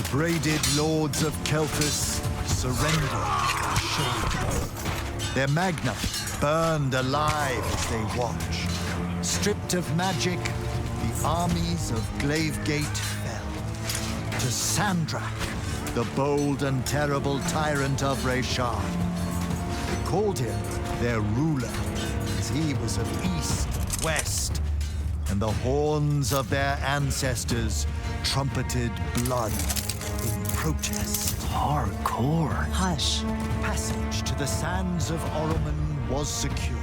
braided lords of Keltus surrendered. Their magna burned alive as they watched. Stripped of magic, the armies of Glavegate fell. To Sandrak, the bold and terrible tyrant of Reshar. They called him their ruler, as he was of east and west, and the horns of their ancestors trumpeted blood in protest. Hardcore. Hush. Passage to the sands of Oroman was secured.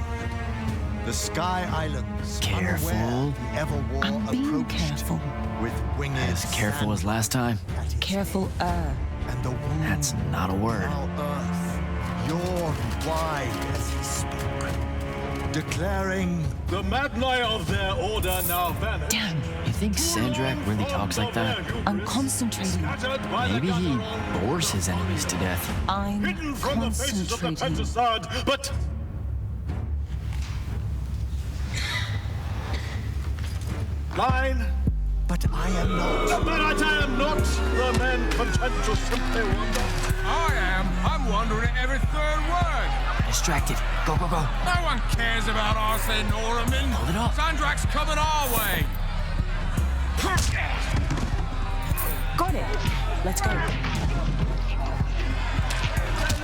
The Sky Islands, Careful. unaware the Everwar I'm being approached careful. with winged As careful as last time. Careful, And the wound That's not a word. now earth yawned wide as he spoke, declaring, The Magni of their order now vanish. Damn. You think Sandrak really talks like that? I'm concentrating. Maybe he bores his enemies to death. I'm Hidden from the faces of the concentrating. Pentasad, but... Line, but I am not. but I am not the man content to simply wonder. I am. I'm wondering at every third word. Distracted. Go, go, go. No one cares about Arsene Norman. Hold it up. Sandrak's coming our way. Got it. Let's go.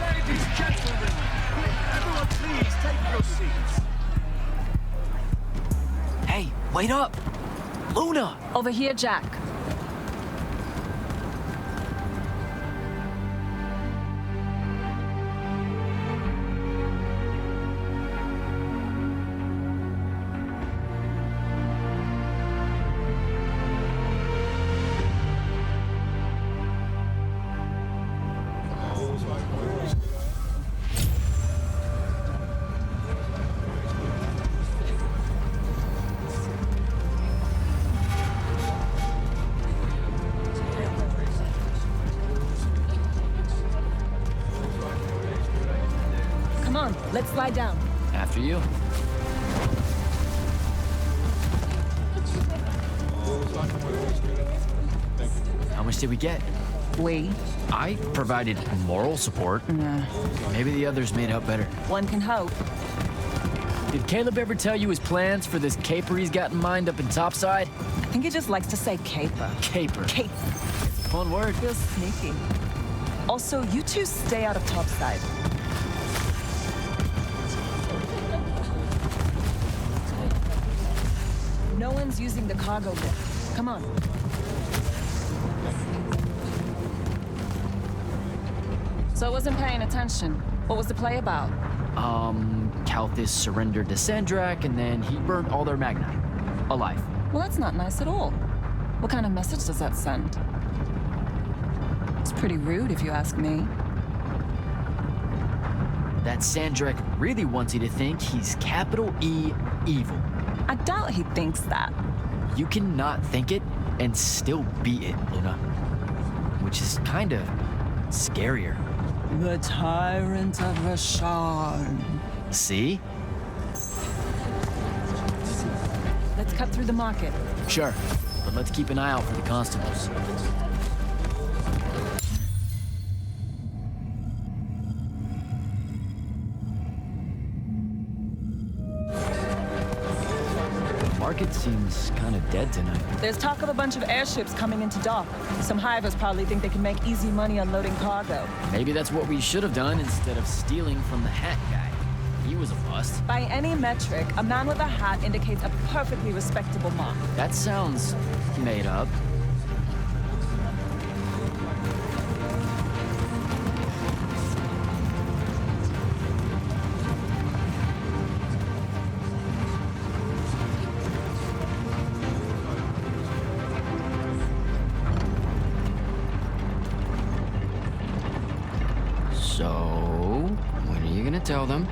Ladies, gentlemen, everyone please take your seats. Hey, wait up. Luna! Over here, Jak. Come on, let's lie down. After you. How much did we get? We. I provided moral support. Maybe the others made out better. One can hope. Did Caleb ever tell you his plans for this caper he's got in mind up in Topside? I think he just likes to say caper. Caper. Caper. Fun word. Feels sneaky. Also, you two stay out of Topside. No one's using the cargo lift. Come on. So I wasn't paying attention. What was the play about? Kalthus surrendered to Sandrak, and then he burned all their magni. Alive. Well, that's not nice at all. What kind of message does that send? It's pretty rude, if you ask me. That Sandrak really wants you to think he's capital E evil. I doubt he thinks that. You cannot think it and still be it, Luna. Which is kind of scarier. The tyrant of Reshar. See? Let's cut through the market. Sure, but let's keep an eye out for the constables. The market seems kind of dead tonight. There's talk of a bunch of airships coming into dock. Some hivers probably think they can make easy money unloading cargo. Maybe that's what we should have done instead of stealing from the hat guy. He was a bust. By any metric, a man with a hat indicates a perfectly respectable mark. That sounds made up. So, when are you gonna tell them?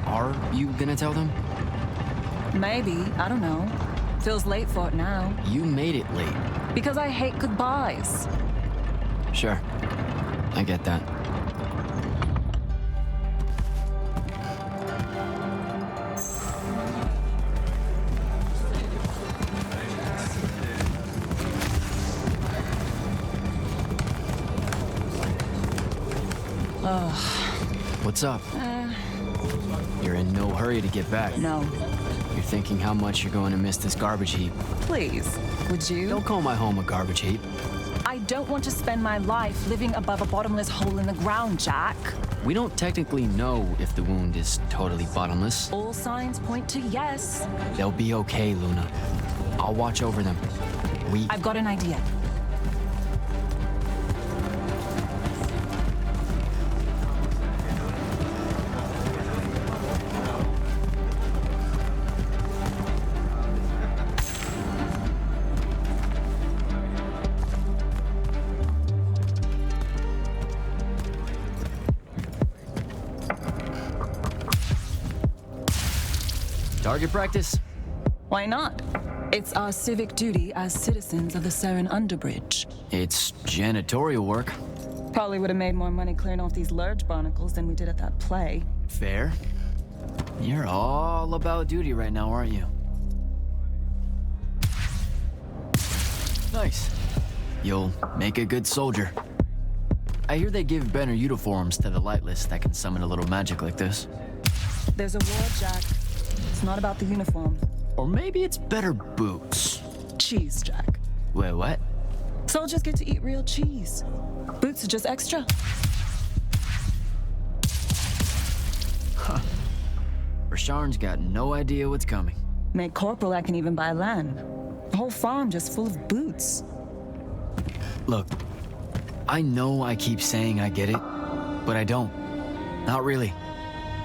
Are you gonna tell them? Maybe, I don't know. Feels late for it now. You made it late. Because I hate goodbyes. Sure. I get that. What's up? You're in no hurry to get back. No. You're thinking how much you're going to miss this garbage heap. Please, would you? Don't call my home a garbage heap. I don't want to spend my life living above a bottomless hole in the ground, Jak. We don't technically know if the wound is totally bottomless. All signs point to yes. They'll be okay, Luna. I'll watch over them. I've got an idea. Target practice? Why not? It's our civic duty as citizens of the Seren Underbridge. It's janitorial work. Probably would have made more money clearing off these lurge barnacles than we did at that play. Fair. You're all about duty right now, aren't you? Nice. You'll make a good soldier. I hear they give better uniforms to the lightless that can summon a little magic like this. There's a war, Jak. It's not about the uniform. Or maybe it's better boots. Cheese, Jak. Wait, what? Soldiers get to eat real cheese. Boots are just extra. Rasharn's got no idea what's coming. Made corporal, I can even buy land. The whole farm just full of boots. Look, I know I keep saying I get it, but I don't. Not really.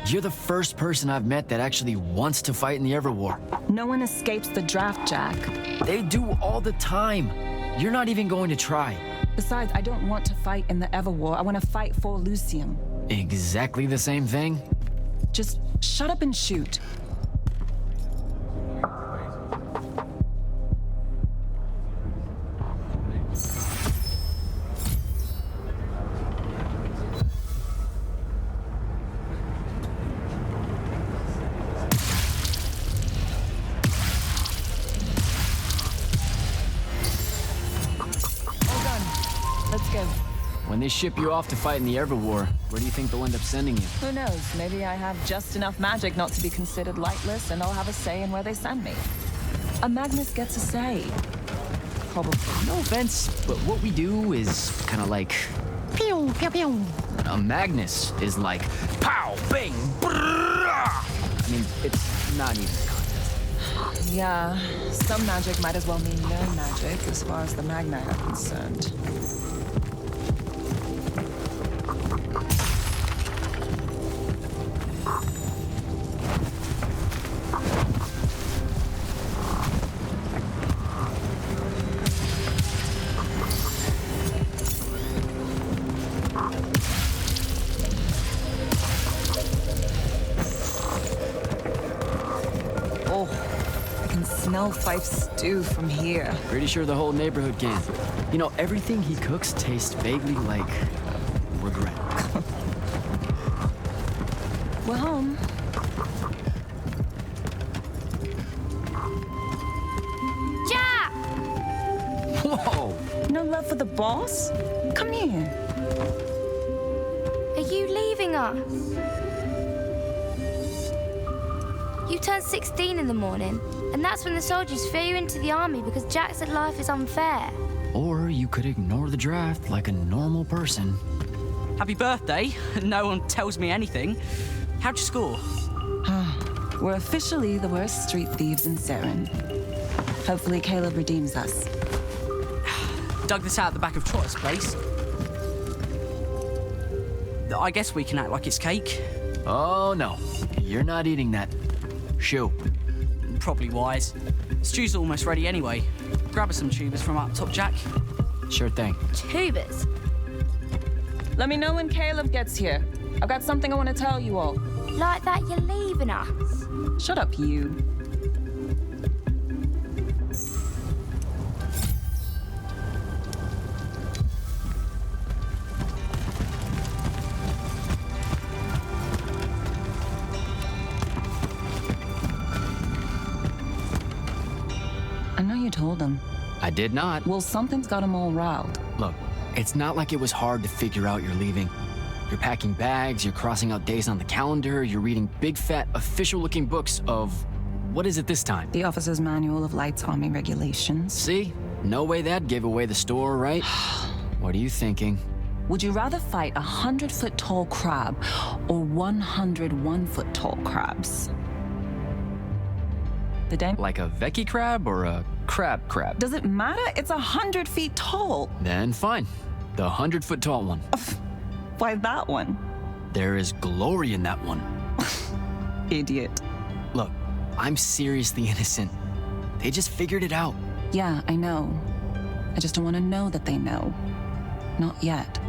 You're the first person I've met that actually wants to fight in the Everwar. No one escapes the draft, Jak. They do all the time. You're not even going to try. Besides, I don't want to fight in the Everwar. I want to fight for Lucium. Exactly the same thing? Just shut up and shoot. Let's go. When they ship you off to fight in the Everwar, where do you think they'll end up sending you? Who knows? Maybe I have just enough magic not to be considered lightless, and I'll have a say in where they send me. A Magnus gets a say. Probably. No offense, but what we do is kind of like pew, pew, pew. A Magnus is like pow, bang, brrrah. I mean, it's not even a contest. Yeah, some magic might as well mean no magic as far as the Magna are concerned. Smell Fife stew from here. Pretty sure the whole neighborhood can. You know, everything he cooks tastes vaguely like regret. We're home. Jak! Whoa! No love for the boss? Come here. Are you leaving us? You turned 16 in the morning, and that's when the soldiers threw you into the army because Jak said life is unfair. Or you could ignore the draft like a normal person. Happy birthday. No one tells me anything. How'd you score? We're officially the worst street thieves in Seren. Hopefully Caleb redeems us. Dug this out at the back of Trotter's place. I guess we can act like it's cake. Oh no, you're not eating that. Shoo. Probably wise. Stew's almost ready anyway. Grab us some tubers from up top, Jak. Sure thing. Tubers. Let me know when Caleb gets here. I've got something I want to tell you all. Like that you're leaving us. Shut up, you. I know you told him. I did not. Well, something's got him all riled. Look, it's not like it was hard to figure out you're leaving. You're packing bags, you're crossing out days on the calendar, you're reading big, fat, official-looking books of... What is it this time? The Officer's Manual of Lights Army Regulations. See? No way that gave away the store, right? What are you thinking? Would you rather fight 100-foot-tall crab or 101-foot-tall crabs? The dang... Like a Vecchi crab or a crab crab? Does it matter? It's 100 feet tall. Then fine. The 100-foot-tall one. Why that one? There is glory in that one. Idiot. Look, I'm seriously innocent. They just figured it out. Yeah, I know. I just don't want to know that they know. Not yet.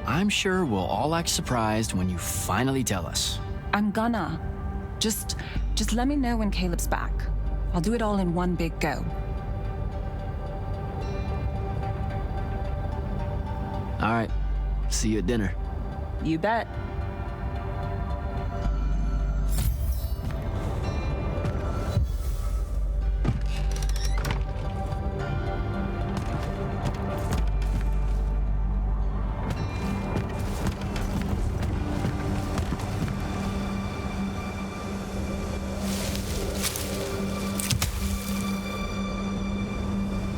I'm sure we'll all act surprised when you finally tell us. I'm gonna. Just let me know when Caleb's back. I'll do it all in one big go. All right. See you at dinner. You bet.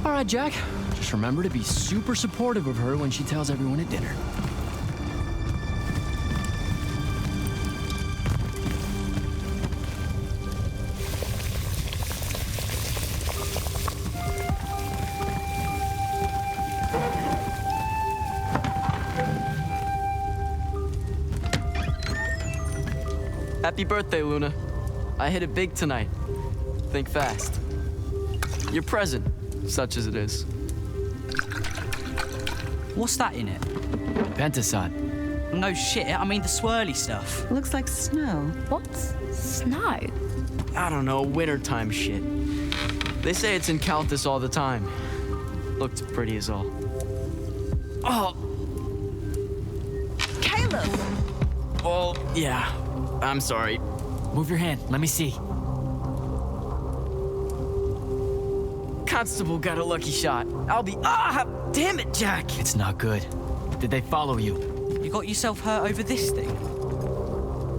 All right, Jack. Just remember to be super supportive of her when she tells everyone at dinner. Happy birthday, Luna. I hit it big tonight. Think fast. Your present, such as it is. What's that in it? Pentasod. No shit, I mean the swirly stuff. Looks like snow. What? Snow? I don't know, wintertime shit. They say it's in Countess all the time. Looked pretty as all. Oh! Caleb! Well, yeah. I'm sorry. Move your hand. Let me see. Constable got a lucky shot. I'll be... Ah! Damn it, Jack! It's not good. Did they follow you? You got yourself hurt over this thing?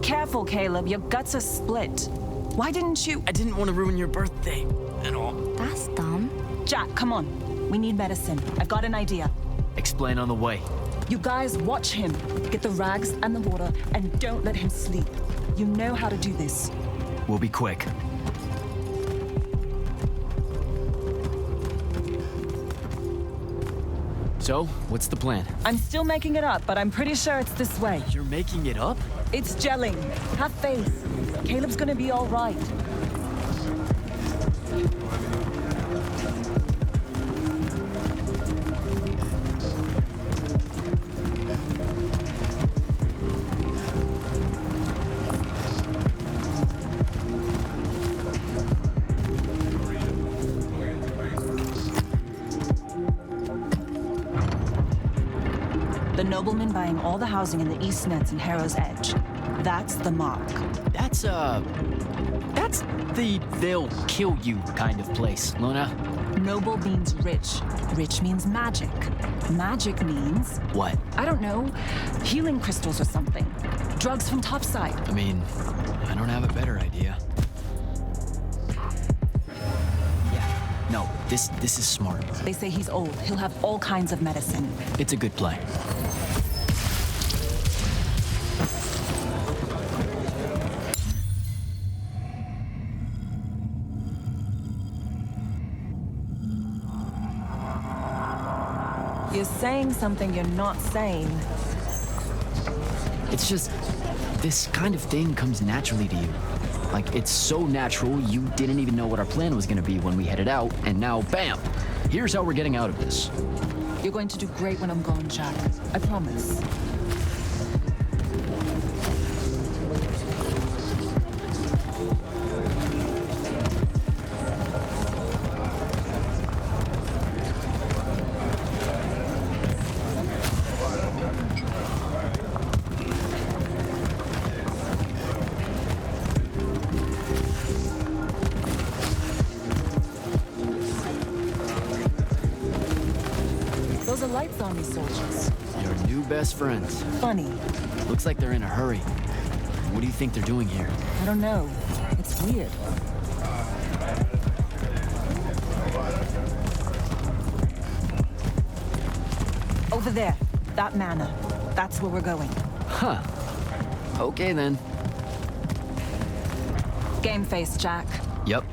Careful, Caleb. Your guts are split. Why didn't you... I didn't want to ruin your birthday at all. That's dumb. Jack, come on. We need medicine. I've got an idea. Explain on the way. You guys watch him. Get the rags and the water, and don't let him sleep. You know how to do this. We'll be quick. So, what's the plan? I'm still making it up, but I'm pretty sure it's this way. You're making it up? It's gelling. Have faith. Caleb's gonna be all right. The nobleman buying all the housing in the East Nets and Harrow's Edge. That's the mark. That's the they'll kill you kind of place, Luna. Noble means rich. Rich means magic. Magic means... What? I don't know. Healing crystals or something. Drugs from topside. I mean, I don't have a better idea. Yeah, no, this is smart. They say he's old. He'll have all kinds of medicine. It's a good play. You're saying something you're not saying. It's just, this kind of thing comes naturally to you. Like, it's so natural, you didn't even know what our plan was gonna be when we headed out, and now, bam! Here's how we're getting out of this. You're going to do great when I'm gone, Jack. I promise. Those are Lights Army soldiers. Your new best friends. Funny. Looks like they're in a hurry. What do you think they're doing here? I don't know. It's weird. Over there. That manor. That's where we're going. Huh. Okay then. Game face, Jak. Yep.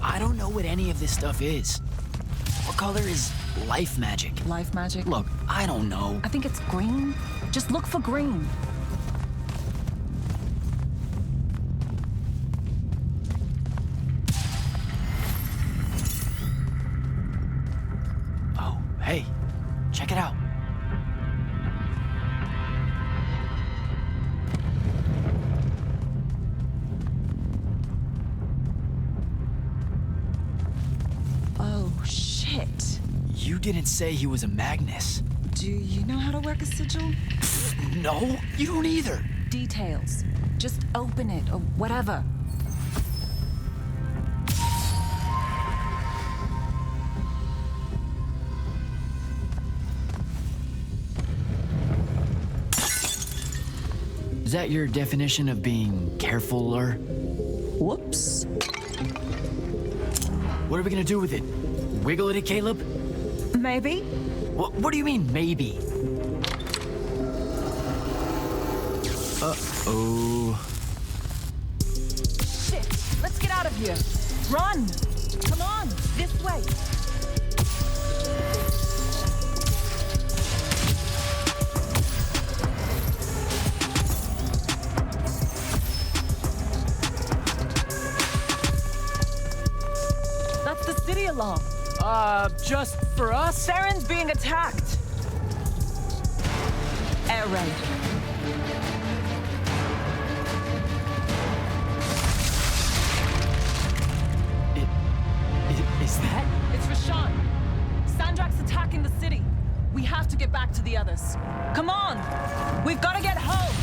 I don't know what any of this stuff is. What color is life magic? Life magic? Look, I don't know. I think it's green. Just look for green. Oh, hey, check it out. Oh, shit. You didn't say he was a Magnus. Do you know how to work a sigil? No, you don't either. Details. Just open it or whatever. Is that your definition of being carefuler? Whoops. What are we gonna do with it? Wiggle it at Caleb? Maybe. What do you mean, maybe? Uh-oh. Shit. Let's get out of here. Run. Come on. This way. That's the city alarm. Just for us? Saren's being attacked. Air raid. Is that? It's Rashawn. Sandrak's attacking the city. We have to get back to the others. Come on! We've got to get home!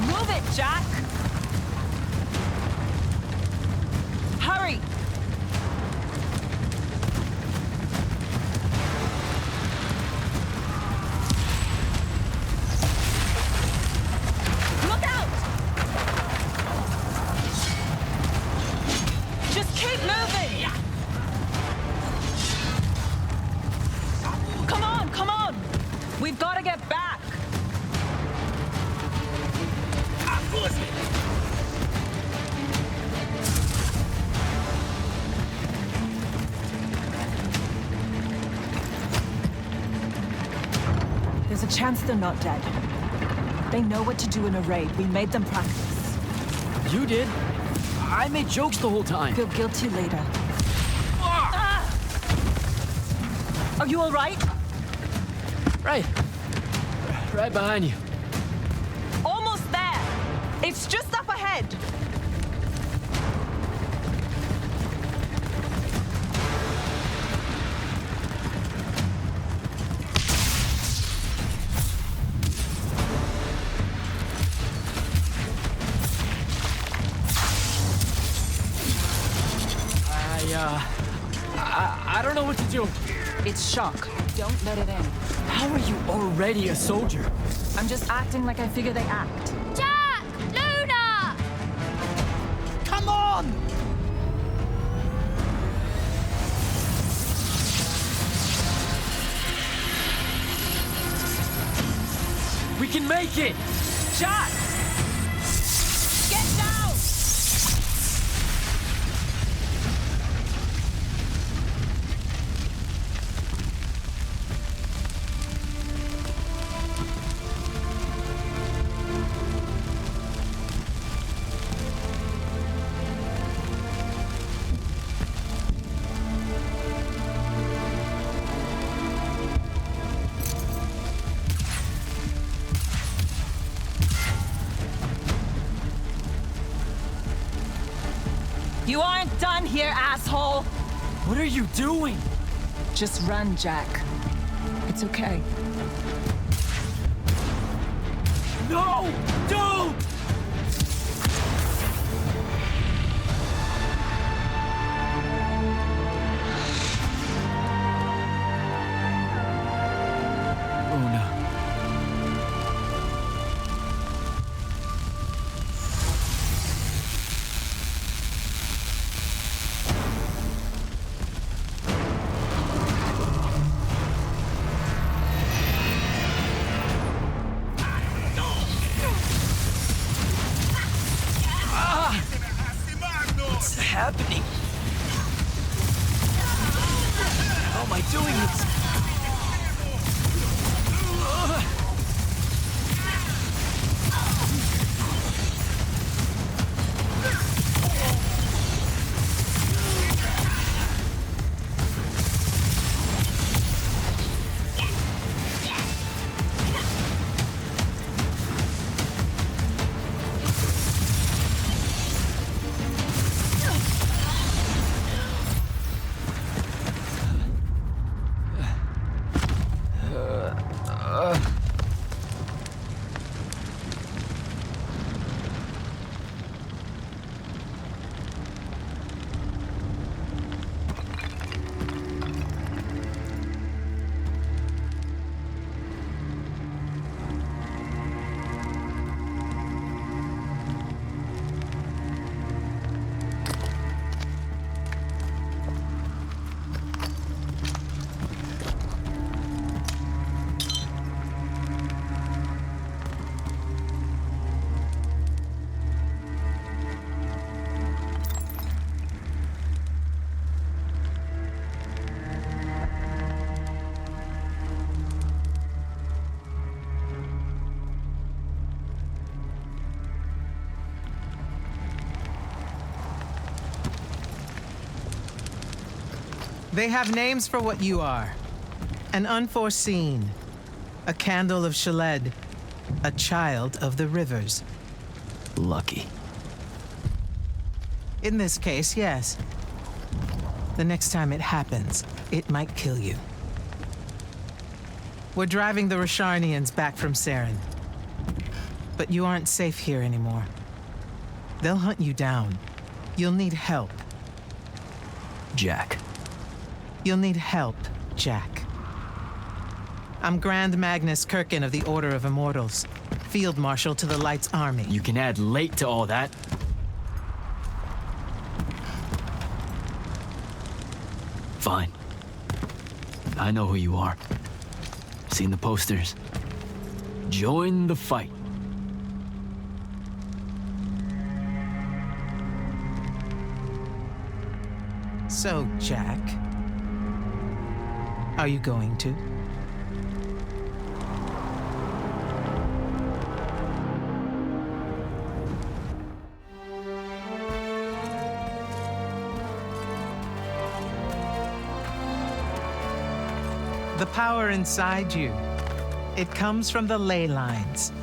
Move it, Jak! Hurry! Look out! Just keep moving! Come on, come on! We've got to get back! There's a chance they're not dead. They know what to do in a raid. We made them practice. You did? I made jokes the whole time. Feel guilty later. Ah! Are you all right? Right. Right behind you. Almost there. It's just up ahead. I don't know what to do. It's shock. Don't let it in. How are you already a soldier? I'm just acting like I figure they act. Jak! Luna! Come on! We can make it! Jak! Get down! You aren't done here, asshole! What are you doing? Just run, Jak. It's okay. No! Don't! What's happening? How am I doing this? They have names for what you are. An unforeseen, a candle of Shaled, a child of the rivers. Lucky. In this case, yes. The next time it happens, it might kill you. We're driving the Rasharnians back from Saren. But you aren't safe here anymore. They'll hunt you down. You'll need help. Jak. You'll need help, Jak. I'm Grand Magnus Kirkin of the Order of Immortals, Field Marshal to the Light's Army. You can add late to all that. Fine. I know who you are. Seen the posters. Join the fight. So, Jak, are you going to? The power inside you, it comes from the ley lines.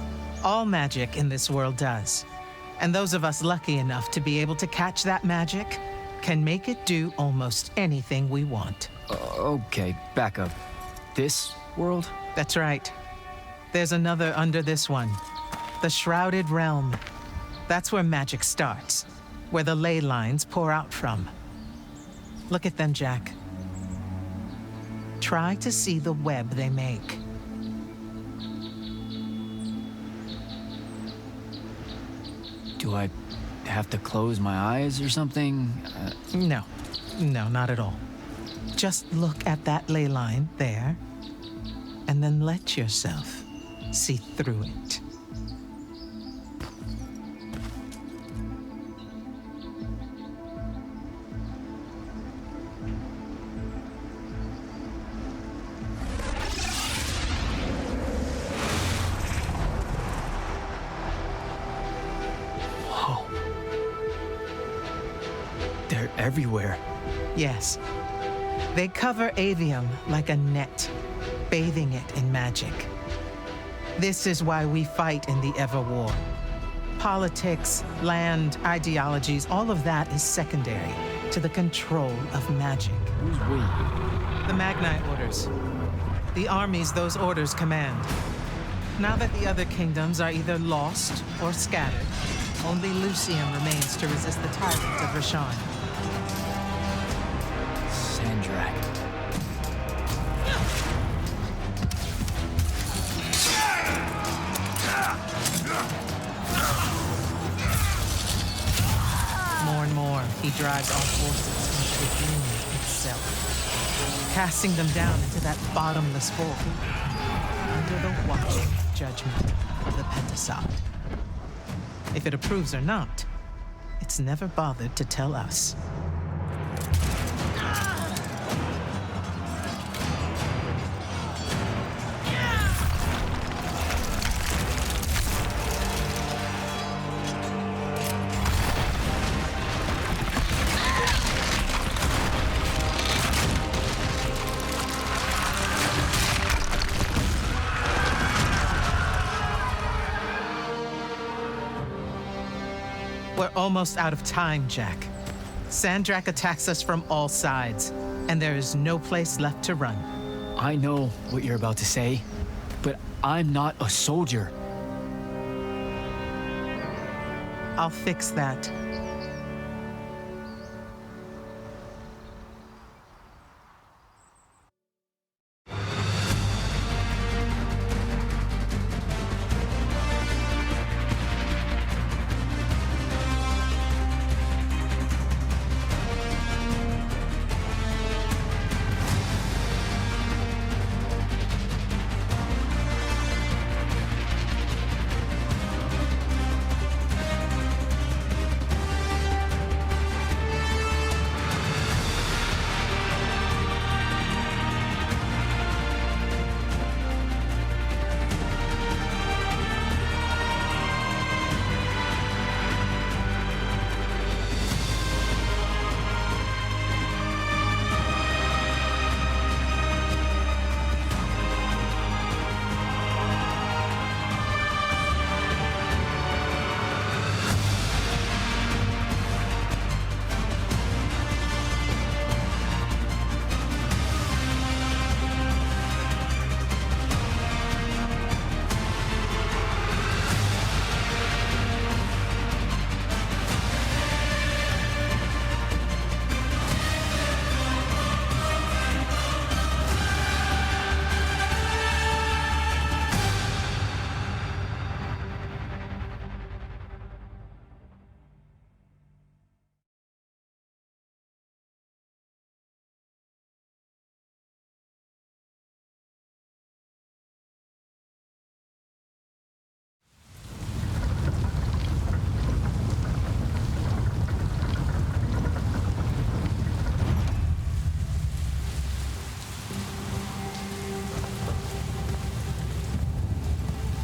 All magic in this world does. And those of us lucky enough to be able to catch that magic can make it do almost anything we want. Okay, back up. This world? That's right. There's another under this one. The Shrouded Realm. That's where magic starts, where the ley lines pour out from. Look at them, Jak. Try to see the web they make. Do I have to close my eyes or something? No, not at all. Just look at that ley line there, and then let yourself see through it. They're everywhere. Yes. They cover Aveum like a net, bathing it in magic. This is why we fight in the Everwar. Politics, land, ideologies, all of that is secondary. to the control of magic. Who's we? The Magnite orders. The armies those orders command. Now that the other kingdoms are either lost or scattered, only Lucium remains to resist the tyrant of Rasharn. Sandrak. More and more, he drives all forces into the doom itself, casting them down into that bottomless hole under the watching judgment of the Pentasod. If it approves or not, it's never bothered to tell us. We're almost out of time, Jak. Sandrak attacks us from all sides, and there is no place left to run. I know what you're about to say, but I'm not a soldier. I'll fix that.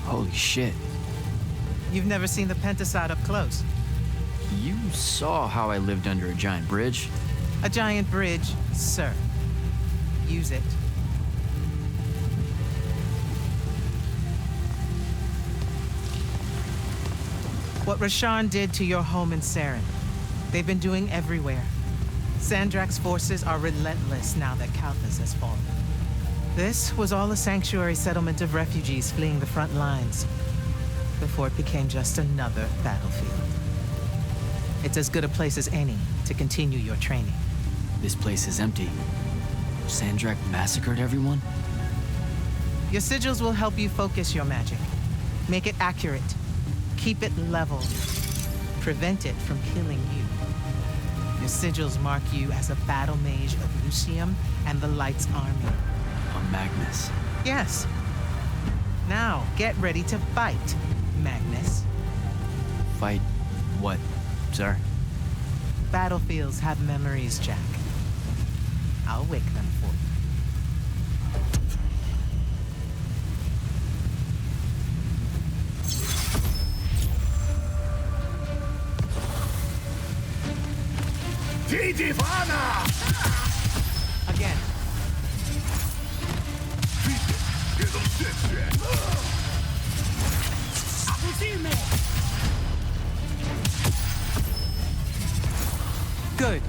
Holy shit. You've never seen the Pentasod up close. You saw how I lived under a giant bridge. A giant bridge, sir. Use it. What Rasharn did to your home in Saren, they've been doing everywhere. Sandrak's forces are relentless now that Kalthus has fallen. This was all a sanctuary settlement of refugees fleeing the front lines before it became just another battlefield. It's as good a place as any to continue your training. This place is empty. Sandrak massacred everyone? Your sigils will help you focus your magic. Make it accurate. Keep it level. Prevent it from killing you. Your sigils mark you as a battle mage of Lucium and the Light's army. A Magnus. Yes. Now, get ready to fight, Magnus. Fight what, sir? Battlefields have memories, Jak. I'll wake them for you. Again. Good.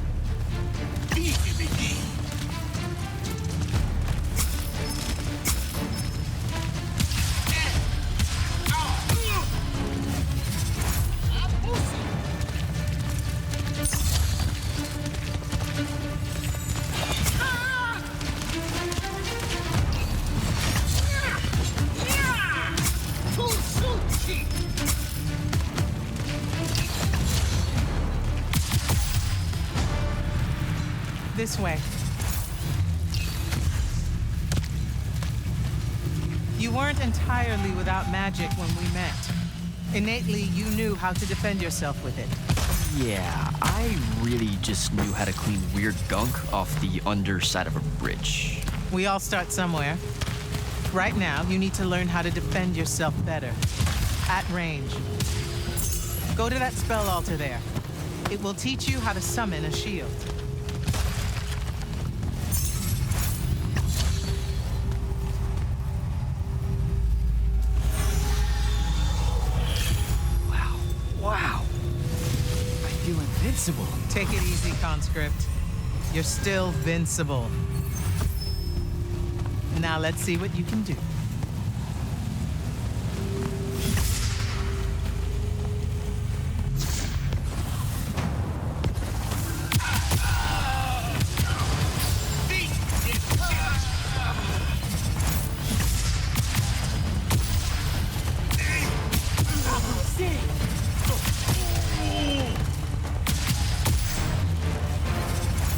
This way. You weren't entirely without magic when we met. Innately, you knew how to defend yourself with it. Yeah, I really just knew how to clean weird gunk off the underside of a bridge. We all start somewhere. Right now, you need to learn how to defend yourself better. At range. Go to that spell altar there. It will teach you how to summon a shield. Wow. I feel invincible. Take it easy, conscript. You're still vincible. Now let's see what you can do.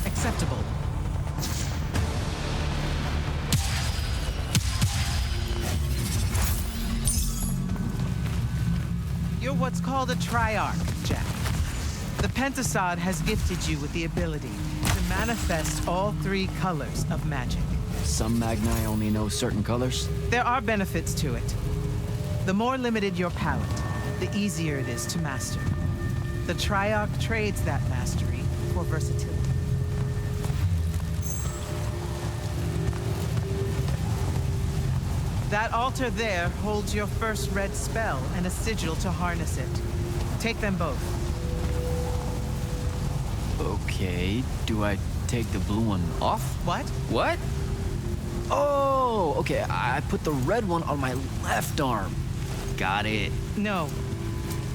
Acceptable. You're what's called a triarch, Jak. The Pentasod has gifted you with the ability to manifest all 3 colors of magic. Some Magni only know certain colors. There are benefits to it. The more limited your palette, the easier it is to master. The Triarch trades that mastery for versatility. That altar there holds your first red spell and a sigil to harness it. Take them both. Okay, do I take the blue one off? What? What? Oh, okay, I put the red one on my left arm. Got it. No.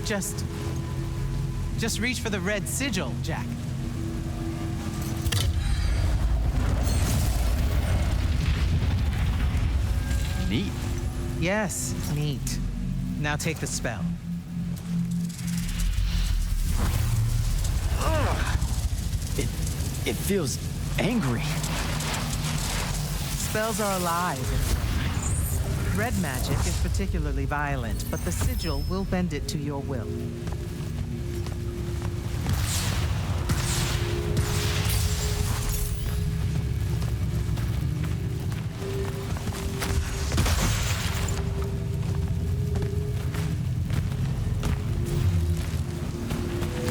Just reach for the red sigil, Jak. Neat. Yes, neat. Now take the spell. It feels angry. Spells are alive in a way. Red magic is particularly violent, but the sigil will bend it to your will.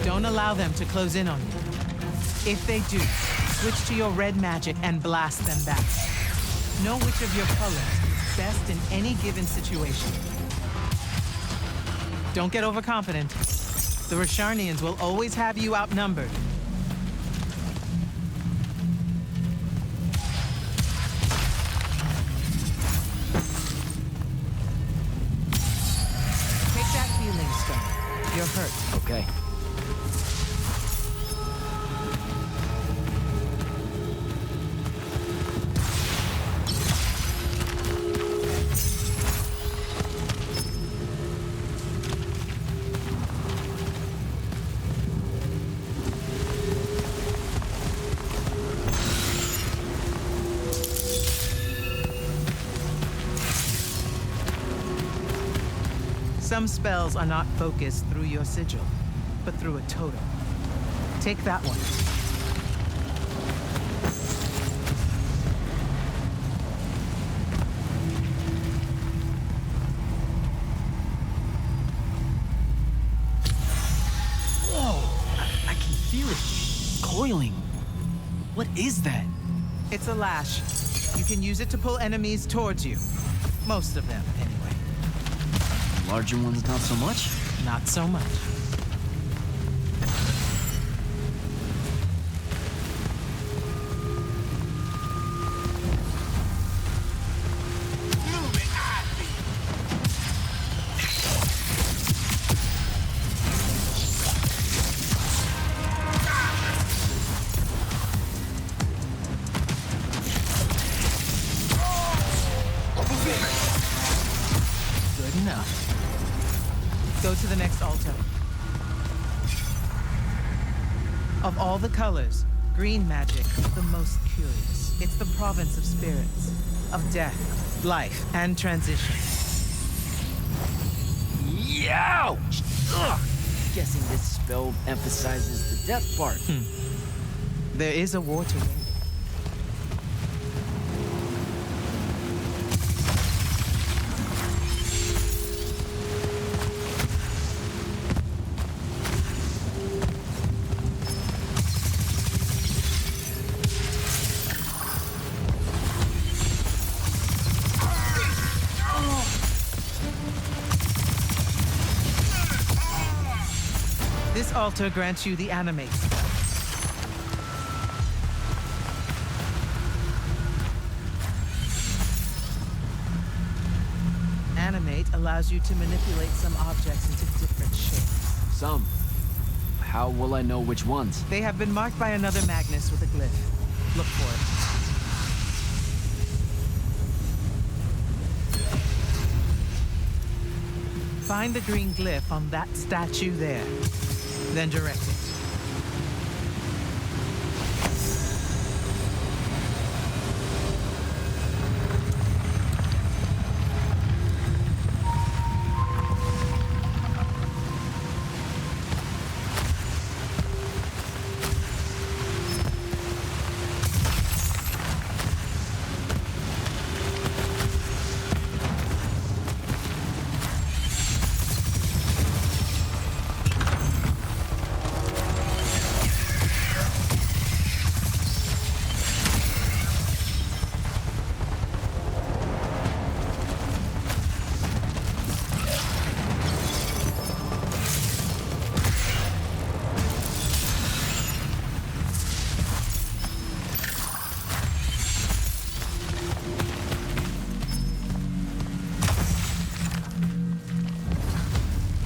Don't allow them to close in on you. If they do, switch to your red magic and blast them back. Know which of your colors is best in any given situation. Don't get overconfident. The Rasharnians will always have you outnumbered. Take that healing stone. You're hurt. Okay. Some spells are not focused through your sigil, but through a totem. Take that one. Whoa! I can feel it coiling. What is that? It's a lash. You can use it to pull enemies towards you. Most of them, anyway. Larger ones, not so much? Not so much. Good enough. Go to the next altar. Of all the colors, Green magic is the most curious. It's the province of spirits, of death, life, and transition. Ouch! Ugh. Guessing this spell emphasizes the death part. There is a war to win. This altar grants you the animate spell. Animate allows you to manipulate some objects into different shapes. Some. How will I know which ones? They have been marked by another Magnus with a glyph. Look for it. Find the green glyph on that statue there. Then direct it.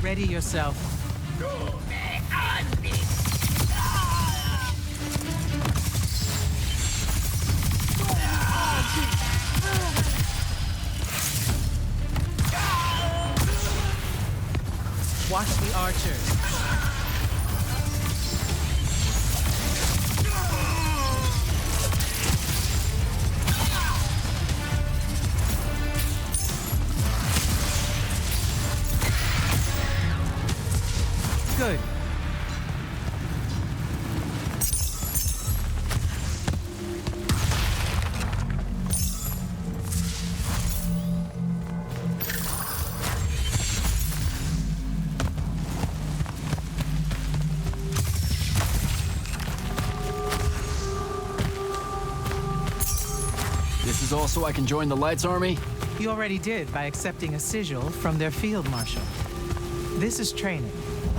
Ready yourself. Watch the archers. Good. This is also I can join the Lights Army? You already did by accepting a sigil from their field marshal. This is training.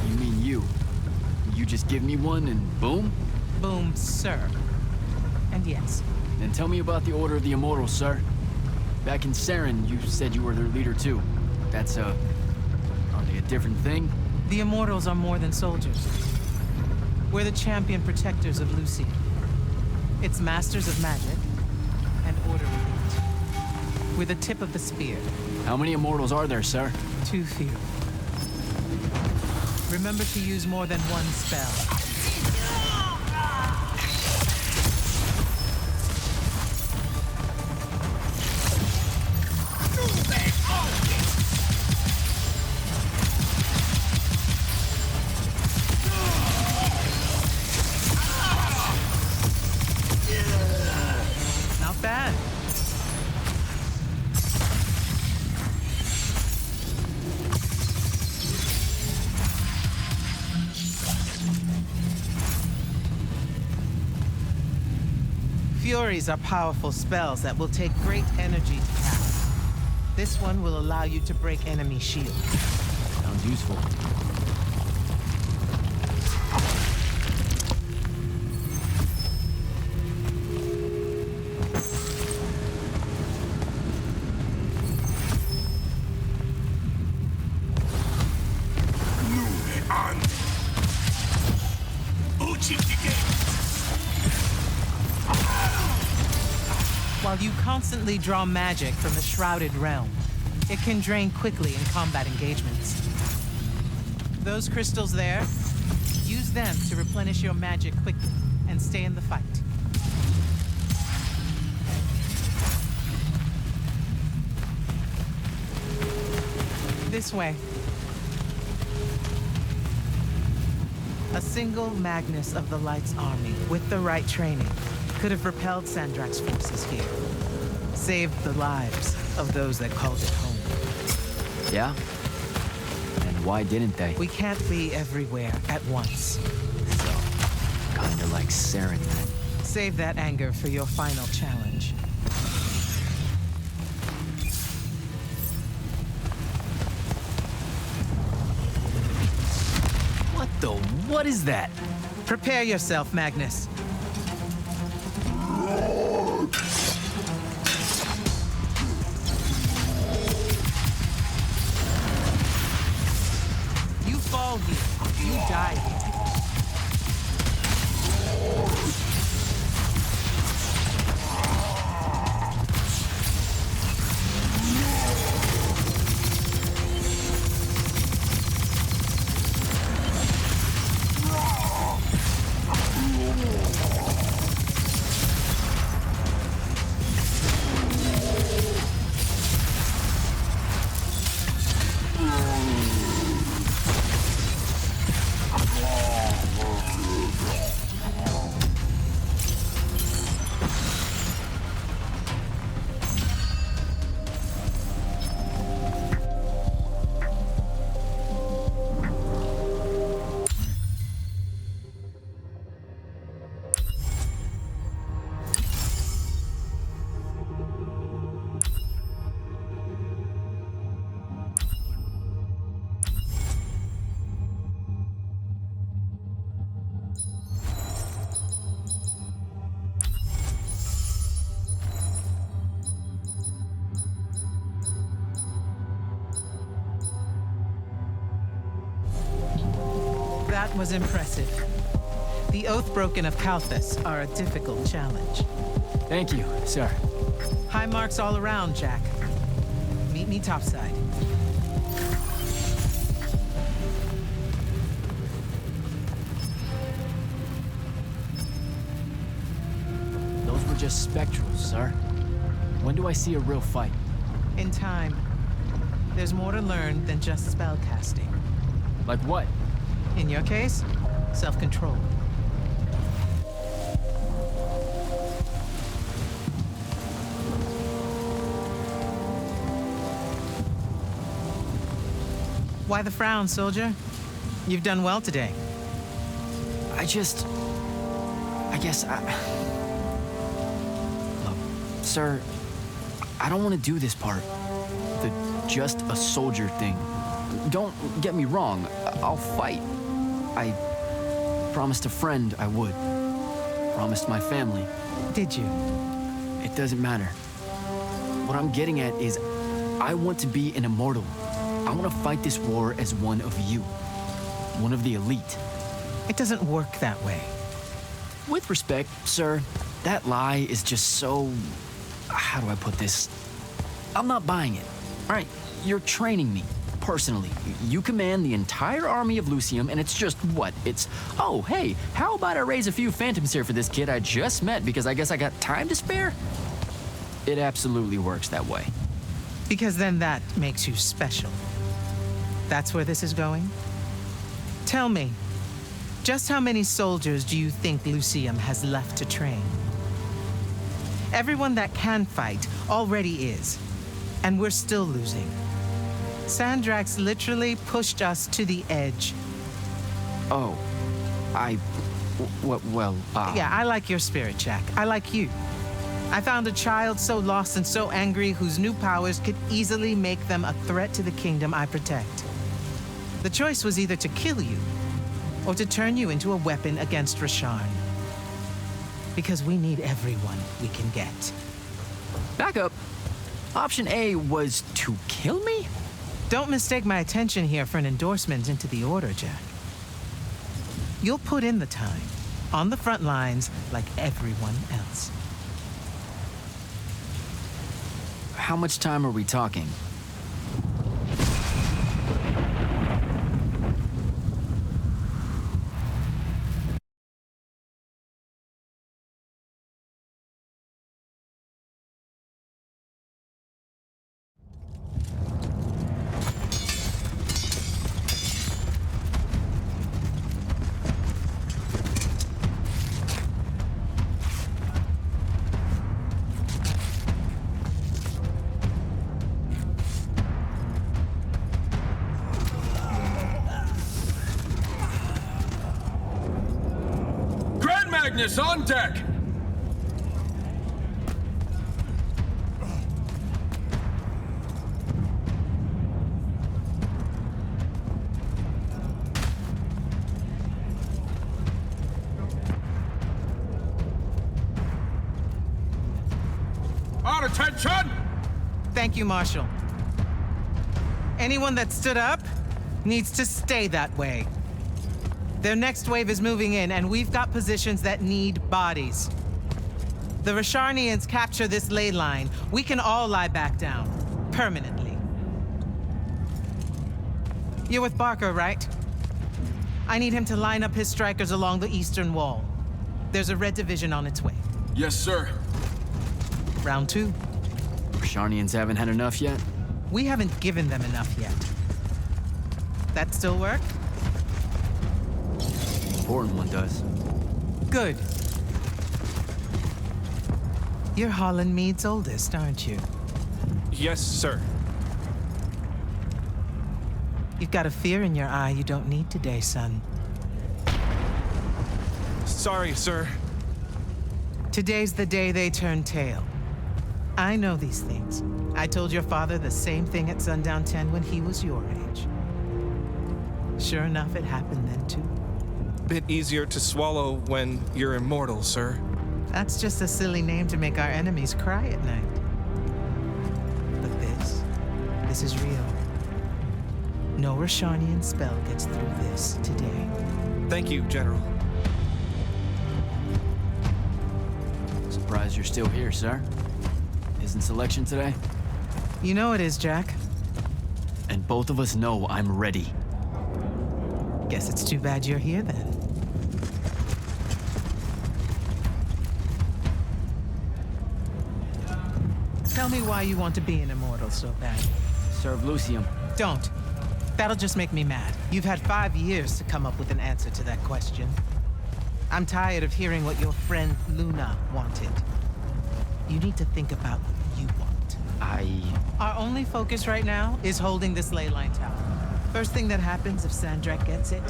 You mean you? You just give me one and boom? Boom, sir. And yes. Then tell me about the Order of the Immortals, sir. Back in Saren, you said you were their leader too. That's are they a different thing? The Immortals are more than soldiers. We're the champion protectors of Lucium. It's masters of magic and order elite. We're the tip of the spear. How many Immortals are there, sir? Too few. Remember to use more than one spell. Not bad. Furies are powerful spells that will take great energy to cast. This one will allow you to break enemy shields. Sounds useful. While you constantly draw magic from the Shrouded Realm, it can drain quickly in combat engagements. Those crystals there, use them to replenish your magic quickly and stay in the fight. This way. A single Magnus of the Light's army, with the right training, could have repelled Sandrak's forces here. Saved the lives of those that called it home. Yeah? And why didn't they? We can't be everywhere at once. So, kinda like Saren then. Save that anger for your final challenge. What is that? Prepare yourself, Magnus. You fall here, you die here. That was impressive. The Oathbroken of Kalthus are a difficult challenge. Thank you, sir. High marks all around, Jak. Meet me topside. Those were just spectrals, sir. When do I see a real fight? In time. There's more to learn than just spellcasting. Like what? In your case, self-control. Why the frown, soldier? You've done well today. Look, sir, I don't want to do this part. The just a soldier thing. Don't get me wrong, I'll fight. I promised a friend I would. Promised my family. Did you? It doesn't matter. What I'm getting at is, I want to be an immortal. I want to fight this war as one of you. One of the elite. It doesn't work that way. With respect, sir, that lie is just so... How do I put this? I'm not buying it. All right, you're training me, personally. You command the entire army of Lucium, and it's just what? It's, oh, hey, how about I raise a few phantoms here for this kid I just met because I guess I got time to spare? It absolutely works that way. Because then that makes you special. That's where this is going? Tell me, just how many soldiers do you think Lucium has left to train? Everyone that can fight already is, and we're still losing. Sandrak's literally pushed us to the edge. Oh, Yeah, I like your spirit, Jak. I like you. I found a child so lost and so angry whose new powers could easily make them a threat to the kingdom I protect. The choice was either to kill you or to turn you into a weapon against Rasharn. Because we need everyone we can get. Back up. Option A was to kill me? Don't mistake my attention here for an endorsement into the Order, Jak. You'll put in the time, on the front lines like everyone else. How much time are we talking? Magnus on deck! Our attention! Thank you, Marshal. Anyone that stood up needs to stay that way. Their next wave is moving in, and we've got positions that need bodies. The Rasharnians capture this ley line, we can all lie back down, permanently. You're with Barker, right? I need him to line up his strikers along the eastern wall. There's a red division on its way. Yes, sir. Round 2. Rasharnians haven't had enough yet? We haven't given them enough yet. That still work? Important one does. Good. You're Holland Mead's oldest, aren't you? Yes, sir. You've got a fear in your eye you don't need today, son. Sorry, sir. Today's the day they turn tail. I know these things. I told your father the same thing at Sundown 10 when he was your age. Sure enough, it happened then too. Bit easier to swallow when you're immortal, sir. That's just a silly name to make our enemies cry at night. But this is real. No Rasharnian spell gets through this today. Thank you, General. Surprised you're still here, sir. Isn't selection today? You know it is, Jak. And both of us know I'm ready. Guess it's too bad you're here then. Tell me why you want to be an immortal so bad. Serve Lucium. Don't. That'll just make me mad. You've had 5 years to come up with an answer to that question. I'm tired of hearing what your friend Luna wanted. You need to think about what you want. Our only focus right now is holding this ley line tower. First thing that happens if Sandrak gets it,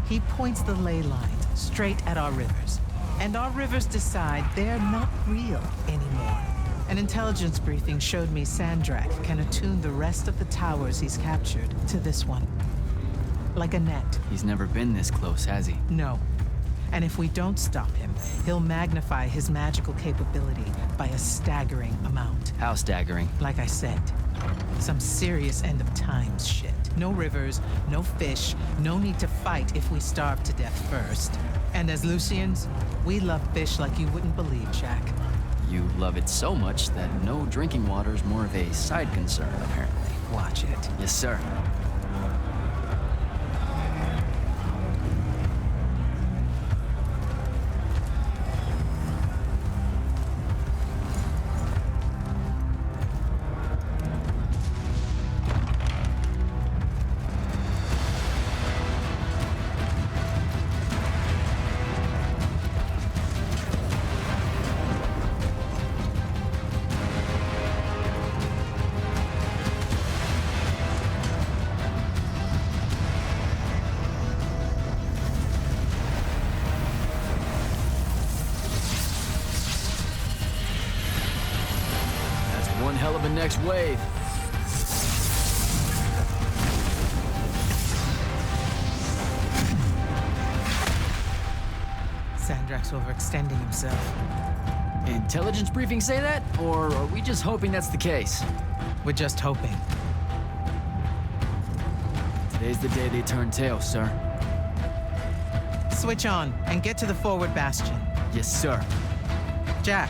he points the ley lines straight at our rivers. And our rivers decide they're not real anymore. An intelligence briefing showed me Sandrak can attune the rest of the towers he's captured to this one. Like a net. He's never been this close, has he? No. And if we don't stop him, he'll magnify his magical capability by a staggering amount. How staggering? Like I said, some serious end of times shit. No rivers, no fish, no need to fight if we starve to death first. And as Lucians, we love fish like you wouldn't believe, Jak. You love it so much that no drinking water is more of a side concern, apparently. Watch it. Yes, sir. One hell of a next wave. Sandrak's overextending himself. Intelligence briefings say that? Or are we just hoping that's the case? We're just hoping. Today's the day they turn tail, sir. Switch on and get to the forward bastion. Yes, sir. Jak,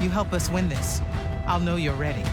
you help us win this. I'll know you're ready.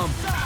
him.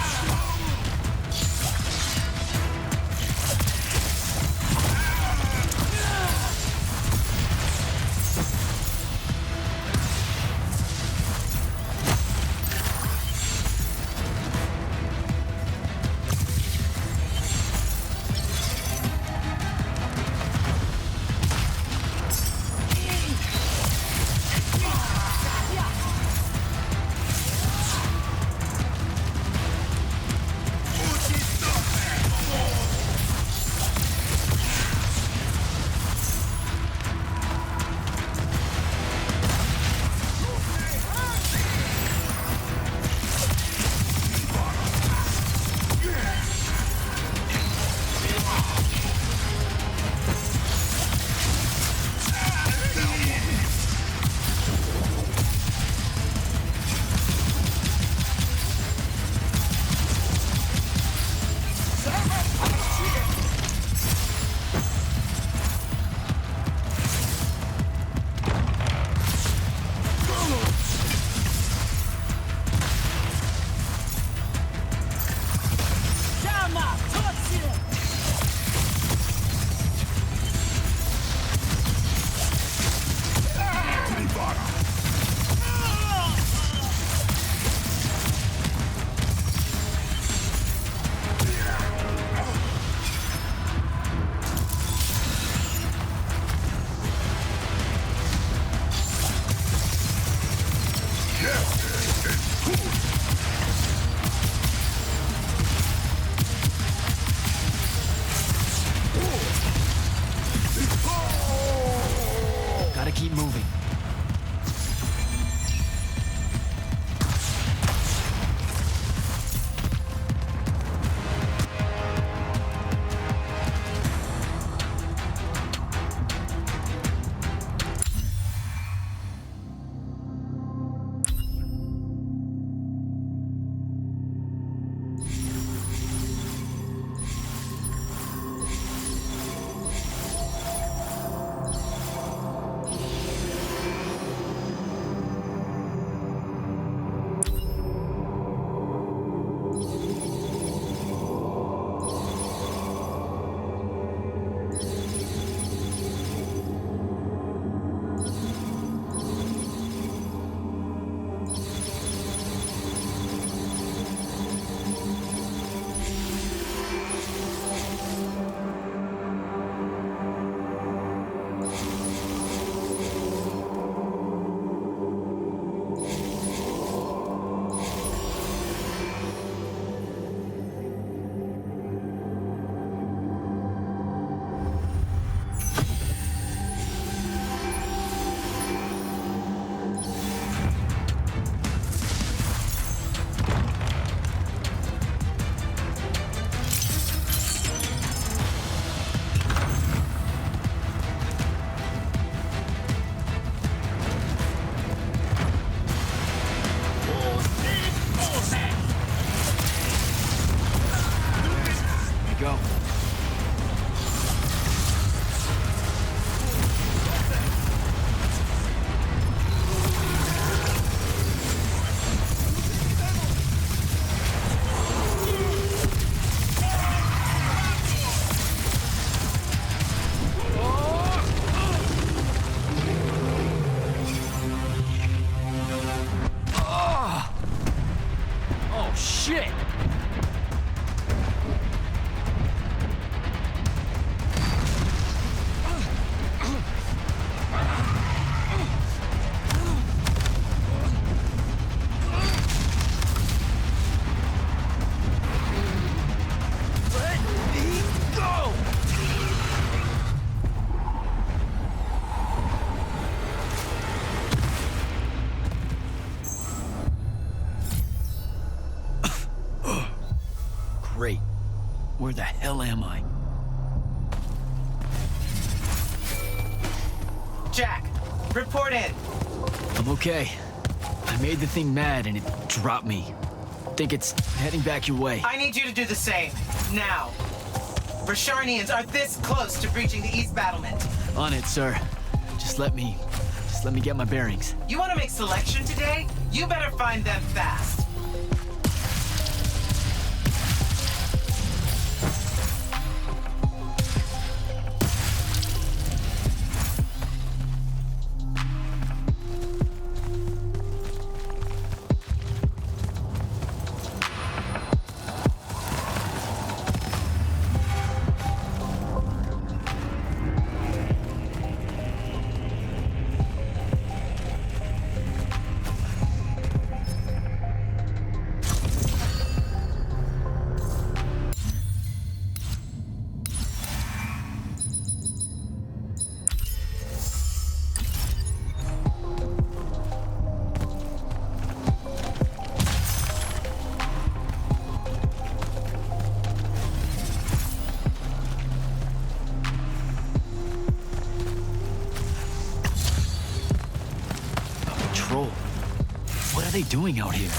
Gotta keep moving. Go. Oh, shit! Great. Where the hell am I? Jak, report in. I'm okay. I made the thing mad and it dropped me. Think it's heading back your way. I need you to do the same. Now. Rasharnians are this close to breaching the East Battlement. On it, sir. Just let me get my bearings. You want to make selection today? You better find them fast. they doing out here?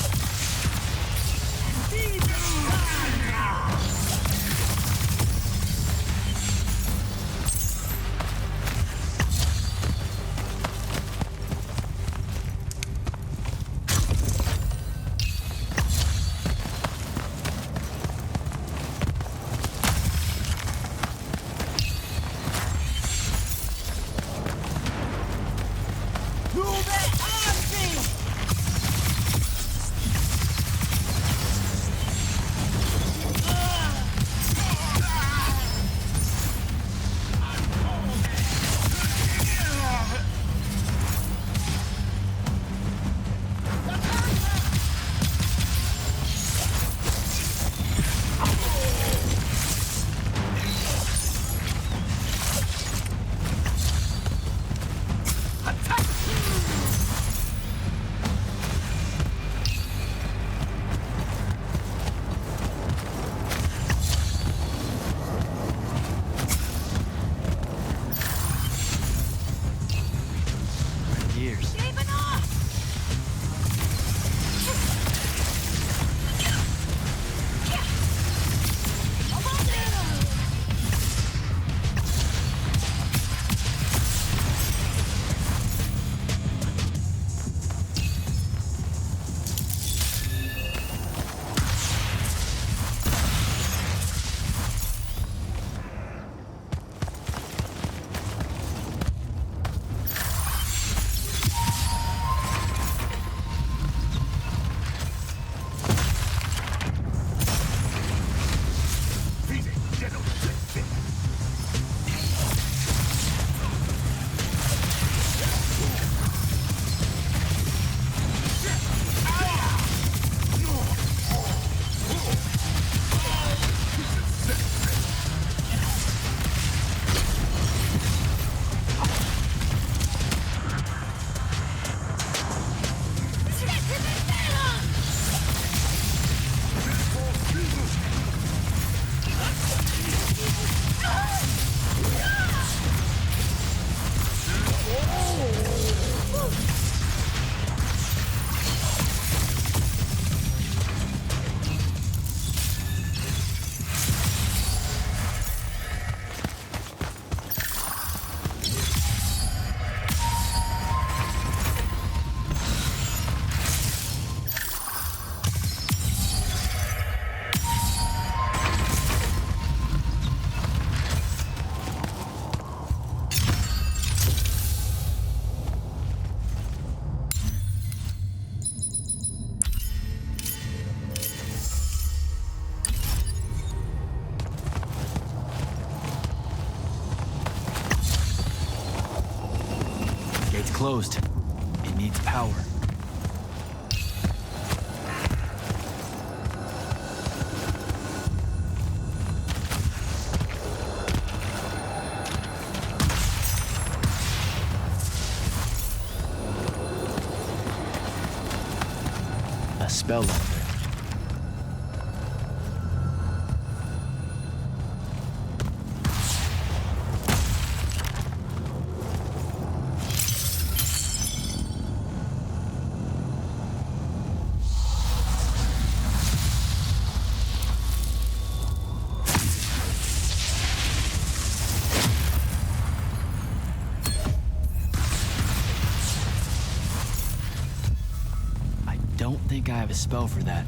Closed. It needs power. A spell over there. I think I have a spell for that.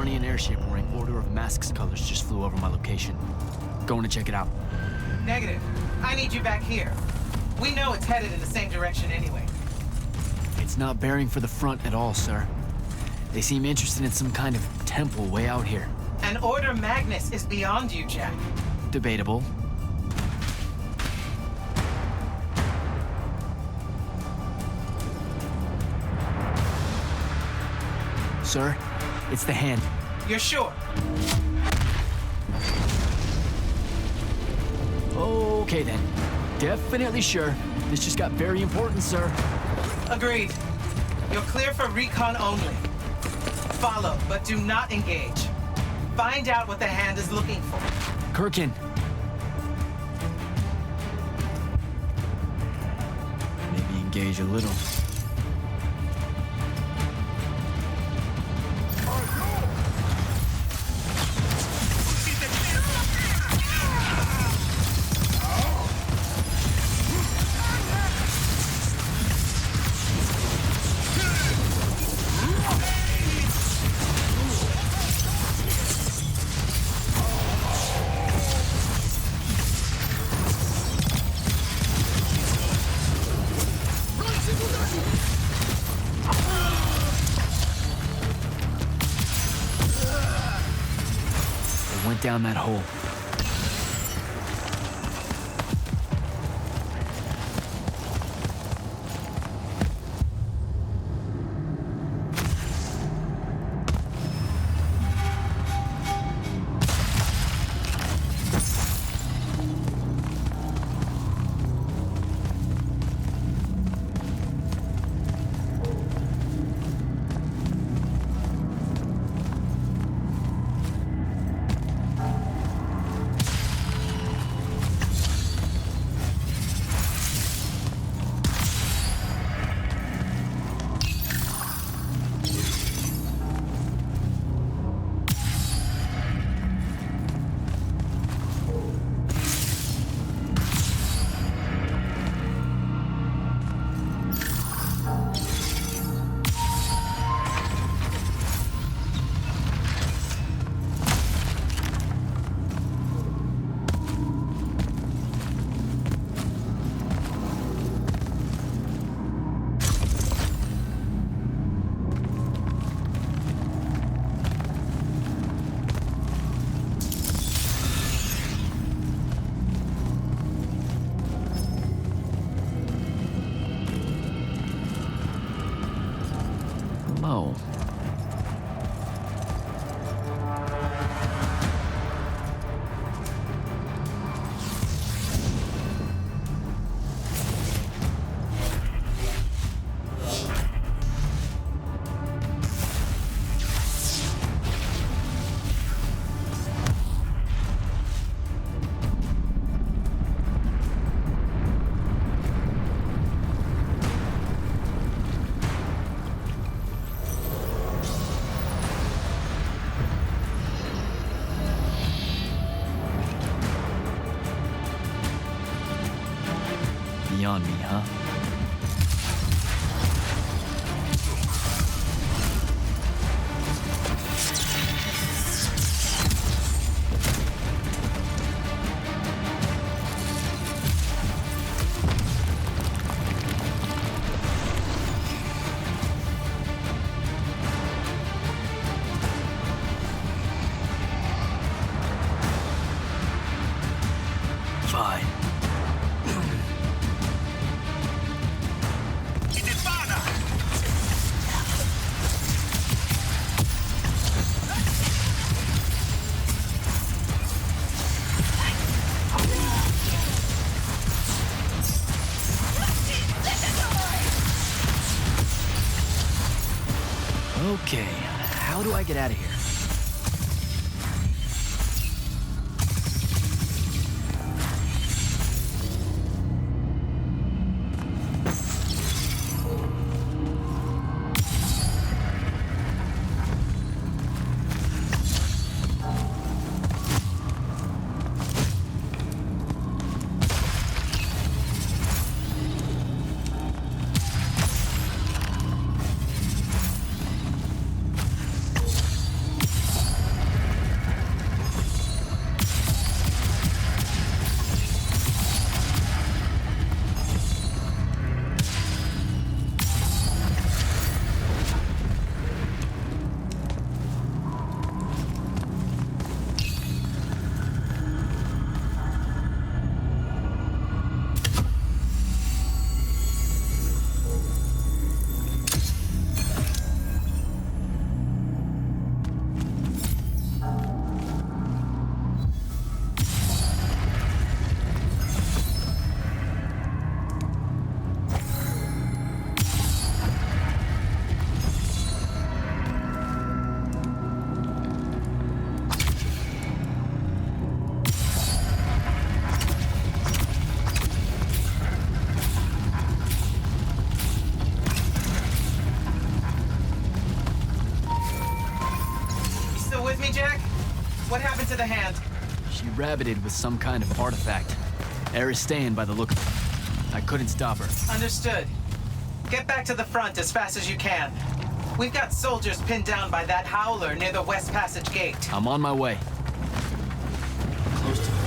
Arnian airship wearing Order of Masks colors just flew over my location. Going to check it out. Negative. I need you back here. We know it's headed in the same direction anyway. It's not bearing for the front at all, sir. They seem interested in some kind of temple way out here. An Order Magnus is beyond you, Jak. Debatable. Sir, it's the hand. You're sure? Okay then. Definitely sure. This just got very important, sir. Agreed. You're clear for recon only. Follow, but do not engage. Find out what the hand is looking for. Kirkin. Maybe engage a little. Went down that hole. Oh. Beyond me, huh? Fine. Okay, how do I get out of here? What happened to the hand? She rabbited with some kind of artifact. Aristean by the look of it. I couldn't stop her. Understood. Get back to the front as fast as you can. We've got soldiers pinned down by that howler near the West Passage gate. I'm on my way. Close to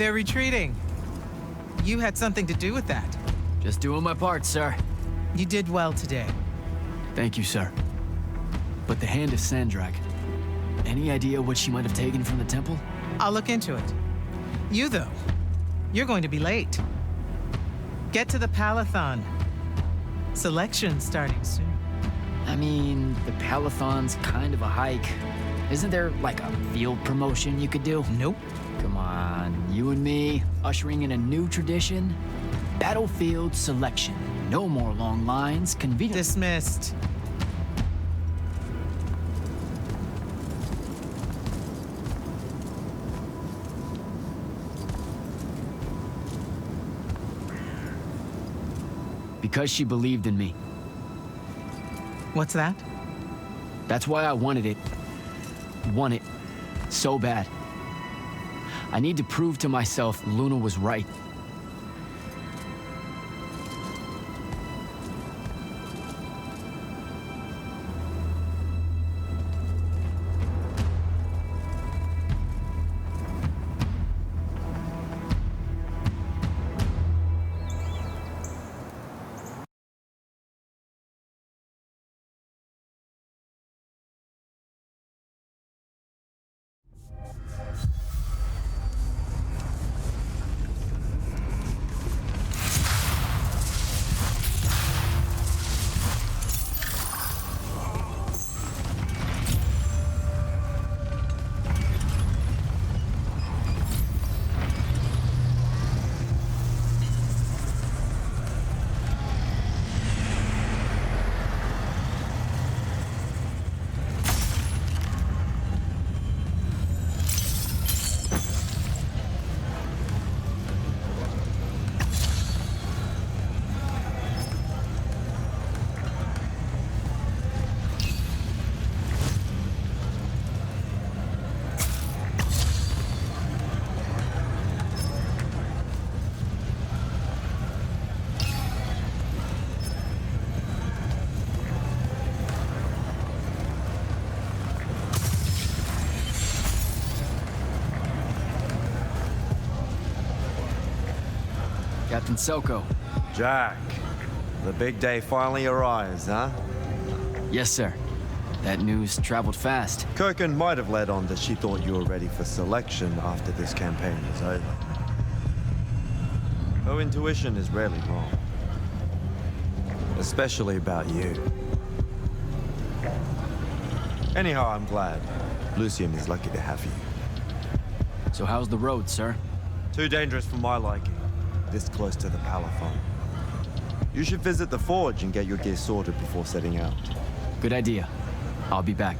They're retreating. You had something to do with that. Just doing my part, sir. You did well today. Thank you, sir. But the hand of Sandrak, any idea what she might have taken from the temple? I'll look into it. You, though, you're going to be late. Get to the Palathon. Selection's starting soon. I mean, the Palathon's kind of a hike. Isn't there, like, a field promotion you could do? Nope. Come on, you and me, ushering in a new tradition? Battlefield selection. No more long lines, convenient. Dismissed. Because she believed in me. What's that? That's why I wanted it. Want it so bad. I need to prove to myself Luna was right. Captain Selko. Jak, the big day finally arrives, huh? Yes, sir. That news traveled fast. Kirkin might have led on that she thought you were ready for selection after this campaign was over. Her intuition is rarely wrong. Especially about you. Anyhow, I'm glad. Lucium is lucky to have you. So how's the road, sir? Too dangerous for my liking. This close to the Palaphone. You should visit the forge and get your gear sorted before setting out. Good idea. I'll be back.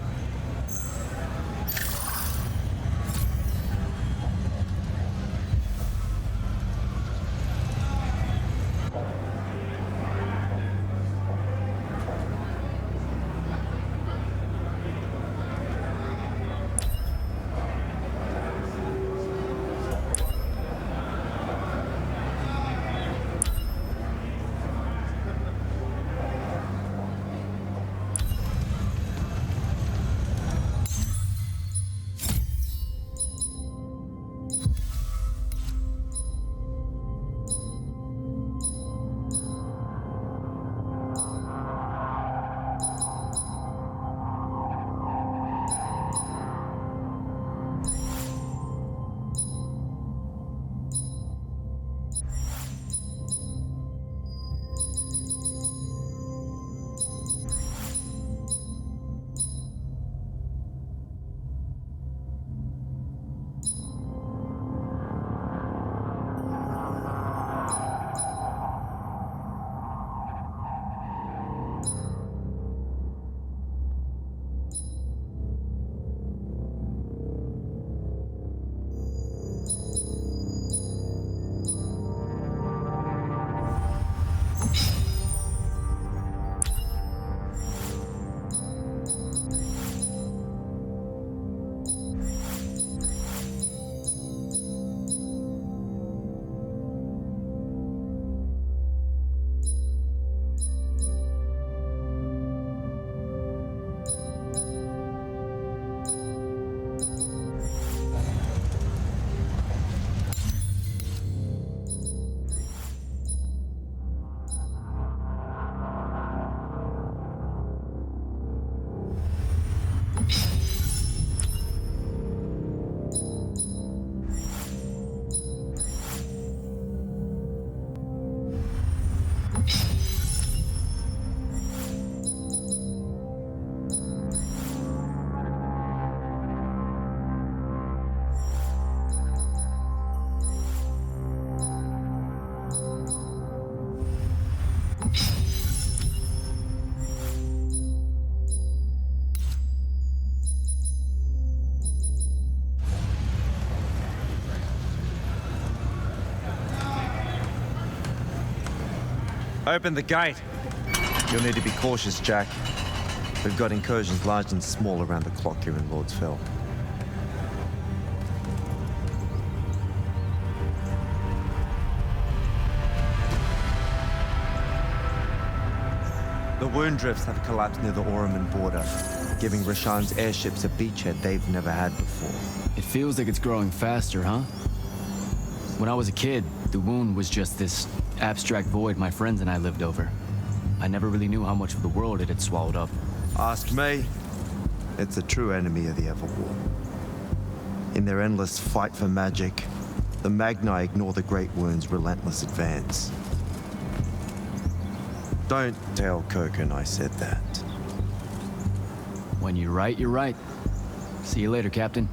Open the gate. You'll need to be cautious, Jak. We've got incursions large and small around the clock here in Lord's Fell. The wound drifts have collapsed near the Oraman border, giving Rashan's airships a beachhead they've never had before. It feels like it's growing faster, huh? When I was a kid, the wound was just this abstract void my friends and I lived over. I never really knew how much of the world it had swallowed up. Ask me. It's a true enemy of the Everwar. In their endless fight for magic, the Magni ignore the Great Wound's relentless advance. Don't tell Kirkin I said that. When you're right, you're right. See you later, Captain.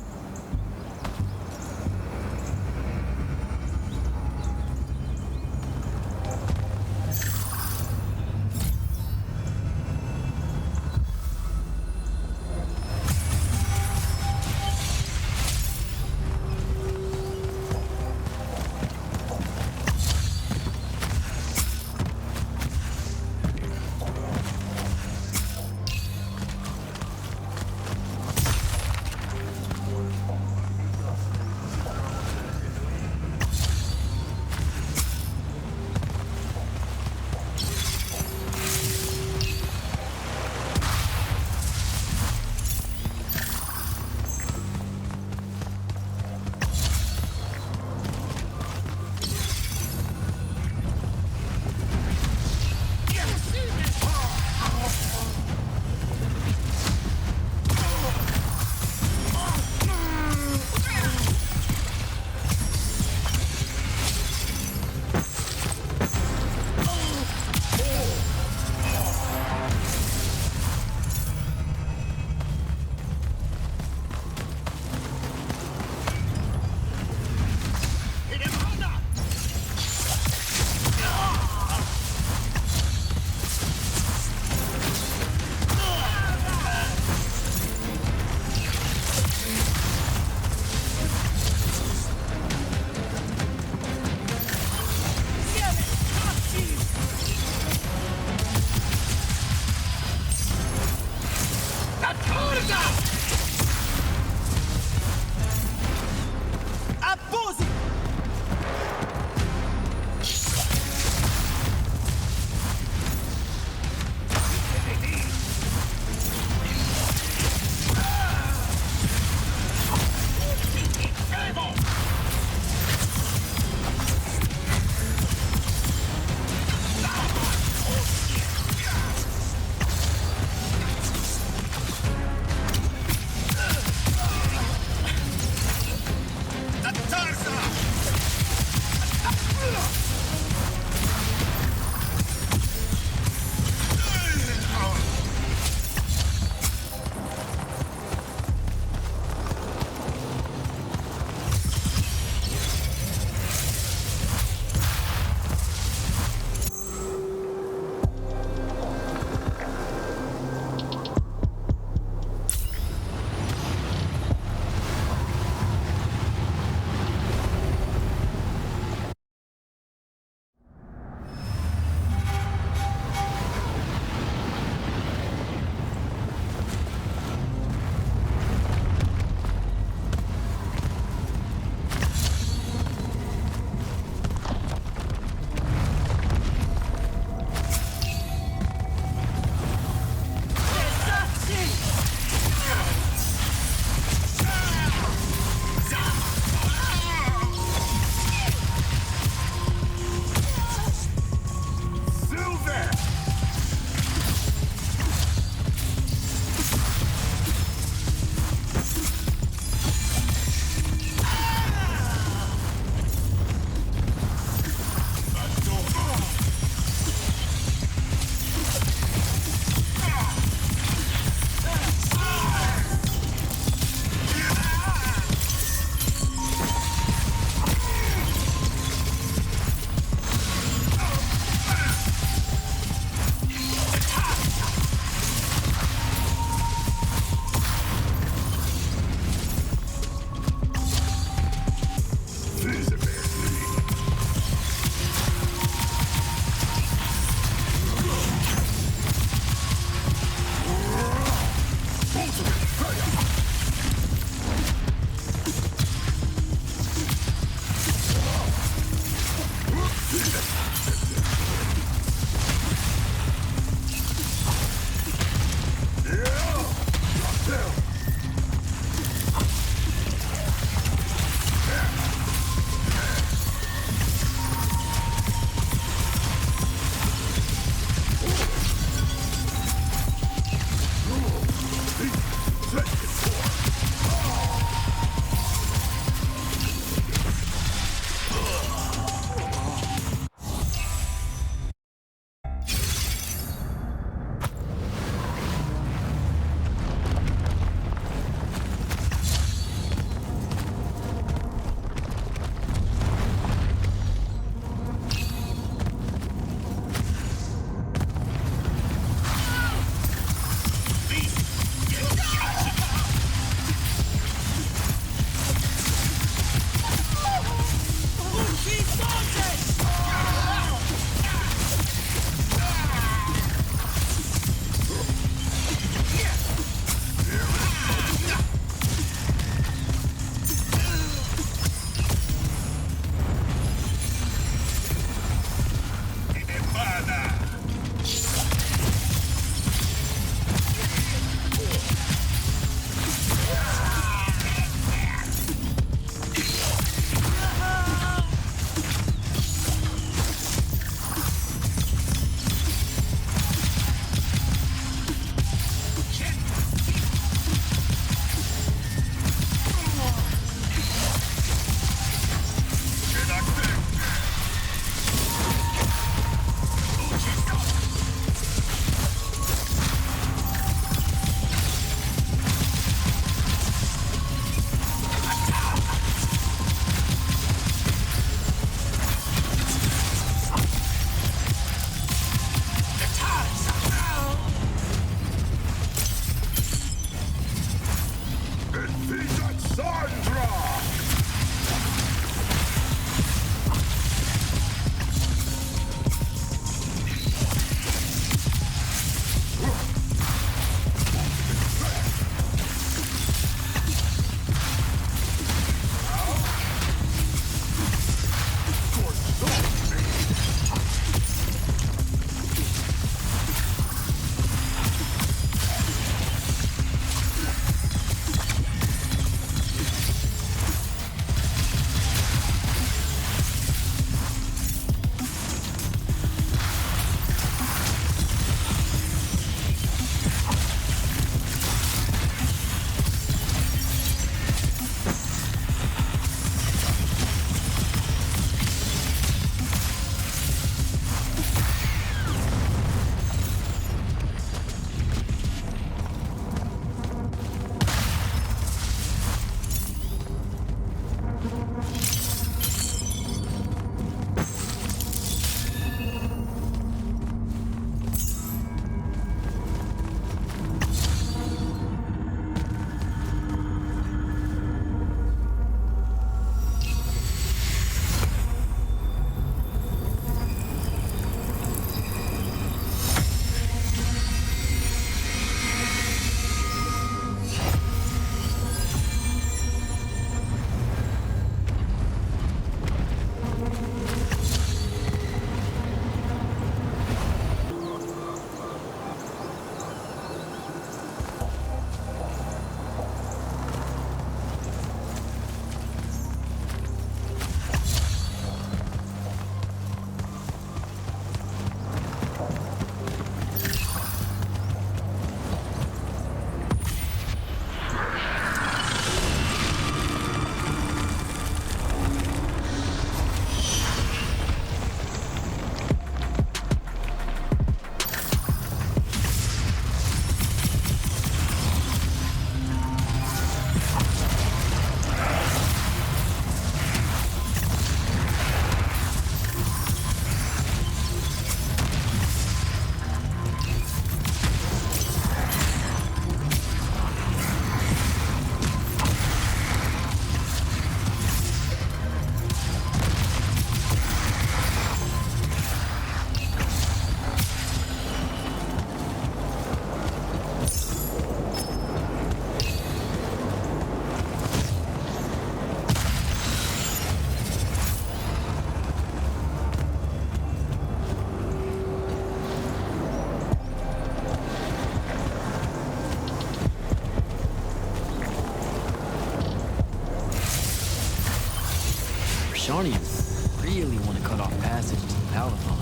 Sharnians really want to cut off passage to the Palathon.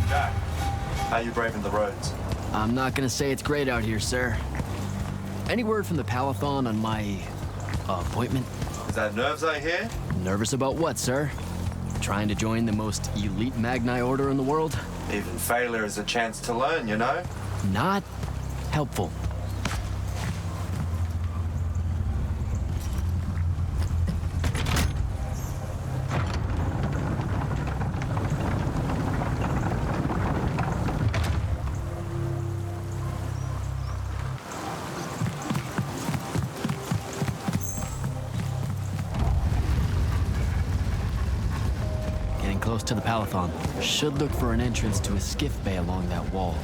Jak, how you braving the roads? I'm not gonna say it's great out here, sir. Any word from the Palathon on my appointment? Is that nerves I hear? Nervous about what, sir? Trying to join the most elite Magni order in the world? Even failure is a chance to learn, you know? Not helpful. Close to the Palathon. Should look for an entrance to a skiff bay along that wall.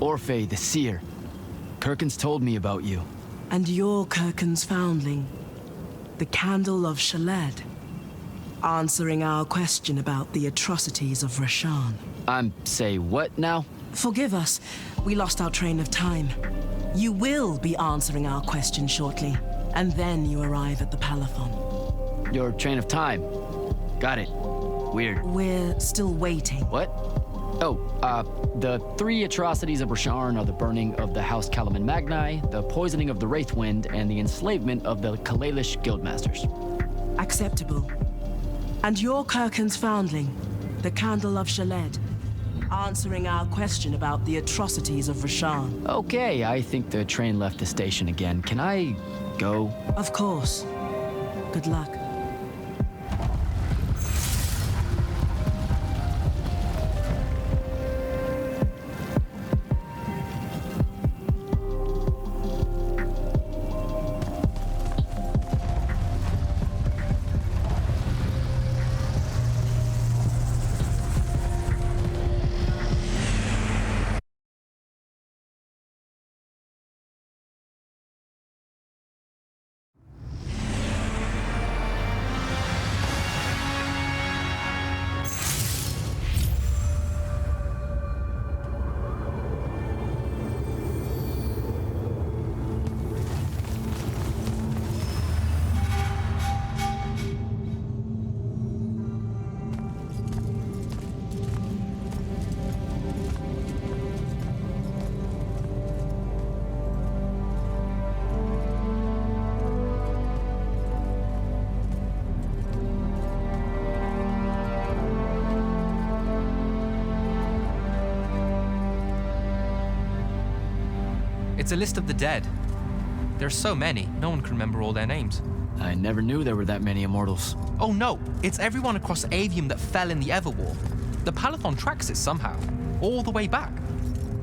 Orphe the Seer. Kirkin's told me about you. And you're Kirkin's foundling, the Candle of Shaled, answering our question about the atrocities of Rasharn. Say what now? Forgive us, we lost our train of time. You will be answering our question shortly, and then you arrive at the Palathon. Your train of time. Got it. Weird. We're still waiting. What? Oh, the 3 atrocities of Rasharn are the burning of the House Kalaman Magni, the poisoning of the Wraithwind, and the enslavement of the Kalalish Guildmasters. Acceptable. And you're Kirkin's foundling, the Candle of Shaled, answering our question about the atrocities of Rasharn. Okay, I think the train left the station again. Can I go? Of course. Good luck. It's a list of the dead. There's so many, no one can remember all their names. I never knew there were that many Immortals. Oh no, it's everyone across Aveum that fell in the Everwar. The Palathon tracks it somehow, all the way back.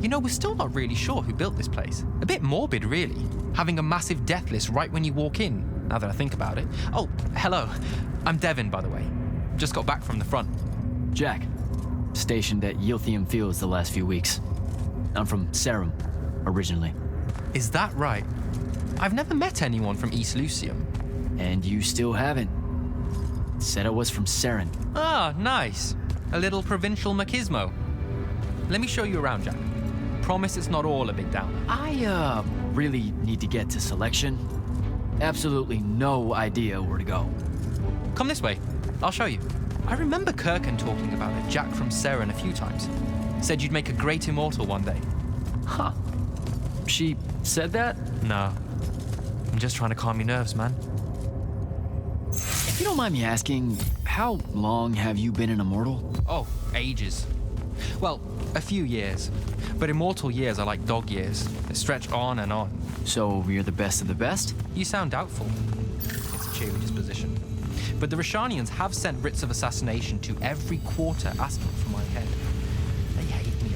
You know, we're still not really sure who built this place. A bit morbid, really, having a massive death list right when you walk in, now that I think about it. Oh, hello. I'm Devin, by the way. Just got back from the front. Jak, stationed at Yilthium Fields the last few weeks. I'm from Serum, originally. Is that right? I've never met anyone from East Lucium. And you still haven't. Said I was from Seren. Ah, nice. A little provincial machismo. Let me show you around, Jak. Promise it's not all a big downer. I, really need to get to selection. Absolutely no idea where to go. Come this way. I'll show you. I remember Kirkin talking about a Jak from Seren a few times. Said you'd make a great immortal one day. Huh. She said that? No. I'm just trying to calm your nerves, man. If you don't mind me asking, how long have you been an immortal? Oh, ages. Well, a few years. But immortal years are like dog years. They stretch on and on. So you're the best of the best? You sound doubtful. It's a cheery disposition. But the Rashanians have sent writs of assassination to every quarter asking for my head. They hate me.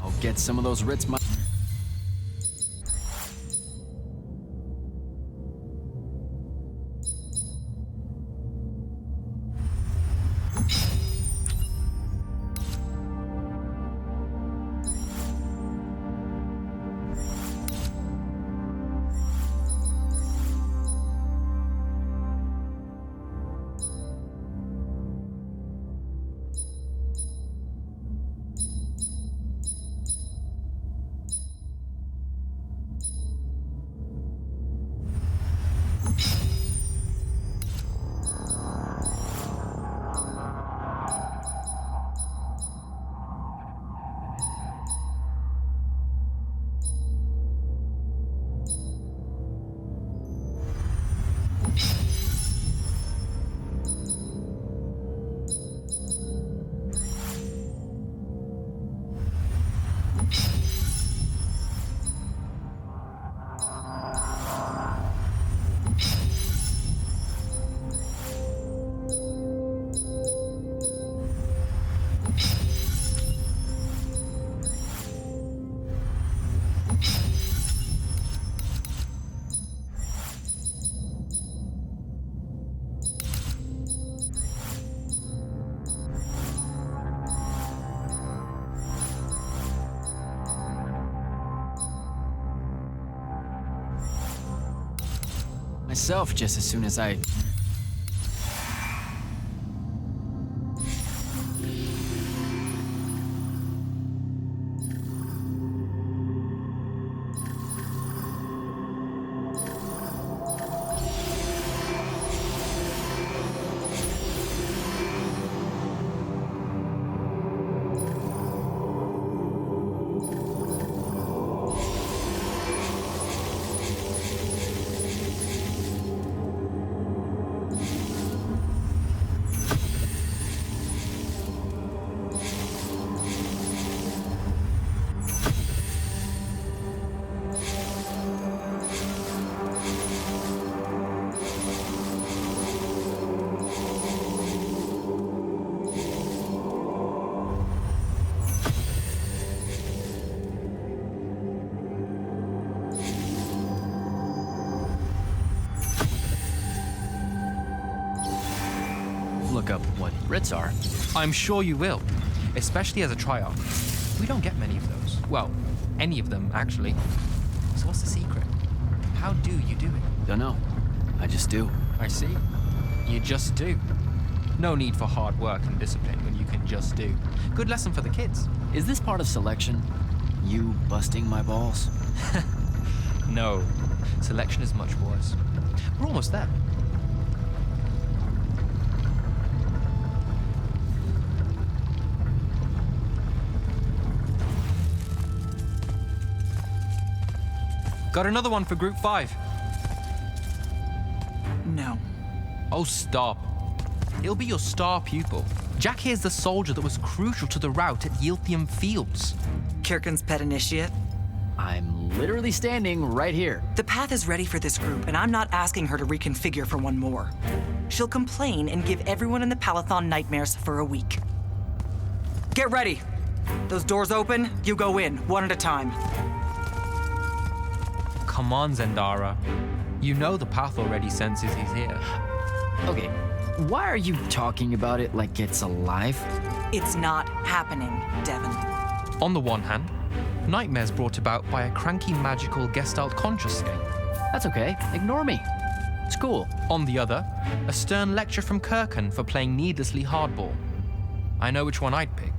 I'll get some of those writs. myself just as soon as I... Look up what writs are. I'm sure you will, especially as a Triarch. We don't get many of those. Well, any of them, actually. So what's the secret? How do you do it? Don't know. I just do. I see. You just do. No need for hard work and discipline when you can just do. Good lesson for the kids. Is this part of selection? You busting my balls? No. Selection is much worse. We're almost there. Got another one for Group 5. No. Oh, stop. He'll be your star pupil. Jak here's the soldier that was crucial to the rout at Yilthium Fields. Kirkin's pet initiate? I'm literally standing right here. The path is ready for this group, and I'm not asking her to reconfigure for one more. She'll complain and give everyone in the Palathon nightmares for a week. Get ready. Those doors open, you go in, one at a time. Come on, Zendara. You know the path already senses he's here. Okay, why are you talking about it like it's alive? It's not happening, Devon. On the one hand, nightmares brought about by a cranky magical Gestalt consciouscape. That's okay, ignore me. It's cool. On the other, a stern lecture from Kirkin for playing needlessly hardball. I know which one I'd pick.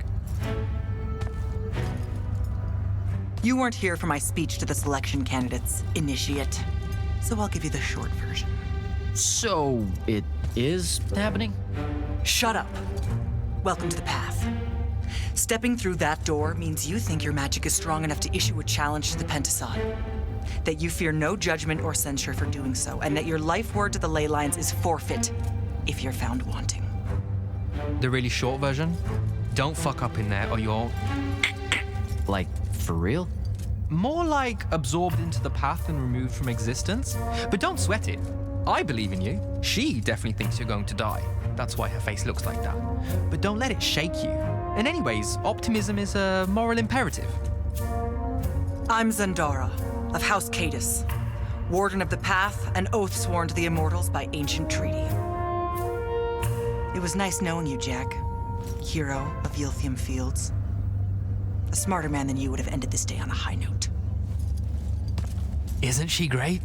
You weren't here for my speech to the selection candidates, initiate. So I'll give you the short version. So, it is happening? Shut up. Welcome to the path. Stepping through that door means you think your magic is strong enough to issue a challenge to the Pentasod. That you fear no judgment or censure for doing so, and that your life word to the ley lines is forfeit if you're found wanting. The really short version? Don't fuck up in there or you're... Like, for real? More like absorbed into the path and removed from existence. But don't sweat it. I believe in you. She definitely thinks you're going to die. That's why her face looks like that. But don't let it shake you. And anyways, optimism is a moral imperative. I'm Zendara, of House Cadus, Warden of the Path, and oath sworn to the Immortals by ancient treaty. It was nice knowing you, Jak. Hero of Yilthium Fields. A smarter man than you would have ended this day on a high note. Isn't she great?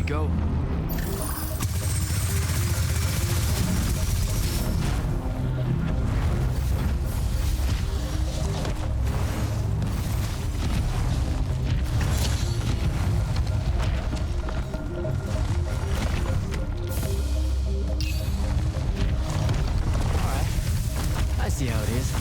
Go. Alright. I see how it is.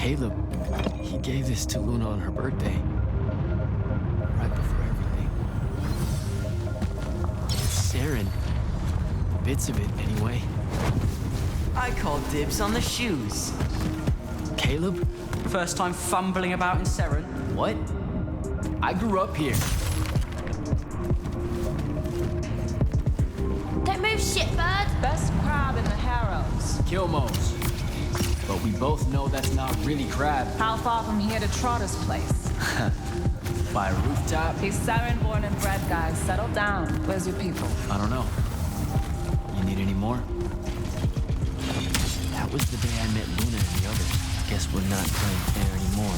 Caleb, he gave this to Luna on her birthday. Right before everything. It's Saren. Bits of it, anyway. I call dibs on the shoes. Caleb? First time fumbling about in Seren? What? I grew up here. Don't move, shitbird. Best crab in the Harrows. Kilmos. But we both know that's not really crab. How far from here to Trotter's place? By a rooftop? He's Saren born and bred, guys. Settle down. Where's your people? I don't know. You need any more? That was the day I met Luna and the others. Guess we're not playing fair anymore.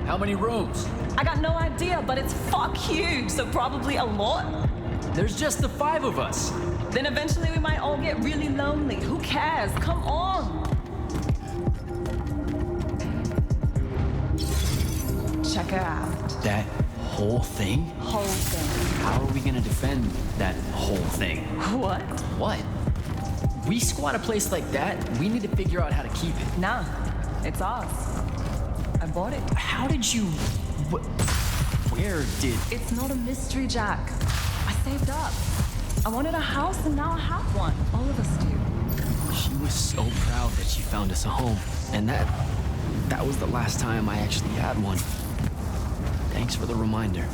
How many rooms? I got no idea, but it's fuck huge, so probably a lot. There's just the 5 of us. Then eventually we might all get really lonely. Who cares? Come on. Check it out. That whole thing? Whole thing. How are we gonna defend that whole thing? What? What? We squat a place like that, we need to figure out how to keep it. Nah, it's ours. I bought it. How did you... Where did... It's not a mystery, Jak. I saved up. I wanted a house and now I have one. All of us do. She was so proud that she found us a home. And that was the last time I actually had one. Thanks for the reminder.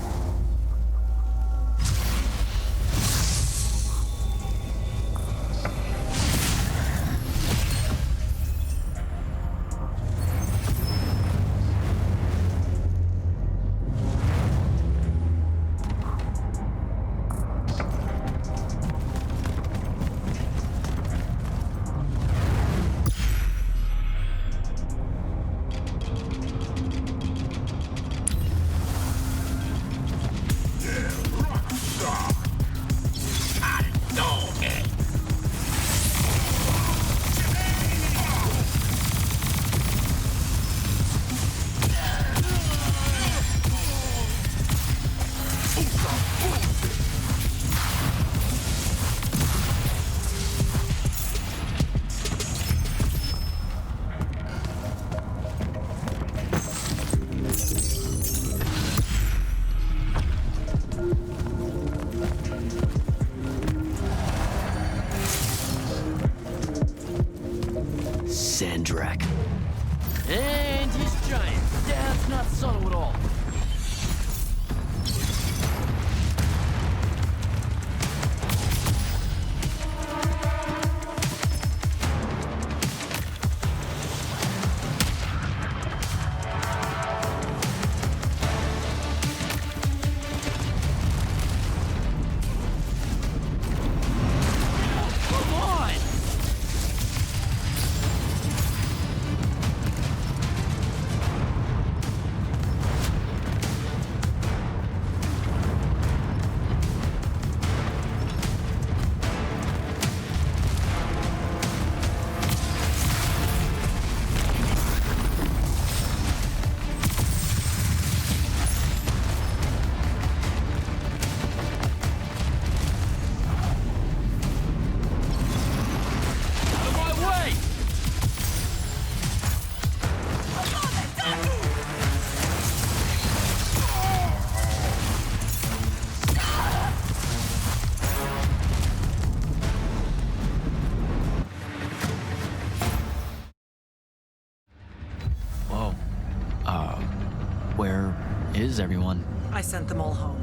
Where's everyone? I sent them all home.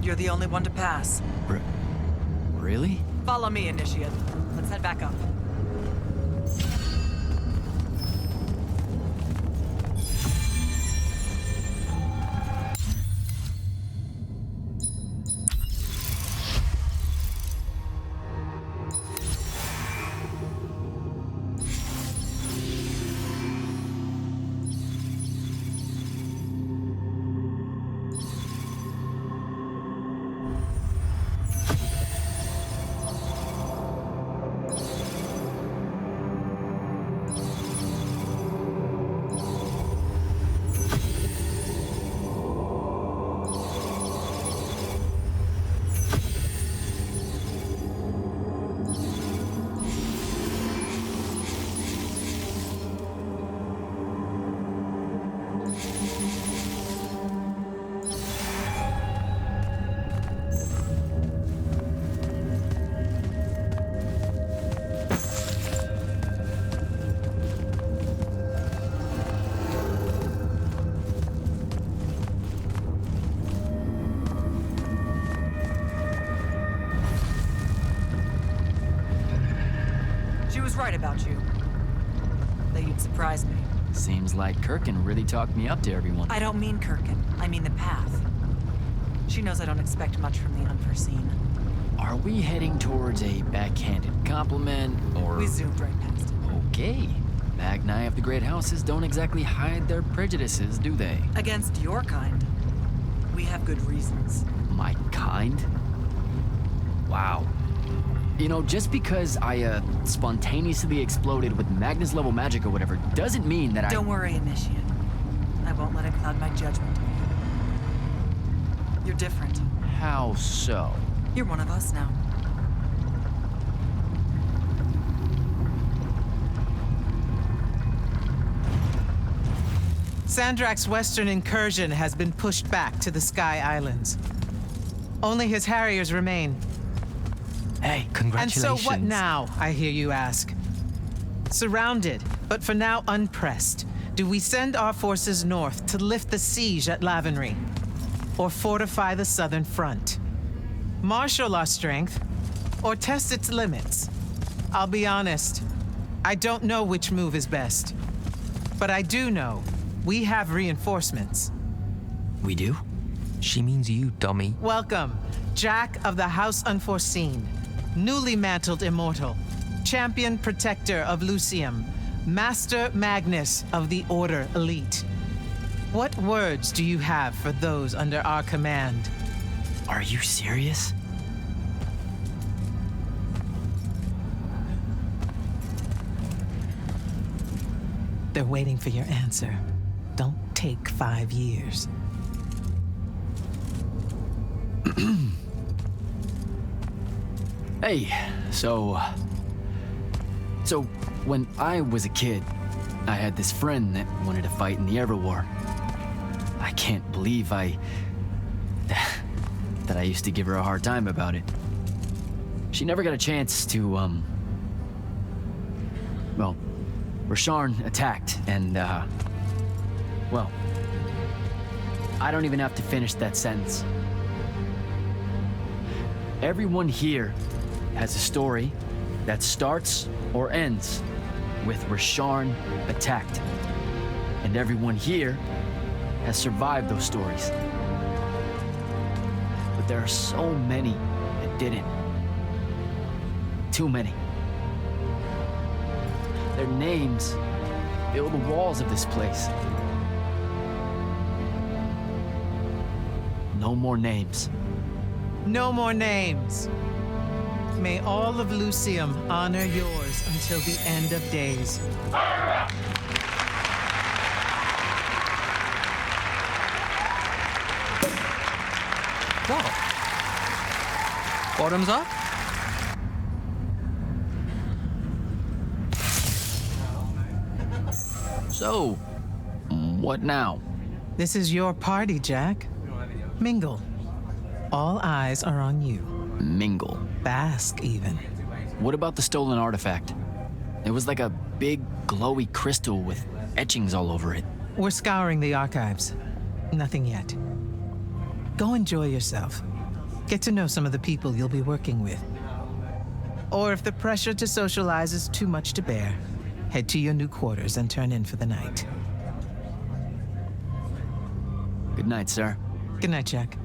You're the only one to pass. Really? Follow me, Initiate. Let's head back up. Right about you. That you'd surprise me. Seems like Kirkin really talked me up to everyone. I don't mean Kirkin. I mean the path. She knows I don't expect much from the unforeseen. Are we heading towards a backhanded compliment, or... We zoomed right past it. Okay. Magni of the Great Houses don't exactly hide their prejudices, do they? Against your kind. We have good reasons. My kind? Wow. You know, just because I, spontaneously exploded with Magnus-level magic or whatever, doesn't mean that Don't worry, Initiate. I won't let it cloud my judgment of you. You're different. How so? You're one of us now. Sandrak's western incursion has been pushed back to the Sky Islands. Only his Harriers remain. Hey, congratulations. And so what now, I hear you ask? Surrounded, but for now unpressed, do we send our forces north to lift the siege at Lavenry? Or fortify the southern front? Marshal our strength, or test its limits? I'll be honest, I don't know which move is best. But I do know we have reinforcements. We do? She means you, dummy. Welcome, Jak of the House Unforeseen. Newly mantled immortal, champion protector of Lucium, Master Magnus of the Order Elite. What words do you have for those under our command? Are you serious? They're waiting for your answer. Don't take 5 years. Hey, so when I was a kid, I had this friend that wanted to fight in the Everwar. I can't believe that I used to give her a hard time about it. She never got a chance to, well, Rasharn attacked, and, well, I don't even have to finish that sentence. Everyone here has a story that starts or ends with Rasharn attacked. And everyone here has survived those stories. But there are so many that didn't. Too many. Their names fill the walls of this place. No more names. No more names. May all of Lucium honor yours until the end of days. What? Bottoms up? So, what now? This is your party, Jak. Mingle. All eyes are on you. Mingle. Bask, even. What about the stolen artifact? It was like a big, glowy crystal with etchings all over it. We're scouring the archives. Nothing yet. Go enjoy yourself. Get to know some of the people you'll be working with. Or if the pressure to socialize is too much to bear, head to your new quarters and turn in for the night. Good night, sir. Good night, Jak.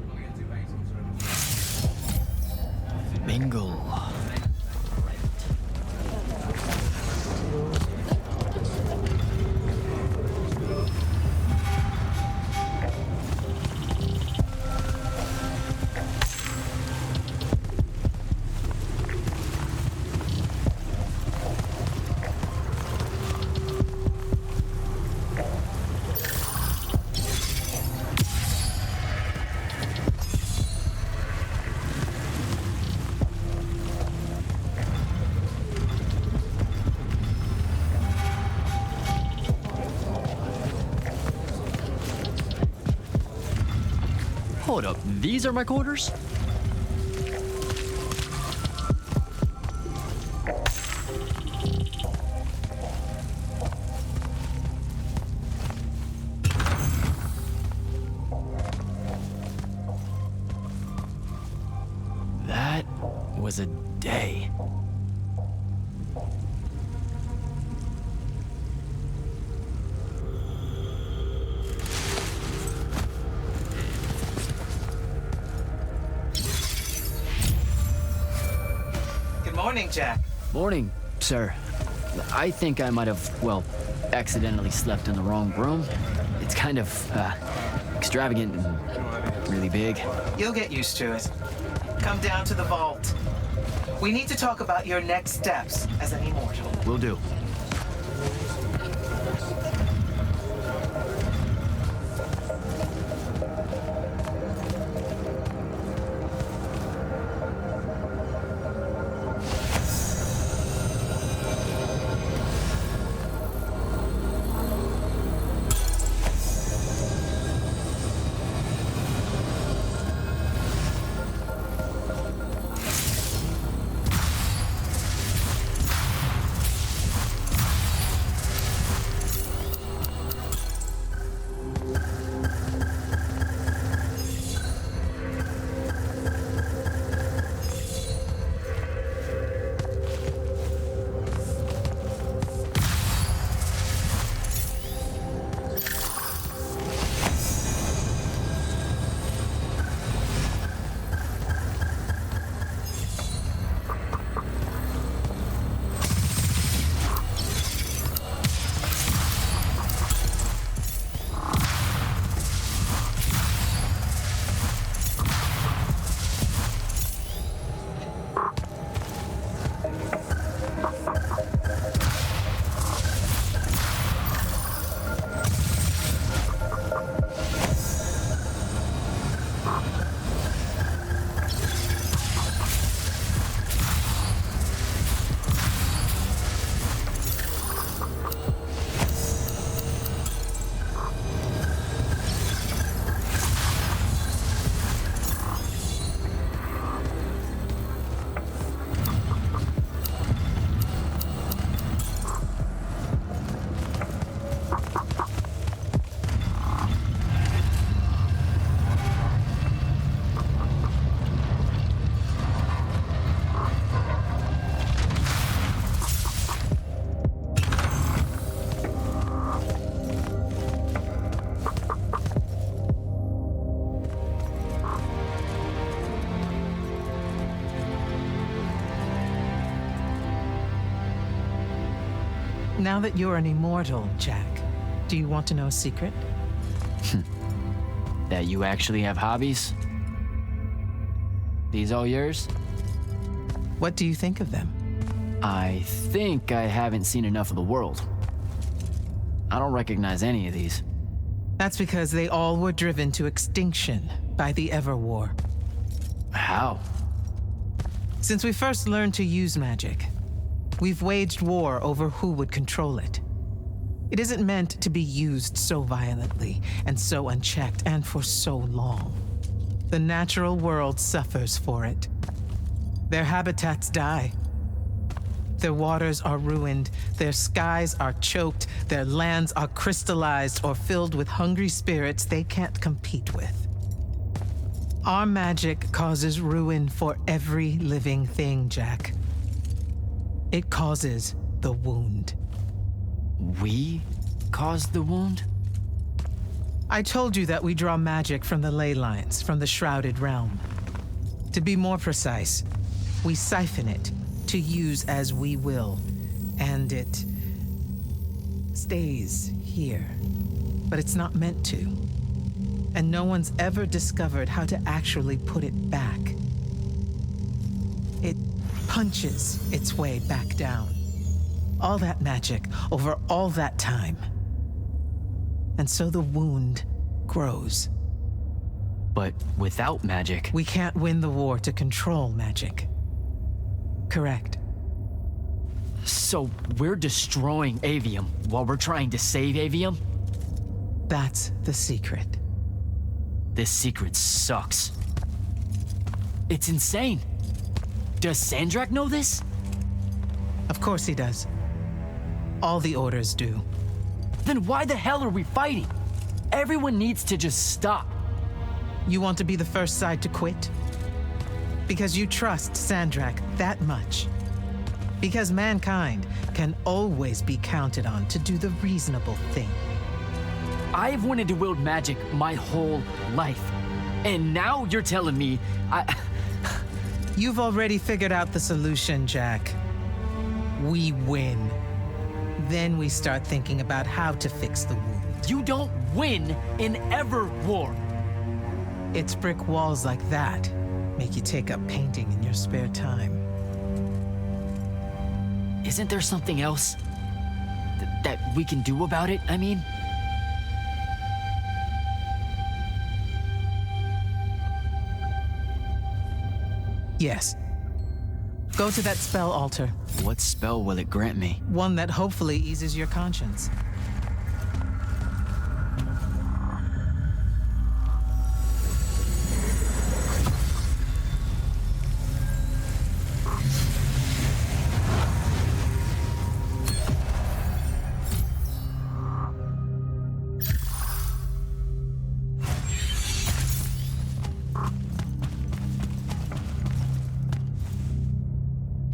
Bingo. Hold up, these are my quarters? That was a day. Morning, Jak. Morning, sir. I think I might have, well, accidentally slept in the wrong room. It's kind of, extravagant and really big. You'll get used to it. Come down to the vault. We need to talk about your next steps as an immortal. Will do. Now that you're an immortal, Jak, do you want to know a secret? That you actually have hobbies? These all yours? What do you think of them? I think I haven't seen enough of the world. I don't recognize any of these. That's because they all were driven to extinction by the Everwar. How? Since we first learned to use magic, we've waged war over who would control it. It isn't meant to be used so violently and so unchecked and for so long. The natural world suffers for it. Their habitats die. Their waters are ruined, their skies are choked, their lands are crystallized or filled with hungry spirits they can't compete with. Our magic causes ruin for every living thing, Jak. It causes the wound. We caused the wound? I told you that we draw magic from the ley lines, from the Shrouded Realm. To be more precise, we siphon it to use as we will, and it stays here. But it's not meant to. And no one's ever discovered how to actually put it back. It punches its way back down. All that magic over all that time. And so the wound grows. But without magic... We can't win the war to control magic. Correct. So we're destroying Aveum while we're trying to save Aveum? That's the secret. This secret sucks. It's insane. Does Sandrak know this? Of course he does. All the orders do. Then why the hell are we fighting? Everyone needs to just stop. You want to be the first side to quit? Because you trust Sandrak that much. Because mankind can always be counted on to do the reasonable thing. I've wanted to wield magic my whole life. And now you're telling me You've already figured out the solution, Jak. We win. Then we start thinking about how to fix the wound. You don't win in ever war. It's brick walls like that make you take up painting in your spare time. Isn't there something else that we can do about it, I mean? Yes. Go to that spell altar. What spell will it grant me? One that hopefully eases your conscience.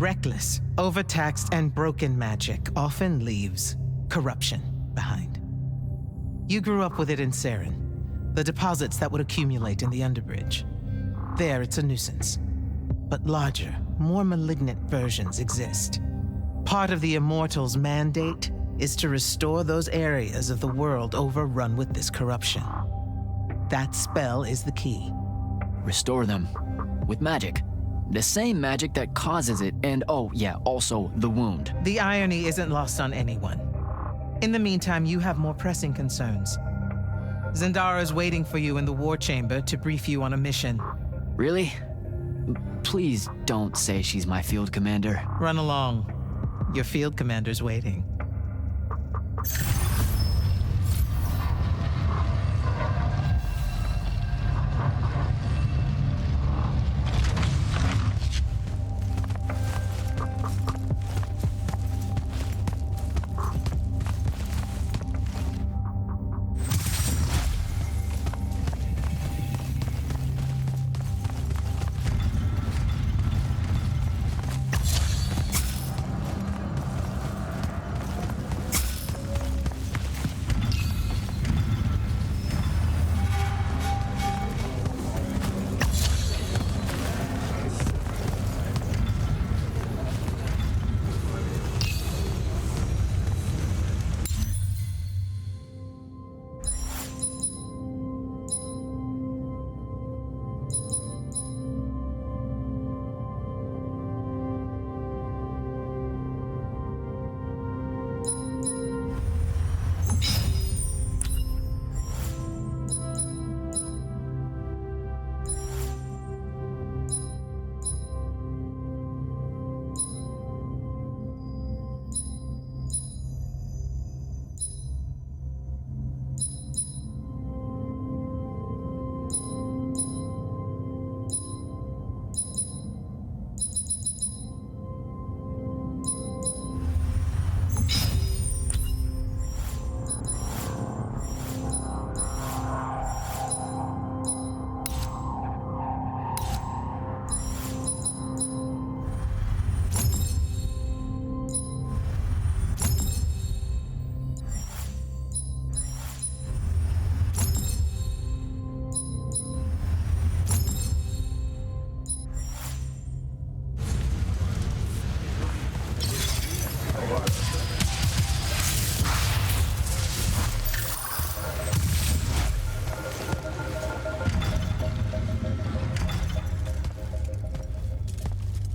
Reckless, overtaxed, and broken magic often leaves corruption behind. You grew up with it in Saren, the deposits that would accumulate in the Underbridge. There, it's a nuisance. But larger, more malignant versions exist. Part of the Immortals' mandate is to restore those areas of the world overrun with this corruption. That spell is the key. Restore them with magic. The same magic that causes it, and oh yeah, also the wound. The irony isn't lost on anyone. In the meantime, you have more pressing concerns. Zendara's waiting for you in the war chamber to brief you on a mission. Really? Please don't say she's my field commander. Run along. Your field commander's waiting.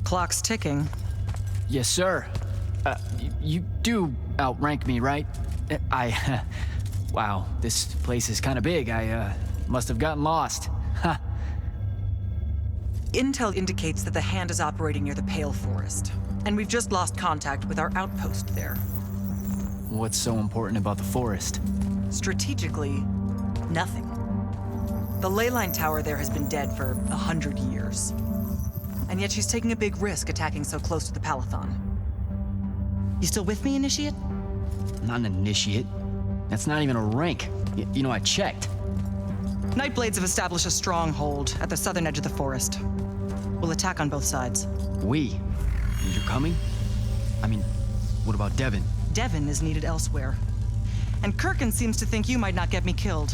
clock's ticking. Yes, sir. You do outrank me, right? Wow, this place is kind of big. I must have gotten lost. Ha. Intel indicates that the Hand is operating near the Pale Forest, and we've just lost contact with our outpost there. What's so important about the forest? Strategically, nothing. The ley line tower there has been dead for 100 years. And yet she's taking a big risk attacking so close to the Palathon. You still with me, Initiate? Not an initiate. That's not even a rank. You know, I checked. Nightblades have established a stronghold at the southern edge of the forest. We'll attack on both sides. We? And you're coming? I mean, what about Devin? Devin is needed elsewhere. And Kirkin seems to think you might not get me killed.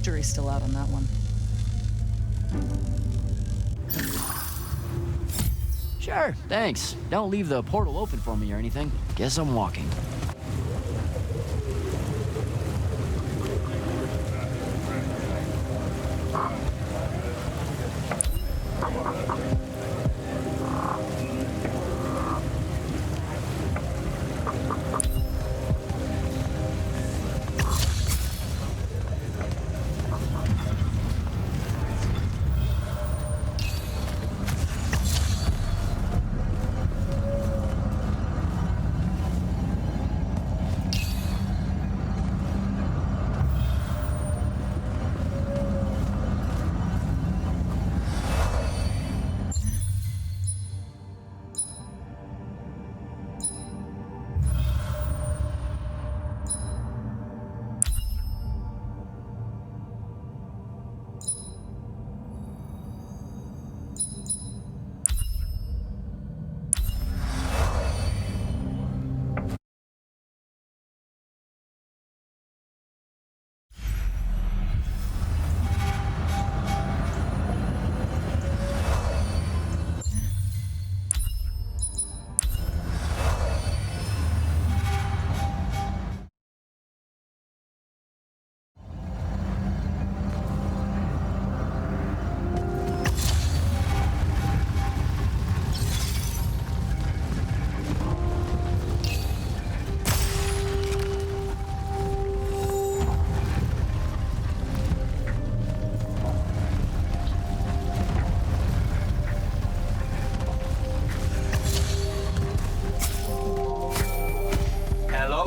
Jury's still out on that one. Sure, thanks. Don't leave the portal open for me or anything. Guess I'm walking.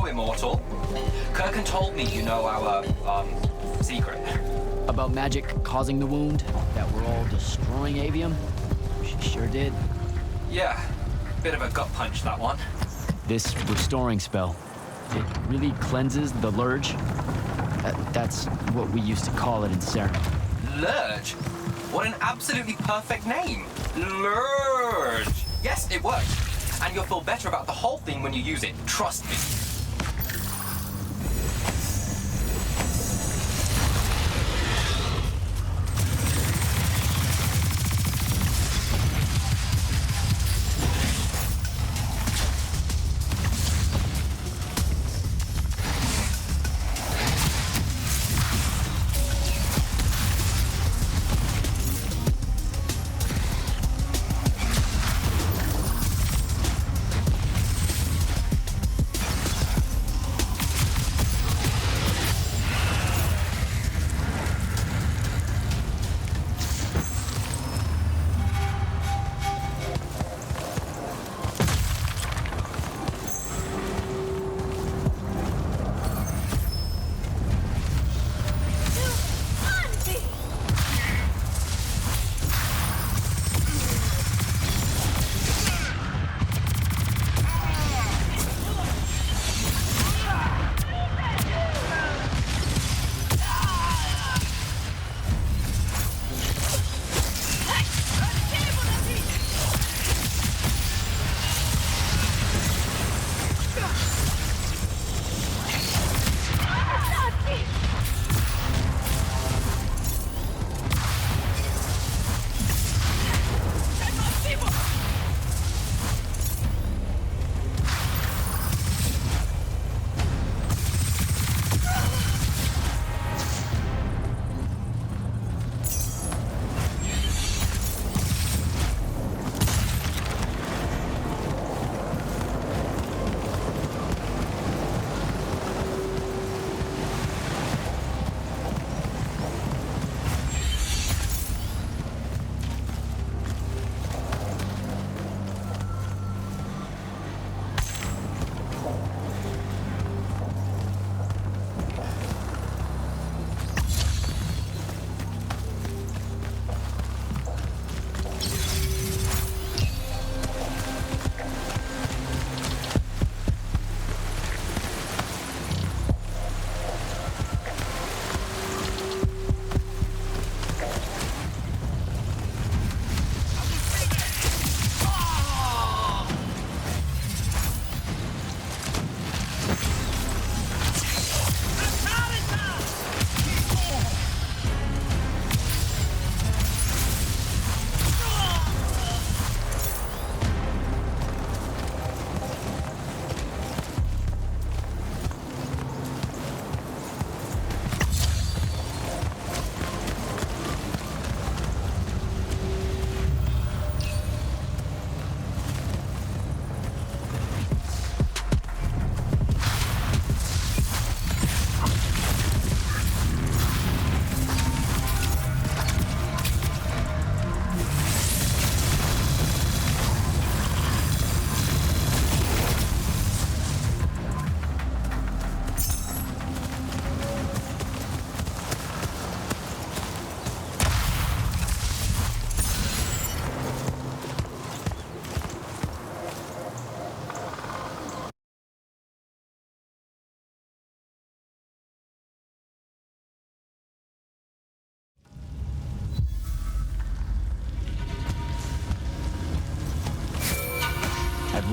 Immortal. Kirkin told me you know our, secret. About magic causing the wound? That we're all destroying Aveum? She sure did. Yeah, bit of a gut punch, that one. This restoring spell, it really cleanses the Lurge? That's what we used to call it in Ceremony. Lurge? What an absolutely perfect name. Lurge. Yes, it works. And you'll feel better about the whole thing when you use it. Trust me.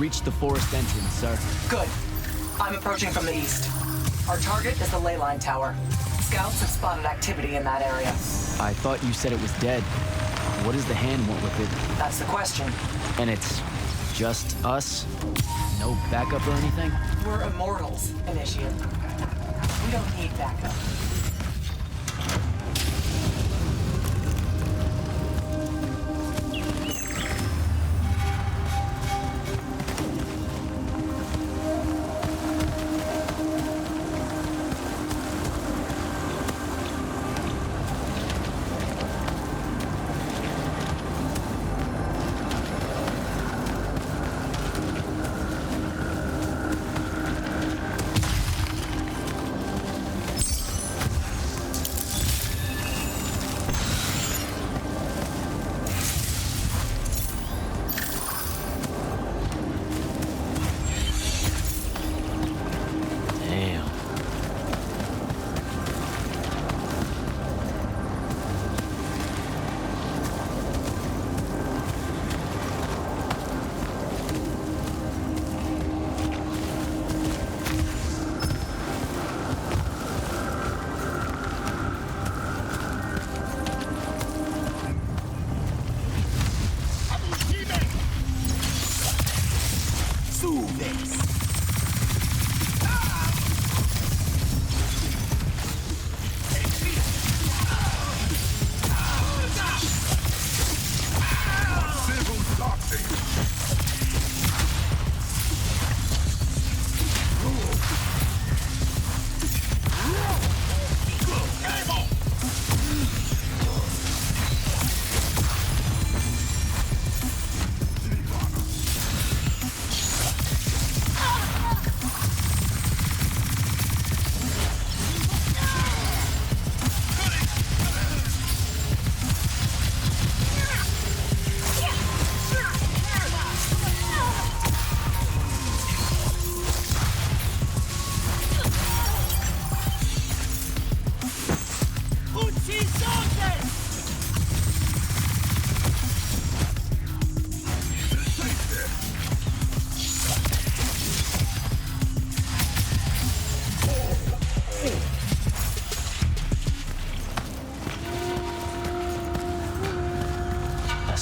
reached the forest entrance, sir. Good. I'm approaching from the east. Our target is the ley line tower. Scouts have spotted activity in that area. I thought you said it was dead. What does the hand want with it? That's the question. And it's just us? No backup or anything? We're immortals, Initiate. We don't need backup.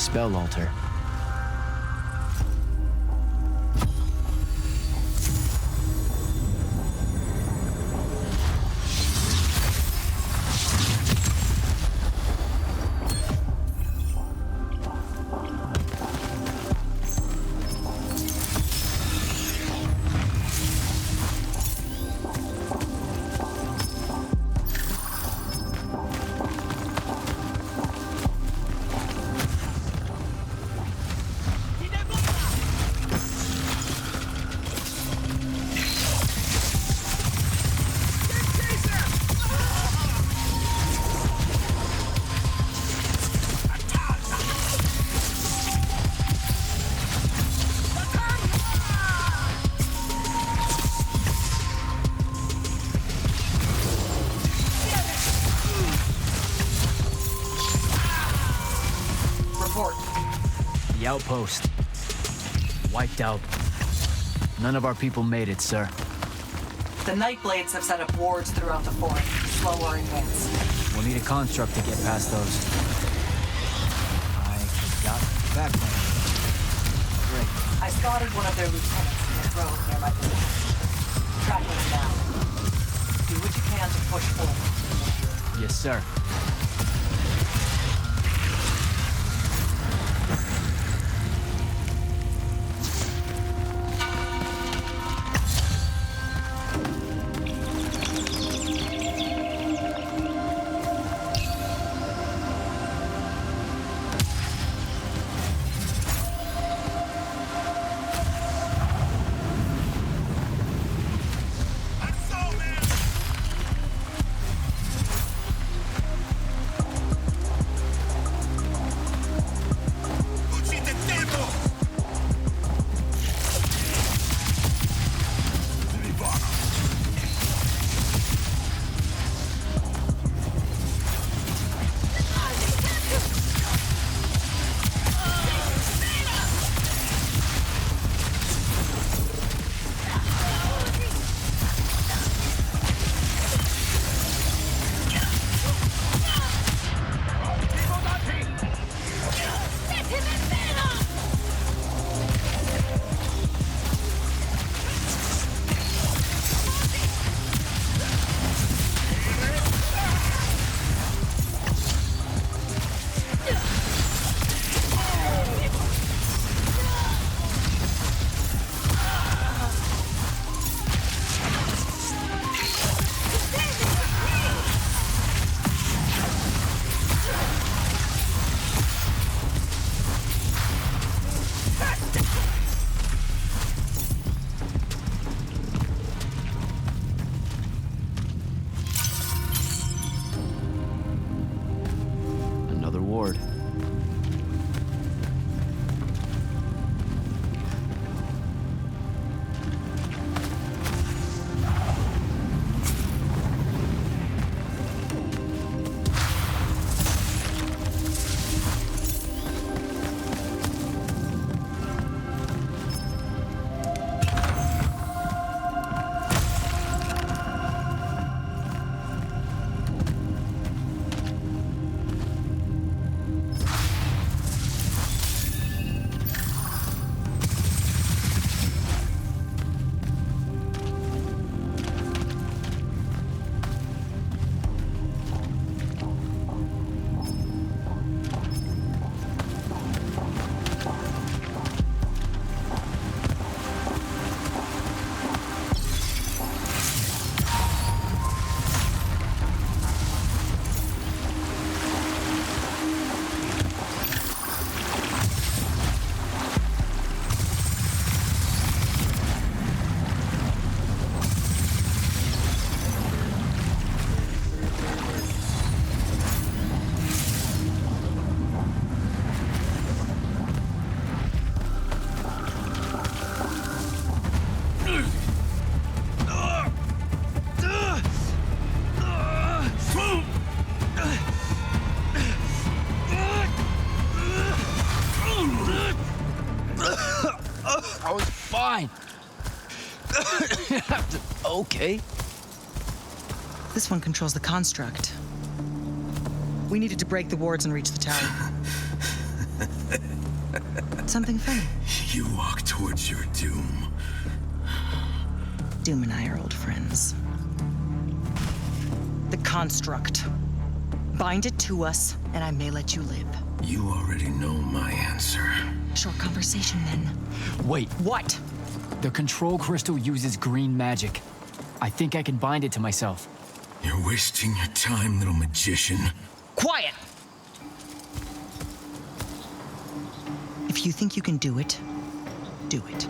Spell altar. The outpost. Wiped out. None of our people made it, sir. The Nightblades have set up wards throughout the fort. Slow our advance. We'll need a construct to get past those. I forgot the backbone. Great. I spotted one of their lieutenants in the road near my position. Tracking him now. Do what you can to push forward. Yes, sir. Another ward. I was fine. Okay. This one controls the construct. We needed to break the wards and reach the tower. Something funny? You walk towards your doom. Doom and I are old friends. The construct. Bind it to us, and I may let you live. You already know my answer. Short conversation, then. Wait. What? The control crystal uses green magic. I think I can bind it to myself. You're wasting your time, little magician. Quiet! If you think you can do it, do it.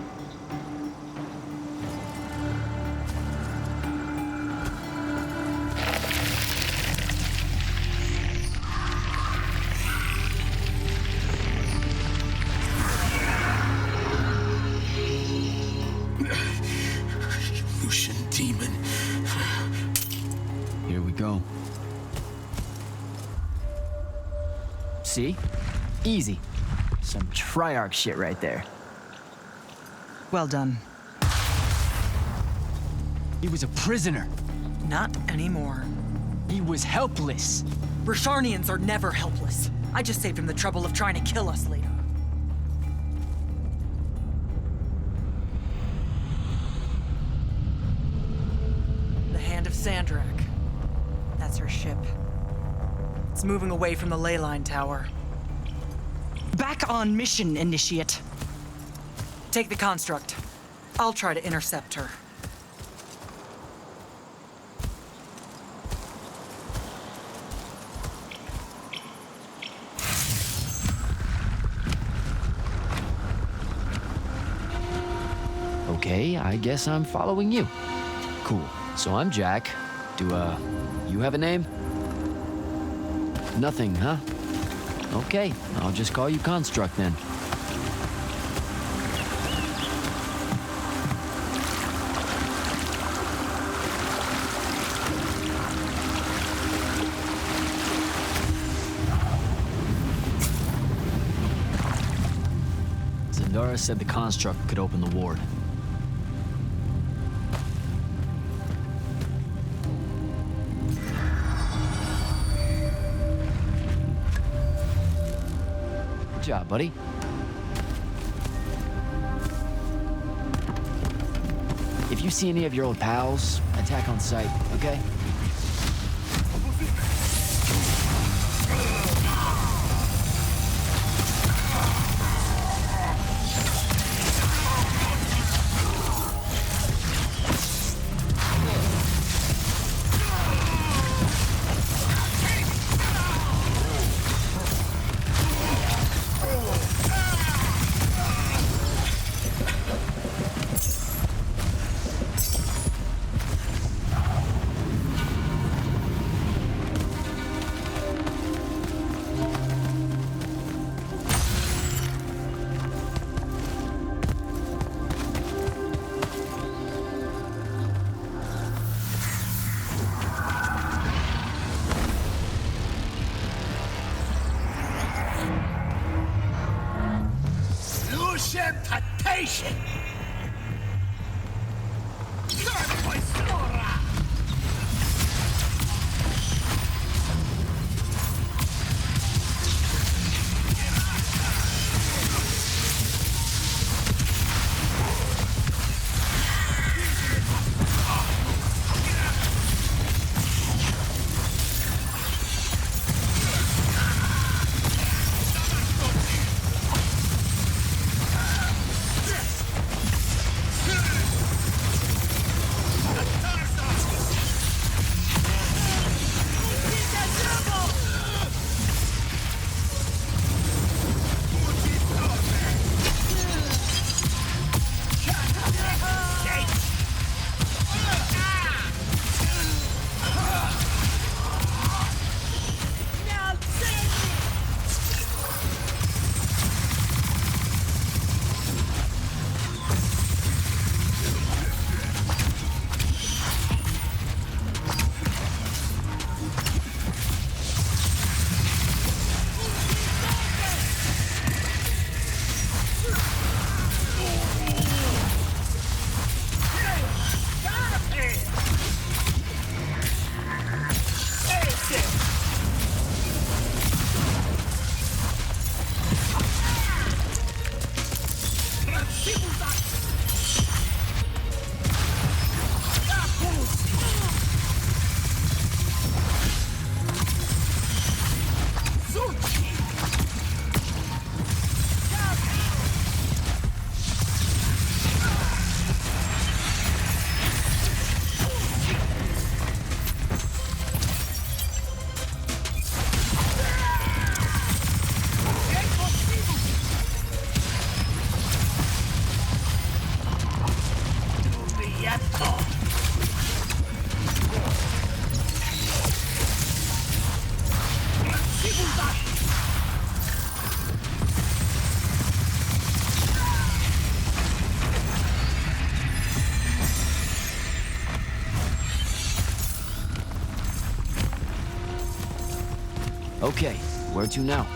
Lucian demon. Here we go. See? Easy. Some Triarch shit right there. Well done. He was a prisoner. Not anymore. He was helpless. Rasharnians are never helpless. I just saved him the trouble of trying to kill us later. The Hand of Sandrak. That's her ship. It's moving away from the ley line tower. Back on mission, Initiate. Take the construct. I'll try to intercept her. Okay, I guess I'm following you. Cool. So I'm Jak. Do, you have a name? Nothing, huh? Okay, I'll just call you Construct then. Zendara said the Construct could open the ward. Good job, buddy. If you see any of your old pals, attack on sight, okay? precipitation! Okay, where to now?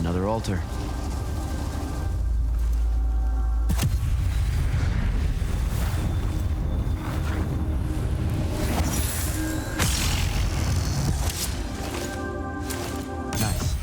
Another altar. Nice.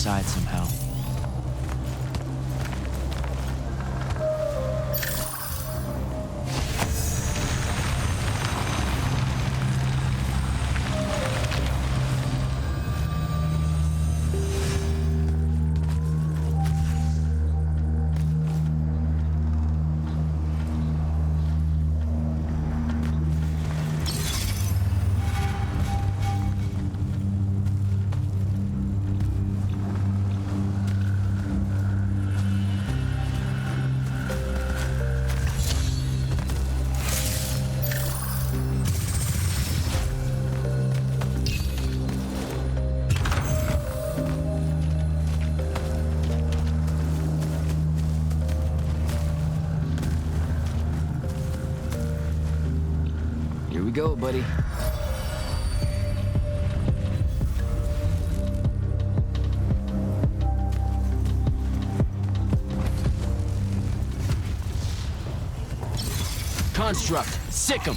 side somehow. Here we go, buddy. Construct, sick 'em.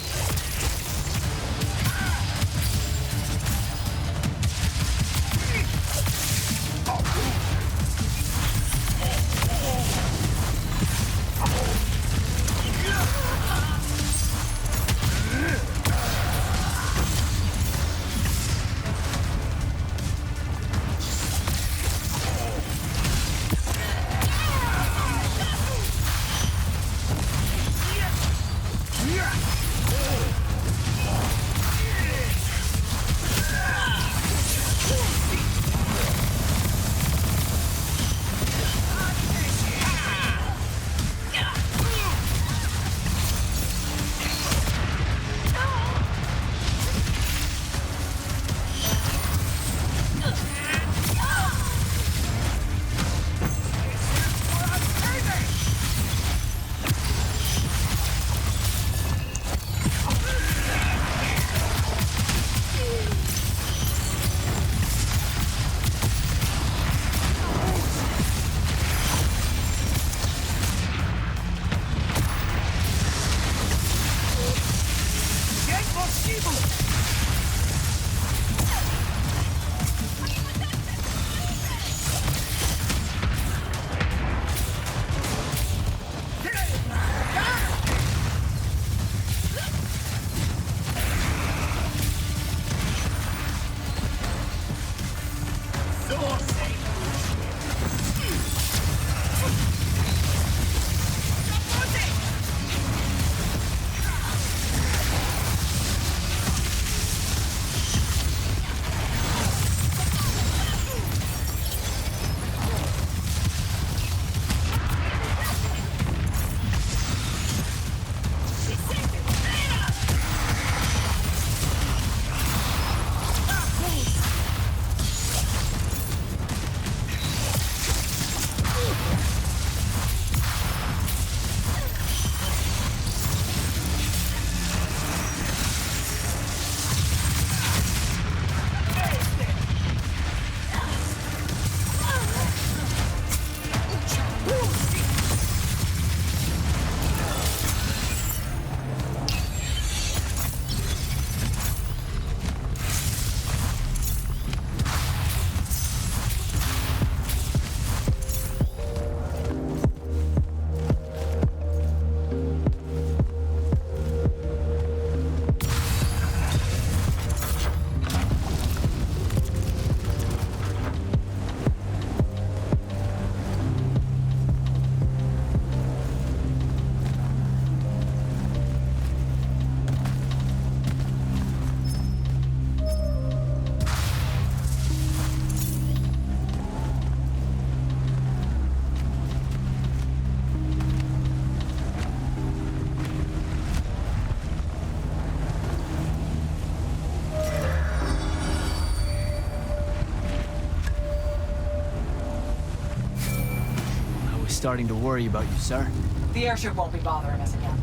Starting to worry about you, sir. The airship won't be bothering us again.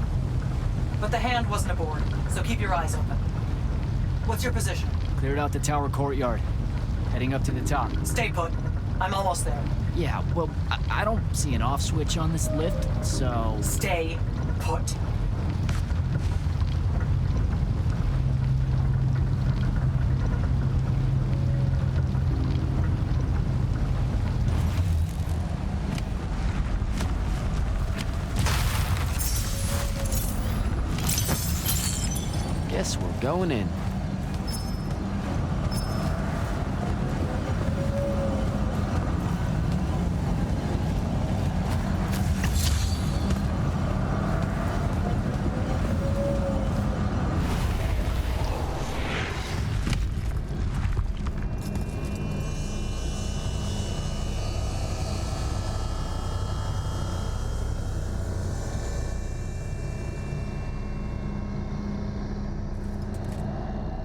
But the hand wasn't aboard, so keep your eyes open. What's your position? Cleared out the tower courtyard. Heading up to the top. Stay put. I'm almost there. Yeah, well, I don't see an off switch on this lift, so... Stay put. Yes, we're going in.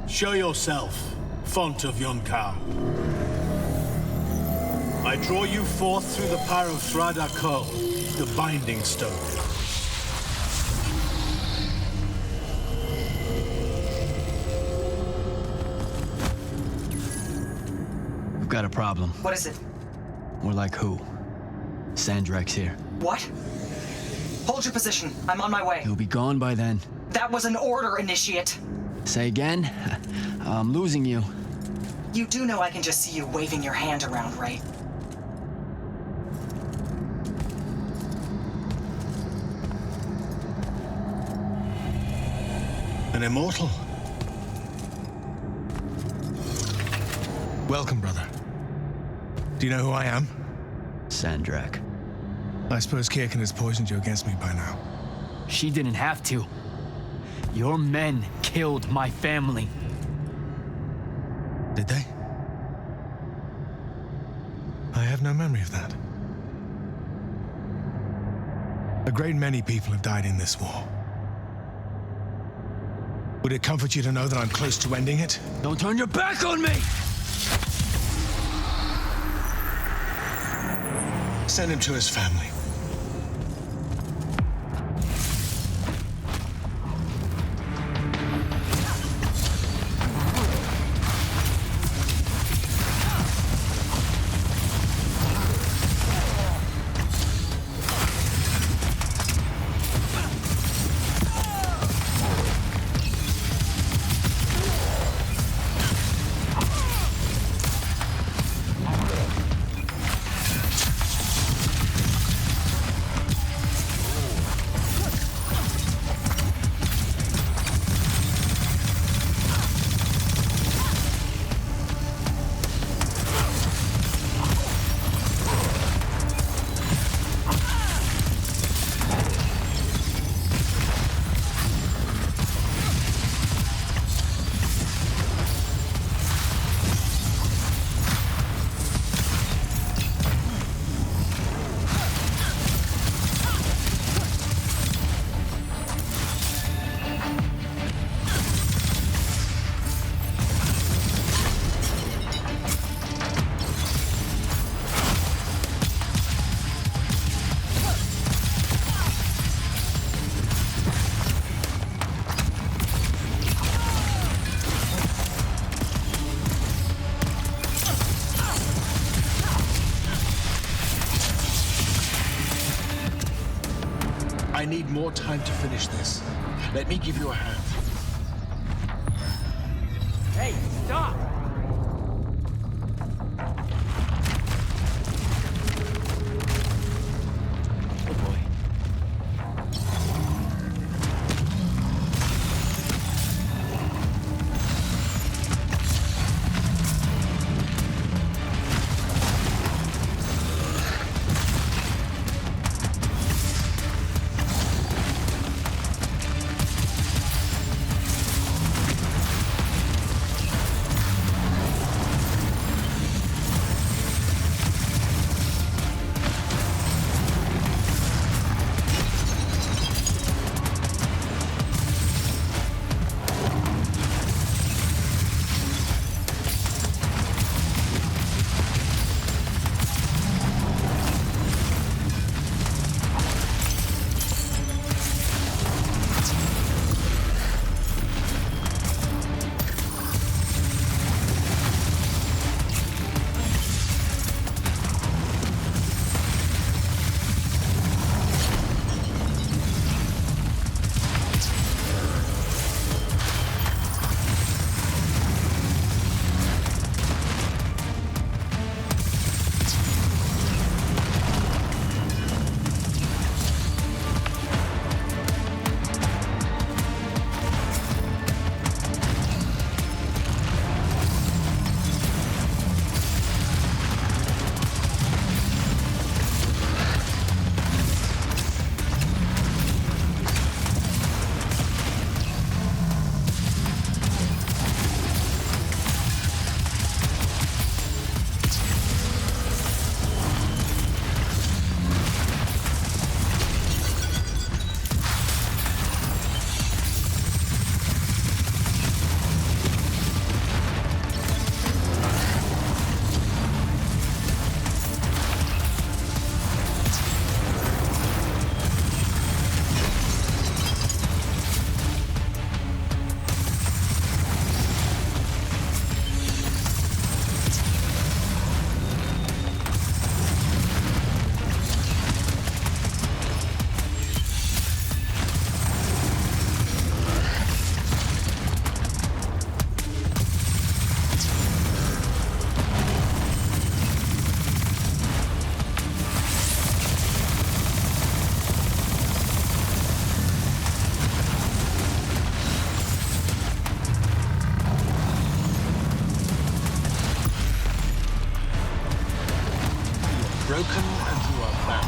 Show yourself, font of Yonkao. I draw you forth through the power of Thradakol, the Binding Stone. We've got a problem. What is it? More like who? Sandrak's here. What? Hold your position. I'm on my way. He'll be gone by then. That was an order, Initiate. Say again? I'm losing you. You do know I can just see you waving your hand around, right? An immortal? Welcome, brother. Do you know who I am? Sandrak. I suppose Kirkin has poisoned you against me by now. She didn't have to. Your men killed my family. Did they? I have no memory of that. A great many people have died in this war. Would it comfort you to know that I'm close to ending it? Don't turn your back on me! Send him to his family. I need more time to finish this. Let me give you a hand. Hey, stop! broken and you are bound.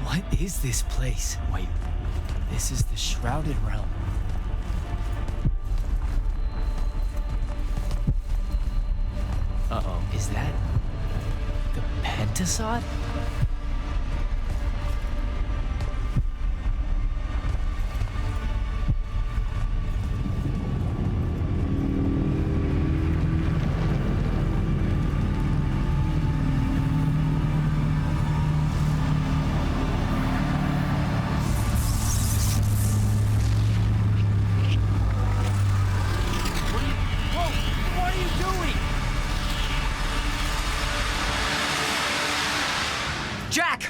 What is this place? Wait, this is the Shrouded Realm. Uh-oh, is that the Pentasod? Jak!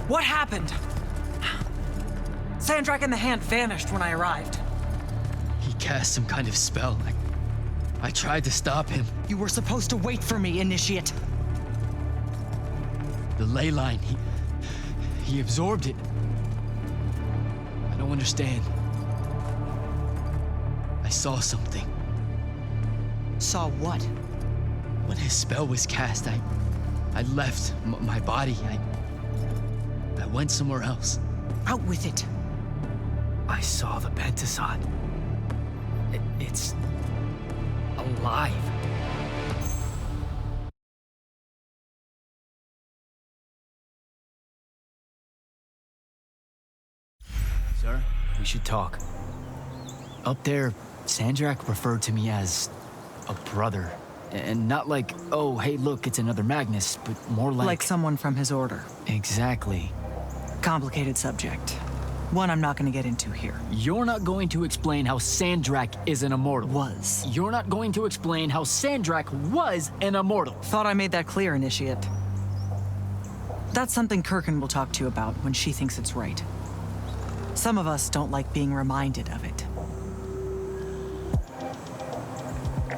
What happened? Sandrak and the Hand vanished when I arrived. He cast some kind of spell. I tried to stop him. You were supposed to wait for me, Initiate. The ley line, he absorbed it. I don't understand. I saw something. Saw what? When his spell was cast, I left my body. I went somewhere else. Out with it. I saw the Pentasod. It's alive. Sir, we should talk. Up there, Sandrak referred to me as a brother. And not like, oh, hey, look, it's another Magnus, but more like... Like someone from his order. Exactly. Complicated subject. One I'm not going to get into here. You're not going to explain how Sandrak is an immortal. Was. You're not going to explain how Sandrak was an immortal. Thought I made that clear, Initiate. That's something Kirkin will talk to you about when she thinks it's right. Some of us don't like being reminded of it.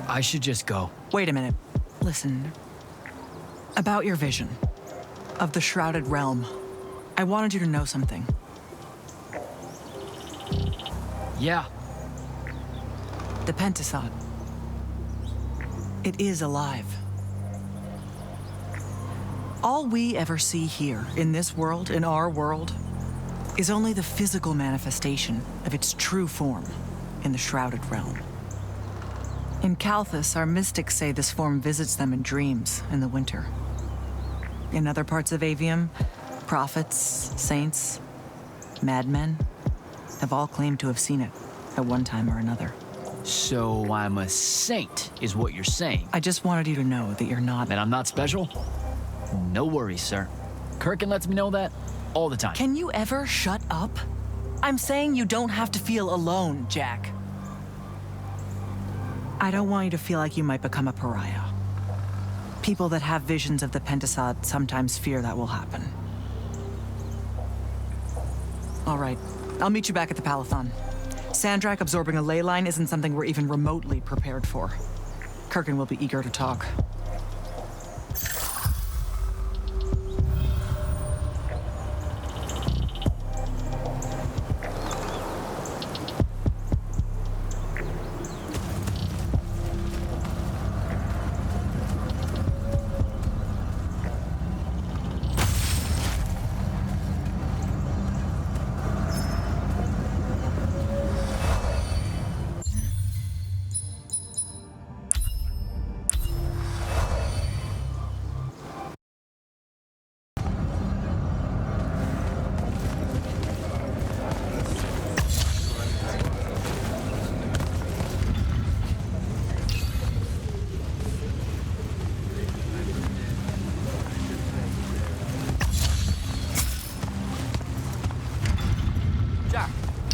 I should just go. Wait a minute. Listen. About your vision of the Shrouded Realm, I wanted you to know something. Yeah. The Pentasod. It is alive. All we ever see here, in this world, in our world, is only the physical manifestation of its true form in the Shrouded Realm. In Kalthus, our mystics say this form visits them in dreams in the winter. In other parts of Aveum, prophets, saints, madmen have all claimed to have seen it at one time or another. So I'm a saint, is what you're saying? I just wanted you to know that you're not... That I'm not special? No worries, sir. Kirkin lets me know that all the time. Can you ever shut up? I'm saying you don't have to feel alone, Jak. I don't want you to feel like you might become a pariah. People that have visions of the Pentasod sometimes fear that will happen. All right, I'll meet you back at the Palathon. Sandrak absorbing a ley line isn't something we're even remotely prepared for. Kirkin will be eager to talk.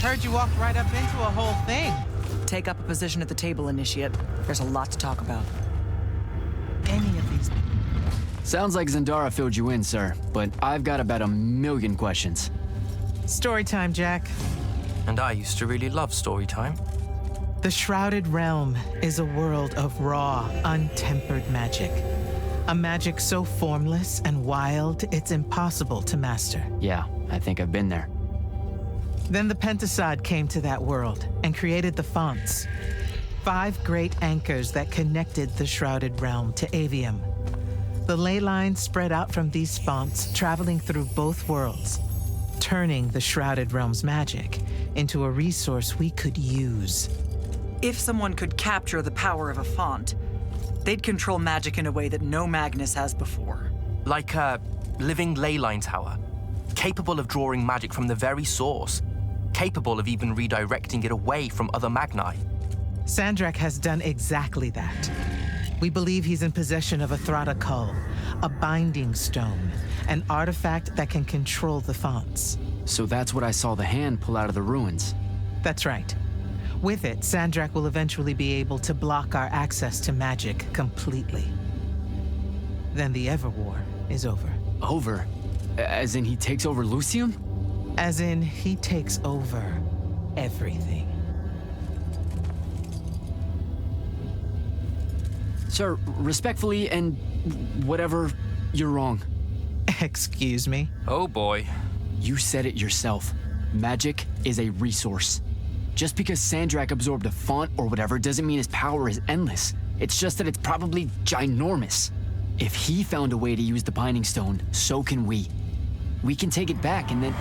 Heard you walked right up into a whole thing. Take up a position at the table, Initiate. There's a lot to talk about. Any of these... Sounds like Zendara filled you in, sir, but I've got about 1,000,000 questions. Story time, Jak. And I used to really love story time. The Shrouded Realm is a world of raw, untempered magic. A magic so formless and wild, it's impossible to master. Yeah, I think I've been there. Then the Pentasod came to that world and created the fonts. 5 great anchors that connected the Shrouded Realm to Aveum. The ley lines spread out from these fonts, traveling through both worlds, turning the Shrouded Realm's magic into a resource we could use. If someone could capture the power of a font, they'd control magic in a way that no Magnus has before. Like a living leyline tower, capable of drawing magic from the very source, capable of even redirecting it away from other Magni. Sandrak has done exactly that. We believe he's in possession of a Thrada Cull, a binding stone, an artifact that can control the fonts. So that's what I saw the hand pull out of the ruins. That's right. With it, Sandrak will eventually be able to block our access to magic completely. Then the Everwar is over. Over? As in he takes over Lucium? As in he takes over everything. Sir, respectfully and whatever, you're wrong. Excuse me? Oh boy. You said it yourself. Magic is a resource. Just because Sandrak absorbed a font or whatever doesn't mean his power is endless. It's just that it's probably ginormous. If he found a way to use the Binding Stone, so can we. We can take it back and then...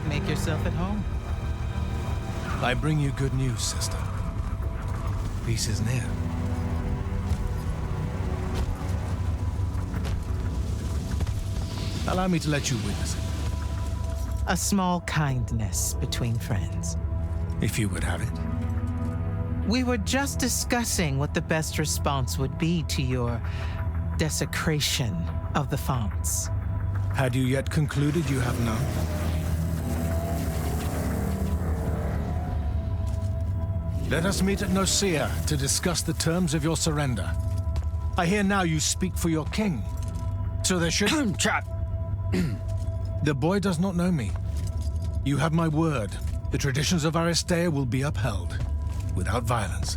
Make yourself at home. I bring you good news, sister. Peace is near. Allow me to let you witness it, A small kindness between friends. if you would have it. We were just discussing what the best response would be to your desecration of the fonts. Had you yet concluded you have none? Let us meet at Nicaea to discuss the terms of your surrender. I hear now you speak for your king. So there should... Trap! The boy does not know me. You have my word. The traditions of Aristea will be upheld, without violence.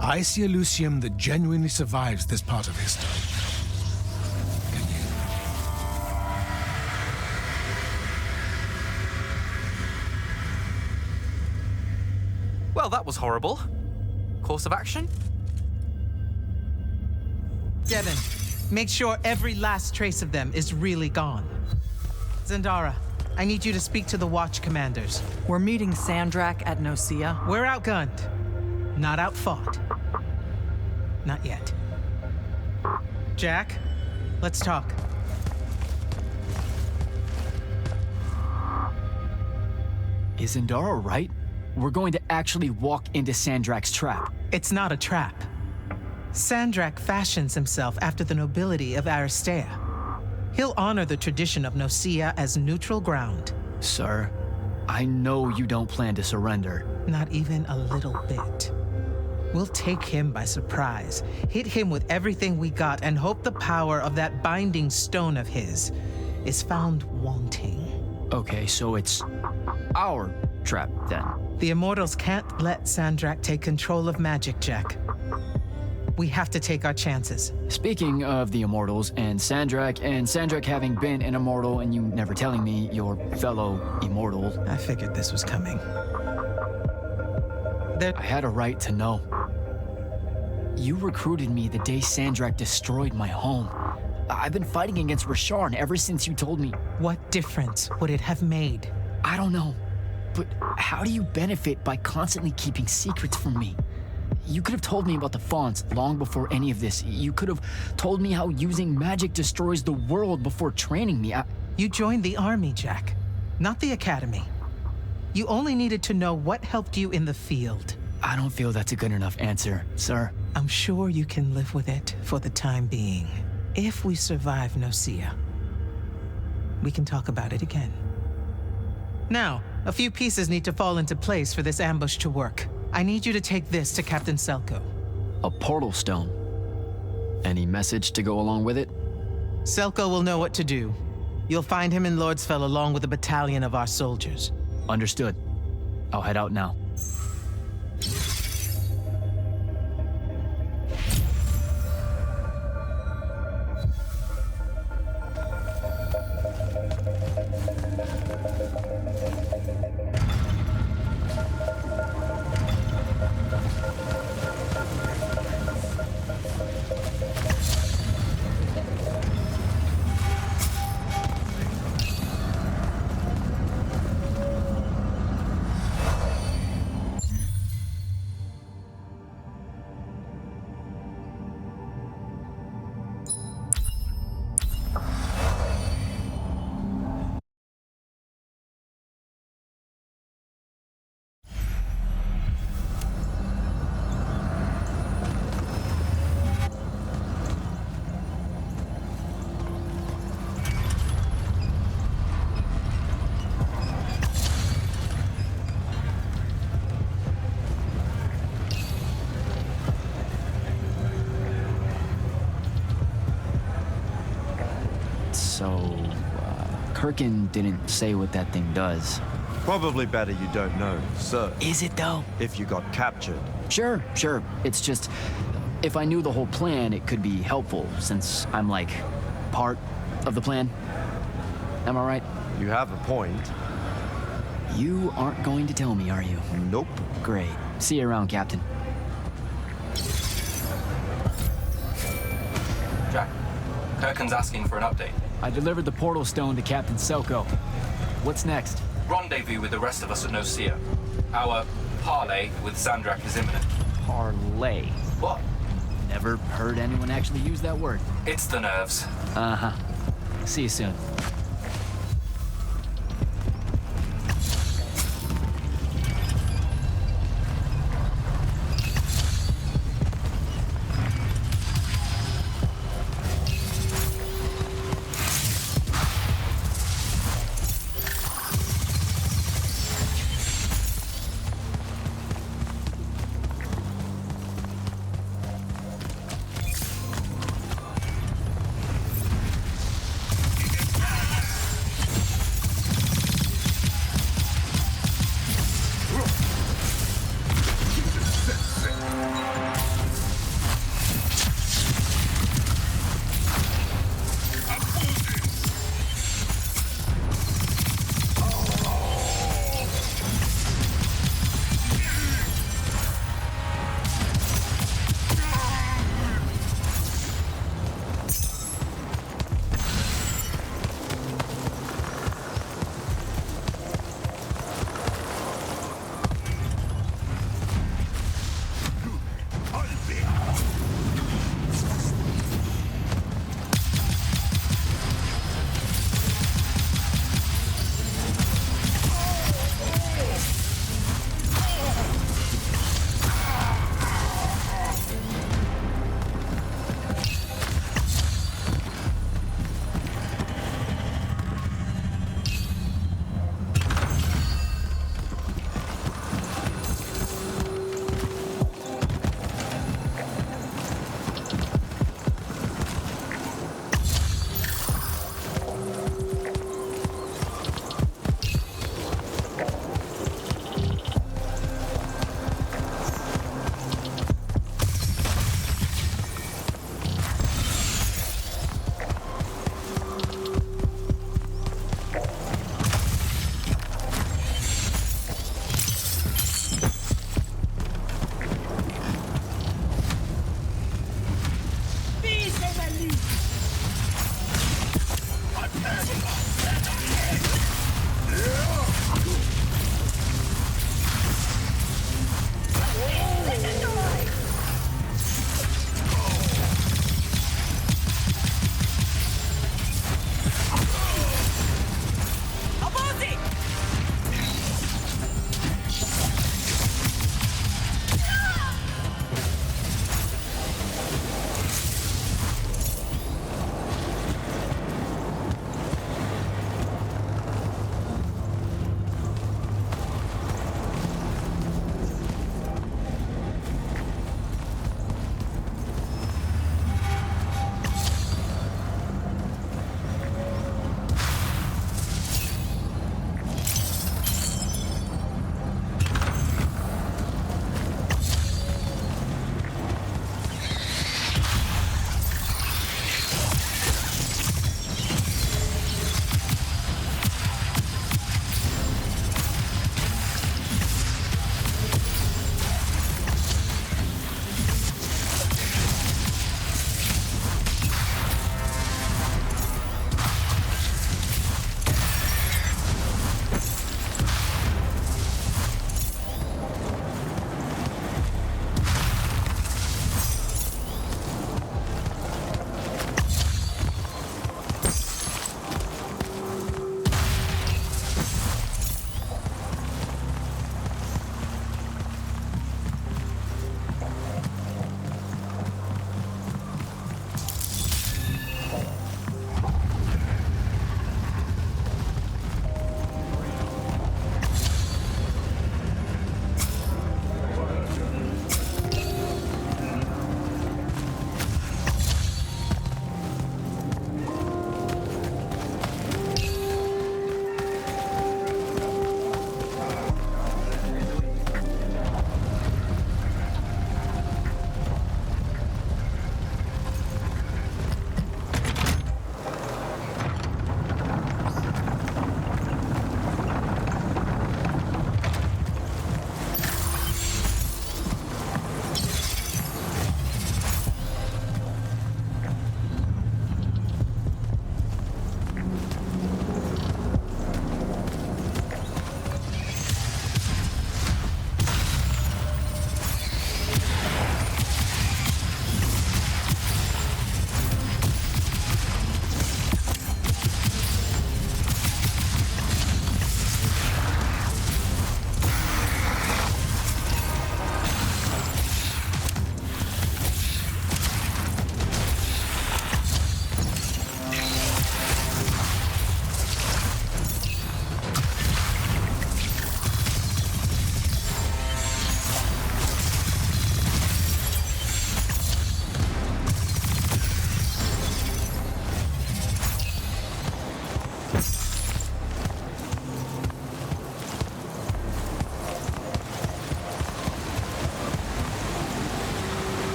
I see a Lucium that genuinely survives this part of history. Well, that was horrible. Course of action? Devin, make sure every last trace of them is really gone. Zendara, I need you to speak to the Watch commanders. We're meeting Sandrak at Nicaea. We're outgunned, not outfought. Not yet. Jak, let's talk. Is Zendara right? We're going to actually walk into Sandrak's trap. It's not a trap. Sandrak fashions himself after the nobility of Aristea. He'll honor the tradition of Nicaea as neutral ground. Sir, I know you don't plan to surrender. Not even a little bit. We'll take him by surprise, hit him with everything we got, and hope the power of that binding stone of his is found wanting. Okay, so it's our trap then. The Immortals can't let Sandrak take control of magic, Jak. We have to take our chances. Speaking of the Immortals and Sandrak having been an Immortal and you never telling me your fellow Immortal. I figured this was coming. I had a right to know. You recruited me the day Sandrak destroyed my home. I've been fighting against Rasharn ever since you told me. What difference would it have made? I don't know. But how do you benefit by constantly keeping secrets from me? You could have told me about the fonts long before any of this. You could have told me how using magic destroys the world before training me. You joined the army, Jak, not the academy. You only needed to know what helped you in the field. I don't feel that's a good enough answer, sir. I'm sure you can live with it for the time being. If we survive Nicaea, we can talk about it again. Now, A few pieces need to fall into place for this ambush to work. I need you to take this to Captain Selko. A portal stone. Any message to go along with it? Selko will know what to do. You'll find him in Lordsfell along with a battalion of our soldiers. Understood. I'll head out now. Kirkin didn't say what that thing does. Probably better you don't know, sir. Is it though? If you got captured. Sure. It's just, if I knew the whole plan, it could be helpful, since I'm like, part of the plan. Am I right? You have a point. You aren't going to tell me, are you? Nope. Great. See you around, Captain. Jak, Kirkin's asking for an update. I delivered the portal stone to Captain Selko. What's next? Rendezvous with the rest of us at Nocia. Our parley with Sandrak is imminent. Parlay. What? Never heard anyone actually use that word. It's the nerves. Uh-huh. See you soon.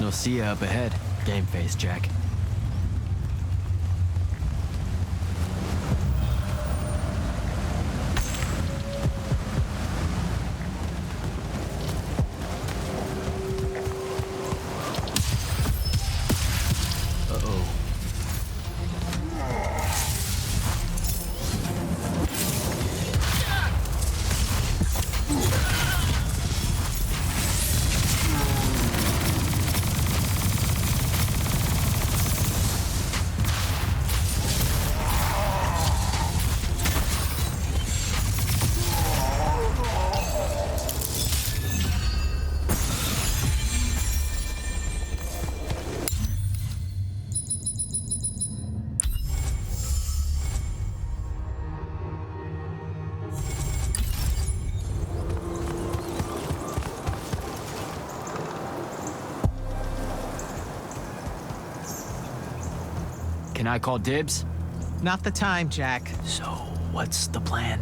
Nocia up ahead. Game face, Jak. Can I call dibs? Not the time, Jak. So, what's the plan?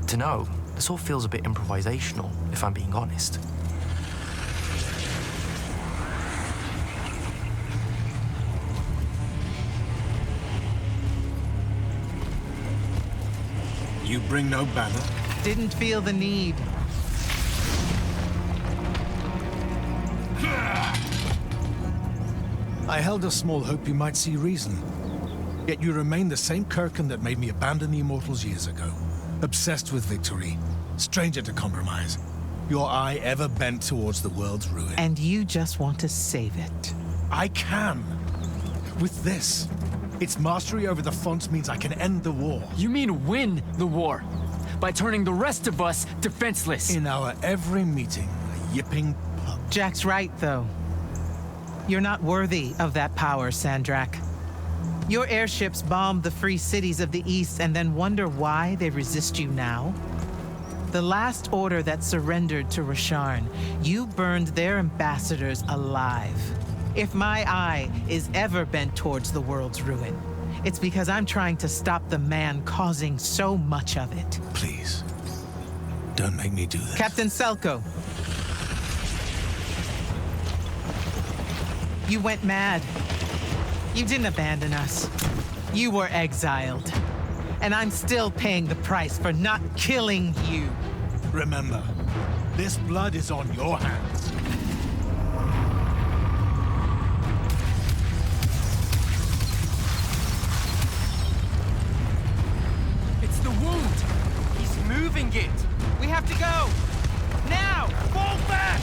Dunno. This all feels a bit improvisational, if I'm being honest. You bring no banner? Didn't feel the need. I held a small hope you might see reason. Yet you remain the same Kirkin that made me abandon the Immortals years ago. Obsessed with victory, stranger to compromise. Your eye ever bent towards the world's ruin. And you just want to save it. I can. With this. Its mastery over the fonts means I can end the war. You mean win the war? By turning the rest of us defenseless? In our every meeting, a yipping pup. Jak's right, though. You're not worthy of that power, Sandrak. Your airships bomb the free cities of the East and then wonder why they resist you now? The last order that surrendered to Rasharn, you burned their ambassadors alive. If my eye is ever bent towards the world's ruin, it's because I'm trying to stop the man causing so much of it. Please, don't make me do this. Captain Selko. You went mad. You didn't abandon us. You were exiled. And I'm still paying the price for not killing you. Remember, this blood is on your hands. It's the wound! He's moving it! We have to go! Now! Fall back!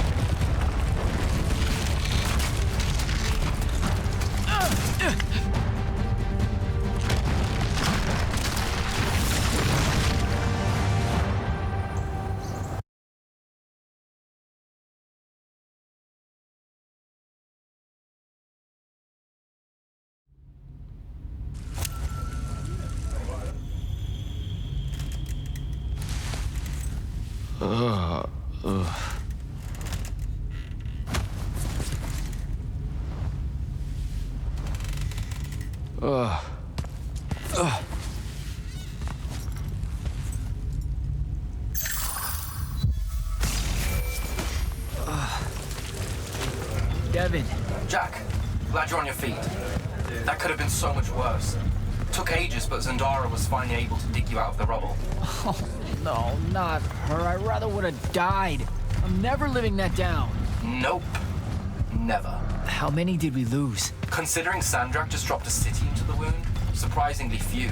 Devin. Jak, glad you're on your feet. That could have been so much worse. Took ages, but Zendara was finally able to dig you out of the rubble. Oh, no, not her. I rather would have died. I'm never living that down. Nope. Never. How many did we lose? Considering Sandrak just dropped a city into the wound, surprisingly few.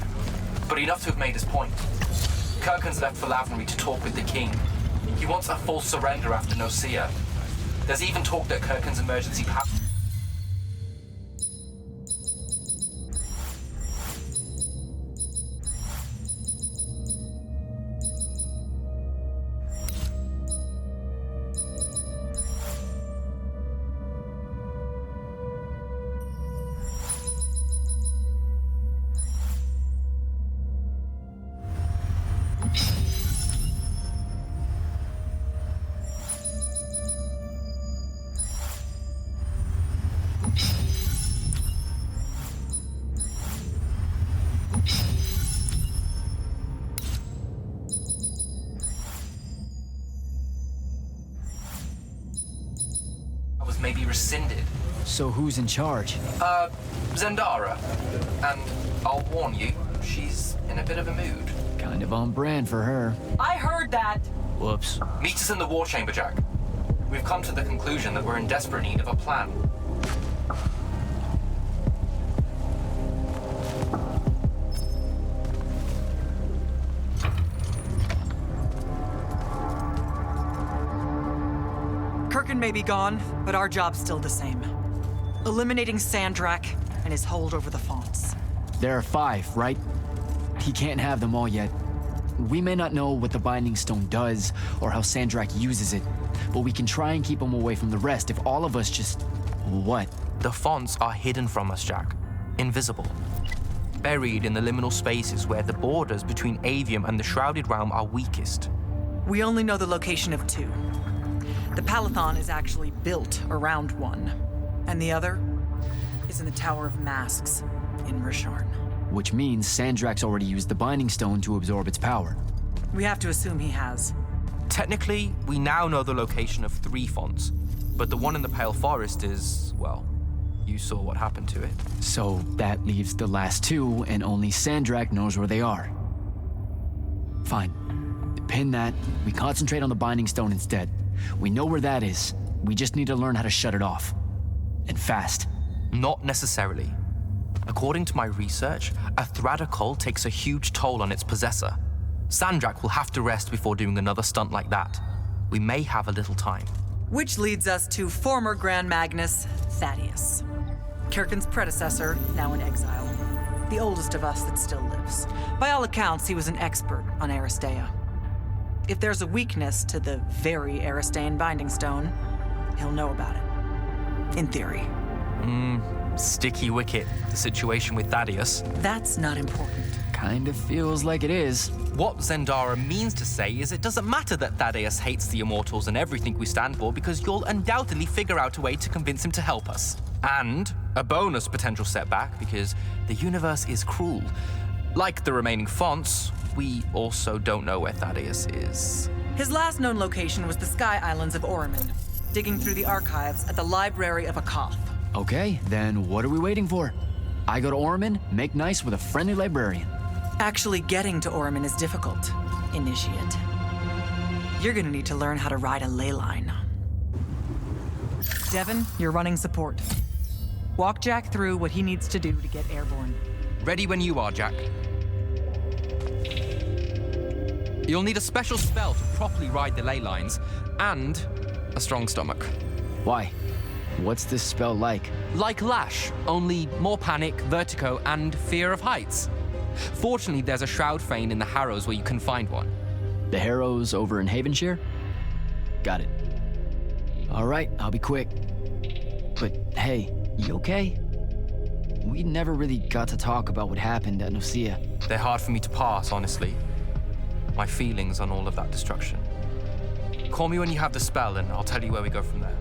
But enough to have made his point. Kirkin's left for Lavenry to talk with the king. He wants a full surrender after Nocia. There's even talk that Kirkin's emergency power... was maybe rescinded. So who's in charge? Zendara. And I'll warn you, she's in a bit of a mood. Kind of on brand for her. I heard that! Whoops. Meet us in the war chamber, Jak. We've come to the conclusion that we're in desperate need of a plan. Kirkin may be gone, but our job's still the same. Eliminating Sandrak and his hold over the fonts. There are 5, right? He can't have them all yet. We may not know what the Binding Stone does or how Sandrak uses it, but we can try and keep him away from the rest if all of us just... What? The fonts are hidden from us, Jak. Invisible. Buried in the liminal spaces where the borders between Aveum and the Shrouded Realm are weakest. We only know the location of 2. The Palathon is actually built around one, and the other is in the Tower of Masks in Risharn. Which means Sandrak's already used the Binding Stone to absorb its power. We have to assume he has. Technically, we now know the location of 3 fonts, but the one in the Pale Forest is, well, you saw what happened to it. So that leaves the last 2, and only Sandrak knows where they are. Fine. Pin that. We concentrate on the Binding Stone instead. We know where that is. We just need to learn how to shut it off. And fast. Not necessarily. According to my research, a Thradda cull takes a huge toll on its possessor. Sandrak will have to rest before doing another stunt like that. We may have a little time. Which leads us to former Grand Magnus, Thaddeus. Kirkin's predecessor, now in exile. The oldest of us that still lives. By all accounts, he was an expert on Aristea. If there's a weakness to the very Aristean Binding Stone, he'll know about it. In theory. Sticky wicket, the situation with Thaddeus. That's not important. Kind of feels like it is. What Zendara means to say is it doesn't matter that Thaddeus hates the Immortals and everything we stand for, because you'll undoubtedly figure out a way to convince him to help us. And a bonus potential setback, because the universe is cruel. Like the remaining fonts, we also don't know where Thaddeus is. His last known location was the Sky Islands of Oromon, digging through the archives at the Library of Akoth. Okay, then what are we waiting for? I go to Oromon, make nice with a friendly librarian. Actually getting to Oromon is difficult, Initiate. You're gonna need to learn how to ride a ley line. Devin, you're running support. Walk Jak through what he needs to do to get airborne. Ready when you are, Jak. You'll need a special spell to properly ride the ley lines, and a strong stomach. Why? What's this spell like? Like Lash, only more panic, vertigo, and fear of heights. Fortunately, there's a Shroud Fane in the Harrows where you can find one. The Harrows over in Havenshire? Got it. All right, I'll be quick. But hey, you okay? We never really got to talk about what happened at Nicaea. They're hard for me to pass, honestly. My feelings on all of that destruction. Call me when you have the spell and I'll tell you where we go from there.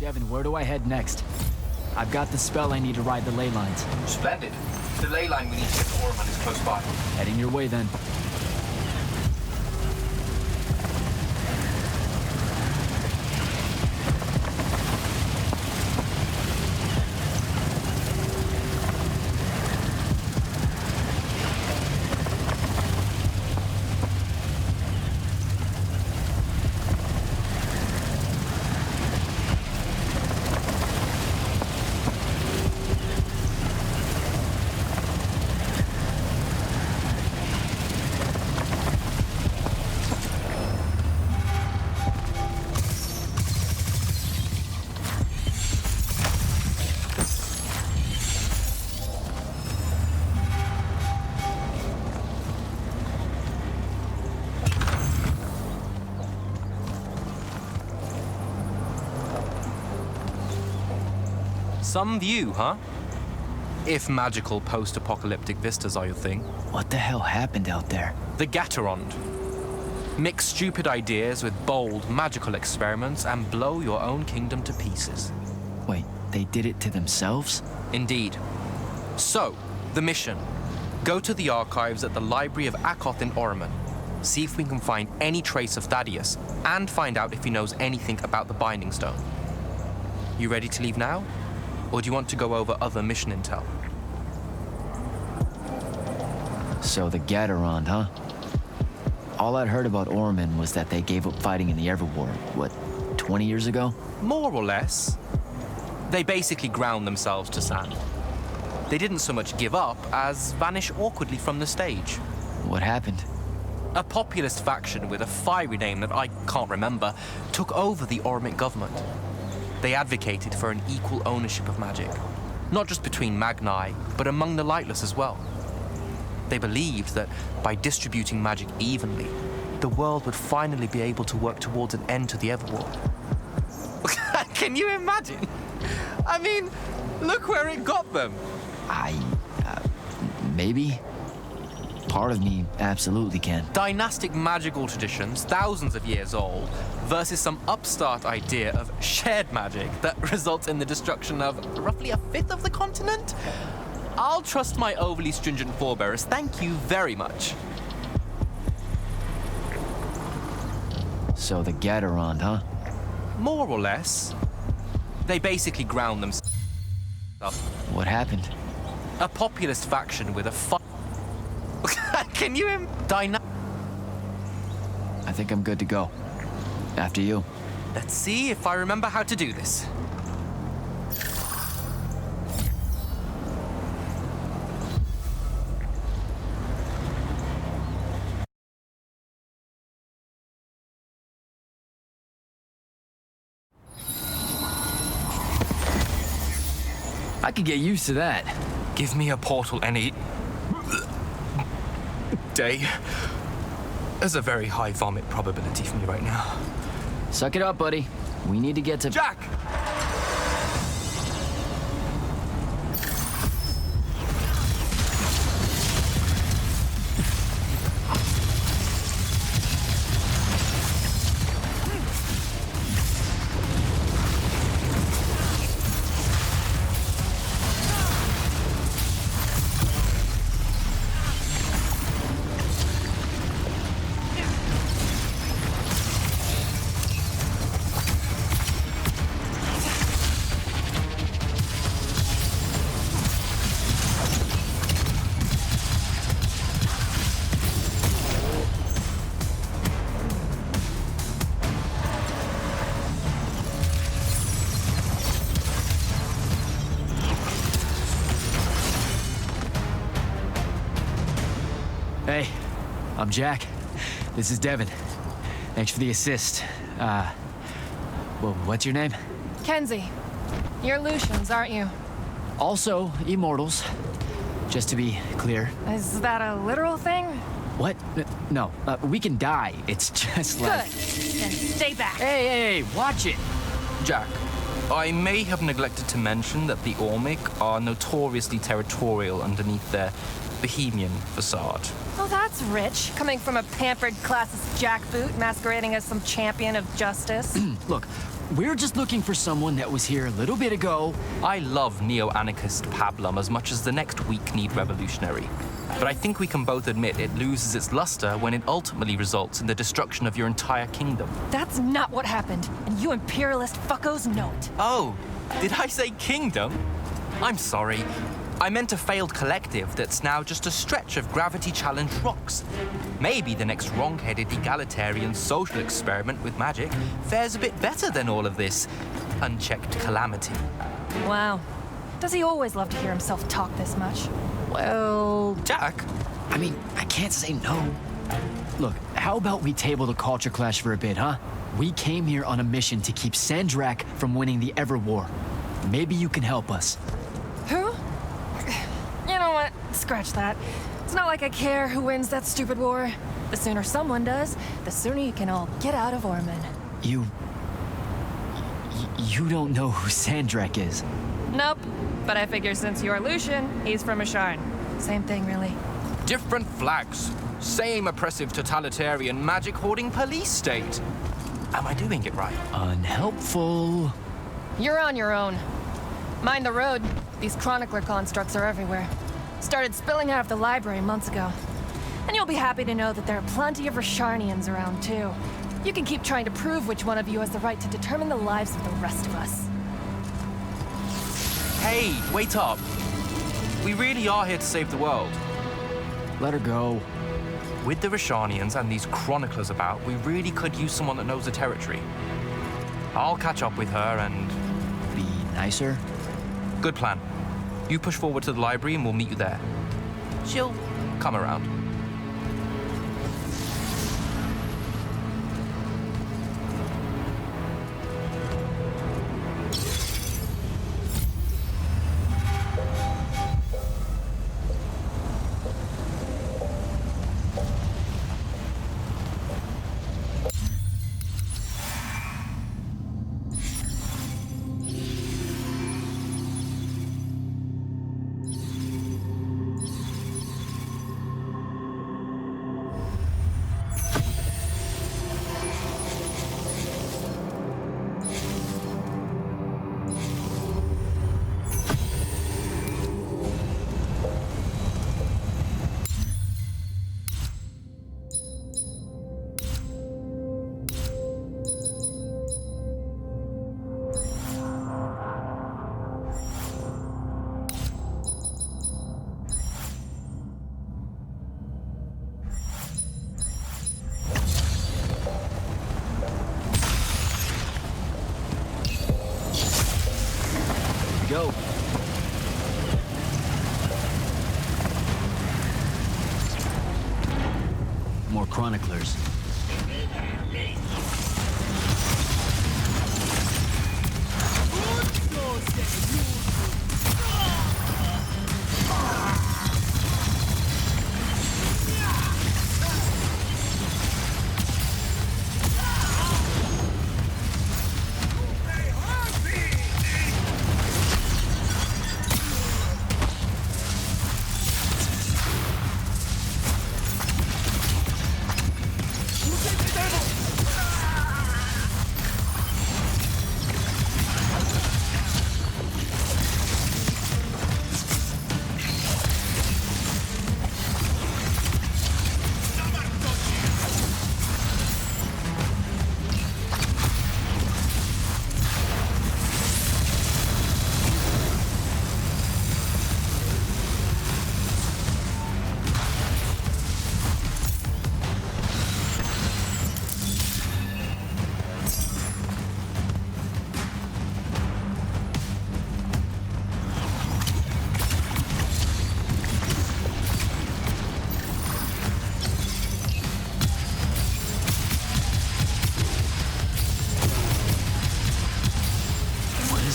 Devin, where do I head next? I've got the spell I need to ride the ley lines. Splendid. The ley line we need to get to Orman is close by. Heading your way then. Some view, huh? If magical post-apocalyptic vistas are your thing. What the hell happened out there? The Gatterond. Mix stupid ideas with bold, magical experiments and blow your own kingdom to pieces. Wait, they did it to themselves? Indeed. So, the mission. Go to the archives at the Library of Akoth in Orman. See if we can find any trace of Thaddeus, and find out if he knows anything about the Binding Stone. You ready to leave now? Or do you want to go over other mission intel? So the Gatterond, huh? All I'd heard about Orman was that they gave up fighting in the Everwar, what, 20 years ago? More or less. They basically ground themselves to sand. They didn't so much give up as vanish awkwardly from the stage. What happened? A populist faction with a fiery name that I can't remember took over the Ormic government. They advocated for an equal ownership of magic, not just between Magni, but among the lightless as well. They believed that by distributing magic evenly, the world would finally be able to work towards an end to the Everwar. Can you imagine? I mean, look where it got them. Maybe? Part of me absolutely can. Dynastic magical traditions, thousands of years old, versus some upstart idea of shared magic that results in the destruction of roughly 1/5 of the continent? I'll trust my overly stringent forebearers. Thank you very much. So the Gatterond, huh? More or less. They basically ground themselves up. What happened? A populist faction with a Can you I think I'm good to go. After you. Let's see if I remember how to do this. I could get used to that. Give me a portal any day. There's a very high vomit probability for me right now. Suck it up, buddy. We need to get to... Jak! Hey, I'm Jak. This is Devin. Thanks for the assist. Well, what's your name? Kenzie. You're Lucians, aren't you? Also, Immortals. Just to be clear. Is that a literal thing? What? No, we can die. It's just like... Good. Then stay back. Hey, watch it. Jak, I may have neglected to mention that the Ormic are notoriously territorial underneath their bohemian facade. Oh, that's rich. Coming from a pampered classist jackboot masquerading as some champion of justice. Look, we're just looking for someone that was here a little bit ago. I love neo-anarchist pablum as much as the next weak-kneed revolutionary. But I think we can both admit it loses its luster when it ultimately results in the destruction of your entire kingdom. That's not what happened, and you imperialist fuckos know it. Oh, did I say kingdom? I'm sorry. I meant a failed collective that's now just a stretch of gravity-challenged rocks. Maybe the next wrong-headed egalitarian social experiment with magic fares a bit better than all of this unchecked calamity. Wow. Does he always love to hear himself talk this much? Well... Jak? I mean, I can't say no. Look, how about we table the culture clash for a bit, huh? We came here on a mission to keep Sandrak from winning the Everwar. Maybe you can help us. Who? You know what? Scratch that. It's not like I care who wins that stupid war. The sooner someone does, the sooner you can all get out of Orman. You don't know who Sandrak is? Nope. But I figure since you're Lucian, he's from Asharn. Same thing, really. Different flags. Same oppressive totalitarian magic-hoarding police state. Am I doing it right? Unhelpful. You're on your own. Mind the road. These chronicler constructs are everywhere. Started spilling out of the library months ago. And you'll be happy to know that there are plenty of Rasharnians around, too. You can keep trying to prove which one of you has the right to determine the lives of the rest of us. Hey, wait up. We really are here to save the world. Let her go. With the Rasharnians and these chroniclers about, we really could use someone that knows the territory. I'll catch up with her and... Be nicer? Good plan. You push forward to the library and we'll meet you there. She'll come around. Go. More chroniclers.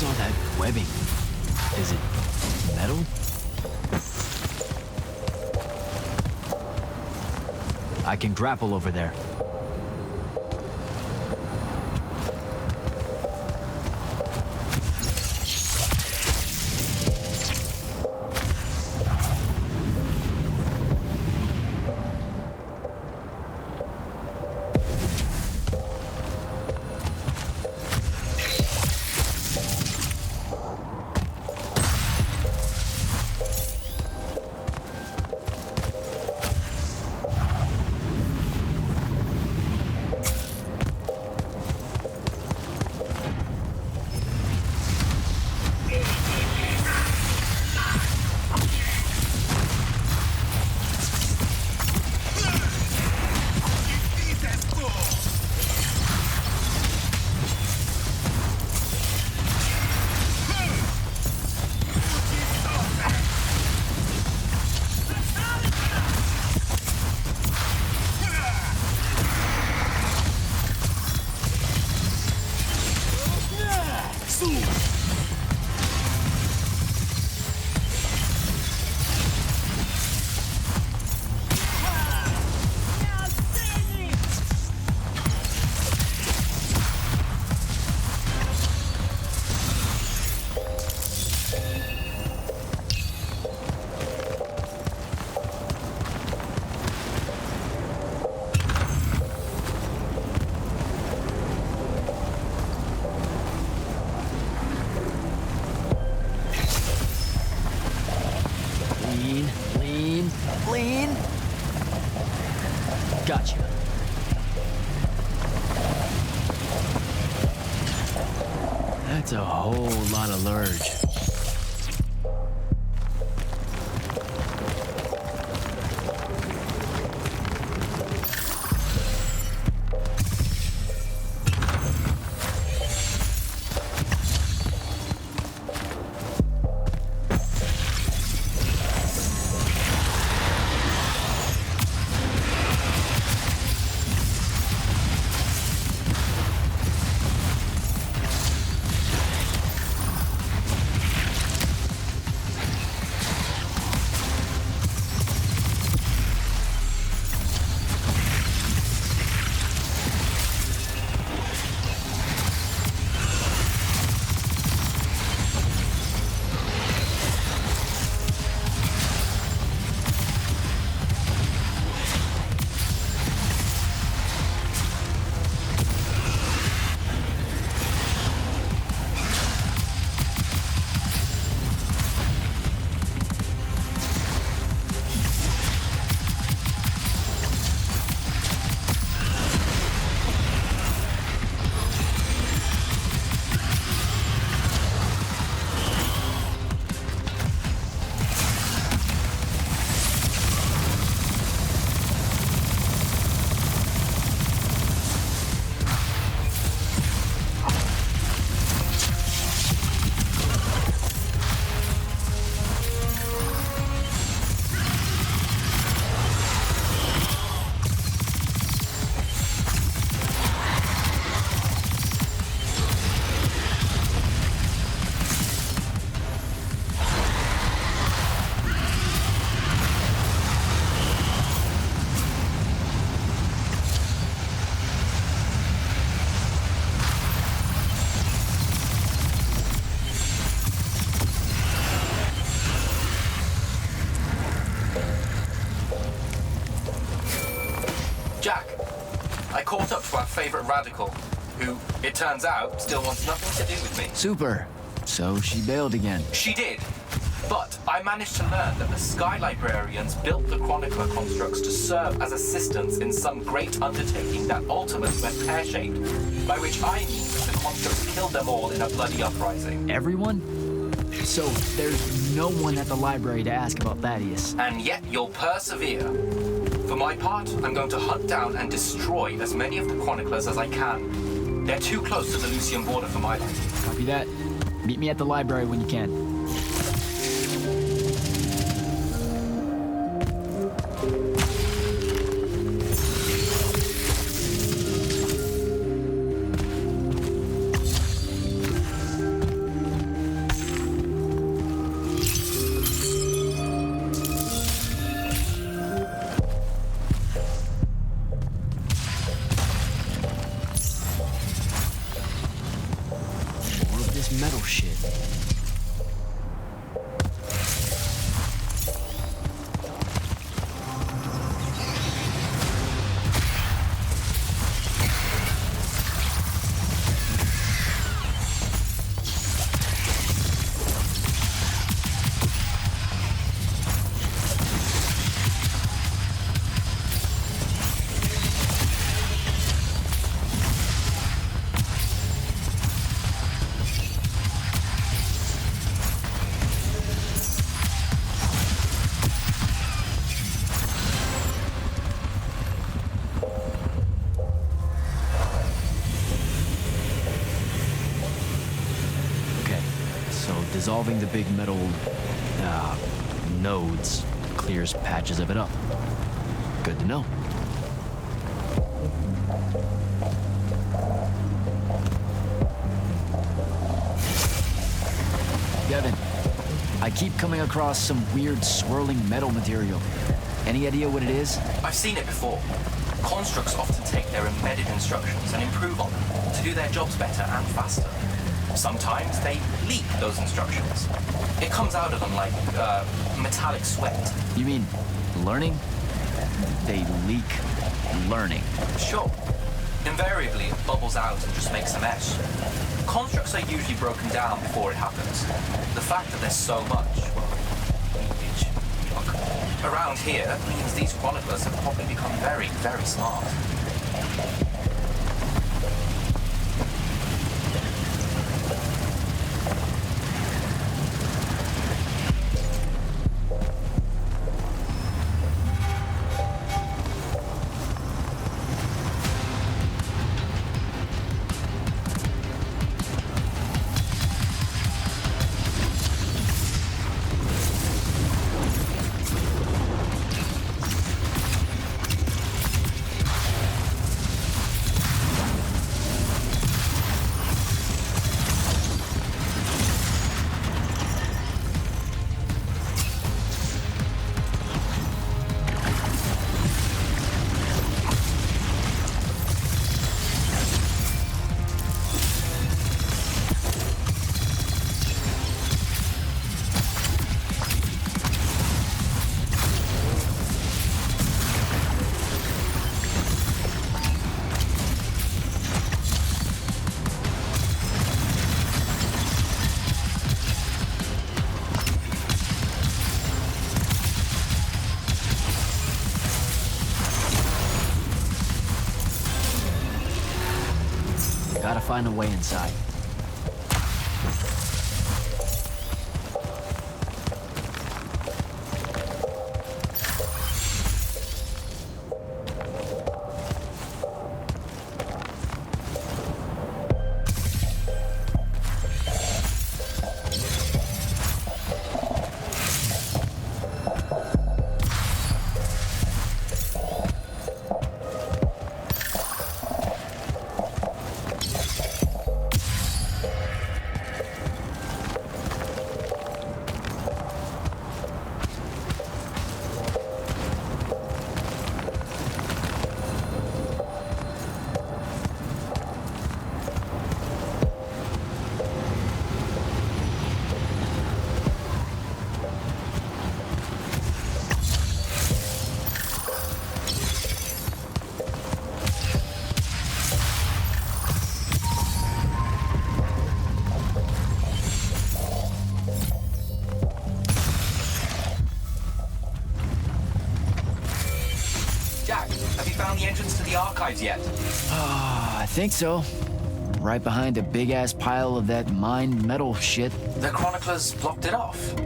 All that webbing? Is it metal? I can grapple over there. Gotcha. That's a whole lot of lurge. Jak, I caught up to our favorite radical, who, it turns out, still wants nothing to do with me. Super. So she bailed again. She did. But I managed to learn that the Sky Librarians built the Chronicler constructs to serve as assistants in some great undertaking that ultimately went pear-shaped, by which I mean that the constructs killed them all in a bloody uprising. Everyone? So there's no one at the library to ask about Thaddeus. And yet you'll persevere. For my part, I'm going to hunt down and destroy as many of the Chroniclers as I can. They're too close to the Lucium border for my liking. Copy that. Meet me at the library when you can. Metal shit. Dissolving the big metal nodes clears patches of it up. Good to know. Devin, I keep coming across some weird swirling metal material. Any idea what it is? I've seen it before. Constructs often take their embedded instructions and improve on them to do their jobs better and faster. Sometimes they leak those instructions. It comes out of them like metallic sweat. You mean learning? They leak learning. Sure. Invariably, it bubbles out and just makes a mess. Constructs are usually broken down before it happens. The fact that there's so much, well, it's around here means these chroniclers have probably become very, very smart. Gotta find a way inside. Jak, have you found the entrance to the archives yet? I think so. Right behind a big-ass pile of that mined metal shit. The chroniclers blocked it off.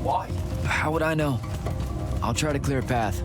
Why? How would I know? I'll try to clear a path.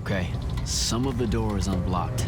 Okay, some of the door is unblocked.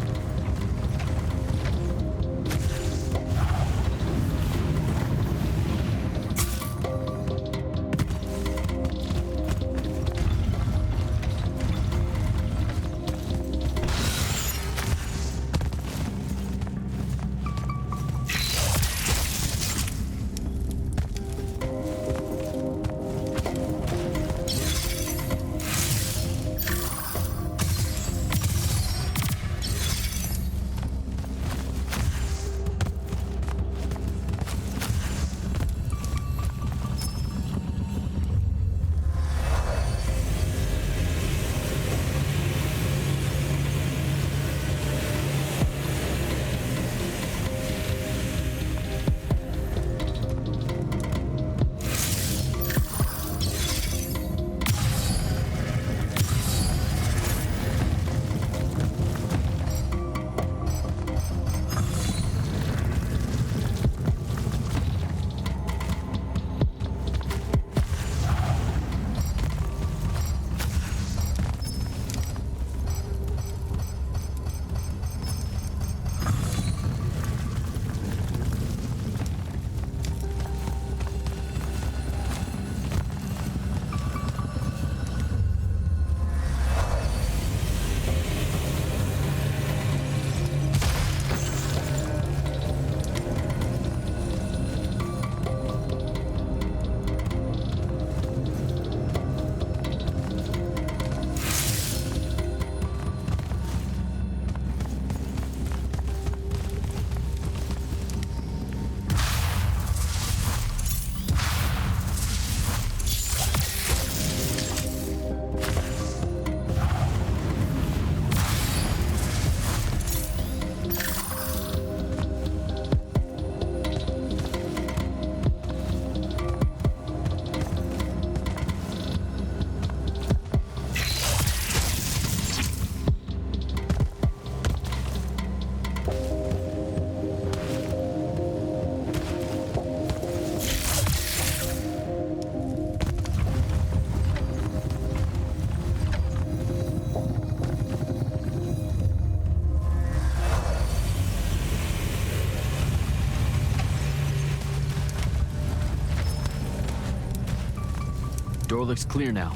Door looks clear now.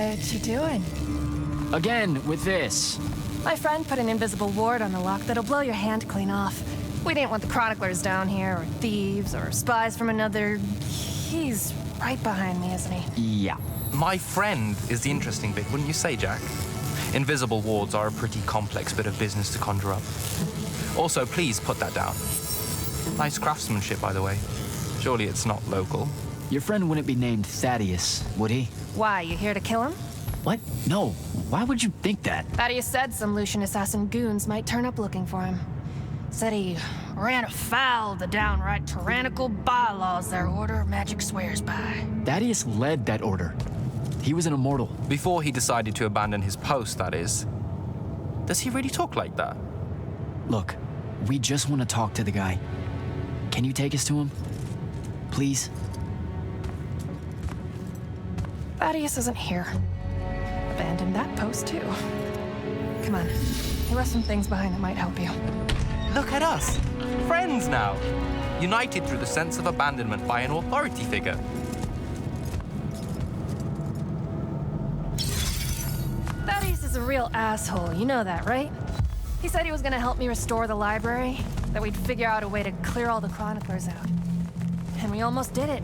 What you doing? Again, with this. My friend put an invisible ward on the lock that'll blow your hand clean off. We didn't want the chroniclers down here, or thieves, or spies from another... He's right behind me, isn't he? Yeah. My friend is the interesting bit, wouldn't you say, Jak? Invisible wards are a pretty complex bit of business to conjure up. Also, please put that down. Nice craftsmanship, by the way. Surely it's not local. Your friend wouldn't be named Thaddeus, would he? Why, you here to kill him? What? No. Why would you think that? Thaddeus said some Lucian assassin goons might turn up looking for him. Said he ran afoul of the downright tyrannical bylaws their order of magic swears by. Thaddeus led that order. He was an immortal. Before he decided to abandon his post, that is. Does he really talk like that? Look, we just want to talk to the guy. Can you take us to him? Please? Thaddeus isn't here. Abandoned that post, too. Come on. He left some things behind that might help you. Look at us. Friends now. United through the sense of abandonment by an authority figure. Thaddeus is a real asshole. You know that, right? He said he was gonna help me restore the library, that we'd figure out a way to clear all the chroniclers out. And we almost did it.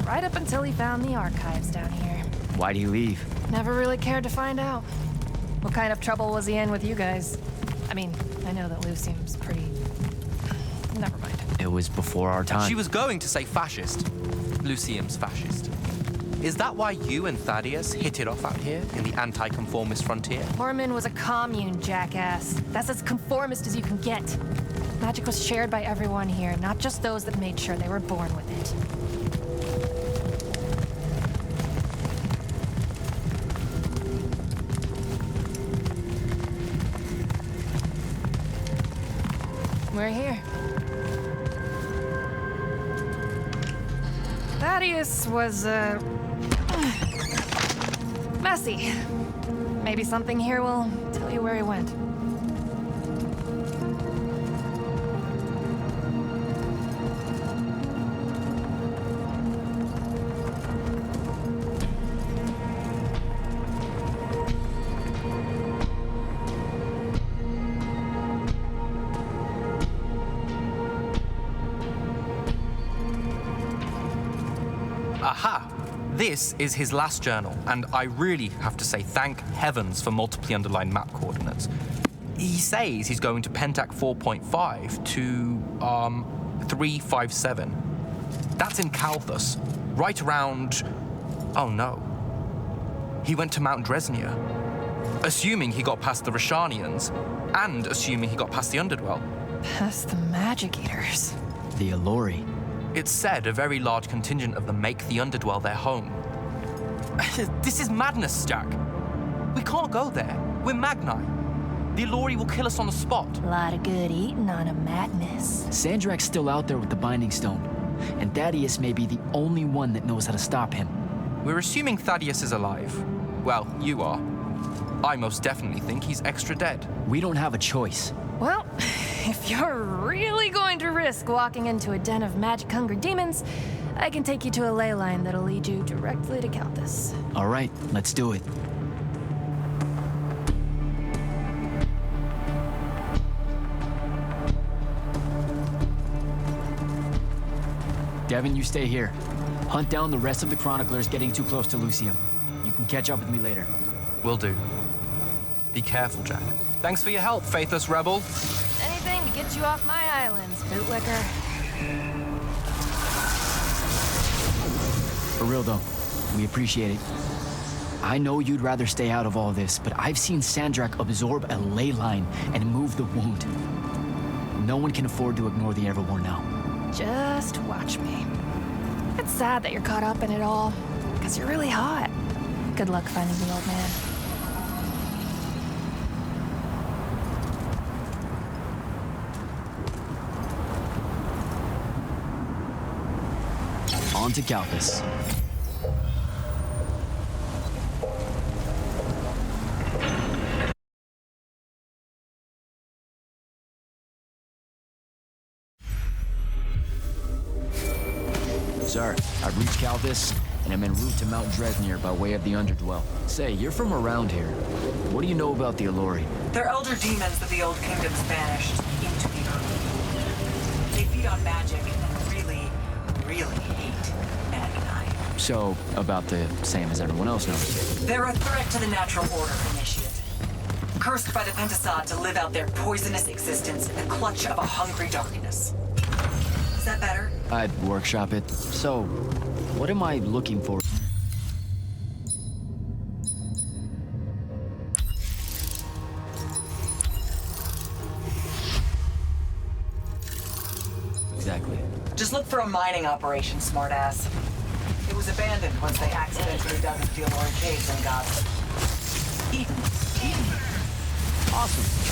Right up until he found the archives down here. Why'd he leave? Never really cared to find out. What kind of trouble was he in with you guys? I mean, I know that Lucium's pretty... Never mind. It was before our time. She was going to say fascist. Lucium's fascist. Is that why you and Thaddeus hit it off out here in the anti-conformist frontier? Horman was a commune, jackass. That's as conformist as you can get. Magic was shared by everyone here, not just those that made sure they were born with it. We're here. Thaddeus was, messy. Maybe something here will tell you where he went. Aha! This is his last journal, and I really have to say thank heavens for multiply underlined map coordinates. He says he's going to Pentac 4.5 to, 357. That's in Calthus, right around... Oh no. He went to Mount Dresnia. Assuming he got past the Rashanians, and assuming he got past the Underdwell. Past the Magic Eaters. The Allori. It's said a very large contingent of them make the Underdwell their home. This is madness, Jak. We can't go there. We're Magni. The Allori will kill us on the spot. A lot of good eating on a madness. Sandrak's still out there with the Binding Stone, and Thaddeus may be the only one that knows how to stop him. We're assuming Thaddeus is alive. Well, you are. I most definitely think he's extra dead. We don't have a choice. Well, if you're really going to risk walking into a den of magic-hungry demons, I can take you to a ley line that'll lead you directly to Calthus. All right, let's do it. Devin, you stay here. Hunt down the rest of the chroniclers getting too close to Lucium. You can catch up with me later. Will do. Be careful, Jak. Thanks for your help, faithless rebel. Anything to get you off my islands, bootlicker. For real, though, we appreciate it. I know you'd rather stay out of all this, but I've seen Sandrak absorb a ley line and move the wound. No one can afford to ignore the Everwar now. Just watch me. It's sad that you're caught up in it all, because you're really hot. Good luck finding the old man. On to Calthus. Sir, I've reached Calthus, and I'm en route to Mount Dresnir by way of the Underdwell. Say, you're from around here. What do you know about the Allori? They're elder demons that the Old Kingdom's banished into the earth. They feed on magic and really, really hate Magni. So, about the same as everyone else knows. They're a threat to the natural order, Initiate. Cursed by the Pentasod to live out their poisonous existence in the clutch of a hungry darkness. Is that better? I'd workshop it. So, what am I looking for? Exactly. Just look for a mining operation, smartass. It was abandoned once they accidentally dug into the Allori caves and got eaten. Awesome.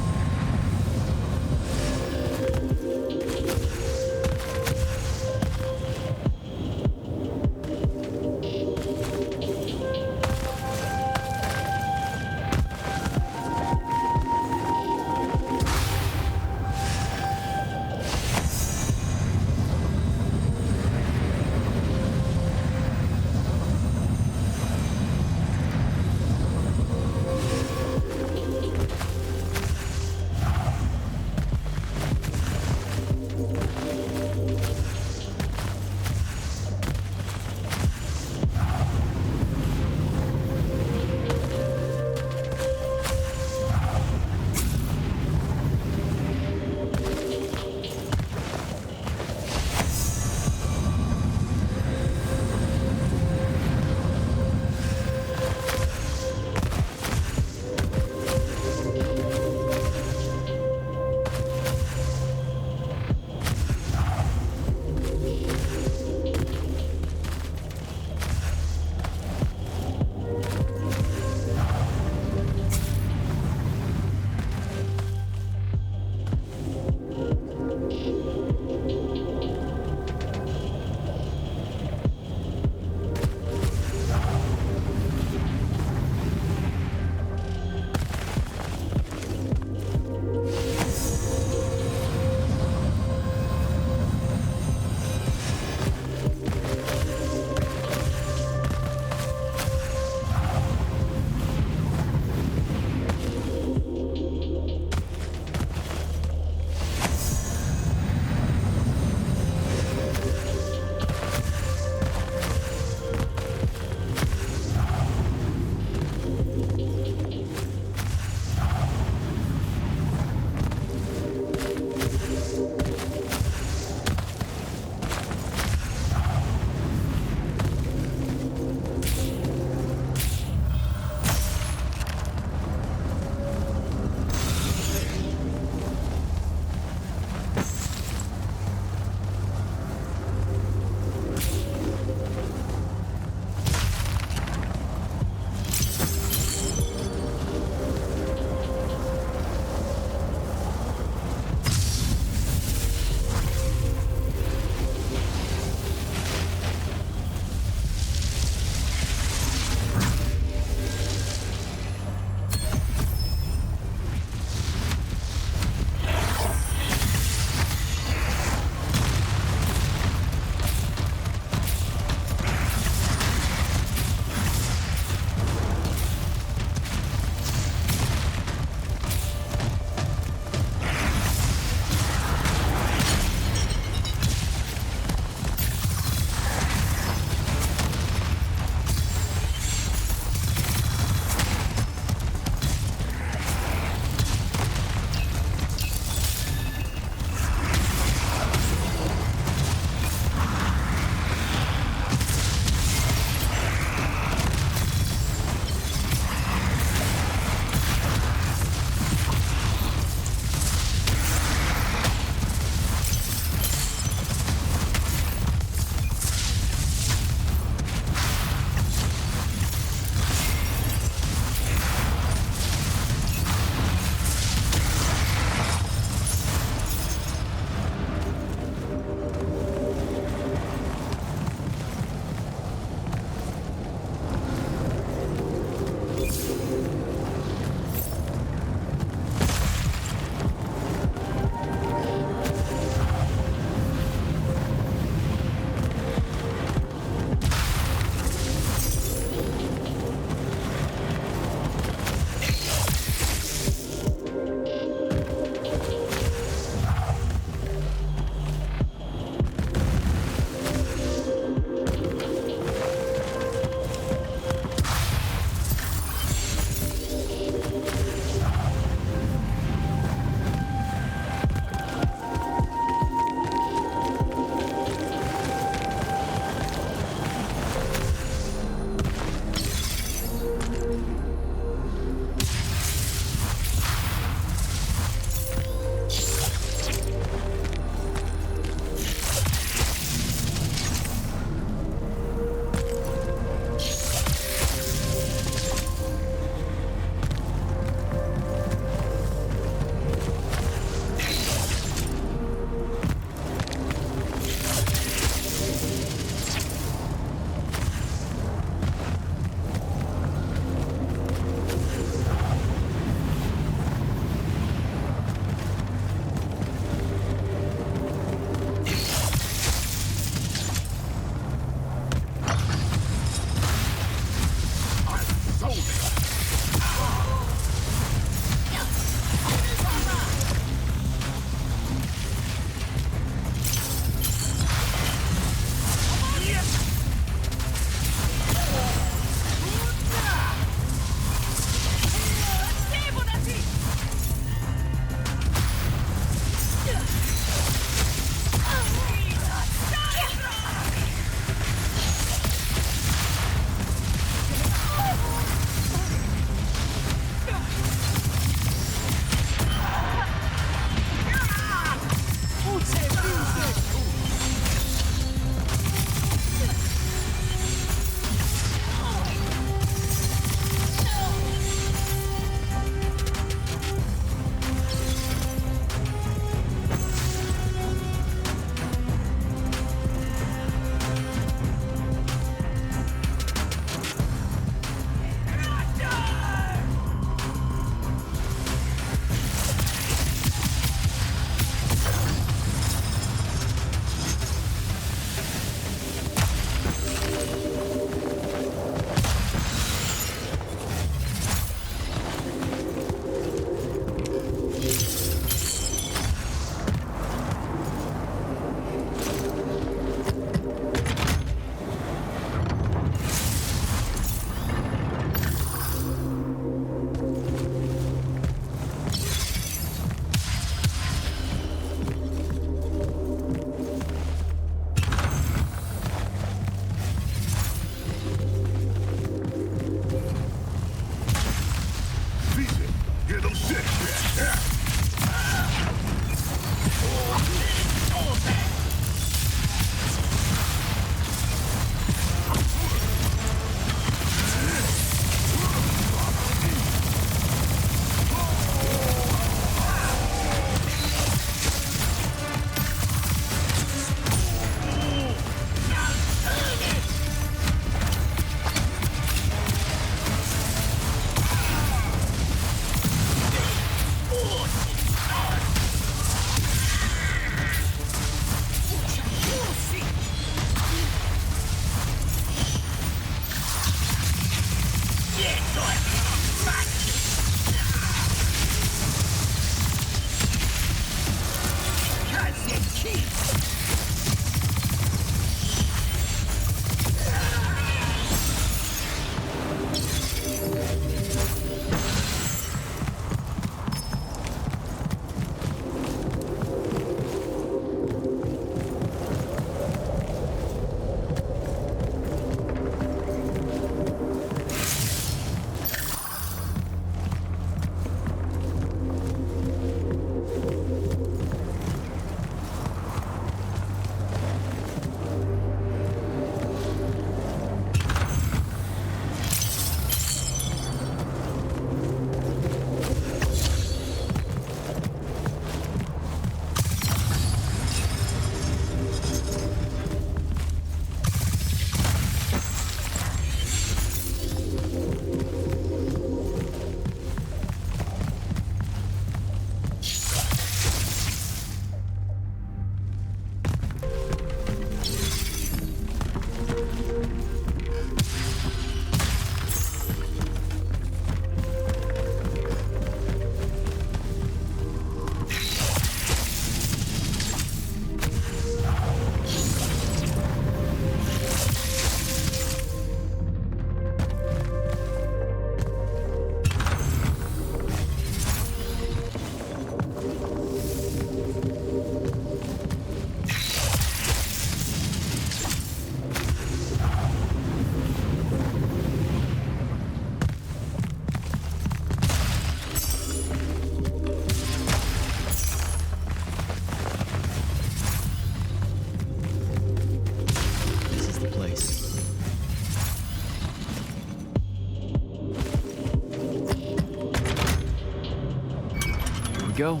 go.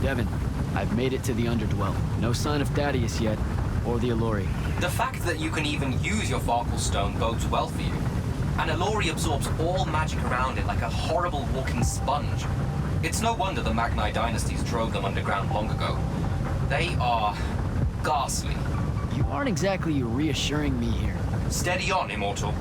Devin, I've made it to the Underdwell. No sign of Thaddeus yet, or the Allori. The fact that you can even use your Varkle Stone bodes well for you. And Allori absorbs all magic around it like a horrible walking sponge. It's no wonder the Magni dynasties drove them underground long ago. They are ghastly. You aren't exactly reassuring me here. Steady on, Immortal.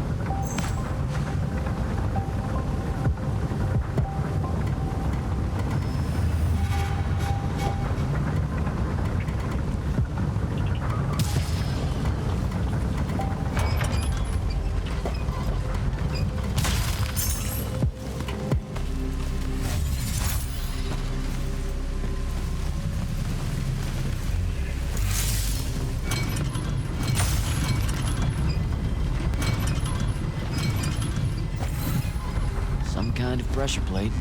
Kind of pressure plate.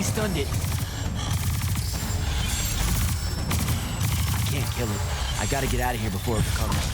Stunned it. I can't kill it. I gotta get out of here before it recovers.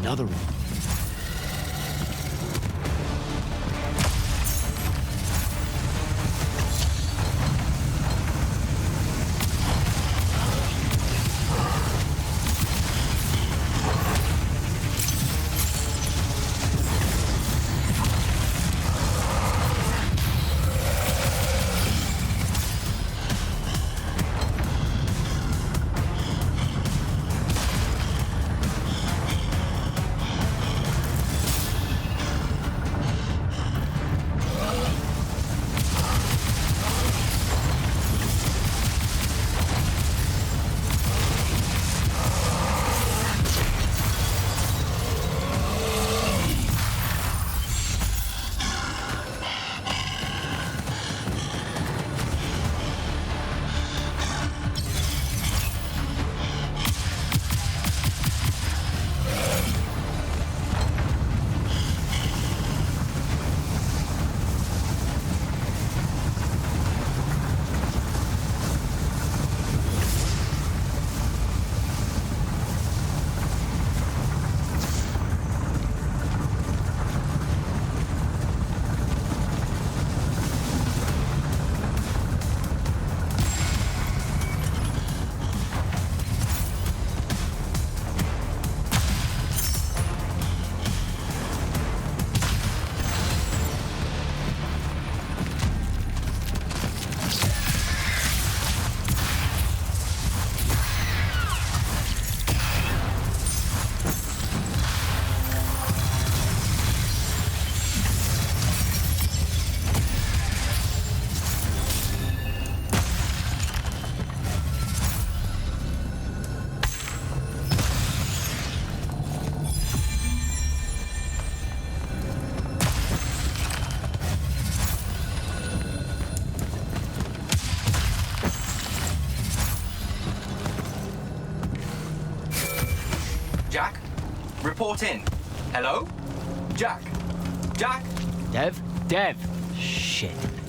Another one. Jak? Report in. Hello? Jak? Jak? Dev? Dev! Shit.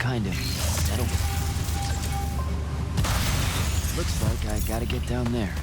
kind of settlement. Looks like I gotta get down there.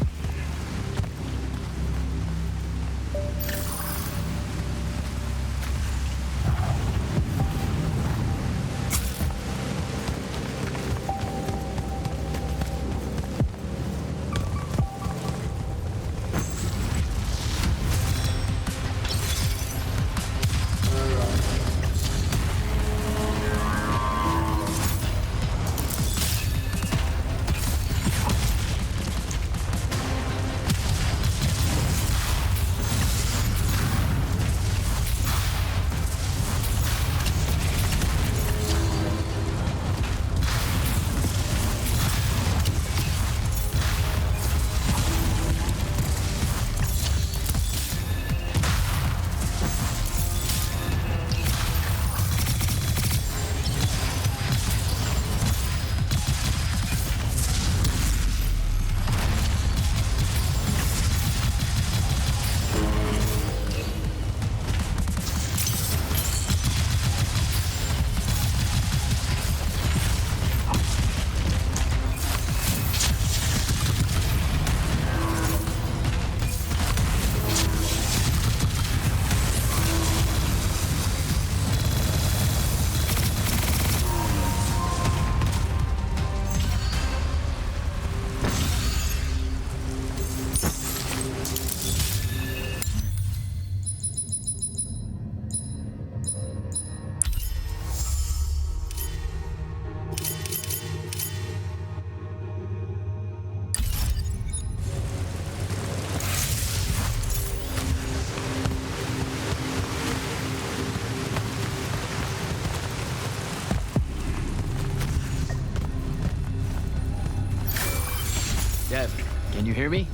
Dev, can you hear me?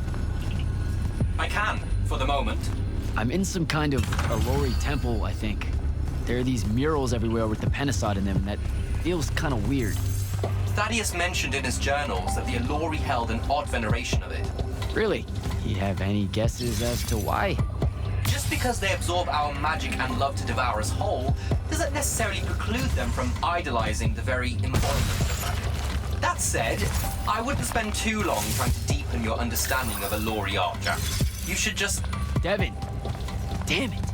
I can, for the moment. I'm in some kind of Allori temple, I think. There are these murals everywhere with the Penasod in them that feels kind of weird. Thaddeus mentioned in his journals that the Allori held an odd veneration of it. Really? You have any guesses as to why? Just because they absorb our magic and love to devour us whole, doesn't necessarily preclude them from idolizing the very embodiment of magic. That said, I wouldn't spend too long trying to deepen your understanding of Allori art, Jack. You should just... Devin! Damn it!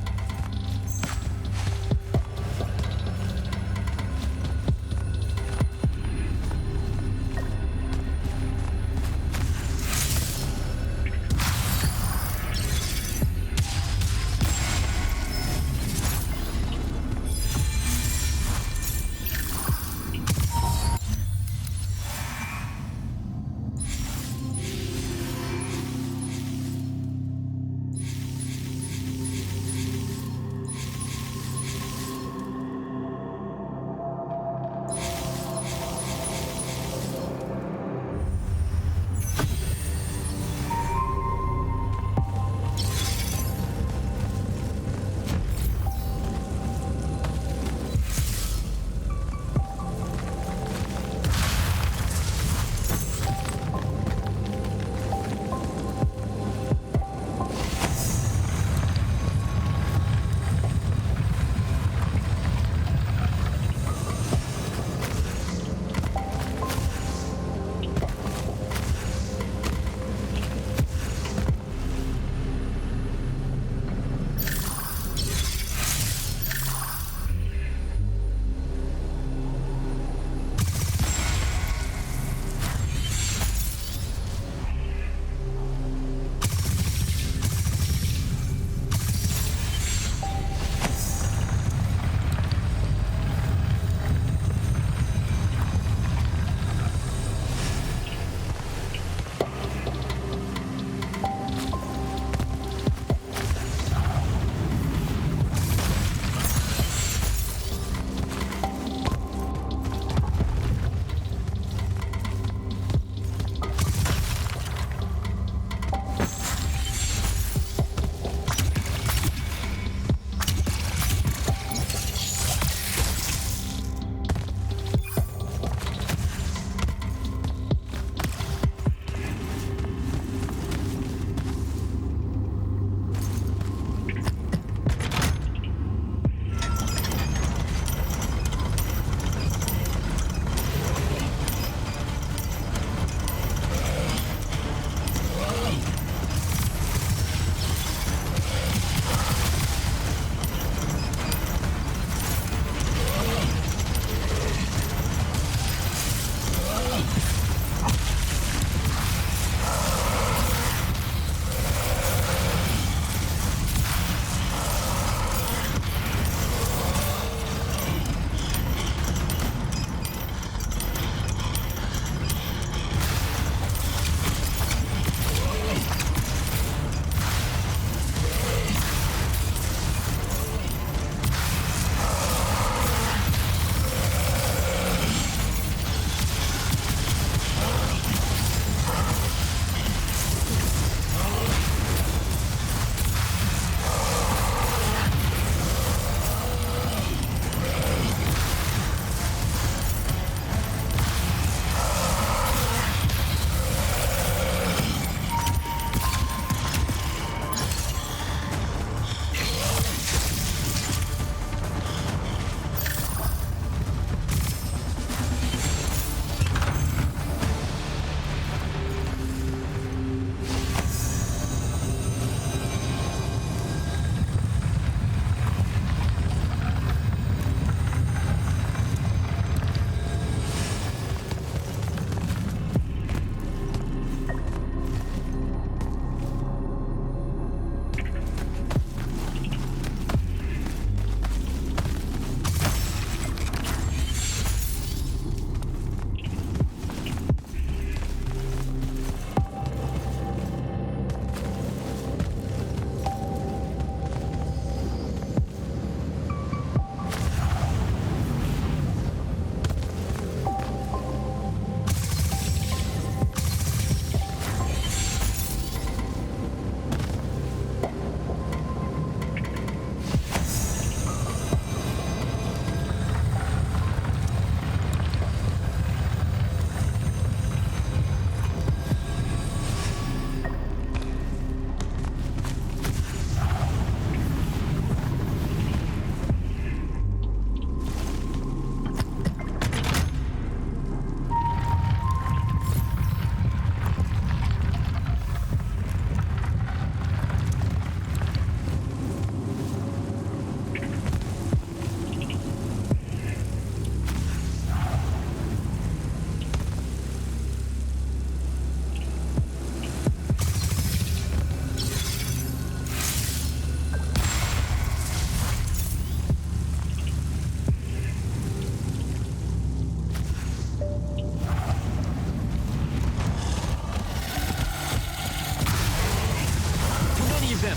them.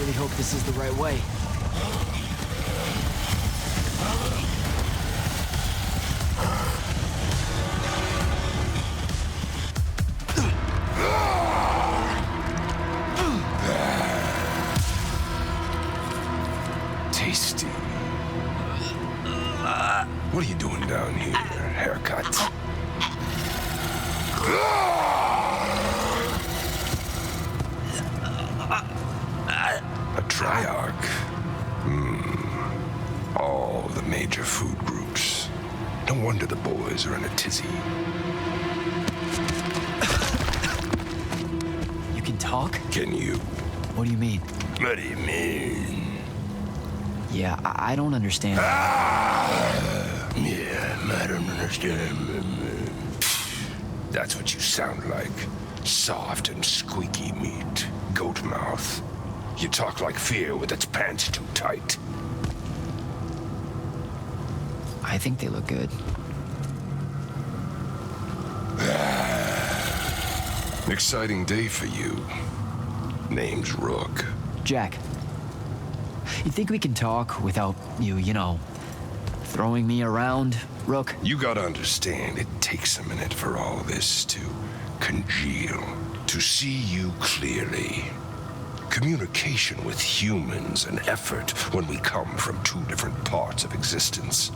Really hope this is the right way. Tasty. What are you doing down here? Haircut. A triarch. All the major food groups. No wonder the boys are in a tizzy. You can talk? Can you? What do you mean? What do you mean? Yeah, I don't understand. Yeah, I don't understand. That's what you sound like. Soft and squeaky meat. Goat mouth. You talk like fear with its pants too tight. I think they look good. Exciting day for you. Name's Rook. Jak. You think we can talk without you know, throwing me around, Rook? You gotta understand, it takes a minute for all this to congeal, to see you clearly. Communication with humans, an effort when we come from two different parts of existence.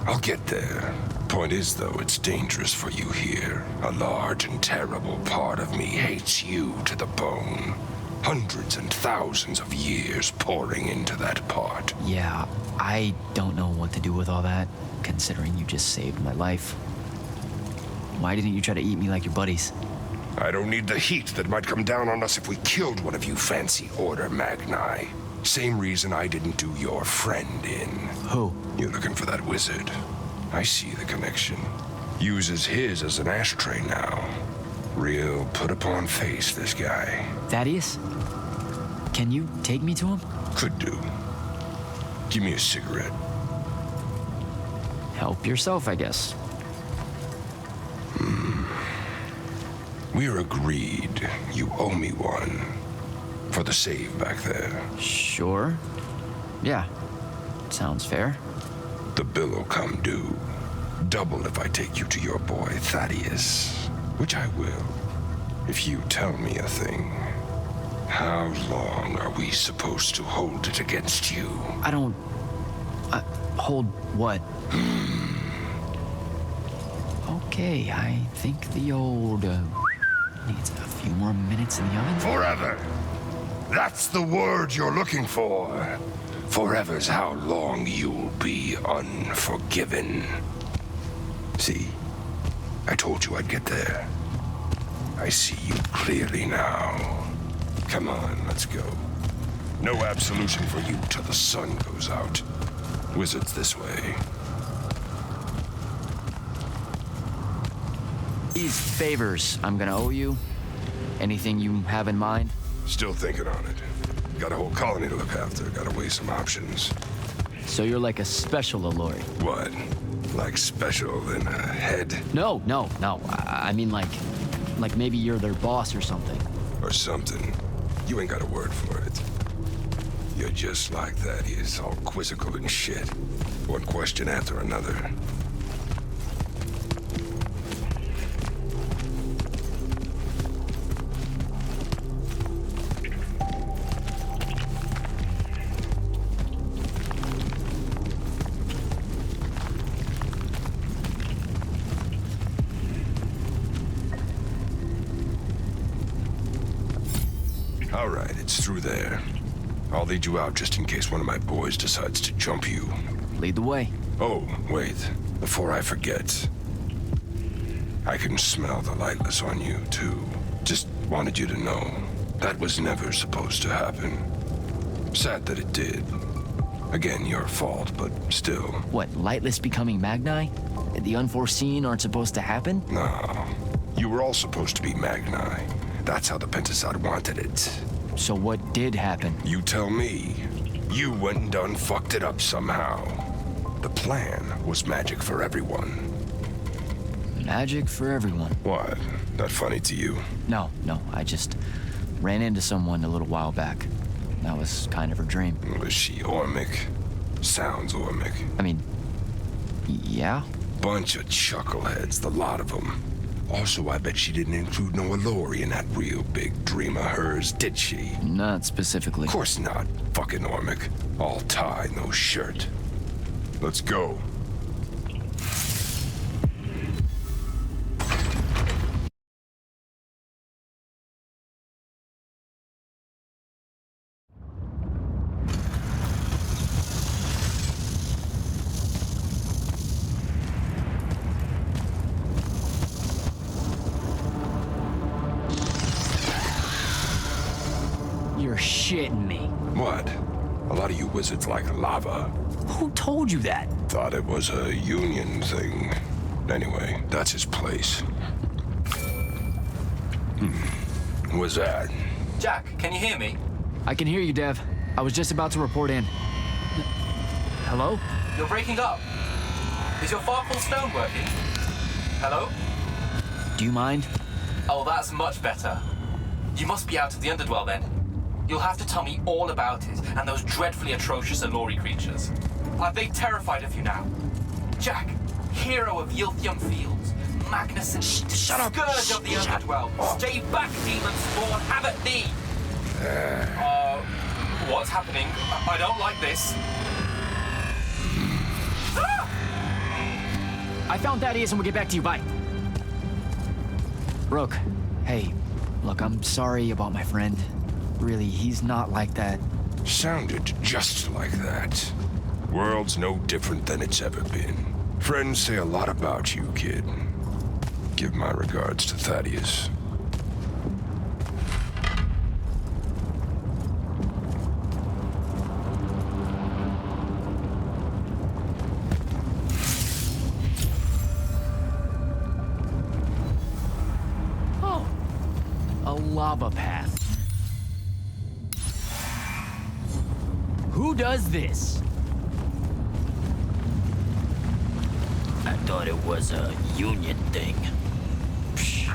I'll get there. Point is, though, it's dangerous for you here. A large and terrible part of me hates you to the bone. Hundreds and thousands of years pouring into that part. Yeah, I don't know what to do with all that, considering you just saved my life. Why didn't you try to eat me like your buddies? I don't need the heat that might come down on us if we killed one of you fancy Order Magni. Same reason I didn't do your friend in. Who? You're looking for that wizard. I see the connection. Uses his as an ashtray now. Real put-upon face, this guy. Thaddeus? Can you take me to him? Could do. Give me a cigarette. Help yourself, I guess. We're agreed. You owe me one. For the save back there. Sure. Yeah. Sounds fair. The bill'll come due. Double if I take you to your boy Thaddeus. Which I will. If you tell me a thing. How long are we supposed to hold it against you? I don't... hold what? Okay, I think the old... needs a few more minutes in the oven. Forever! That's the word you're looking for. Forever's how long you'll be unforgiven. See? I told you I'd get there. I see you clearly now. Come on, let's go. No absolution for you till the sun goes out. Wizards this way. These favors I'm gonna owe you. Anything you have in mind? Still thinking on it. Got a whole colony to look after. Gotta weigh some options. So you're like a special Alori? What? Like special than a head? No. I mean like maybe you're their boss or something. Or something. You ain't got a word for it. You're just like that. He's all quizzical and shit. One question after another. All right, it's through there. I'll lead you out just in case one of my boys decides to jump you. Lead the way. Oh, wait. Before I forget. I can smell the lightless on you, too. Just wanted you to know. That was never supposed to happen. Sad that it did. Again, your fault, but still. What, lightless becoming Magni? The unforeseen aren't supposed to happen? No. You were all supposed to be Magni. That's how the Pentasod wanted it. So what did happen? You tell me. You went and done fucked it up somehow. The plan was magic for everyone. Magic for everyone. What? That funny to you? No, I just ran into someone a little while back. That was kind of her dream. Was she Ormic? Sounds Ormic. I mean, yeah? Bunch of chuckleheads, the lot of them. Also, I bet she didn't include no Allori in that real big dream of hers, did she? Not specifically. Of course not. Fucking Ormic. All tie, no shirt. Let's go. You're shitting me. What? A lot of you wizards like lava. Who told you that? Thought it was a union thing. Anyway, that's his place. What's that? Jak, can you hear me? I can hear you, Dev. I was just about to report in. Hello? You're breaking up. Is your Farpool stone working? Hello? Do you mind? Oh, that's much better. You must be out of the Underdwell then. You'll have to tell me all about it and those dreadfully atrocious Allori creatures. Are they terrified of you now? Jak, hero of Yilthium Fields, Magnus and Shut up. Scourge of the Underdwell. Stay back, demon spawn, have at thee! What's happening? I don't like this. I found Thaddeus and we'll get back to you. Bye. Rook, hey, look, I'm sorry about my friend. Really, he's not like that. Sounded just like that. World's no different than it's ever been. Friends say a lot about you, kid. Give my regards to Thaddeus. Oh, a lava path. Who does this? I thought it was a union thing. Psh.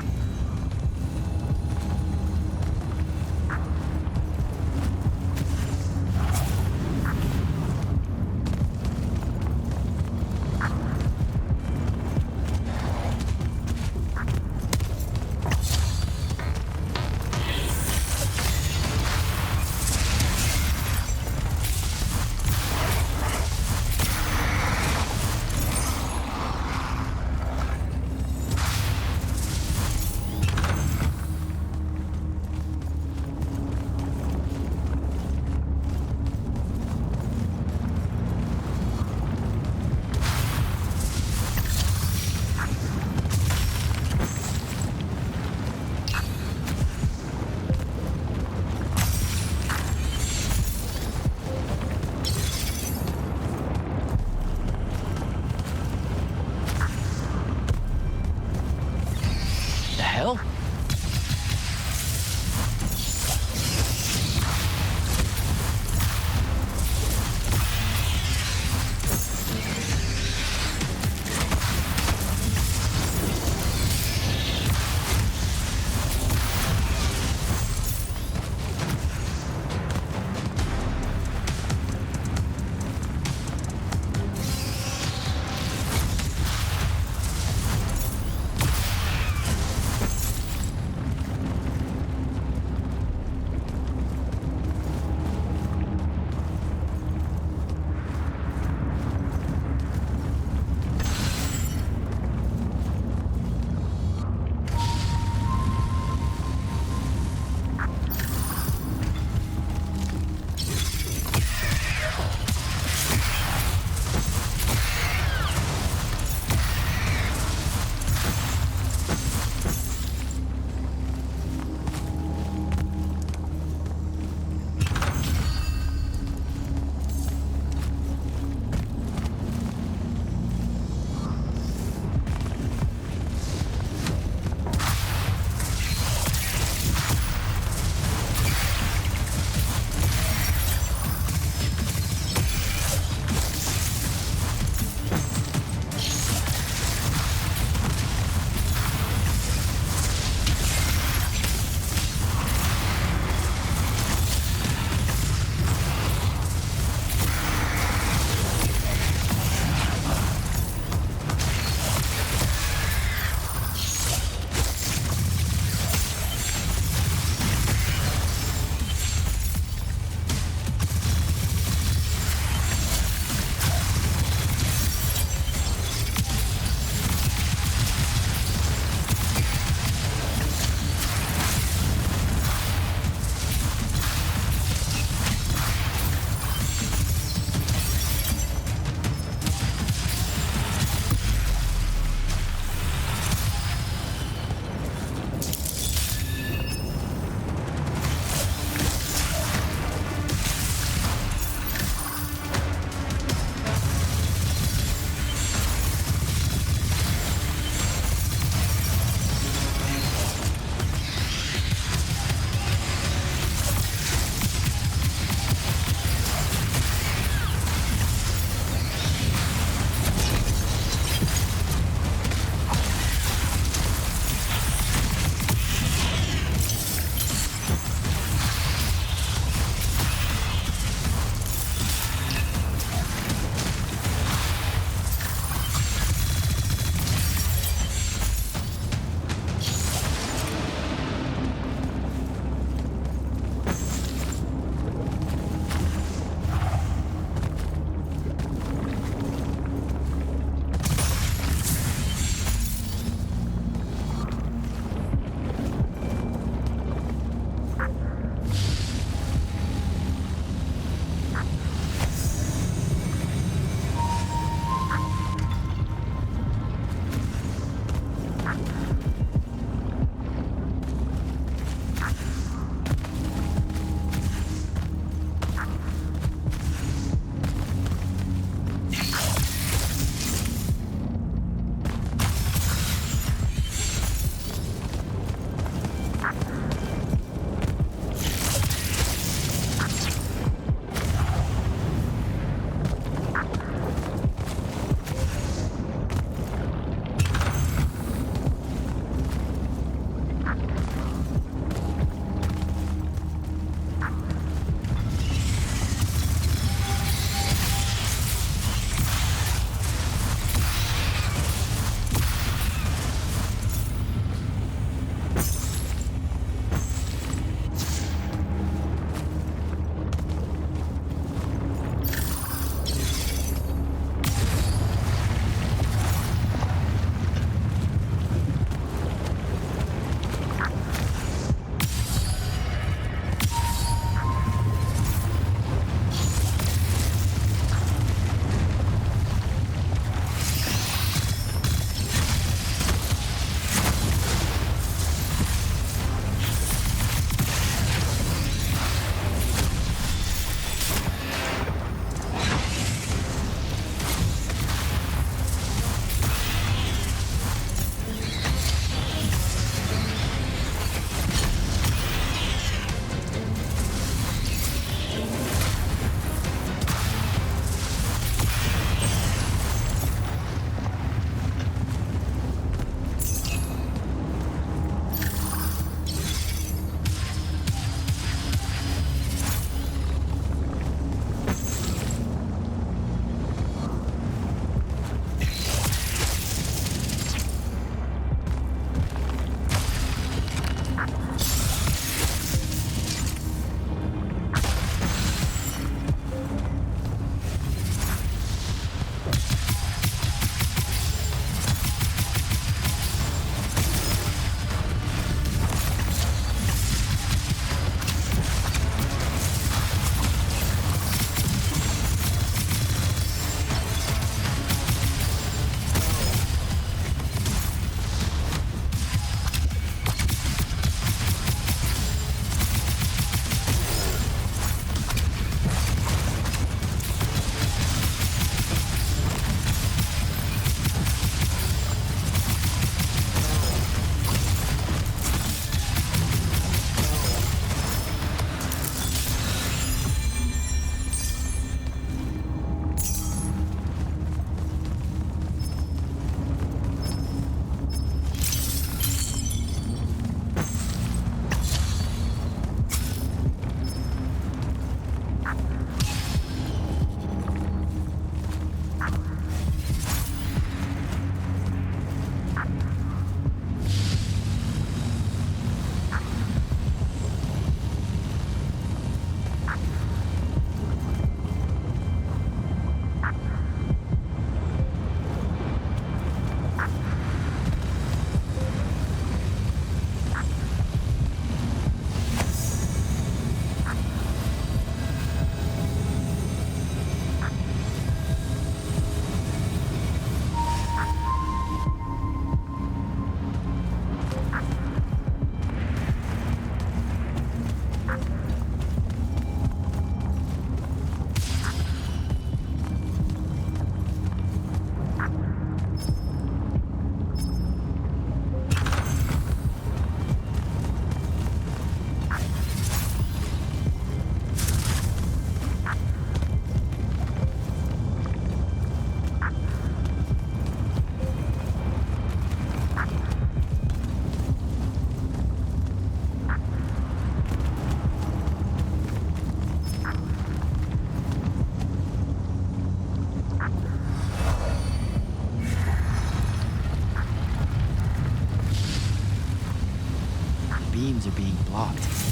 wounds are being blocked.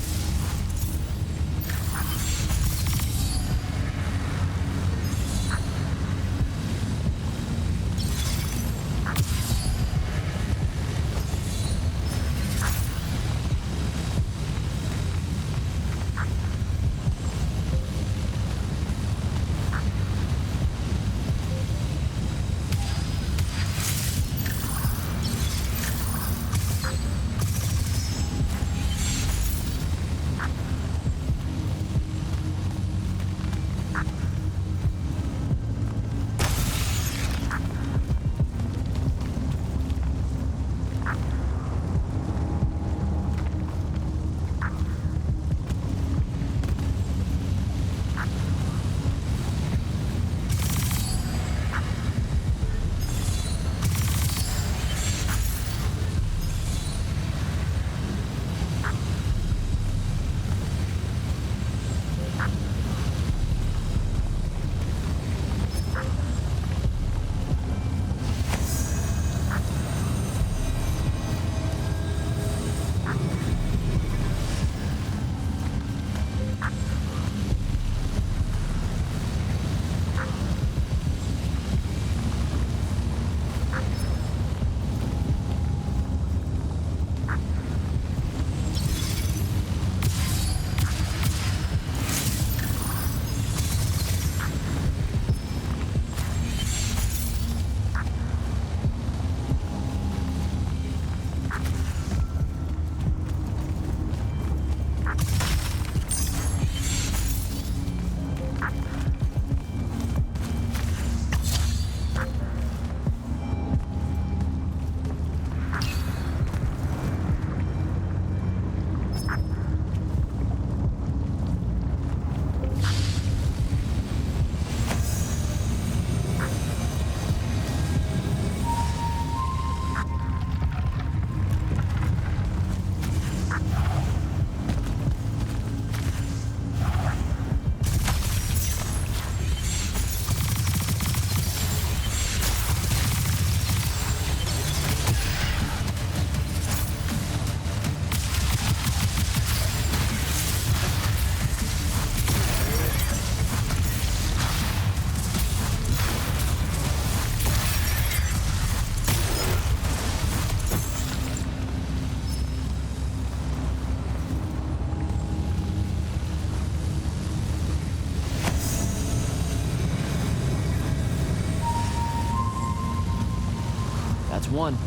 That's one.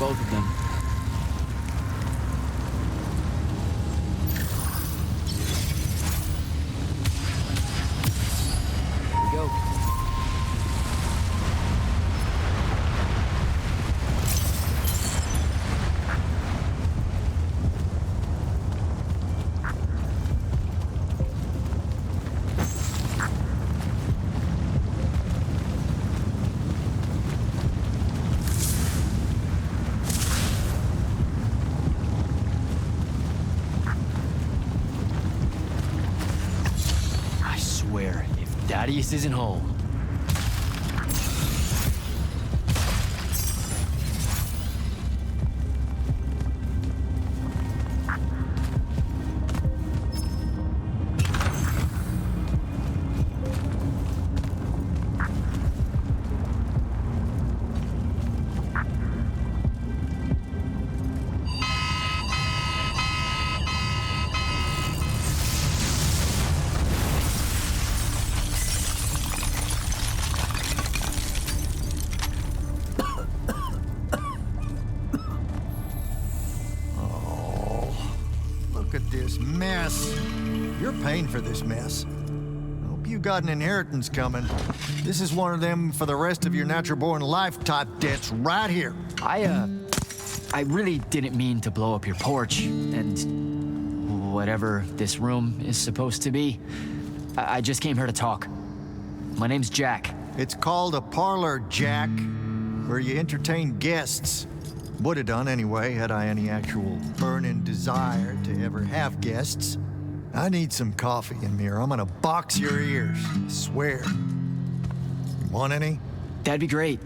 both of them. Here we go. Thaddeus isn't home. This mess. You're paying for this mess. Hope you got an inheritance coming. This is one of them for the rest of your natural-born life type debts right here. I really didn't mean to blow up your porch and whatever this room is supposed to be. I just came here to talk. My name's Jak. It's called a parlor, Jak, where you entertain guests. Would have done anyway, had I any actual burning desire to ever have guests. I need some coffee in me or I'm gonna box your ears, I swear. You want any? That'd be great.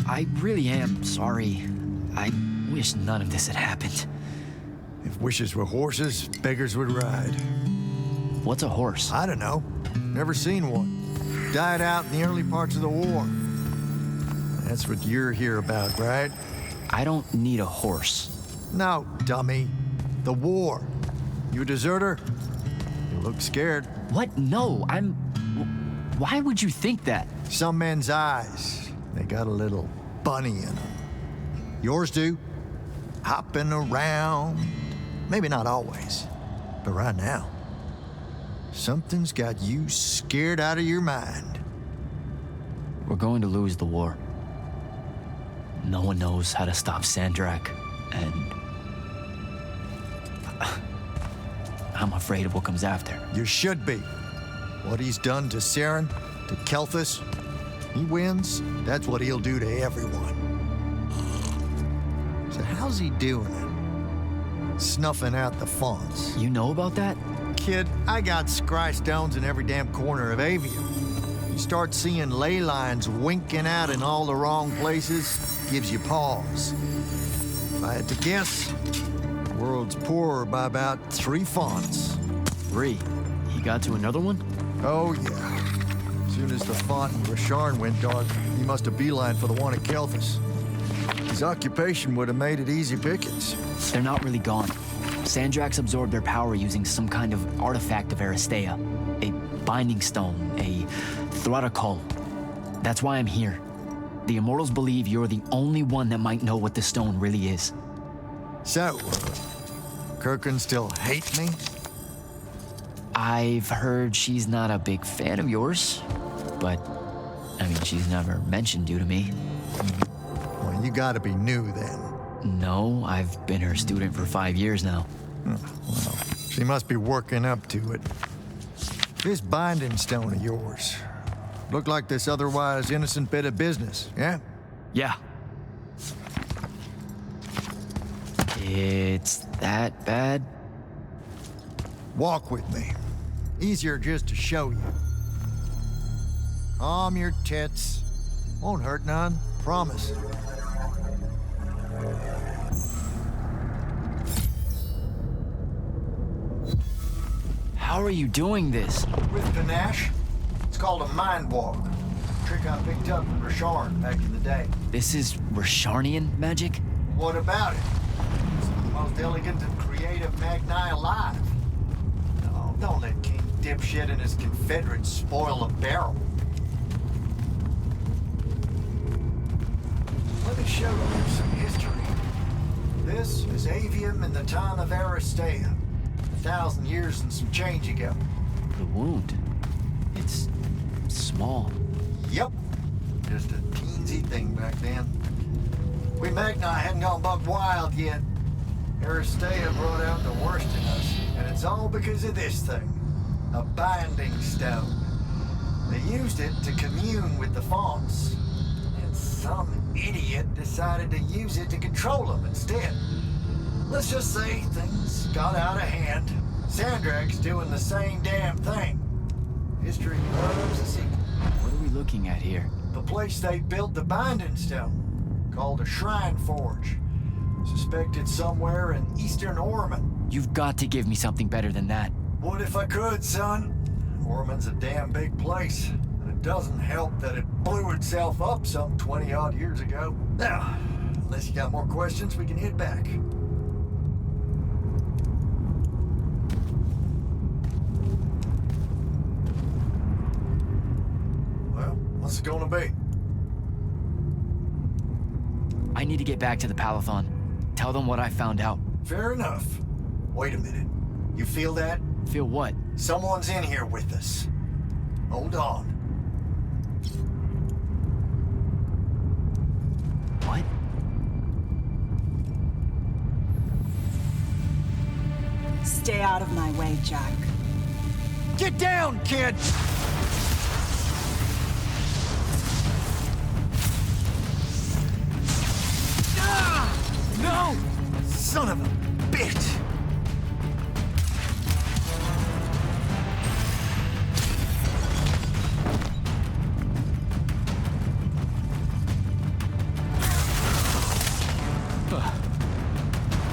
I really am sorry. I wish none of this had happened. If wishes were horses, beggars would ride. What's a horse? I don't know. Never seen one. Died out in the early parts of the war. That's what you're here about, right? I don't need a horse. No, dummy. The war. You a deserter? You look scared. What? No, I'm... Why would you think that? Some men's eyes, they got a little bunny in them. Yours do. Hopping around. Maybe not always, but right now. Something's got you scared out of your mind. We're going to lose the war. No one knows how to stop Sandrak, and I'm afraid of what comes after. You should be. What he's done to Saren, to Kelthus, he wins, that's what he'll do to everyone. So how's he doing it? Snuffing out the fonts. You know about that? Kid, I got scry stones in every damn corner of Aveum. You start seeing ley lines winking out in all the wrong places, gives you pause. If I had to guess, the world's poorer by about 3 fonts. 3? He got to another one? Oh, yeah. As soon as the font in Rasharn went dark, he must have beelined for the one at Kelthus. His occupation would have made it easy pickings. They're not really gone. Sandrak's absorbed their power using some kind of artifact of Aristea. A binding stone, a Thrutakul. That's why I'm here. The Immortals believe you're the only one that might know what the stone really is. So, Kirkin still hate me? I've heard she's not a big fan of yours, but, I mean, she's never mentioned you to me. Well, you gotta be new then. No, I've been her student for 5 years now. Well, she must be working up to it. This binding stone of yours, look like this otherwise innocent bit of business, yeah? Yeah. It's that bad? Walk with me. Easier just to show you. Calm your tits. Won't hurt none, promise. How are you doing this? With panache. It's called a mind walk. A trick I picked up in Rasharn back in the day. This is Rasharnian magic? What about it? It's the most elegant and creative Magni alive. No, don't let King Dipshit and his Confederates spoil a barrel. Let me show you some history. This is Aveum in the town of Aristea. 1,000 years and some change ago. The wound. It's small. Yep. Just a teensy thing back then. We Magni hadn't gone buck wild yet. Aristea brought out the worst in us, and it's all because of this thing. A binding stone. They used it to commune with the fonts, and some idiot decided to use it to control them instead. Let's just say things got out of hand. Sandrak's doing the same damn thing. History loves a sequel. What are we looking at here? The place they built the binding stone, called a shrine forge. Suspected somewhere in eastern Orman. You've got to give me something better than that. What if I could, son? Orman's a damn big place, and it doesn't help that it blew itself up some 20-odd years ago. Now, unless you got more questions, we can head back. Well, what's it gonna be? I need to get back to the Palathon. Tell them what I found out. Fair enough. Wait a minute. You feel that? Feel what? Someone's in here with us. Hold on. What? Stay out of my way, Jak. Get down, kid! No! Son of a bitch!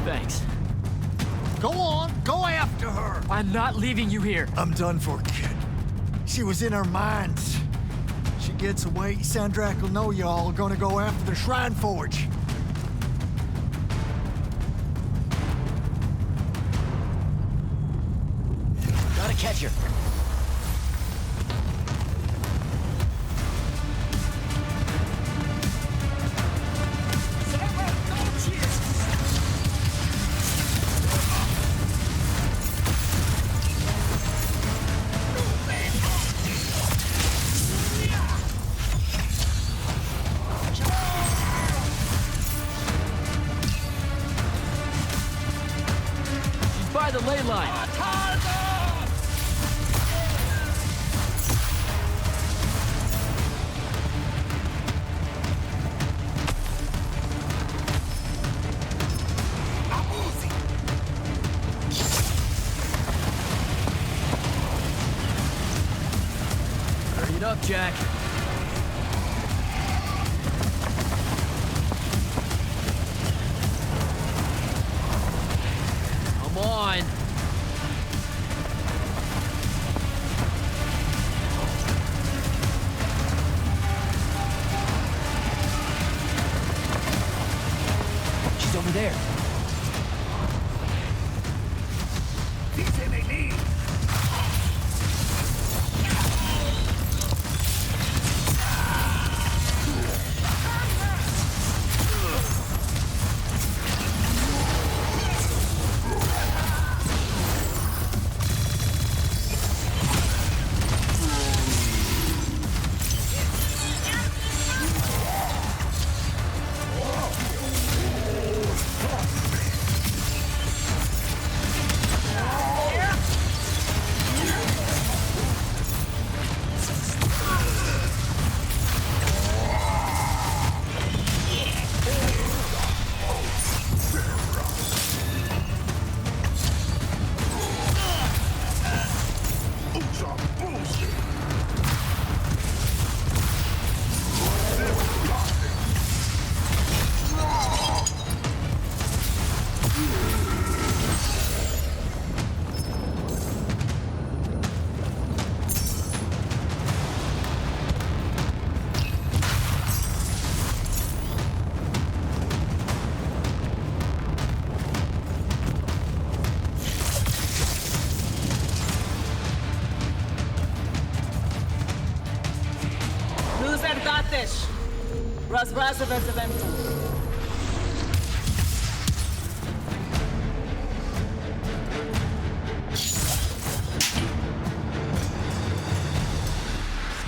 Thanks. Go on, go after her! I'm not leaving you here. I'm done for, kid. She was in our minds. She gets away, Sandrak will know y'all are gonna go after the Shrine Forge. Gotta catch her. By the ley line. Hurry it up, Jak. Come on. She's over there.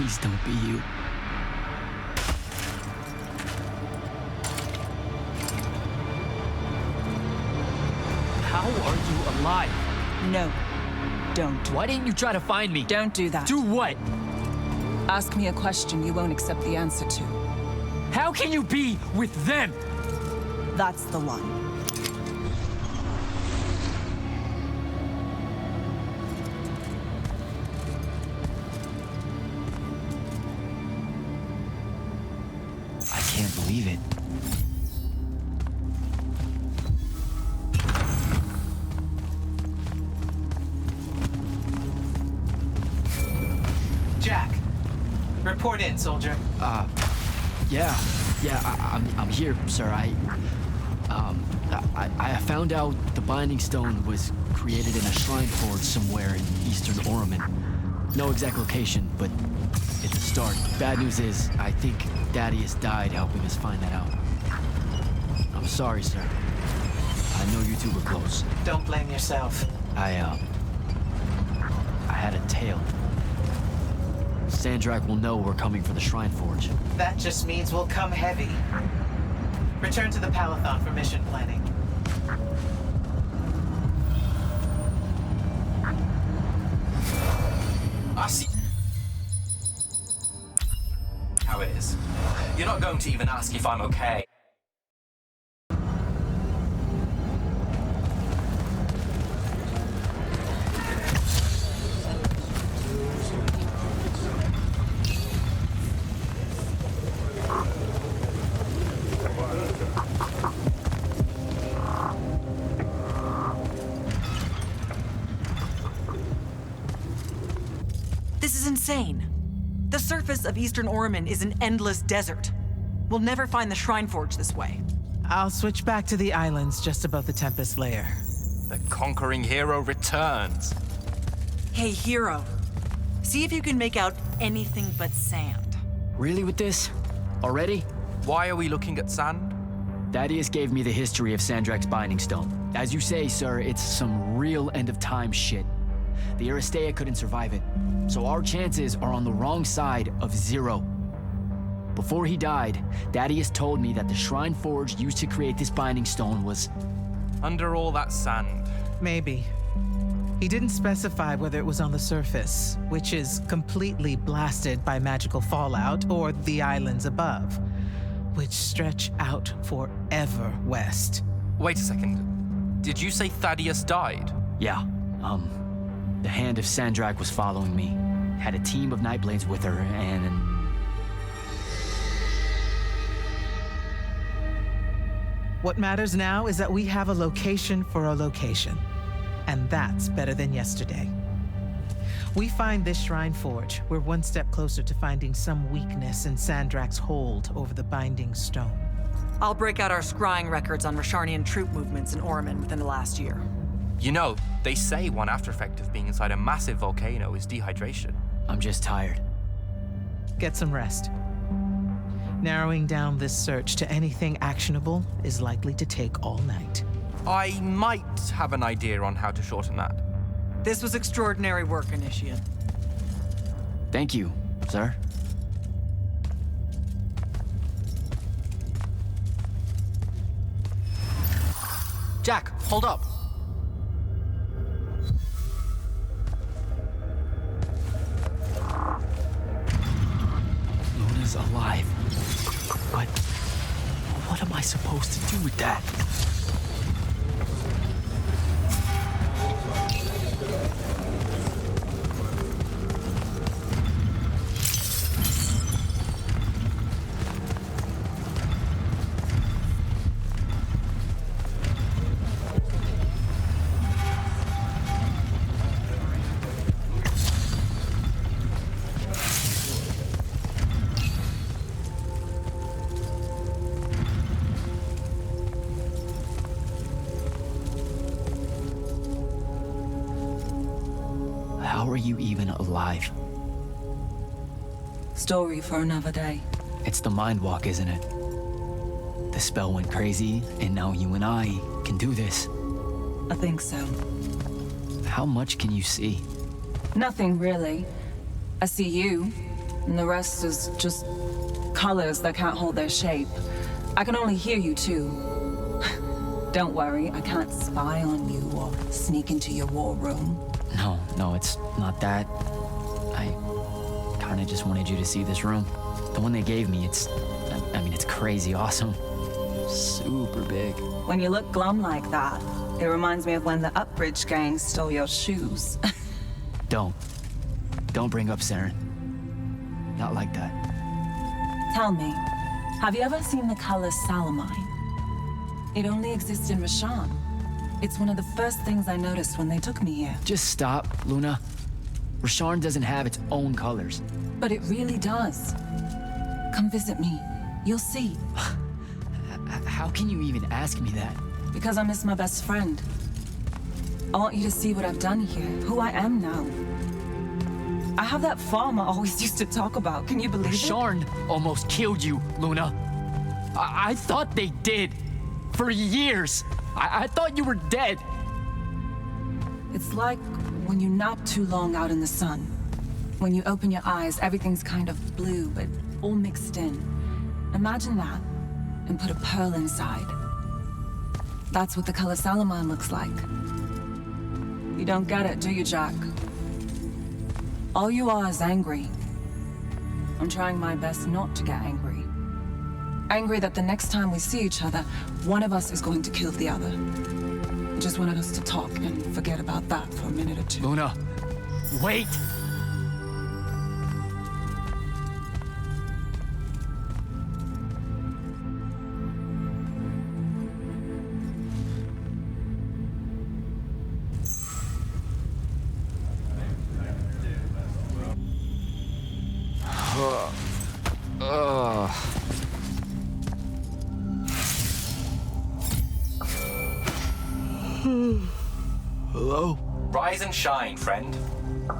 Please don't be you. How are you alive? No, don't. Why didn't you try to find me? Don't do that. Do what? Ask me a question you won't accept the answer to. How can you be with them? That's the one. I can't believe it. Jak, report in, soldier. I'm here, sir. I found out the Binding Stone was created in a shrine forge somewhere in eastern Oromon. No exact location, but it's a start. Bad news is, I think Daddy has died helping us find that out. I'm sorry, sir. I know you two were close. Don't blame yourself. I had a tail. Sandrak will know we're coming for the Shrine Forge. That just means we'll come heavy. Return to the Palathon for mission planning. I see how it is. You're not going to even ask if I'm okay. This is insane. The surface of Eastern Oromon is an endless desert. We'll never find the Shrine Forge this way. I'll switch back to the islands just above the Tempest Lair. The conquering hero returns. Hey, hero. See if you can make out anything but sand. Really with this? Already? Why are we looking at sand? Thaddeus gave me the history of Sandrak's Binding Stone. As you say, sir, it's some real end-of-time shit. The Aristea couldn't survive it, so our chances are on the wrong side of 0. Before he died, Thaddeus told me that the Shrine Forge used to create this Binding Stone was... under all that sand. Maybe. He didn't specify whether it was on the surface, which is completely blasted by magical fallout, or the islands above, which stretch out forever west. Wait a second. Did you say Thaddeus died? Yeah, the hand of Sandrak was following me. Had a team of Nightblades with her, and... What matters now is that we have a location for a location. And that's better than yesterday. We find this Shrine Forge, we're one step closer to finding some weakness in Sandrak's hold over the Binding Stone. I'll break out our scrying records on Rasharnian troop movements in Oromon within the last year. You know, they say one after effect of being inside a massive volcano is dehydration. I'm just tired. Get some rest. Narrowing down this search to anything actionable is likely to take all night. I might have an idea on how to shorten that. This was extraordinary work, Initiate. Thank you, sir. Jak, hold up. Luna's alive. But what am I supposed to do with that? How are you even alive? Story for another day. It's the Mind Walk, isn't it? The spell went crazy, and now you and I can do this. I think so. How much can you see? Nothing really. I see you. And the rest is just colors that can't hold their shape. I can only hear you too. Don't worry, I can't spy on you or sneak into your war room. No, it's not that. I kinda just wanted you to see this room. The one they gave me, it's crazy awesome. Super big. When you look glum like that, it reminds me of when the Upbridge gang stole your shoes. Don't bring up Saren. Not like that. Tell me, have you ever seen the color Salamine? It only exists in Rasharn. It's one of the first things I noticed when they took me here. Just stop, Luna. Rasharn doesn't have its own colors. But it really does. Come visit me. You'll see. How can you even ask me that? Because I miss my best friend. I want you to see what I've done here, who I am now. I have that farm I always used to talk about. Can you believe it? Rasharn almost killed you, Luna. I thought they did. For years. I thought you were dead. It's like when you nap too long out in the sun. When you open your eyes, everything's kind of blue, but all mixed in. Imagine that, and put a pearl inside. That's what the color Salamine looks like. You don't get it, do you, Jak? All you are is angry. I'm trying my best not to get angry. Angry that the next time we see each other, one of us is going to kill the other. I just wanted us to talk and forget about that for a minute or two. Luna, wait! Hello? Rise and shine, friend.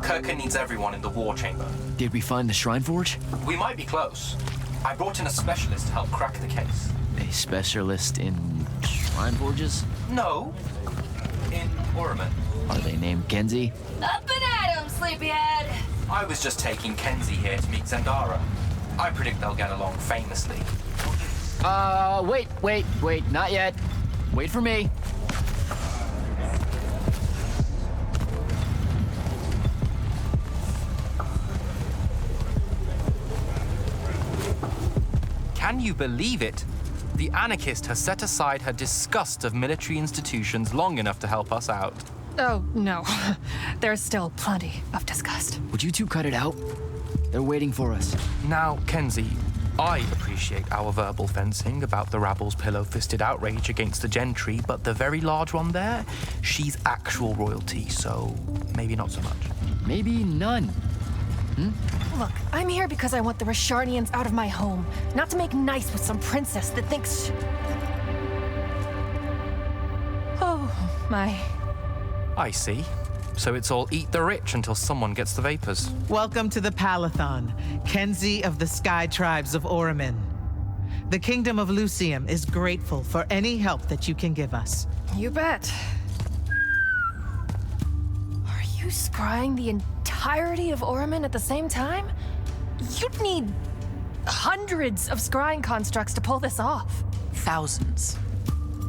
Kirkin needs everyone in the war chamber. Did we find the Shrine Forge? We might be close. I brought in a specialist to help crack the case. A specialist in Shrine Forges? No. In Orman. Are they named Kenzie? Up and at 'em, sleepyhead! I was just taking Kenzie here to meet Zendara. I predict they'll get along famously. Wait, not yet. Wait for me. Can you believe it? The anarchist has set aside her disgust of military institutions long enough to help us out. Oh, no. There's still plenty of disgust. Would you two cut it out? They're waiting for us. Now, Kenzie, I appreciate our verbal fencing about the rabble's pillow-fisted outrage against the gentry, but the very large one there, she's actual royalty, so maybe not so much. Maybe none. Look, I'm here because I want the Rasharnians out of my home, not to make nice with some princess that thinks... Oh, my. I see. So it's all eat the rich until someone gets the vapors. Welcome to the Palathon, Kenzie of the Sky Tribes of Oramin. The Kingdom of Lucium is grateful for any help that you can give us. You bet. Are you scrying the entirety of Oramin at the same time? You'd need hundreds of scrying constructs to pull this off. Thousands.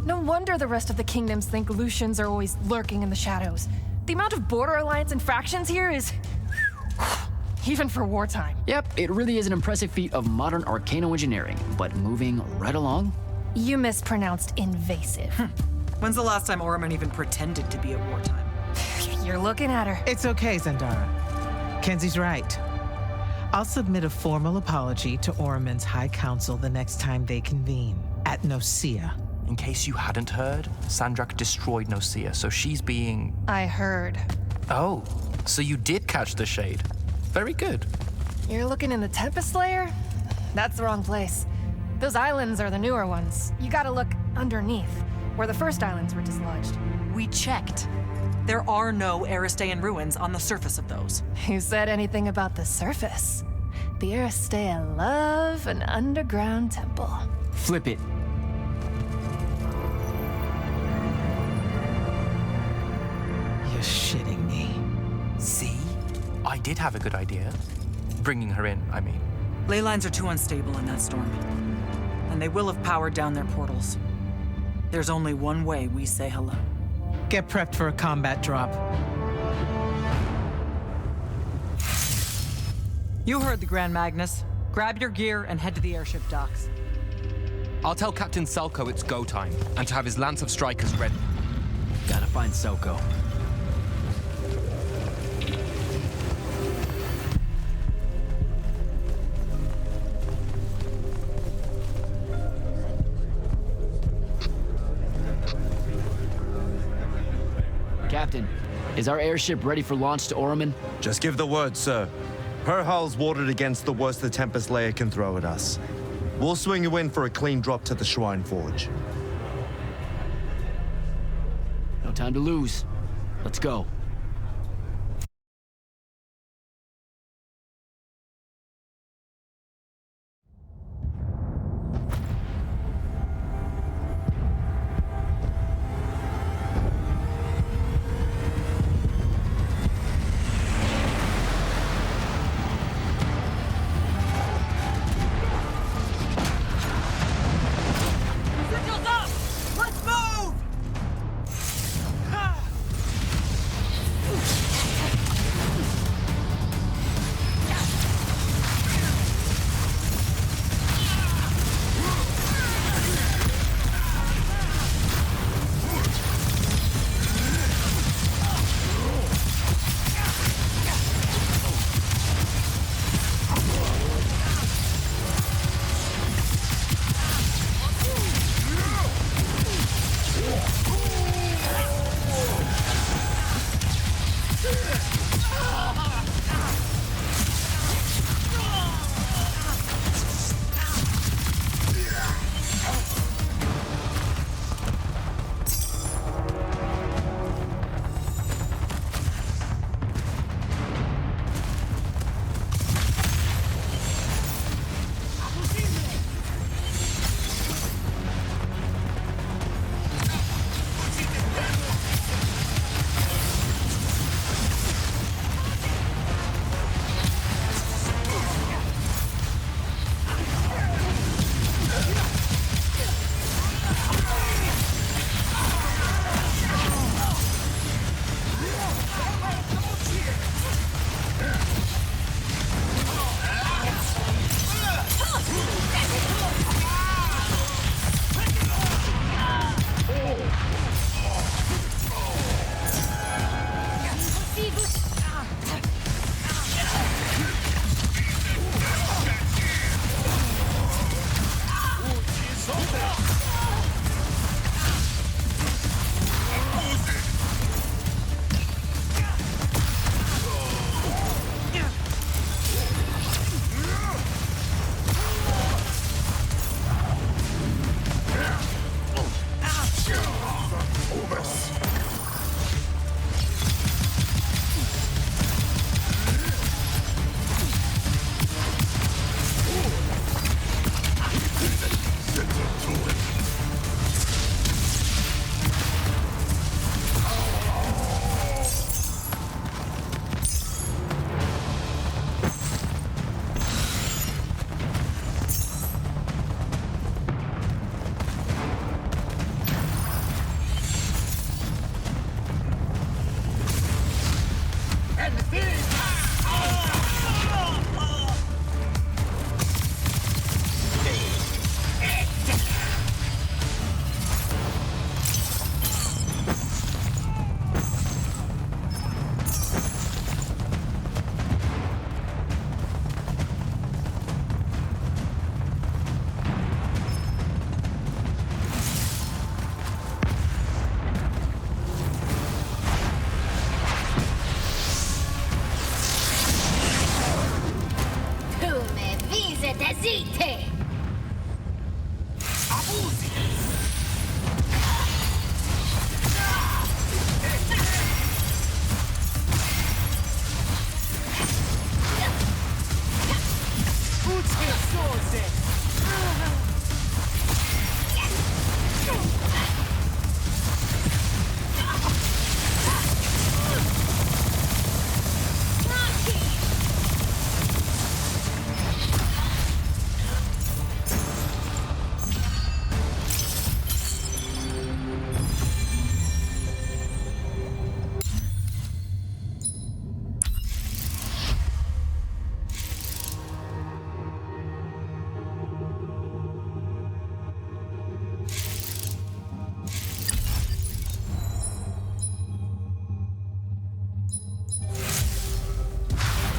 No wonder the rest of the kingdoms think Lucians are always lurking in the shadows. The amount of border alliance and factions here is... even for wartime. Yep, it really is an impressive feat of modern arcano-engineering, but moving right along. You mispronounced invasive. When's the last time Oramin even pretended to be at wartime? You're looking at her. It's okay, Zendara. Kenzie's right. I'll submit a formal apology to Oramin's High Council the next time they convene, at Nosea. In case you hadn't heard, Sandrak destroyed Nosea, so she's being... I heard. Oh, so you did catch the shade. Very good. You're looking in the Tempest layer? That's the wrong place. Those islands are the newer ones. You gotta look underneath, where the first islands were dislodged. We checked. There are no Aristean ruins on the surface of those. Who said anything about the surface? The Aristeia love an underground temple. Flip it. You're shitting me. See? I did have a good idea. Bringing her in, I mean. Ley lines are too unstable in that storm. And they will have powered down their portals. There's only one way we say hello. Get prepped for a combat drop. You heard the Grand Magnus. Grab your gear and head to the airship docks. I'll tell Captain Selko it's go time, and to have his Lance of Strikers ready. Gotta find Selko. Captain, is our airship ready for launch to Oromon? Just give the word, sir. Her hull's warded against the worst the Tempest Layer can throw at us. We'll swing you in for a clean drop to the Shrine Forge. No time to lose. Let's go.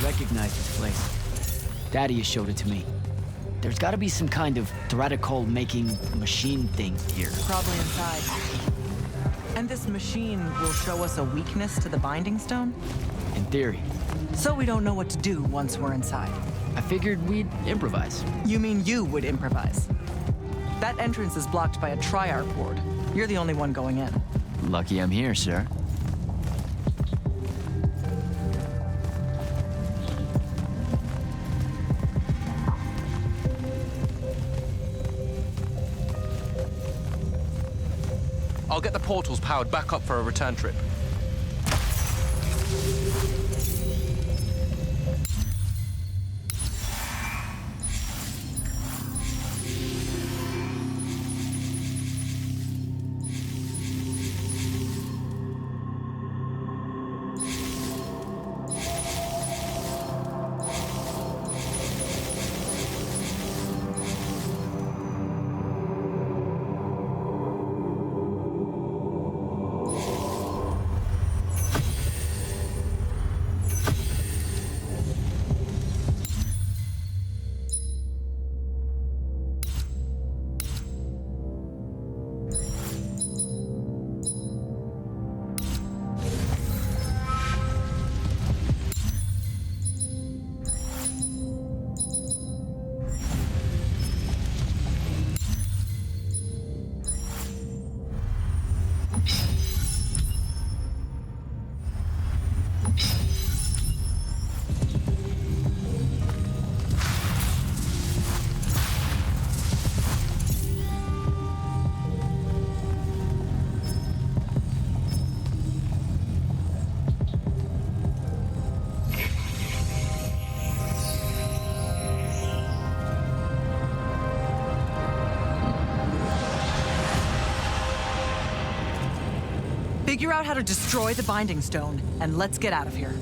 recognize this place. Daddy has showed it to me. There's gotta be some kind of Threadicol-making machine thing here. Probably inside. And this machine will show us a weakness to the Binding Stone? In theory. So we don't know what to do once we're inside. I figured we'd improvise. You mean you would improvise? That entrance is blocked by a Triarch ward. You're the only one going in. Lucky I'm here, sir. I'll get the portals powered back up for a return trip. Figure out how to destroy the Binding Stone, and let's get out of here.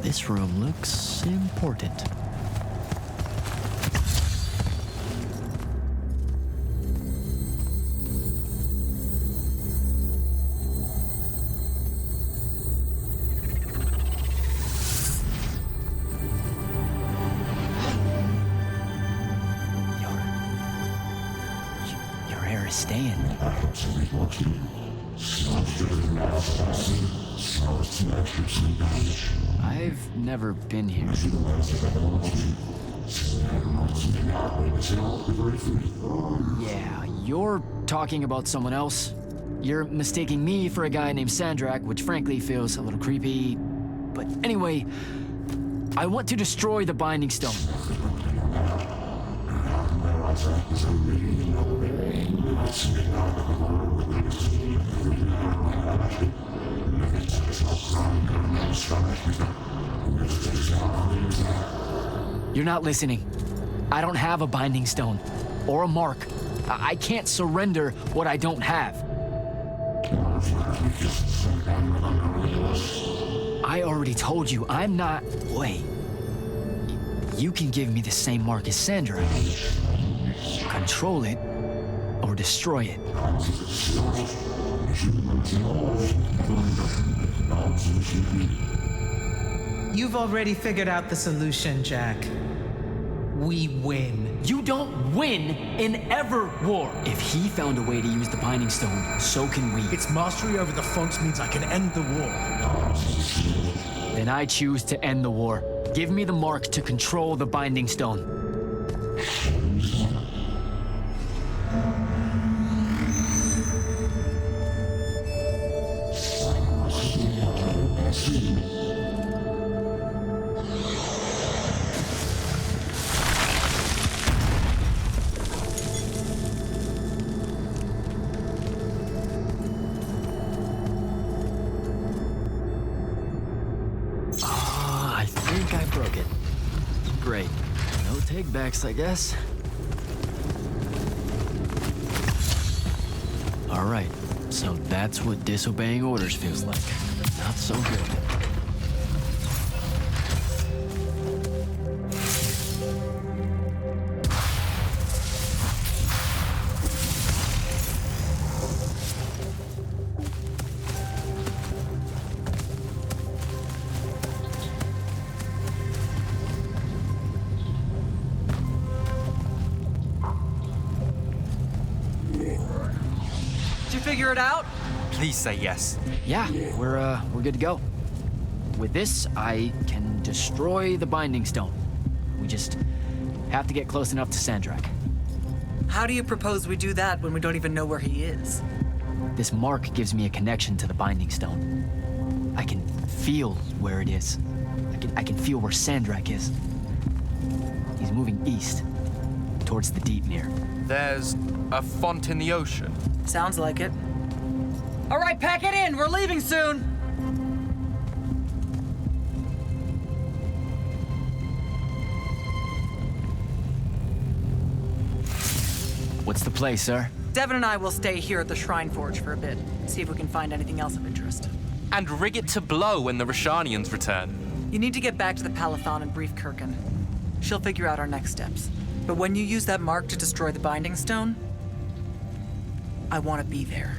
This room looks important. Your hair is staying. I've never been here. Yeah, you're talking about someone else. You're mistaking me for a guy named Sandrak, which frankly feels a little creepy. But anyway, I want to destroy the Binding Stone. You're not listening. I don't have a Binding Stone or a mark. I can't surrender what I don't have. I already told you, I'm not... Wait. You can give me the same mark as Sandra. Control it, or destroy it. You've already figured out the solution, Jak. We win. You don't win in Ever War. If he found a way to use the Binding Stone, so can we. Its mastery over the fonts means I can end the war. Then I choose to end the war. Give me the mark to control the Binding Stone. I think I broke it. Great. No takebacks, I guess. All right, so that's what disobeying orders feels like. Not so good. Did you figure it out? Please say yes. Yeah, we're good to go. With this, I can destroy the Binding Stone. We just have to get close enough to Sandrak. How do you propose we do that when we don't even know where he is? This mark gives me a connection to the Binding Stone. I can feel where it is. I can feel where Sandrak is. He's moving east, towards the deep mirror. There's a font in the ocean. Sounds like it. All right, pack it in. We're leaving soon. What's the play, sir? Devin and I will stay here at the Shrine Forge for a bit. See if we can find anything else of interest. And rig it to blow when the Rashanians return. You need to get back to the Palathon and brief Kirkin. She'll figure out our next steps. But when you use that mark to destroy the Binding Stone, I want to be there.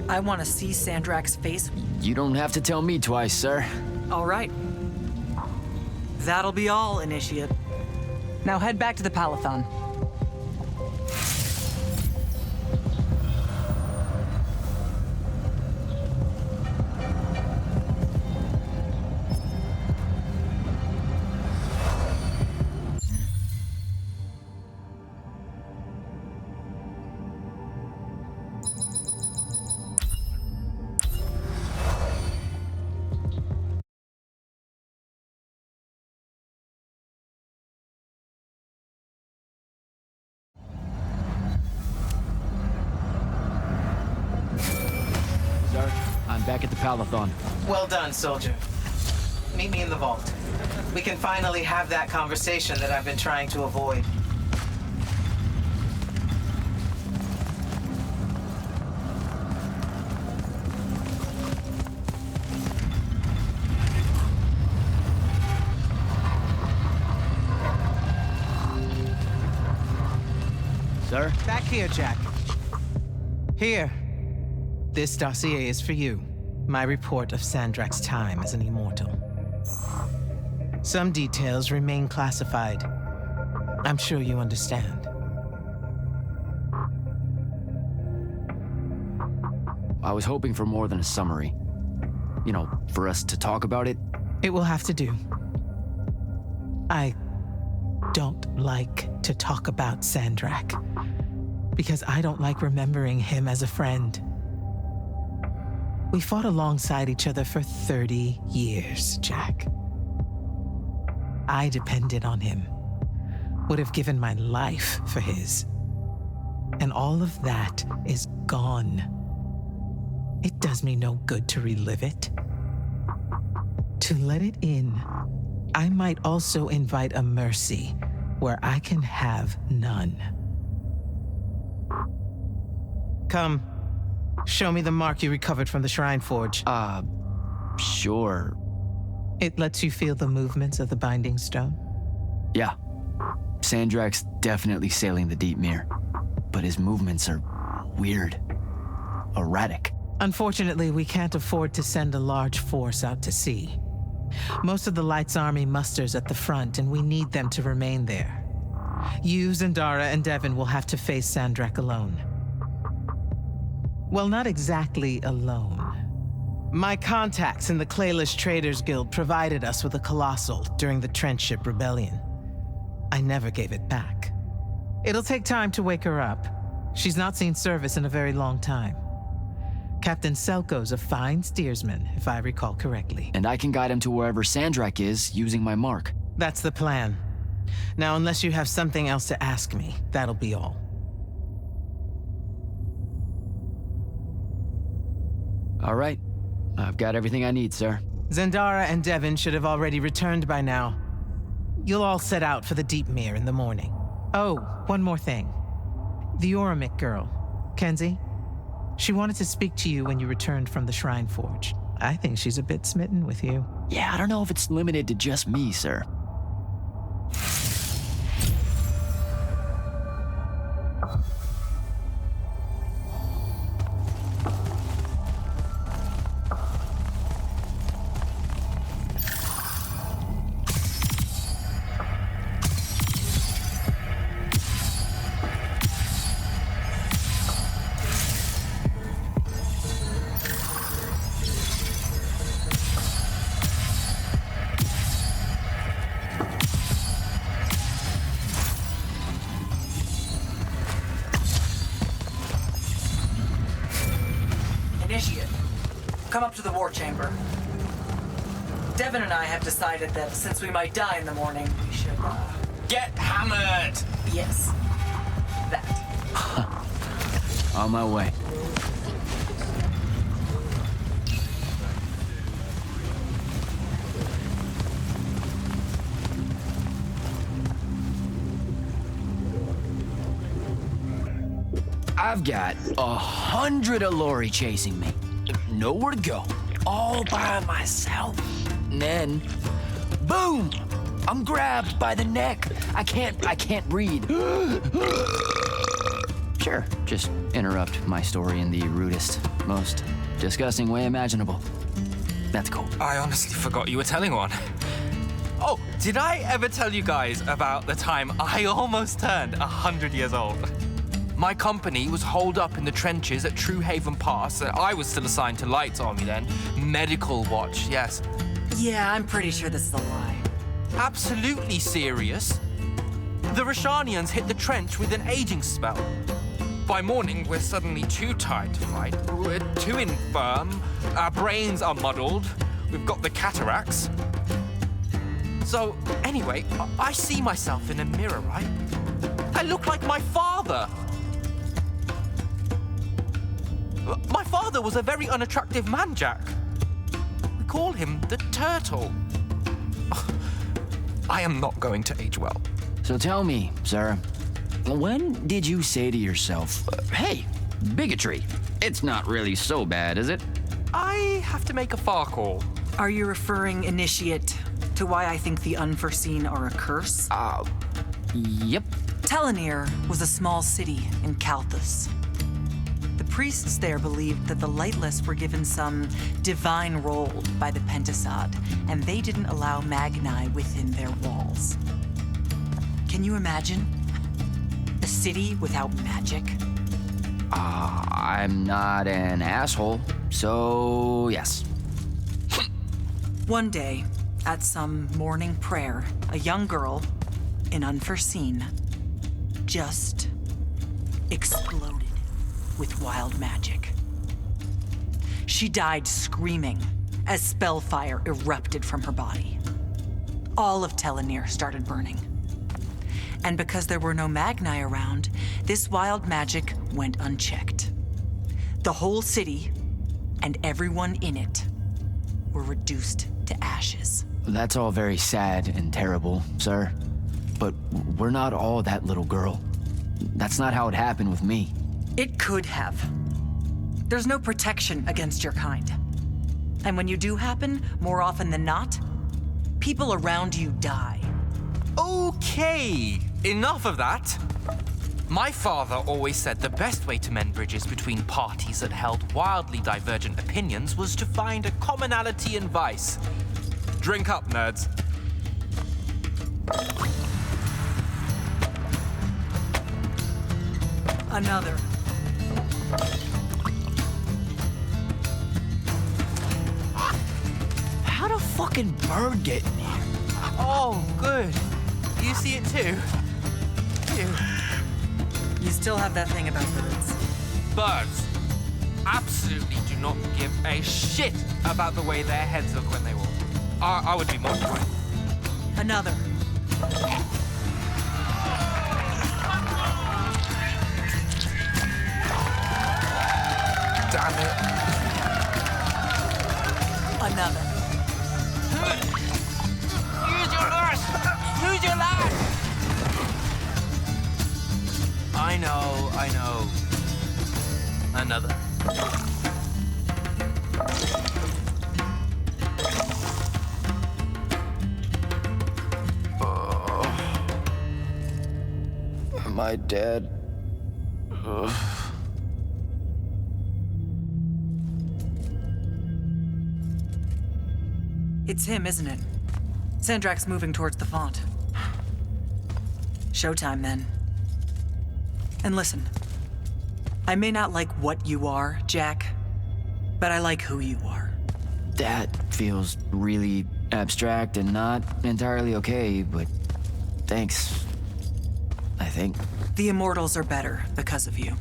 I want to see Sandrak's face. You don't have to tell me twice, sir. All right. That'll be all, Initiate. Now head back to the Palathon. I'm back at the Palathon. Well done, soldier. Meet me in the vault. We can finally have that conversation that I've been trying to avoid. Sir? Back here, Jak. Here. This dossier is for you. My report of Sandrak's time as an immortal. Some details remain classified. I'm sure you understand. I was hoping for more than a summary. You know, for us to talk about it. It will have to do. I don't like to talk about Sandrak, because I don't like remembering him as a friend. We fought alongside each other for 30 years, Jak. I depended on him, would have given my life for his. And all of that is gone. It does me no good to relive it. To let it in, I might also invite a mercy where I can have none. Come, show me the mark you recovered from the Shrine Forge. Sure. It lets you feel the movements of the Binding Stone? Yeah. Sandrak's definitely sailing the deep mirror, but his movements are weird, erratic. Unfortunately, we can't afford to send a large force out to sea. Most of the Light's army musters at the front, and we need them to remain there. You, Zendara, and Devon will have to face Sandrak alone. Well, not exactly alone. My contacts in the Clayless Traders Guild provided us with a colossal during the Trenchship Rebellion. I never gave it back. It'll take time to wake her up. She's not seen service in a very long time. Captain Selko's a fine steersman, if I recall correctly. And I can guide him to wherever Sandrak is using my mark. That's the plan. Now, unless you have something else to ask me, that'll be all. All right. I've got everything I need, sir. Zendara and Devon should have already returned by now. You'll all set out for the Deep Mere in the morning. Oh, one more thing. The Oromik girl, Kenzie. She wanted to speak to you when you returned from the Shrine Forge. I think she's a bit smitten with you. Yeah, I don't know if it's limited to just me, sir. Initiate, come up to the war chamber. Devon and I have decided that since we might die in the morning, we should, Get hammered! Yes. That. On my way. I've got 100 Allori chasing me. Nowhere to go. All by myself. And then, boom! I'm grabbed by the neck. I can't breathe. Sure, just interrupt my story in the rudest, most disgusting way imaginable. That's cool. I honestly forgot you were telling one. Oh, did I ever tell you guys about the time I almost turned 100 years old? My company was holed up in the trenches at True Haven Pass, and I was still assigned to Light's army then. Medical watch, yes. Yeah, I'm pretty sure this is a lie. Absolutely serious. The Rashanians hit the trench with an aging spell. By morning, we're suddenly too tired to fight. We're too infirm. Our brains are muddled. We've got the cataracts. So, anyway, I see myself in a mirror, right? I look like my father. My father was a very unattractive man, Jak. We call him the Turtle. I am not going to age well. So tell me, sir, when did you say to yourself, hey, bigotry, it's not really so bad, is it? I have to make a far call. Are you referring, Initiate, to why I think the unforeseen are a curse? Yep. Telenir was a small city in Kalthus. The priests there believed that the Lightless were given some divine role by the Pentasod, and they didn't allow Magni within their walls. Can you imagine? A city without magic? I'm not an asshole, so yes. One day, at some morning prayer, a young girl, in Unforeseen, just exploded with wild magic. She died screaming as spellfire erupted from her body. All of Telenir started burning. And because there were no Magni around, this wild magic went unchecked. The whole city and everyone in it were reduced to ashes. That's all very sad and terrible, sir. But we're not all that little girl. That's not how it happened with me. It could have. There's no protection against your kind. And when you do happen, more often than not, people around you die. Okay, enough of that. My father always said the best way to mend bridges between parties that held wildly divergent opinions was to find a commonality in vice. Drink up, nerds. Another. How'd a fucking bird get in here? Oh, good. You see it too? You still have that thing about birds. Birds absolutely do not give a shit about the way their heads look when they walk. I would be mortified. Another. Damn it. Another. Use your lash! Use your lash! I know. Another. Am I dead? Ugh. It's him, isn't it? Sandrak's moving towards the font. Showtime, then. And listen, I may not like what you are, Jak, but I like who you are. That feels really abstract and not entirely okay, but thanks, I think. The Immortals are better because of you.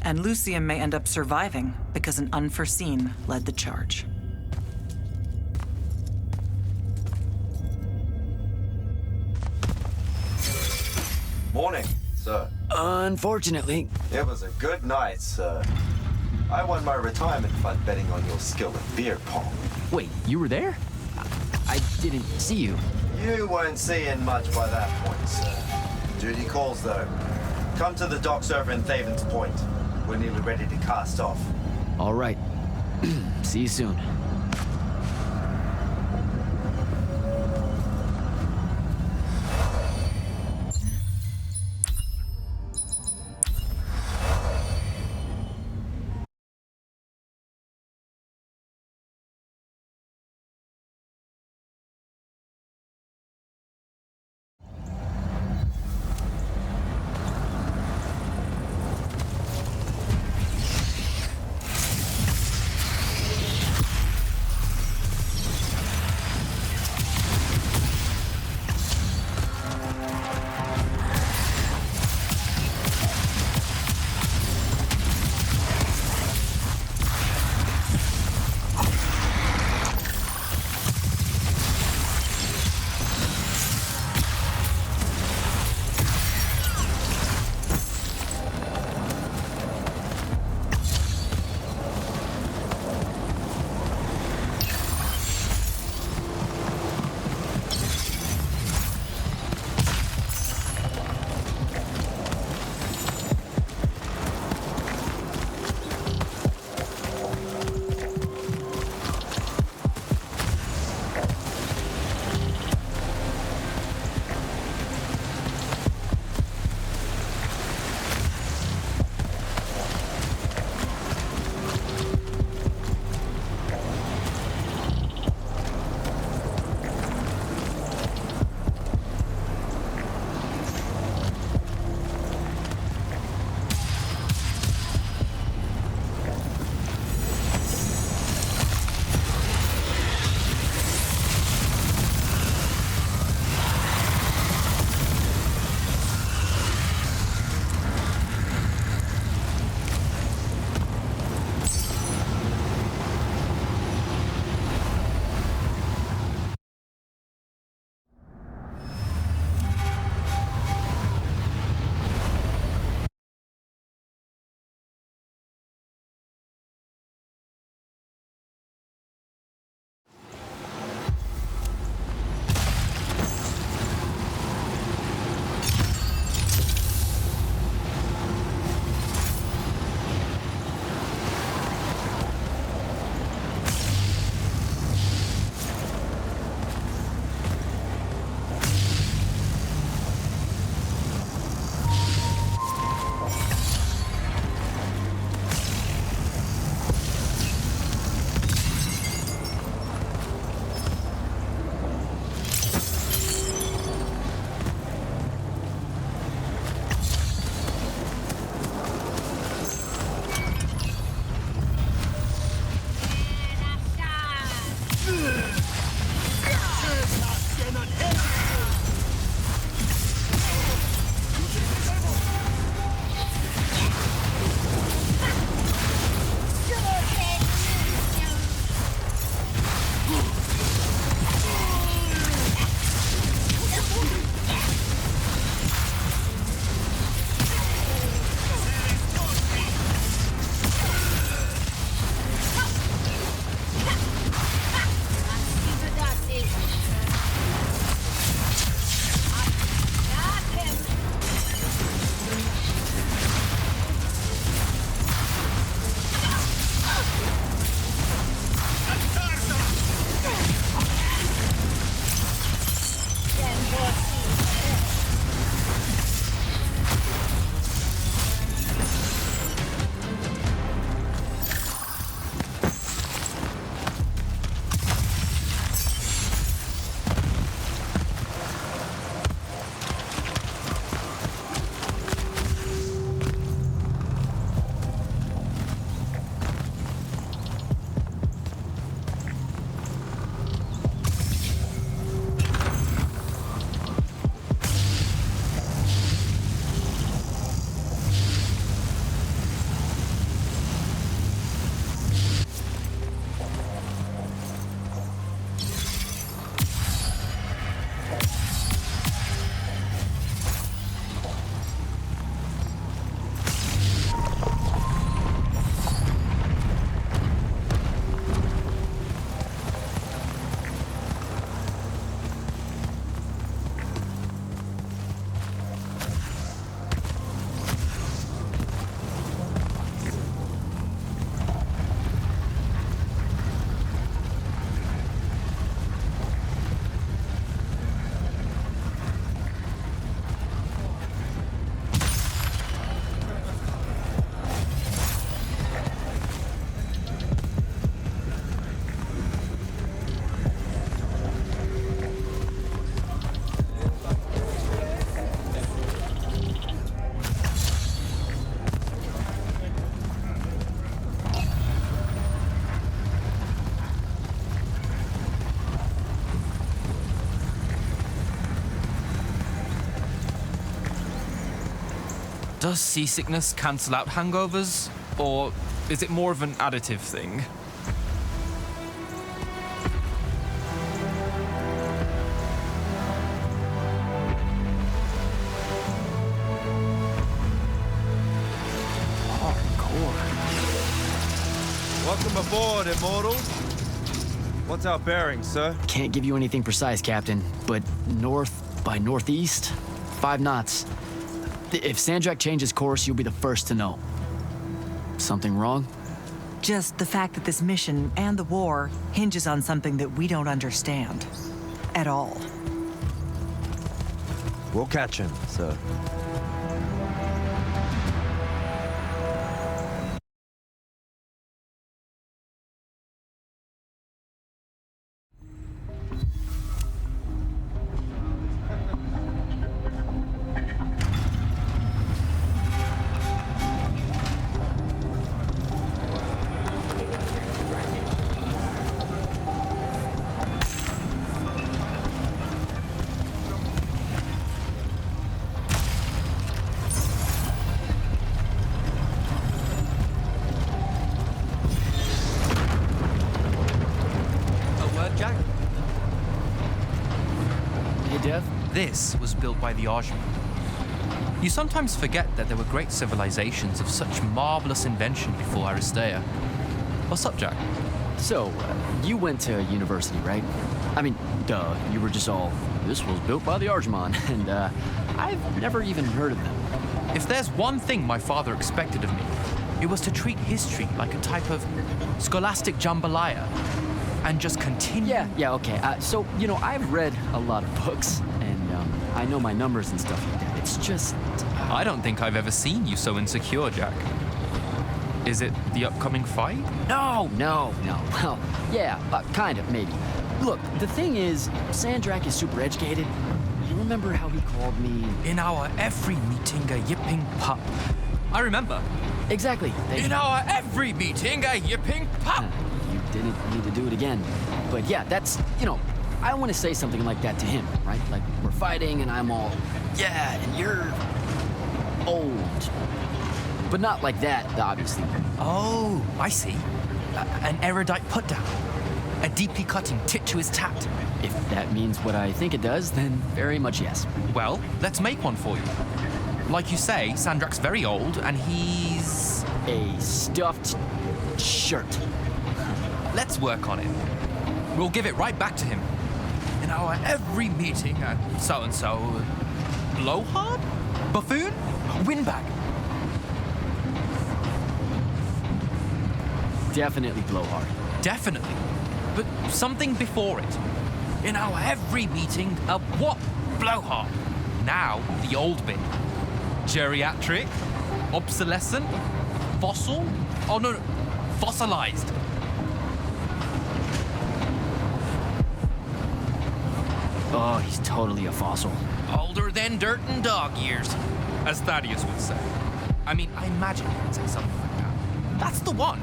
And Lucium may end up surviving because an Unforeseen led the charge. Morning, sir. Unfortunately. It was a good night, sir. I won my retirement fund betting on your skill at beer pong. Wait, you were there? I didn't see you. You weren't seeing much by that point, sir. Duty calls, though. Come to the docks over in Thaven's Point. We're nearly ready to cast off. All right. See you soon. Does seasickness cancel out hangovers? Or is it more of an additive thing? Welcome aboard, Immortals. What's our bearing, sir? Can't give you anything precise, Captain, but north by northeast, 5 knots. If Sandrak changes course, you'll be the first to know. Something wrong? Just the fact that this mission and the war hinges on something that we don't understand. At all. We'll catch him, sir. This was built by the Ajman. You sometimes forget that there were great civilizations of such marvelous invention before Aristea. What's up, Jak? So, you went to university, right? I mean, duh, you were just all, this was built by the Ajman, and I've never even heard of them. If there's one thing my father expected of me, it was to treat history like a type of scholastic jambalaya, and just continue. Yeah, okay. So, you know, I've read a lot of books, and I know my numbers and stuff like that. It's just... I don't think I've ever seen you so insecure, Jak. Is it the upcoming fight? No. Well, yeah, kind of, maybe. Look, the thing is, Sandrak is super educated. You remember how he called me... In our every meeting, a yipping pup. I remember. Exactly. In our every meeting, a yipping pup! You didn't need to do it again. But yeah, that's, you know, I want to say something like that to him, right? Like, we're fighting and I'm all, yeah, and you're old. But not like that, obviously. Oh, I see. An erudite put-down. A deeply cutting tit to his tat. If that means what I think it does, then very much yes. Well, let's make one for you. Like you say, Sandrak's very old, and he's... a stuffed shirt. Let's work on it. We'll give it right back to him. In our every meeting, so-and-so... Blowhard? Buffoon? Windbag? Definitely Blowhard. Definitely. But something before it. In our every meeting, what? Blowhard. Now, the old bit. Geriatric? Obsolescent? Fossil? Oh, no. Fossilized. Oh, he's totally a fossil. Older than dirt and dog years, as Thaddeus would say. I mean, I imagine he would say something like that. That's the one.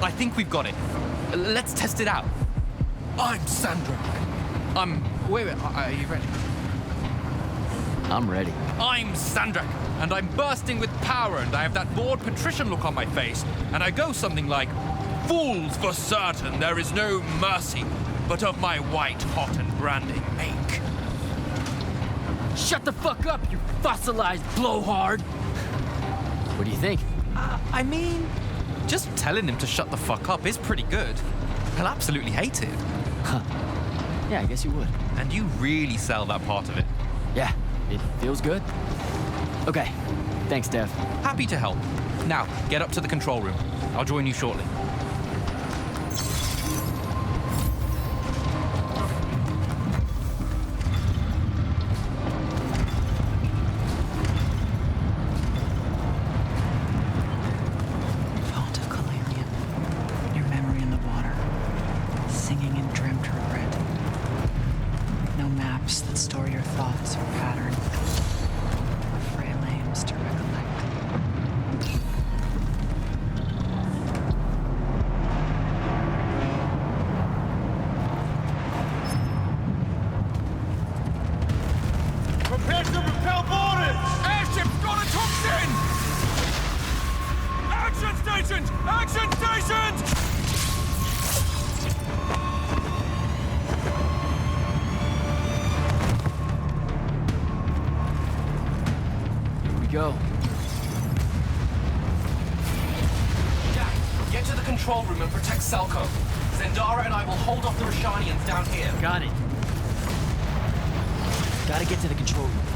I think we've got it. Let's test it out. I'm Sandrak. Wait, are you ready? I'm ready. I'm Sandrak, and I'm bursting with power, and I have that bored patrician look on my face, and I go something like, "Fools, for certain, there is no mercy, but of my white, hot, and branding make." Shut the fuck up, you fossilized blowhard! What do you think? I mean, just telling him to shut the fuck up is pretty good. He'll absolutely hate it. Huh. Yeah, I guess you would. And you really sell that part of it. Yeah, it feels good. Okay, thanks, Dev. Happy to help. Now, get up to the control room. I'll join you shortly. stations! Action stations! Here we go. Jak, get to the control room and protect Selko. Zendara and I will hold off the Rashanians down here. Got it. Gotta get to the control room.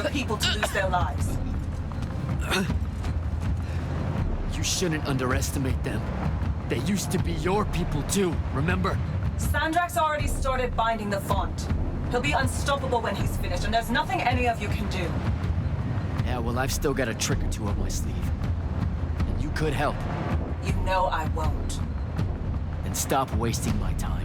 your people to lose their lives. You shouldn't underestimate them. They used to be your people too, remember? Sandrak's already started binding the font. He'll be unstoppable when he's finished, and there's nothing any of you can do. Yeah, well, I've still got a trick or two up my sleeve. And you could help. You know I won't. Then stop wasting my time.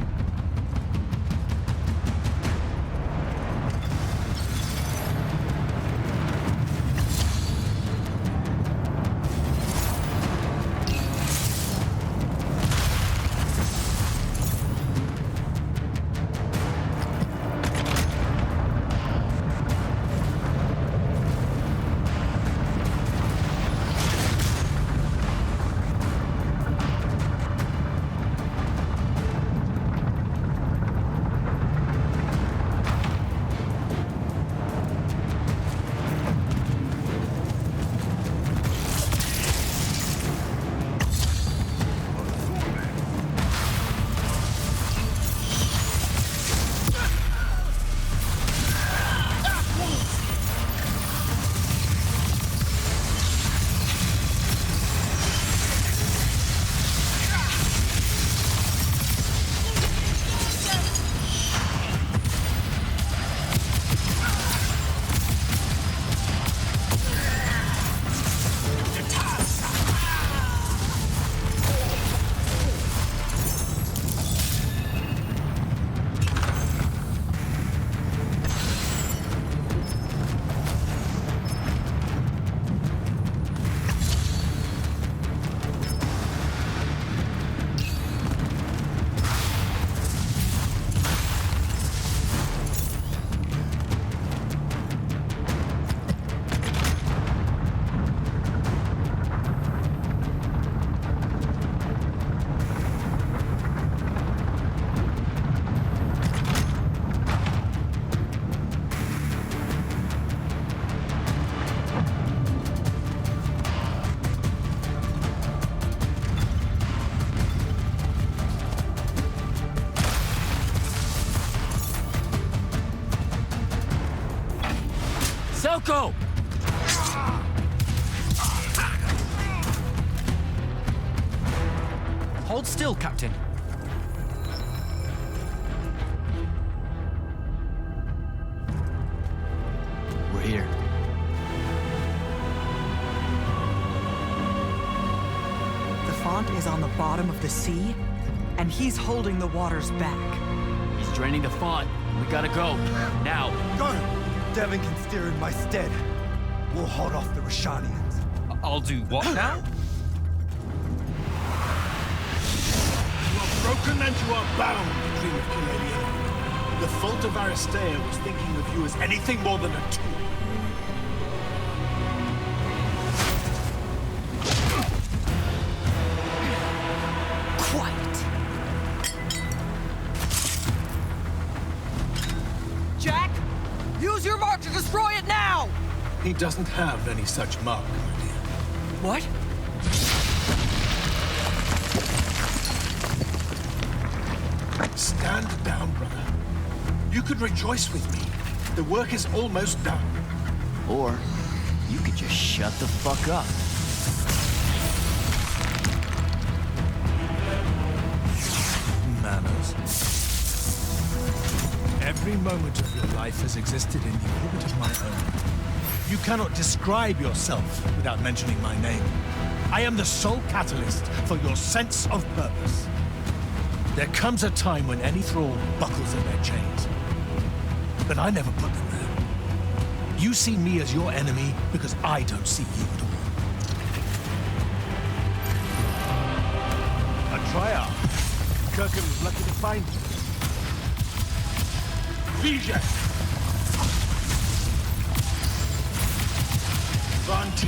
Selko! Hold still, Captain. We're here. The font is on the bottom of the sea, and he's holding the waters back. He's draining the font. We gotta go. Now. Go! Devin can steer in my stead. We'll hold off the Rashanians. I'll do what now? You are broken and you are bound, Dream of Caladian. The fault of Aristea was thinking of you as anything more than a tool. Quiet. Jak, use your mark to destroy it now! He doesn't have any such mark, my dear. What? Stand down, brother. You could rejoice with me. The work is almost done. Or you could just shut the fuck up. Manners. Every moment of your life has existed in the orbit of my own. You cannot describe yourself without mentioning my name. I am the sole catalyst for your sense of purpose. There comes a time when any thrall buckles in their chains. But I never put them there. You see me as your enemy because I don't see you at all. A triumph. Kirkin was lucky to find you. Vijay! Van T4.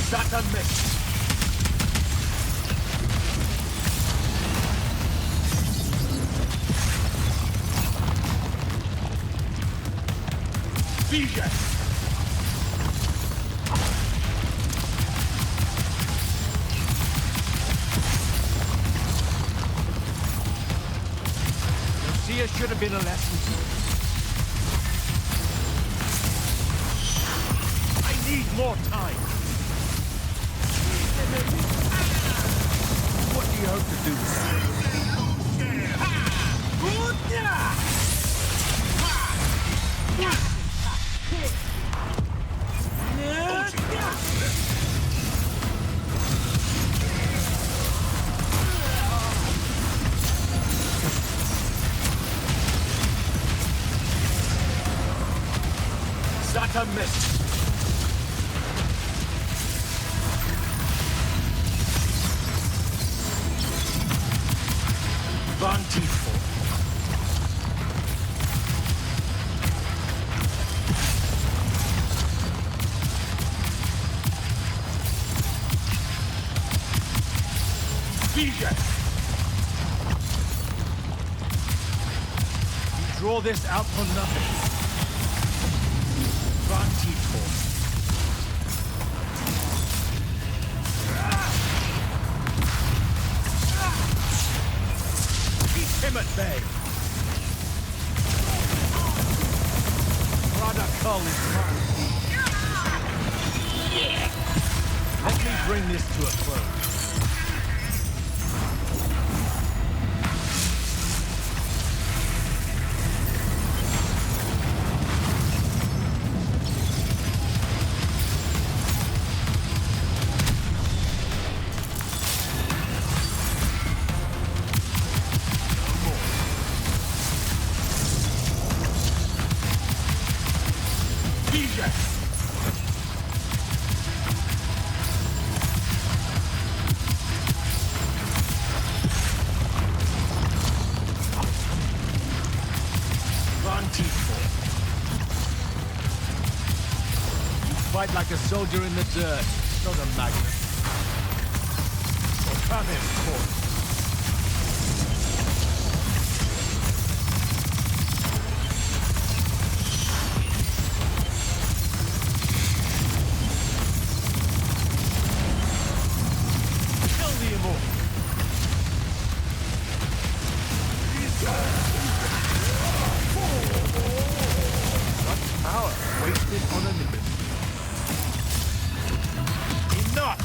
Satan missed. Bija! Lucia should have been a lesson to us. I need more time. What do you hope to do with that? Zata missed. Van Tiefel. Bija! You draw this out for nothing. Van Tiefel. Keep him at bay. Radakal is mine. Let me bring this to a close. Fight like a soldier in the dirt, not a magnet. Or come in, forth. Kill the immortal. Such power wasted on a limit. Enough!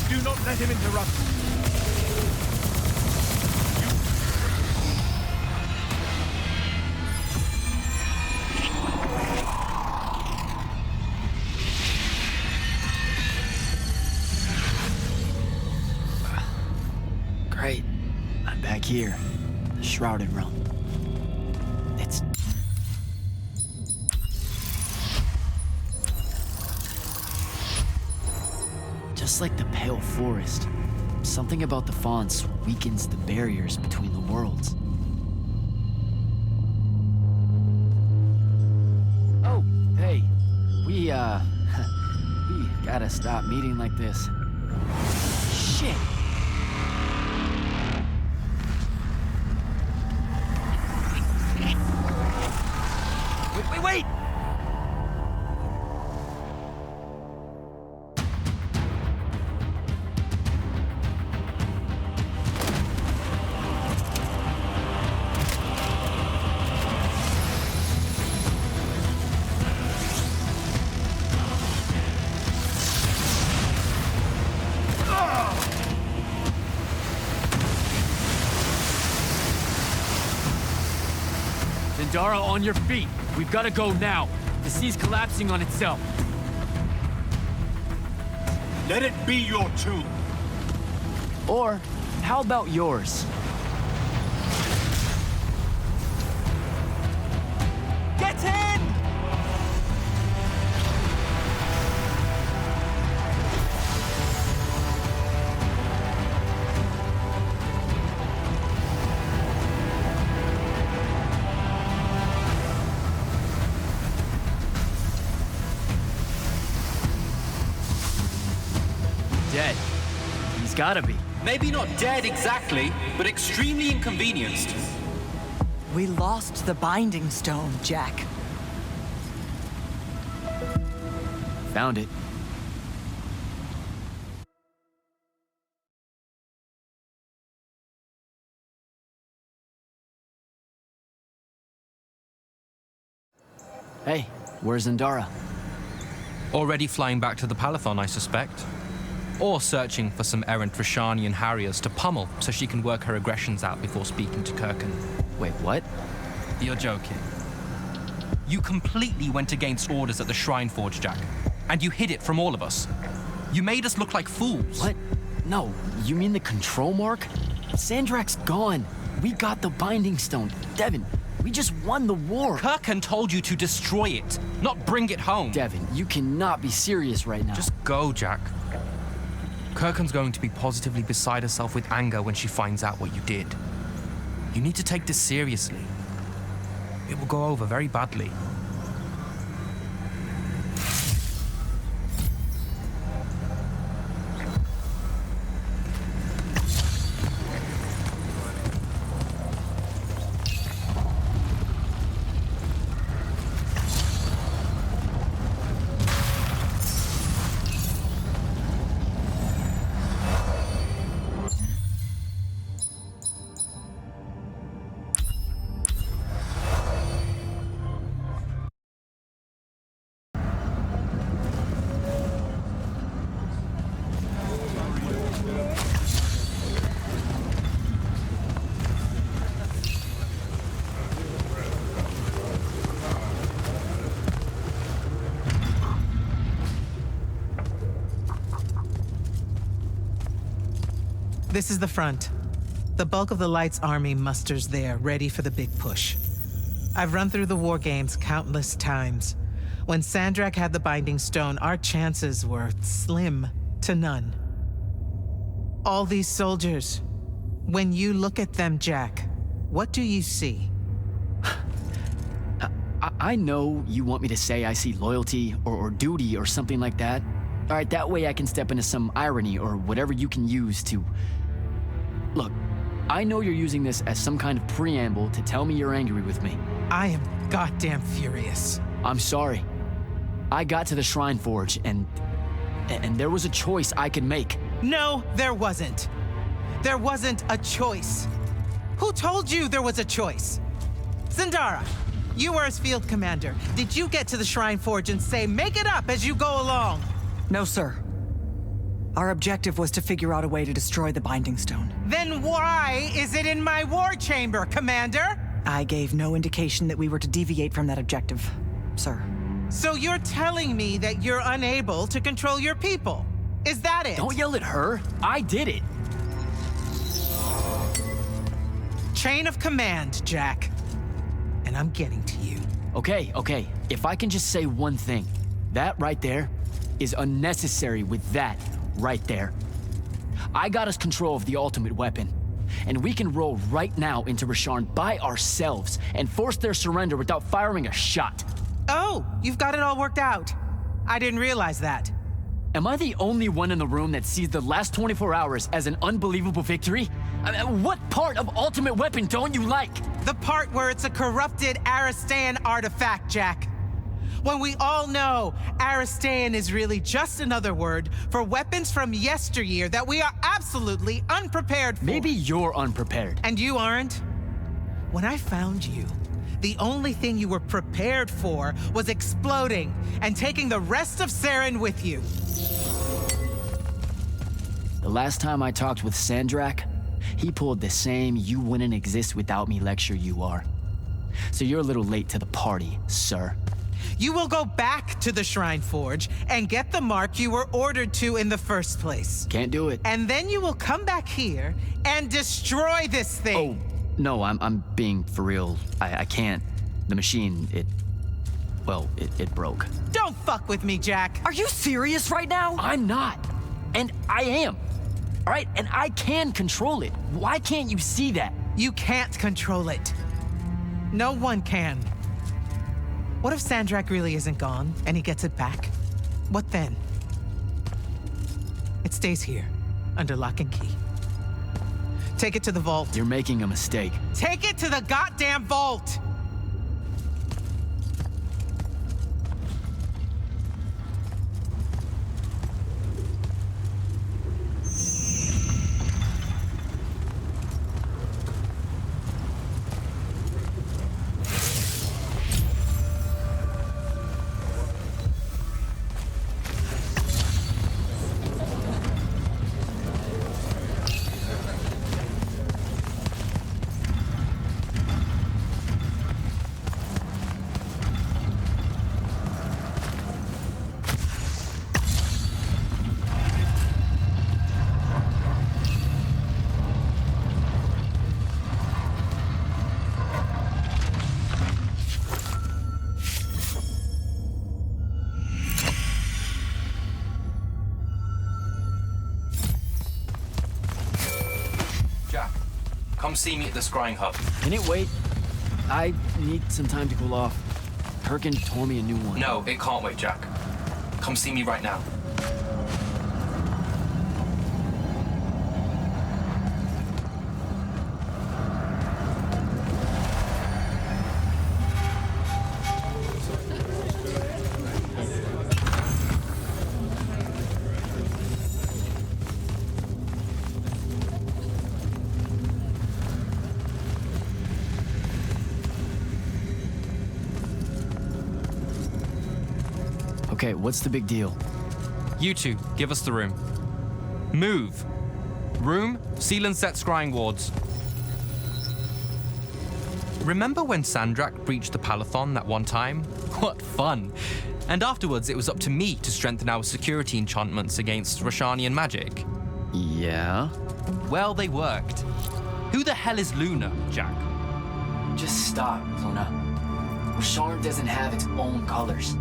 Do not let him interrupt. Great. I'm back here. The Shrouded Realm. It's... just like the Pale Forest. Something about the fonts weakens the barriers between the worlds. Oh, hey. We gotta stop meeting like this. Shit! Wait! Zendara, on your feet. We've got to go now. The sea's collapsing on itself. Let it be your tomb. Or, how about yours? Get in! Dead. He's gotta be. Maybe not dead exactly, but extremely inconvenienced. We lost the Binding Stone, Jak. Found it. Hey, where's Zendara? Already flying back to the Palathon, I suspect. Or searching for some errant Rashanian Harriers to pummel so she can work her aggressions out before speaking to Kirkan. Wait, what? You're joking. You completely went against orders at the Shrine Forge, Jak. And you hid it from all of us. You made us look like fools. What? No, you mean the control mark? Sandrak's gone. We got the Binding Stone. Devin, we just won the war. Kirkan told you to destroy it, not bring it home. Devin, you cannot be serious right now. Just go, Jak. Kirkan's going to be positively beside herself with anger when she finds out what you did. You need to take this seriously. It will go over very badly. This is the front. The bulk of the Light's army musters there, ready for the big push. I've run through the war games countless times. When Sandrak had the Binding Stone, our chances were slim to none. All these soldiers, when you look at them, Jak, what do you see? I know you want me to say I see loyalty or duty or something like that. All right, that way I can step into some irony or whatever you can use to... Look, I know you're using this as some kind of preamble to tell me you're angry with me. I am goddamn furious. I'm sorry. I got to the Shrine Forge and there was a choice I could make. No, there wasn't. There wasn't a choice. Who told you there was a choice? Zendara, you were as field commander. Did you get to the Shrine Forge and say, make it up as you go along? No, sir. Our objective was to figure out a way to destroy the Binding Stone. Then why is it in my war chamber, Commander? I gave no indication that we were to deviate from that objective, sir. So you're telling me that you're unable to control your people? Is that it? Don't yell at her. I did it. Chain of command, Jak. And I'm getting to you. Okay. If I can just say one thing. That right there is unnecessary with that right there. I got us control of the ultimate weapon. And we can roll right now into Rasharn by ourselves and force their surrender without firing a shot. Oh, you've got it all worked out. I didn't realize that. Am I the only one in the room that sees the last 24 hours as an unbelievable victory? What part of Ultimate Weapon don't you like? The part where it's a corrupted Aristean artifact, Jak. When we all know Aristean is really just another word for weapons from yesteryear that we are absolutely unprepared for. Maybe you're unprepared. And you aren't? When I found you, the only thing you were prepared for was exploding and taking the rest of Saren with you. The last time I talked with Sandrak, he pulled the same "you wouldn't exist without me" lecture you are. So you're a little late to the party, sir. You will go back to the Shrine Forge and get the mark you were ordered to in the first place. Can't do it. And then you will come back here and destroy this thing. Oh, no, I'm being for real. I can't. The machine, it broke. Don't fuck with me, Jak. Are you serious right now? I'm not. And I am. All right? And I can control it. Why can't you see that? You can't control it. No one can. What if Sandrak really isn't gone and he gets it back? What then? It stays here, under lock and key. Take it to the vault. You're making a mistake. Take it to the goddamn vault! Come see me at the scrying hub. Can it wait? I need some time to cool off. Kirkin tore me a new one. No, it can't wait, Jak. Come see me right now. Okay, what's the big deal? You two, give us the room. Move. Room, seal and set scrying wards. Remember when Sandrak breached the Palathon that one time? What fun. And afterwards, it was up to me to strengthen our security enchantments against Rashanian magic. Yeah? Well, they worked. Who the hell is Luna, Jak? Just stop, Luna. Rashar doesn't have its own colors.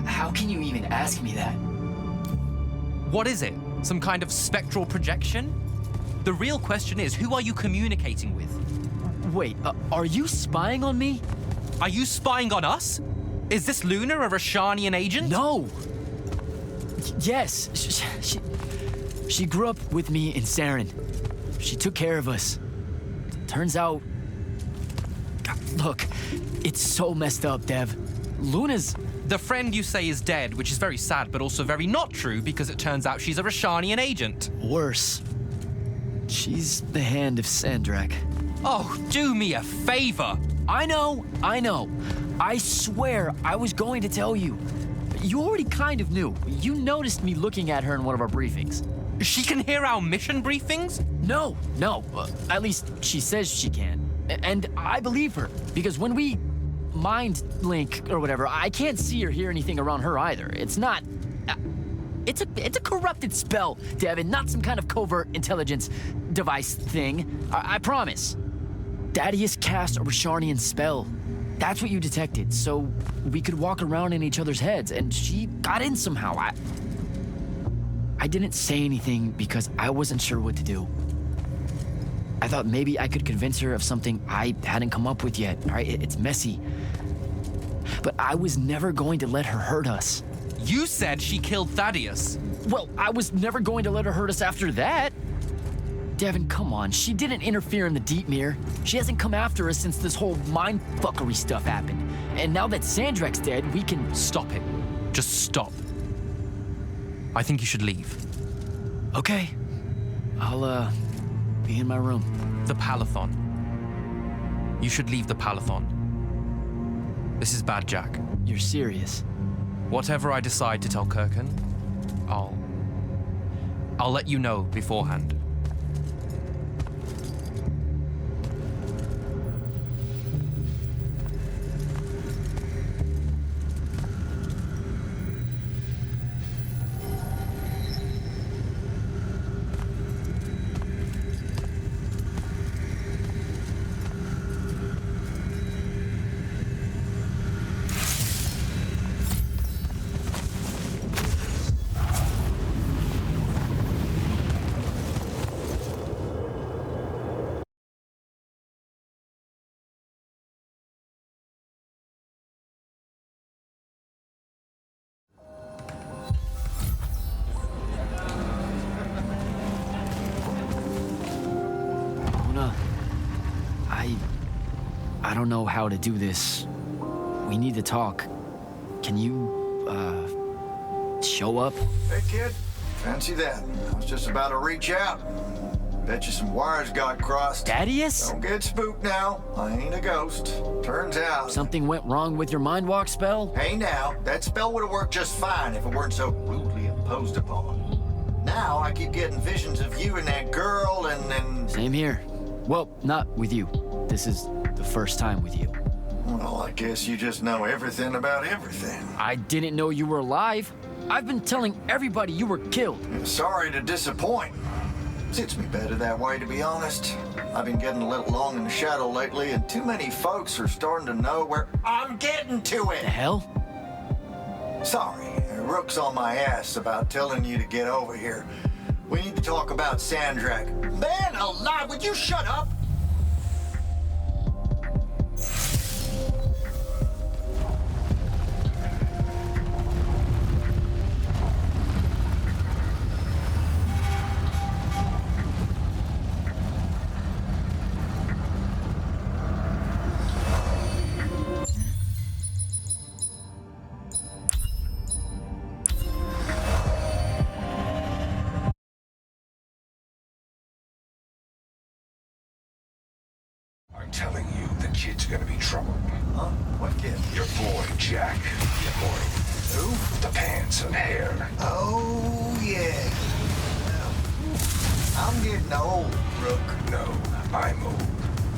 How can you even ask me that? What is it? Some kind of spectral projection? The real question is, who are you communicating with? Wait, are you spying on me? Are you spying on us? Is this Luna a Rashanian agent? No! Yes, she grew up with me in Saren. She took care of us. Turns out... Look, it's so messed up, Dev. Luna's... The friend you say is dead, which is very sad, but also very not true, because it turns out she's a Rashanian agent. Worse. She's the hand of Sandrak. Oh, do me a favor! I know. I swear I was going to tell you. You already kind of knew. You noticed me looking at her in one of our briefings. She can hear our mission briefings? No. At least she says she can. And I believe her, because when we mind link or whatever, I can't see or hear anything around her either. It's not... It's a corrupted spell, Devin, not some kind of covert intelligence device thing. I promise. Thaddeus cast a Rashanian spell. That's what you detected, so we could walk around in each other's heads, and she got in somehow. I didn't say anything because I wasn't sure what to do. I thought maybe I could convince her of something I hadn't come up with yet, all right? It's messy. But I was never going to let her hurt us. You said she killed Thaddeus. Well, I was never going to let her hurt us after that. Devin, come on. She didn't interfere in the Deep Mirror. She hasn't come after us since this whole mindfuckery stuff happened. And now that Sandrak's dead, we can... Stop it. Just stop. I think you should leave. Okay. I'll, be in my room. The Palathon. You should leave the Palathon. This is bad, Jak. You're serious? Whatever I decide to tell Kirkin, I'll let you know beforehand. don't know how to do this. We need to talk. Can you, show up? Hey, kid. Fancy that. I was just about to reach out. Bet you some wires got crossed. Thaddeus? Don't get spooked now. I ain't a ghost. Turns out... Something went wrong with your mind walk spell? Hey now, that spell would have worked just fine if it weren't so rudely imposed upon. Now I keep getting visions of you and that girl and... Same here. Well, not with you. This is the first time with you. Well, I guess you just know everything about everything. I didn't know you were alive. I've been telling everybody you were killed. Sorry to disappoint. Suits me better that way, to be honest. I've been getting a little long in the shadow lately, and too many folks are starting to know where I'm getting to it. The hell? Sorry, Rook's on my ass about telling you to get over here. We need to talk about Sandrak. Man alive, would you shut up? I'm telling you, the kid's gonna be trouble. Huh? What kid? Your boy, Jak. Good morning. Who? The pants and hair. Oh, yeah. I'm getting old, Rook. No, I'm old.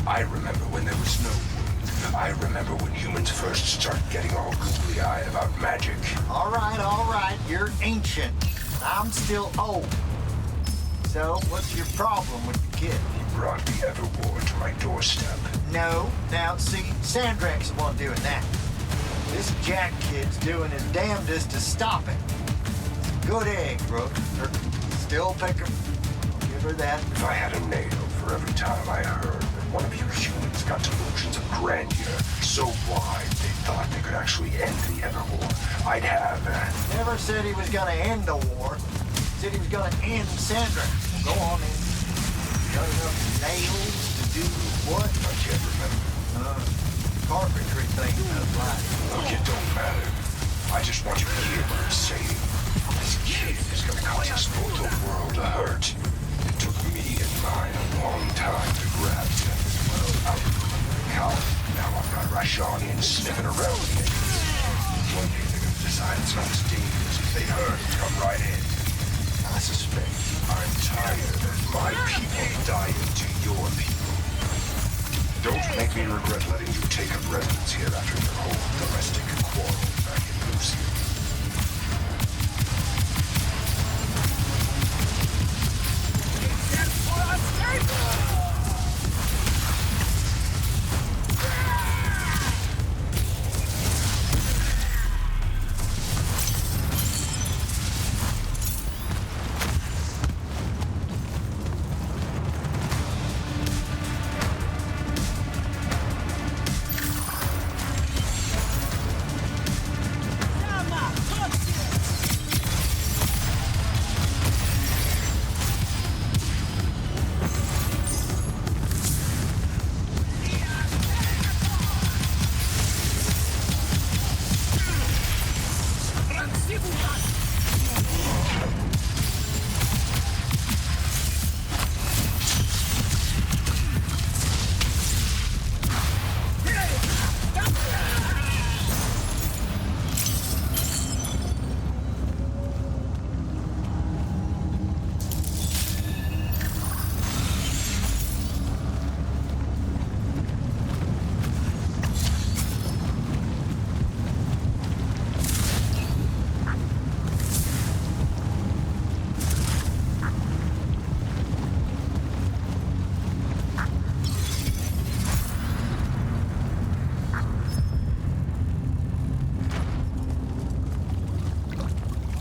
I remember when there was no wound. I remember when humans first started getting all googly-eyed about magic. All right. You're ancient. I'm still old. So, what's your problem with the kid? He brought the Everwar to my doorstep. No. Now, see, Sandrak's the one doing that. This Jak kid's doing his damnedest to stop it. Good egg, Rook. Still picker. I'll give her that. If I had a nail for every time I heard that one of you humans got delusions of grandeur so wide they thought they could actually end the Everwar, I'd have... Never said he was gonna end the war. Said he was gonna end Sandrak. Go on in. Got enough nails to do what? I can't remember. Carpentry thing, that's right. Look, it don't matter. I just want you to hear what I'm saying. This kid is gonna cause us both the world a hurt. It took me and mine a long time to grab the world out of the cow. Now I've got Rashanians sniffing around me. One day they're gonna decide it's not as dangerous if they heard and come right in. I suspect. I'm tired of my people dying to your people. Don't make me regret letting you take up residence here after your whole domestic quarrel back in Lucium.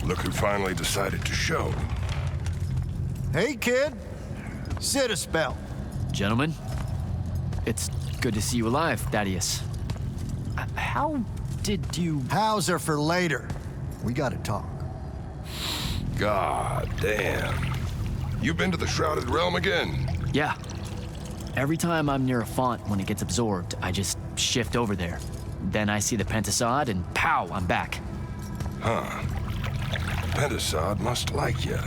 Look who finally decided to show. Hey, kid. Sit a spell. Gentlemen, it's good to see you alive, Thaddeus. How did you... Hows are for later. We gotta talk. God damn. You've been to the Shrouded Realm again? Yeah. Every time I'm near a font when it gets absorbed, I just shift over there. Then I see the Pentasod, and pow, I'm back. Huh. Pentasod must like you.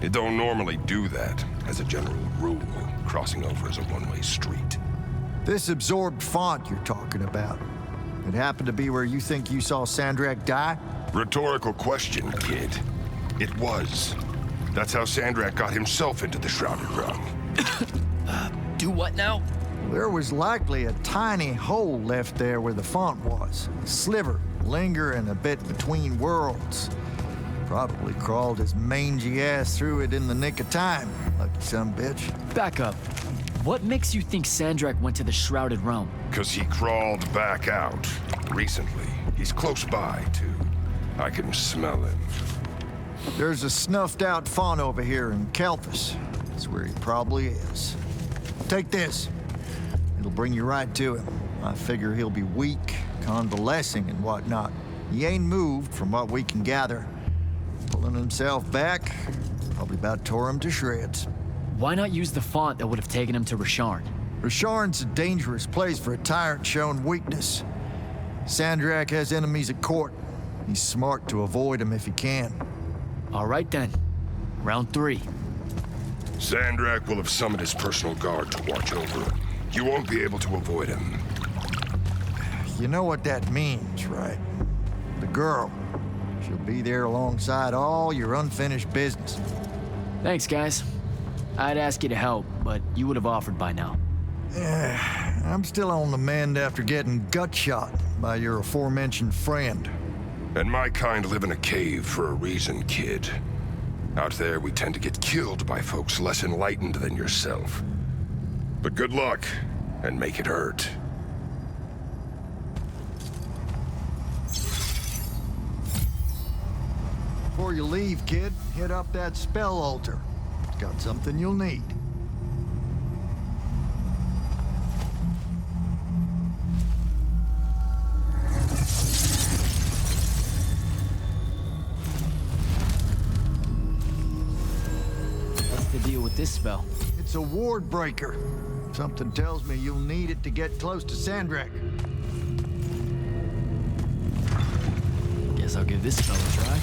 It don't normally do that, as a general rule. Crossing over is a one-way street. This absorbed font you're talking about, it happened to be where you think you saw Sandrak die? Rhetorical question, kid. It was. That's how Sandrak got himself into the Shrouded Realm. Do what now? There was likely a tiny hole left there where the font was. A sliver, lingering a bit between worlds. Probably crawled his mangy ass through it in the nick of time. Lucky son bitch. Back up. What makes you think Sandrak went to the Shrouded Realm? 'Cause he crawled back out. Recently. He's close by, too. I can smell him. There's a snuffed out font over here in Kelthus. That's where he probably is. Take this. It'll bring you right to him. I figure he'll be weak, convalescing and whatnot. He ain't moved from what we can gather. Pulling himself back, probably about tore him to shreds. Why not use the font that would have taken him to Rasharn? Rasharn's a dangerous place for a tyrant showing weakness. Sandrak has enemies at court. He's smart to avoid them if he can. All right then. Round 3. Sandrak will have summoned his personal guard to watch over him. You won't be able to avoid him. You know what that means, right? The girl. She'll be there alongside all your unfinished business. Thanks, guys. I'd ask you to help, but you would have offered by now. I'm still on the mend after getting gut shot by your aforementioned friend. And my kind live in a cave for a reason, kid. Out there, we tend to get killed by folks less enlightened than yourself. But good luck, and make it hurt. Before you leave, kid, hit up that spell altar. It's got something you'll need. What's the deal with this spell? It's a ward breaker. Something tells me you'll need it to get close to Sandrak. Guess I'll give this spell a try.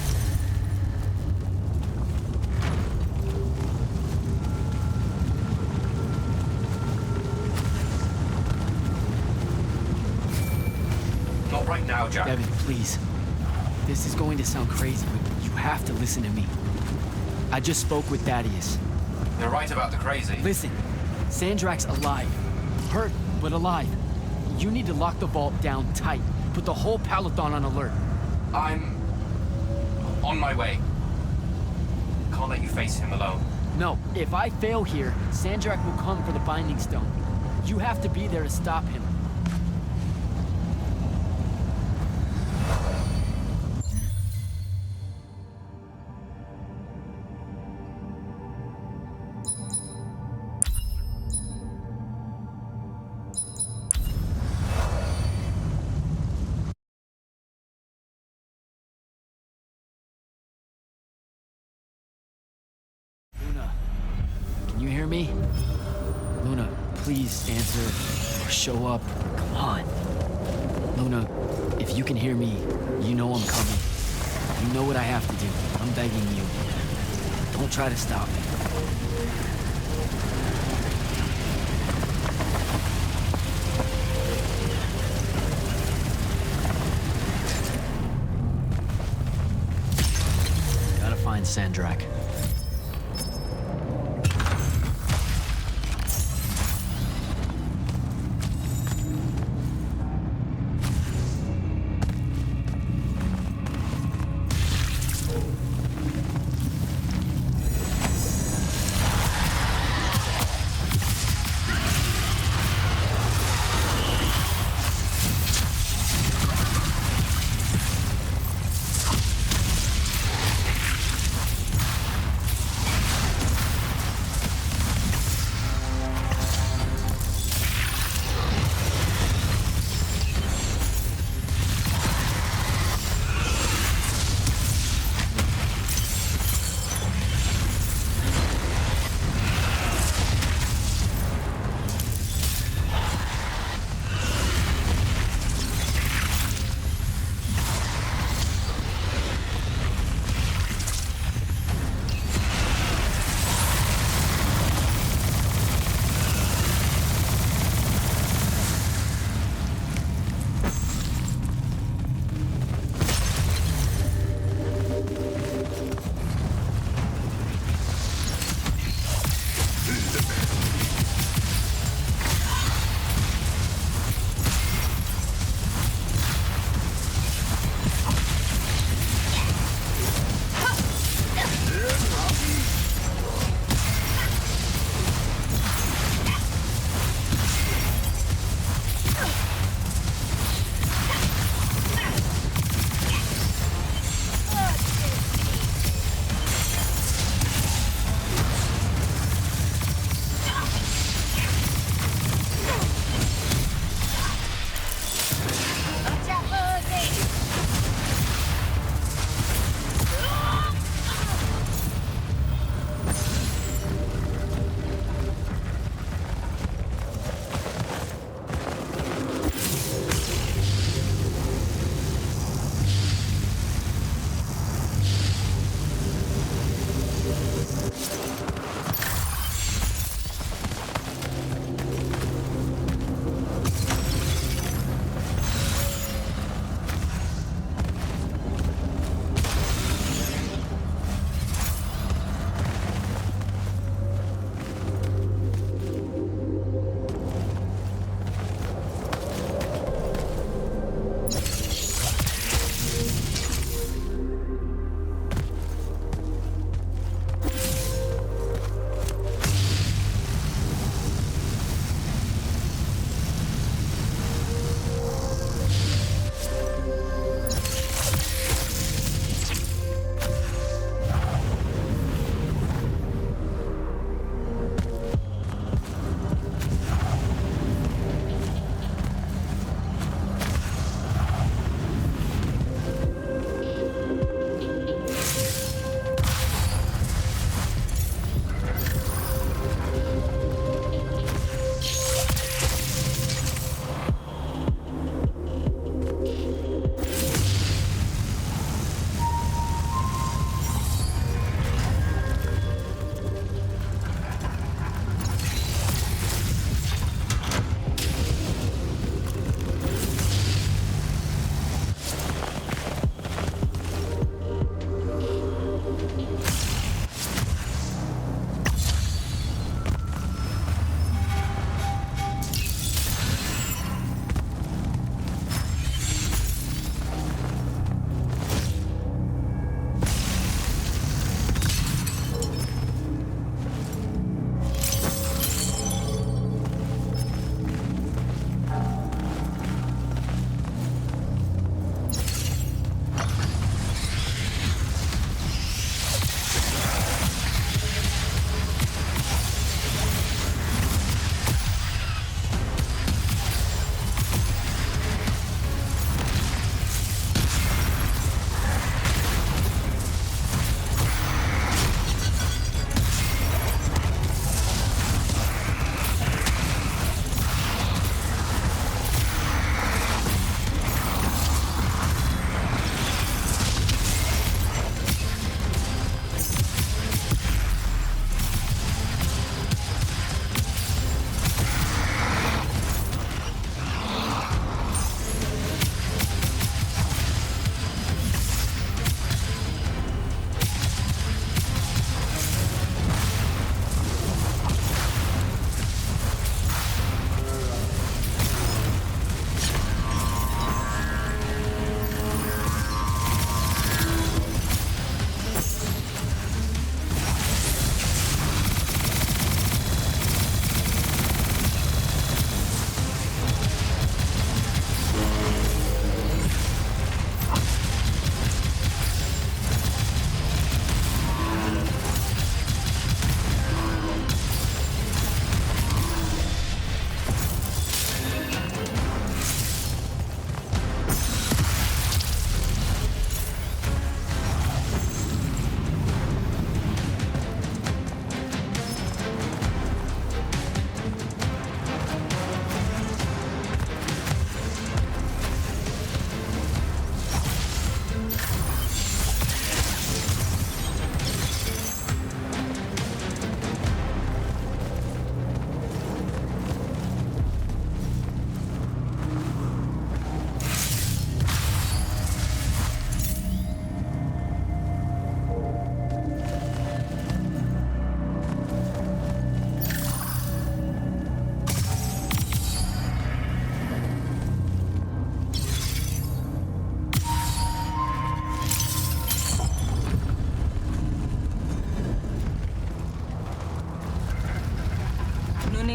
Not right now, Jak. Devin, please. This is going to sound crazy, but you have to listen to me. I just spoke with Thaddeus. You're right about the crazy. Listen, Sandrak's alive. Hurt, but alive. You need to lock the vault down tight. Put the whole Peloton on alert. I'm on my way. Can't let you face him alone. No, if I fail here, Sandrak will come for the Binding Stone. You have to be there to stop him. You hear me? Luna, please answer or show up. Come on. Luna, if you can hear me, you know I'm coming. You know what I have to do. I'm begging you. Don't try to stop me. Gotta find Sandrak.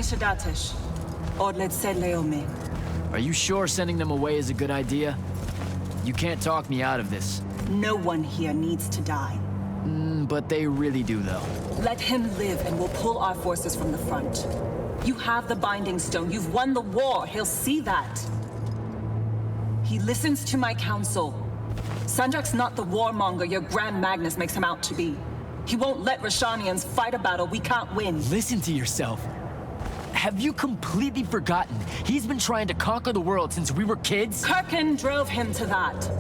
Shadatish. Odlet said Leome. Are you sure sending them away is a good idea? You can't talk me out of this. No one here needs to die. But they really do, though. Let him live and we'll pull our forces from the front. You have the Binding Stone. You've won the war. He'll see that. He listens to my counsel. Sandrak's not the warmonger your Grand Magnus makes him out to be. He won't let Rashanians fight a battle we can't win. Listen to yourself. Have you completely forgotten? He's been trying to conquer the world since we were kids? Kirkin drove him to that.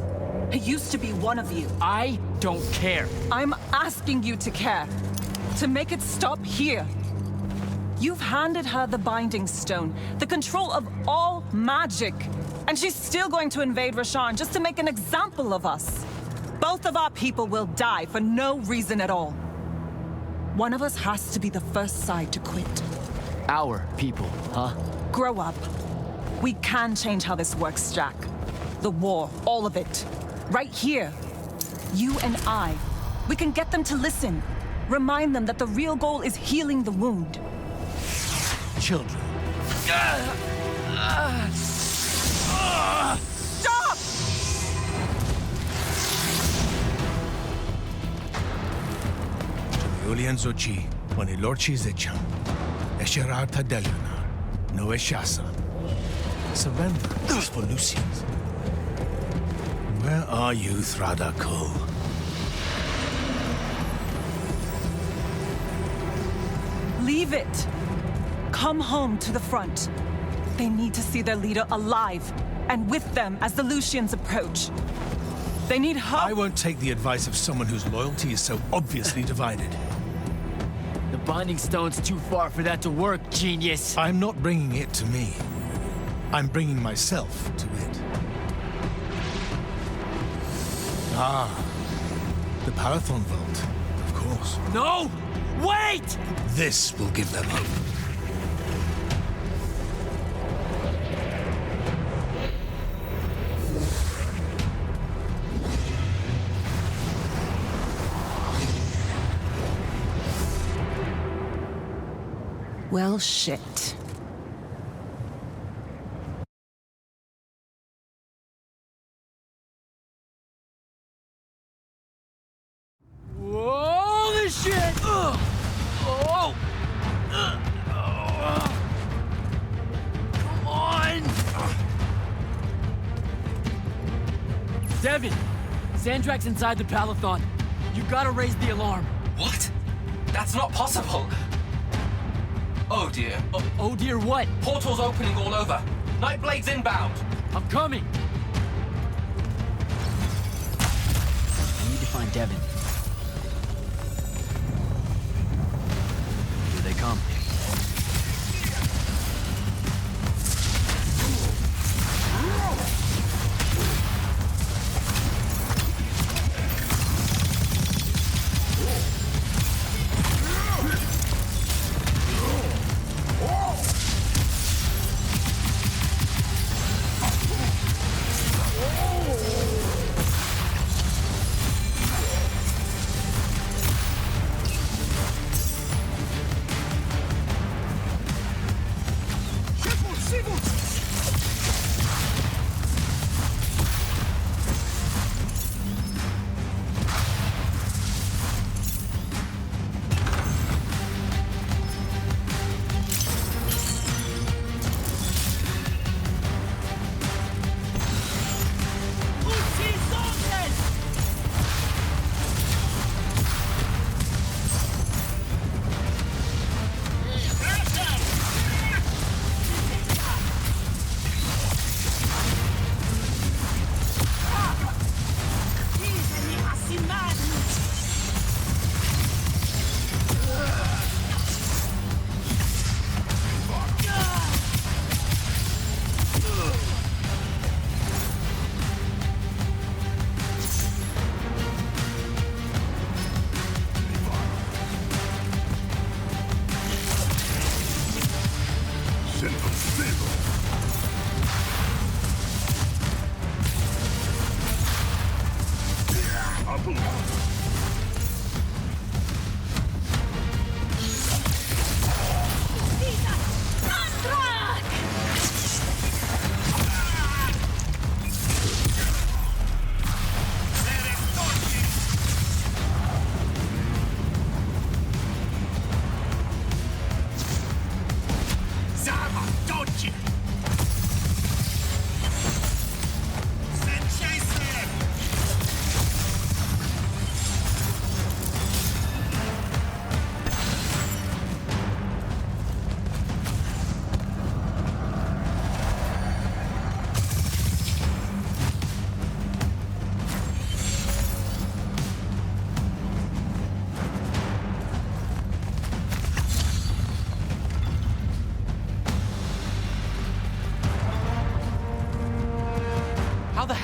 He used to be one of you. I don't care. I'm asking you to care. To make it stop here. You've handed her the Binding Stone, the control of all magic. And she's still going to invade Rasharn just to make an example of us. Both of our people will die for no reason at all. One of us has to be the first side to quit. Our people, huh? Grow up. We can change how this works, Jak. The war, all of it. Right here. You and I. We can get them to listen. Remind them that the real goal is healing the wound. Children. Stop! Julian Zochi, when Lorchi Zecham, Esherata Delianar, no Eshasa. Surrender is for Lucians. Where are you, Thradako? Leave it. Come home to the front. They need to see their leader alive, and with them as the Lucians approach. They need help. I won't take the advice of someone whose loyalty is so obviously divided. The Binding Stone's too far for that to work, genius. I'm not bringing it to me. I'm bringing myself to it. Ah, the Palathon Vault, of course. No! Wait! This will give them hope. Well, shit. Holy shit! Oh! Come on! Devin! Sandrak's inside the Palathon. You gotta raise the alarm. What? That's not possible. Oh dear. Oh dear what? Portals opening all over. Nightblade's inbound. I'm coming. I need to find Devin. Here they come.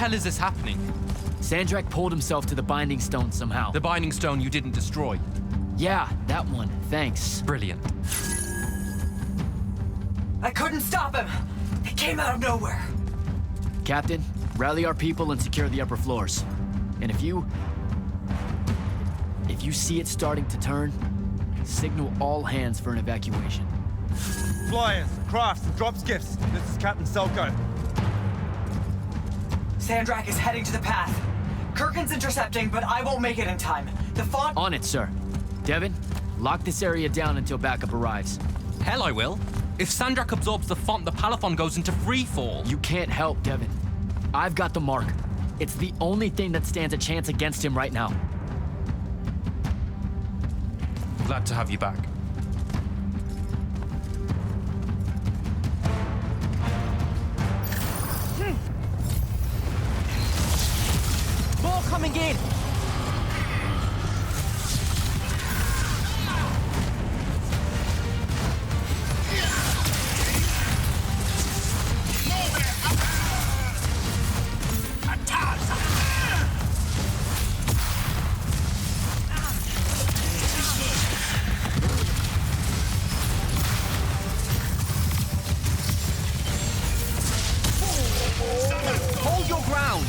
hell is this happening? Sandrak pulled himself to the Binding Stone somehow. The Binding Stone you didn't destroy? Yeah, that one. Thanks. Brilliant. I couldn't stop him! He came out of nowhere! Captain, rally our people and secure the upper floors. And if you see it starting to turn, signal all hands for an evacuation. Flyers, crafts, and drop skiffs. This is Captain Selko. Sandrak is heading to the path. Kirkin's intercepting, but I won't make it in time. The font... On it, sir. Devin, lock this area down until backup arrives. Hell I will. If Sandrak absorbs the font, the Palathon goes into freefall. You can't help, Devin. I've got the mark. It's the only thing that stands a chance against him right now. Glad to have you back. Ball coming in! Hold your ground!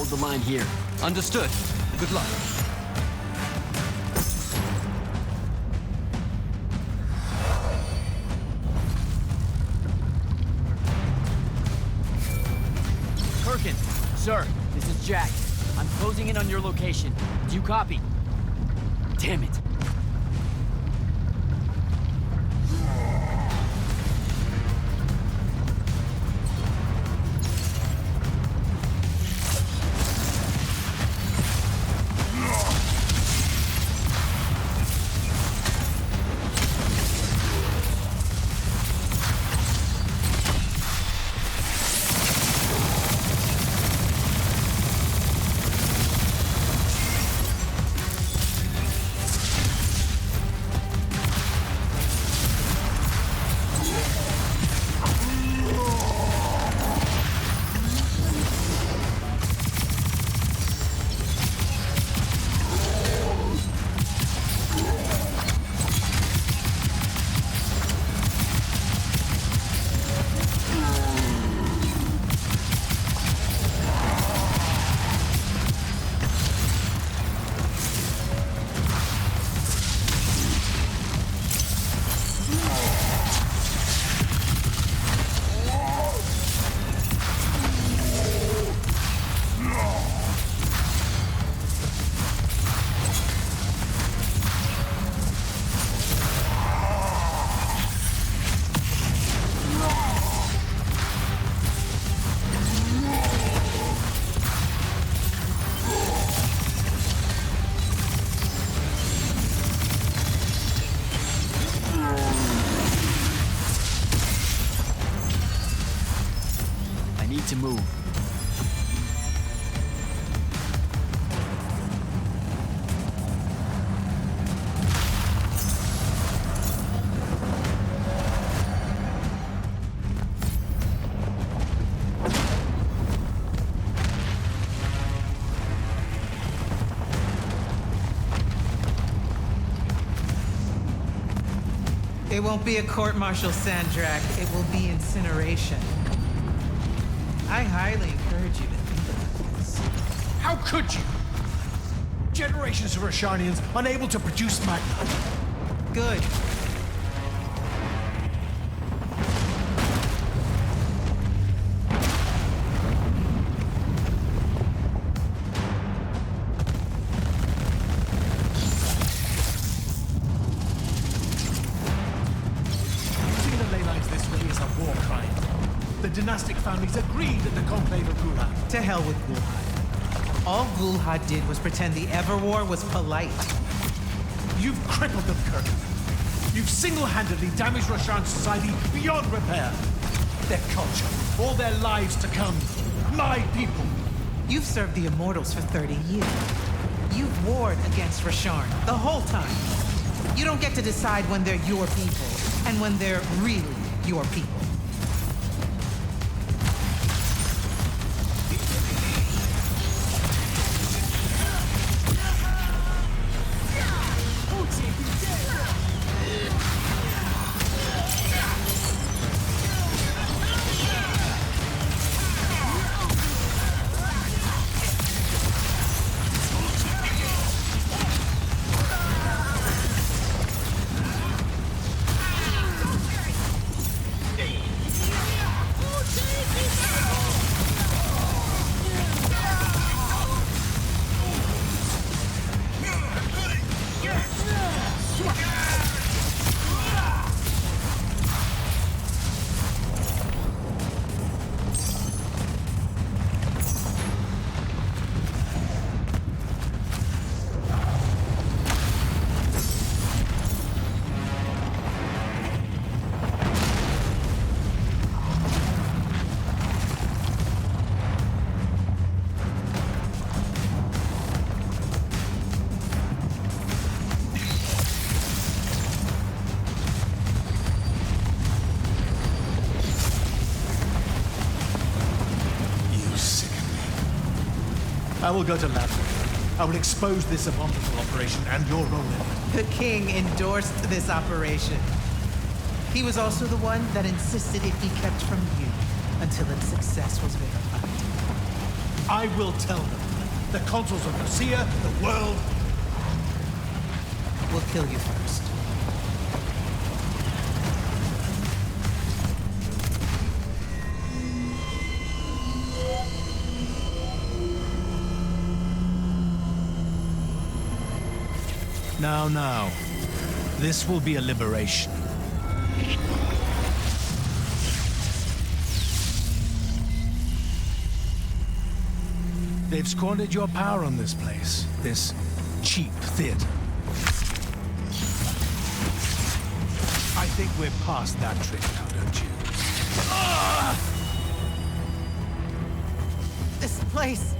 The line here. Understood. Good luck. Kirkin, sir, this is Jak. I'm closing in on your location. Do you copy? Damn it. To move. It won't be a court-martial, Sandrak. It will be incineration. I highly encourage you to think about this. How could you? Generations of Rosharnians unable to produce magma. Good. Using the ley lines this way is a war crime. The dynastic families agreed at the conclave of Gulhad. To hell with Gulhad. All Gulhad did was pretend the Everwar was polite. You've crippled them, Kirk. You've single-handedly damaged Roshan society beyond repair. Their culture, all their lives to come. My people. You've served the Immortals for 30 years. You've warred against Rasharn the whole time. You don't get to decide when they're your people and when they're really your people. I will go to Lavender. I will expose this abominable operation and your role in it. The king endorsed this operation. He was also the one that insisted it be kept from you until its success was verified. I will tell them. The consuls of Nicaea, the world. We'll kill you first. Now. This will be a liberation. They've squandered your power on this place. This cheap theater. I think we're past that trick now, don't you? This place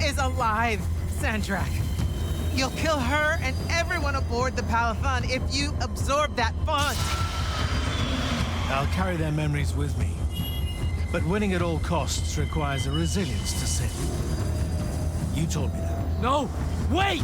is alive, Sandrak. You'll kill her and everyone aboard the Palathon if you absorb that font. I'll carry their memories with me. But winning at all costs requires a resilience to sin. You told me that. No! Wait!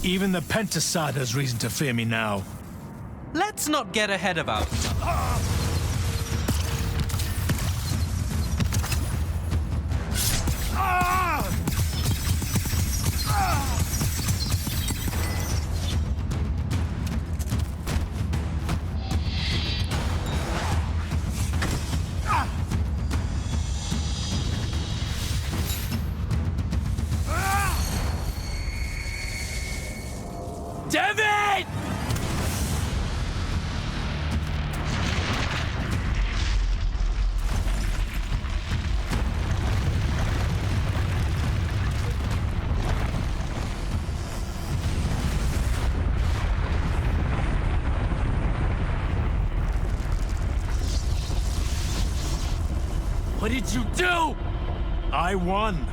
Even the Pentasad has reason to fear me now. Let's not get ahead of ourselves. David! What did you do? I won.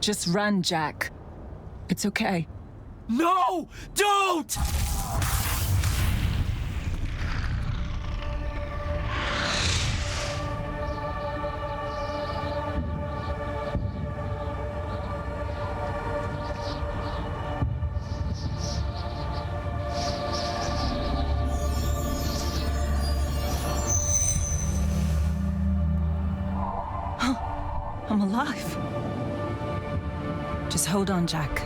Just run, Jak. It's okay. No! Don't! I'm alive. Just hold on, Jak.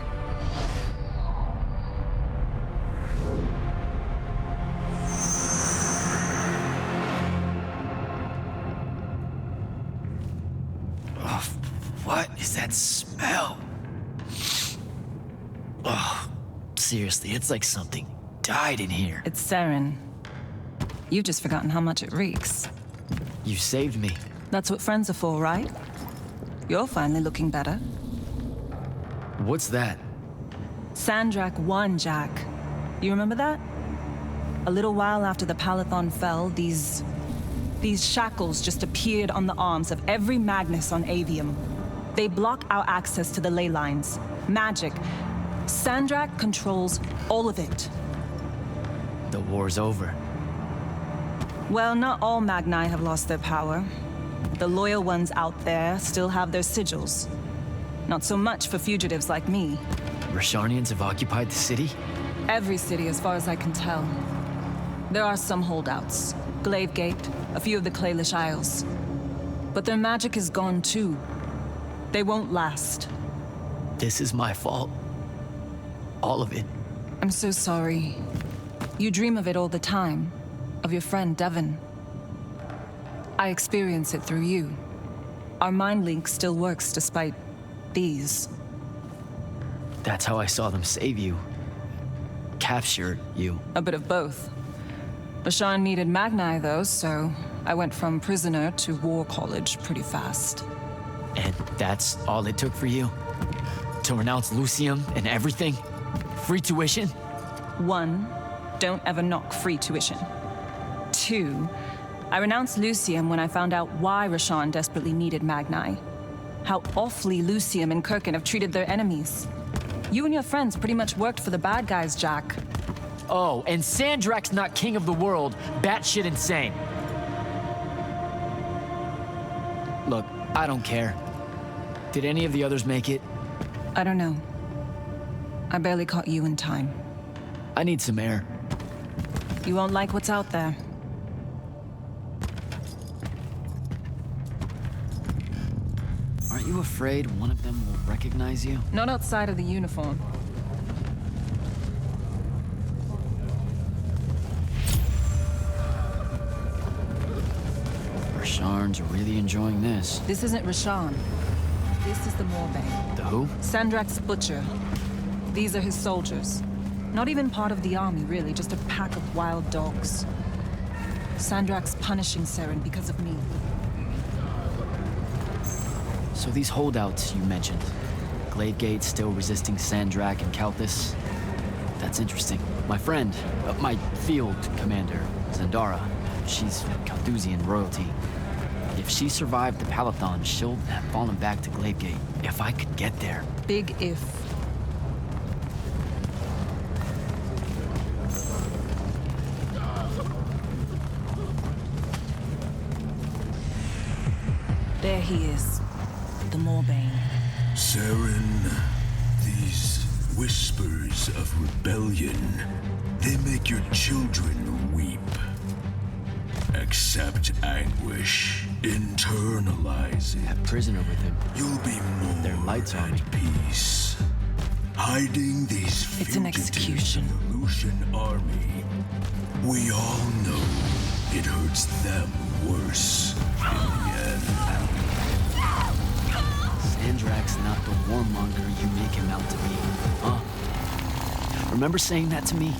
Oh, what is that smell? Oh, seriously, it's like something died in here. It's sarin. You've just forgotten how much it reeks. You saved me. That's what friends are for, right? You're finally looking better. What's that? Sandrak won, Jak. You remember that? A little while after the Palathon fell, these shackles just appeared on the arms of every Magnus on Aveum. They block our access to the ley lines. Magic. Sandrak controls all of it. The war's over. Well, not all Magni have lost their power. The loyal ones out there still have their sigils. Not so much for fugitives like me. Rasharnians have occupied the city? Every city, as far as I can tell. There are some holdouts. Glavegate, a few of the Claylish Isles. But their magic is gone too. They won't last. This is my fault. All of it. I'm so sorry. You dream of it all the time. Of your friend, Devon. I experience it through you. Our mind link still works despite these. That's how I saw them save you. Capture you. A bit of both. Bashan needed Magni, though, so I went from prisoner to war college pretty fast. And that's all it took for you? To renounce Lucium and everything? Free tuition? 1, don't ever knock free tuition. 2, I renounced Lucium when I found out why Rasharn desperately needed Magni. How awfully Lucium and Kirkin have treated their enemies. You and your friends pretty much worked for the bad guys, Jak. Oh, and Sandrak's not king of the world. Batshit insane. Look, I don't care. Did any of the others make it? I don't know. I barely caught you in time. I need some air. You won't like what's out there. Aren't you afraid one of them will recognize you? Not outside of the uniform. Rasharn's really enjoying this. This isn't Rasharn. This is the Moorbane. The who? Sandrak's butcher. These are his soldiers. Not even part of the army, really, just a pack of wild dogs. Sandrak's punishing Saren because of me. So these holdouts you mentioned, Glavegate still resisting Sandrak and Kalthus. That's interesting. My friend, my field commander, Zendara, she's Kalthusian royalty. If she survived the Palathon, she'll have fallen back to Glavegate. If I could get there. Big if. There he is. The Moorbane. Saren, these whispers of rebellion, they make your children weep. Accept anguish, internalize it. That prisoner with him. You'll be more Their lights on at peace. Hiding these It's an execution. in the Lucian army. We all know it hurts them worse in the end. Sandrak's not the warmonger you make him out to be, huh? Remember saying that to me?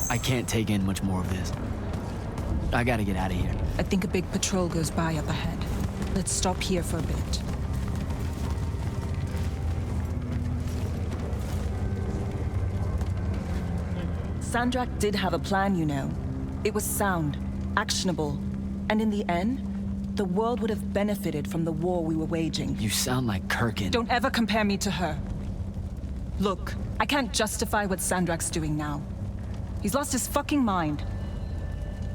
I can't take in much more of this. I gotta get out of here. I think a big patrol goes by up ahead. Let's stop here for a bit. Sandrak did have a plan, you know. It was sound, actionable. And in the end, the world would have benefited from the war we were waging. You sound like Kirkin. Don't ever compare me to her. Look, I can't justify what Sandrak's doing now. He's lost his fucking mind.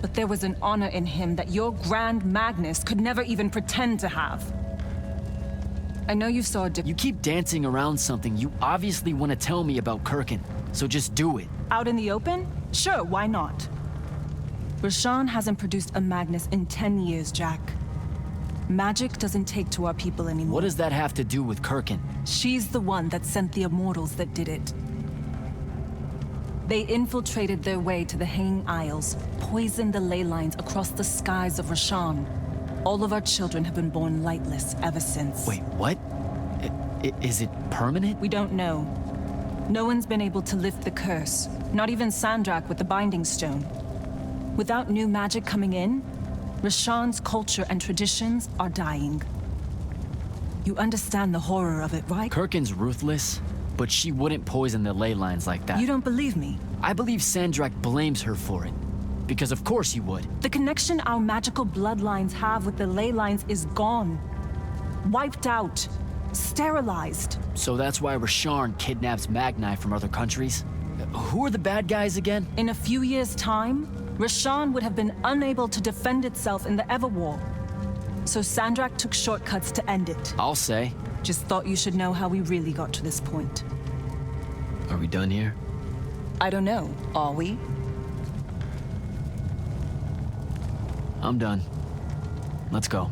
But there was an honor in him that your Grand Magnus could never even pretend to have. I know you saw You keep dancing around something. You obviously want to tell me about Kirkin, so just do it. Out in the open? Sure, why not? Rashawn hasn't produced a Magnus in 10 years, Jak. Magic doesn't take to our people anymore. What does that have to do with Kirkin? She's the one that sent the Immortals that did it. They infiltrated their way to the Hanging Isles, poisoned the ley lines across the skies of Rashawn. All of our children have been born lightless ever since. Wait, what? Is it permanent? We don't know. No one's been able to lift the curse, not even Sandrak with the Binding Stone. Without new magic coming in, Rashawn's culture and traditions are dying. You understand the horror of it, right? Kirkin's ruthless, but she wouldn't poison the ley lines like that. You don't believe me? I believe Sandrak blames her for it. Because of course he would. The connection our magical bloodlines have with the ley lines is gone. Wiped out. Sterilized. So that's why Rasharn kidnaps Magni from other countries? Who are the bad guys again? In a few years' time, Rashawn would have been unable to defend itself in the Everwar. So Sandrak took shortcuts to end it. I'll say. Just thought you should know how we really got to this point. Are we done here? I don't know. Are we? I'm done. Let's go.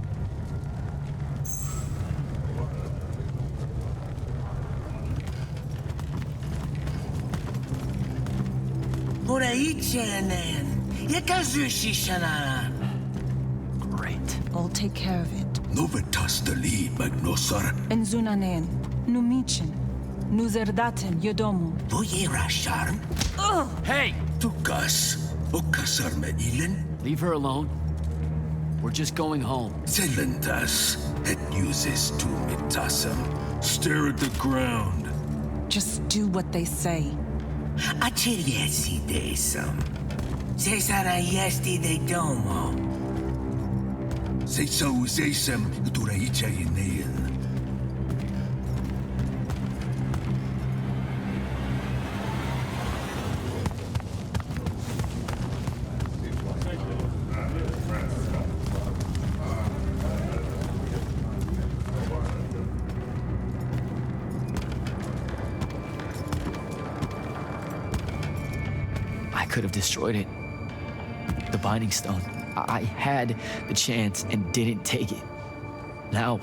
Great. I'll take care of it. Novitastali magnosar. Enzunanen, numichin, nuzerdaten yodomu. Voyerasharm. Hey! Tukas. Okasar me ilen. Leave her alone. We're just going home. Zelentas. Et uses to mitasam. Stare at the ground. Just do what they say. Achiriesi desam. Cesara yesti de domo. Sesa usesam duraicha inean. Could have destroyed it. The Binding Stone. I had the chance and didn't take it. Now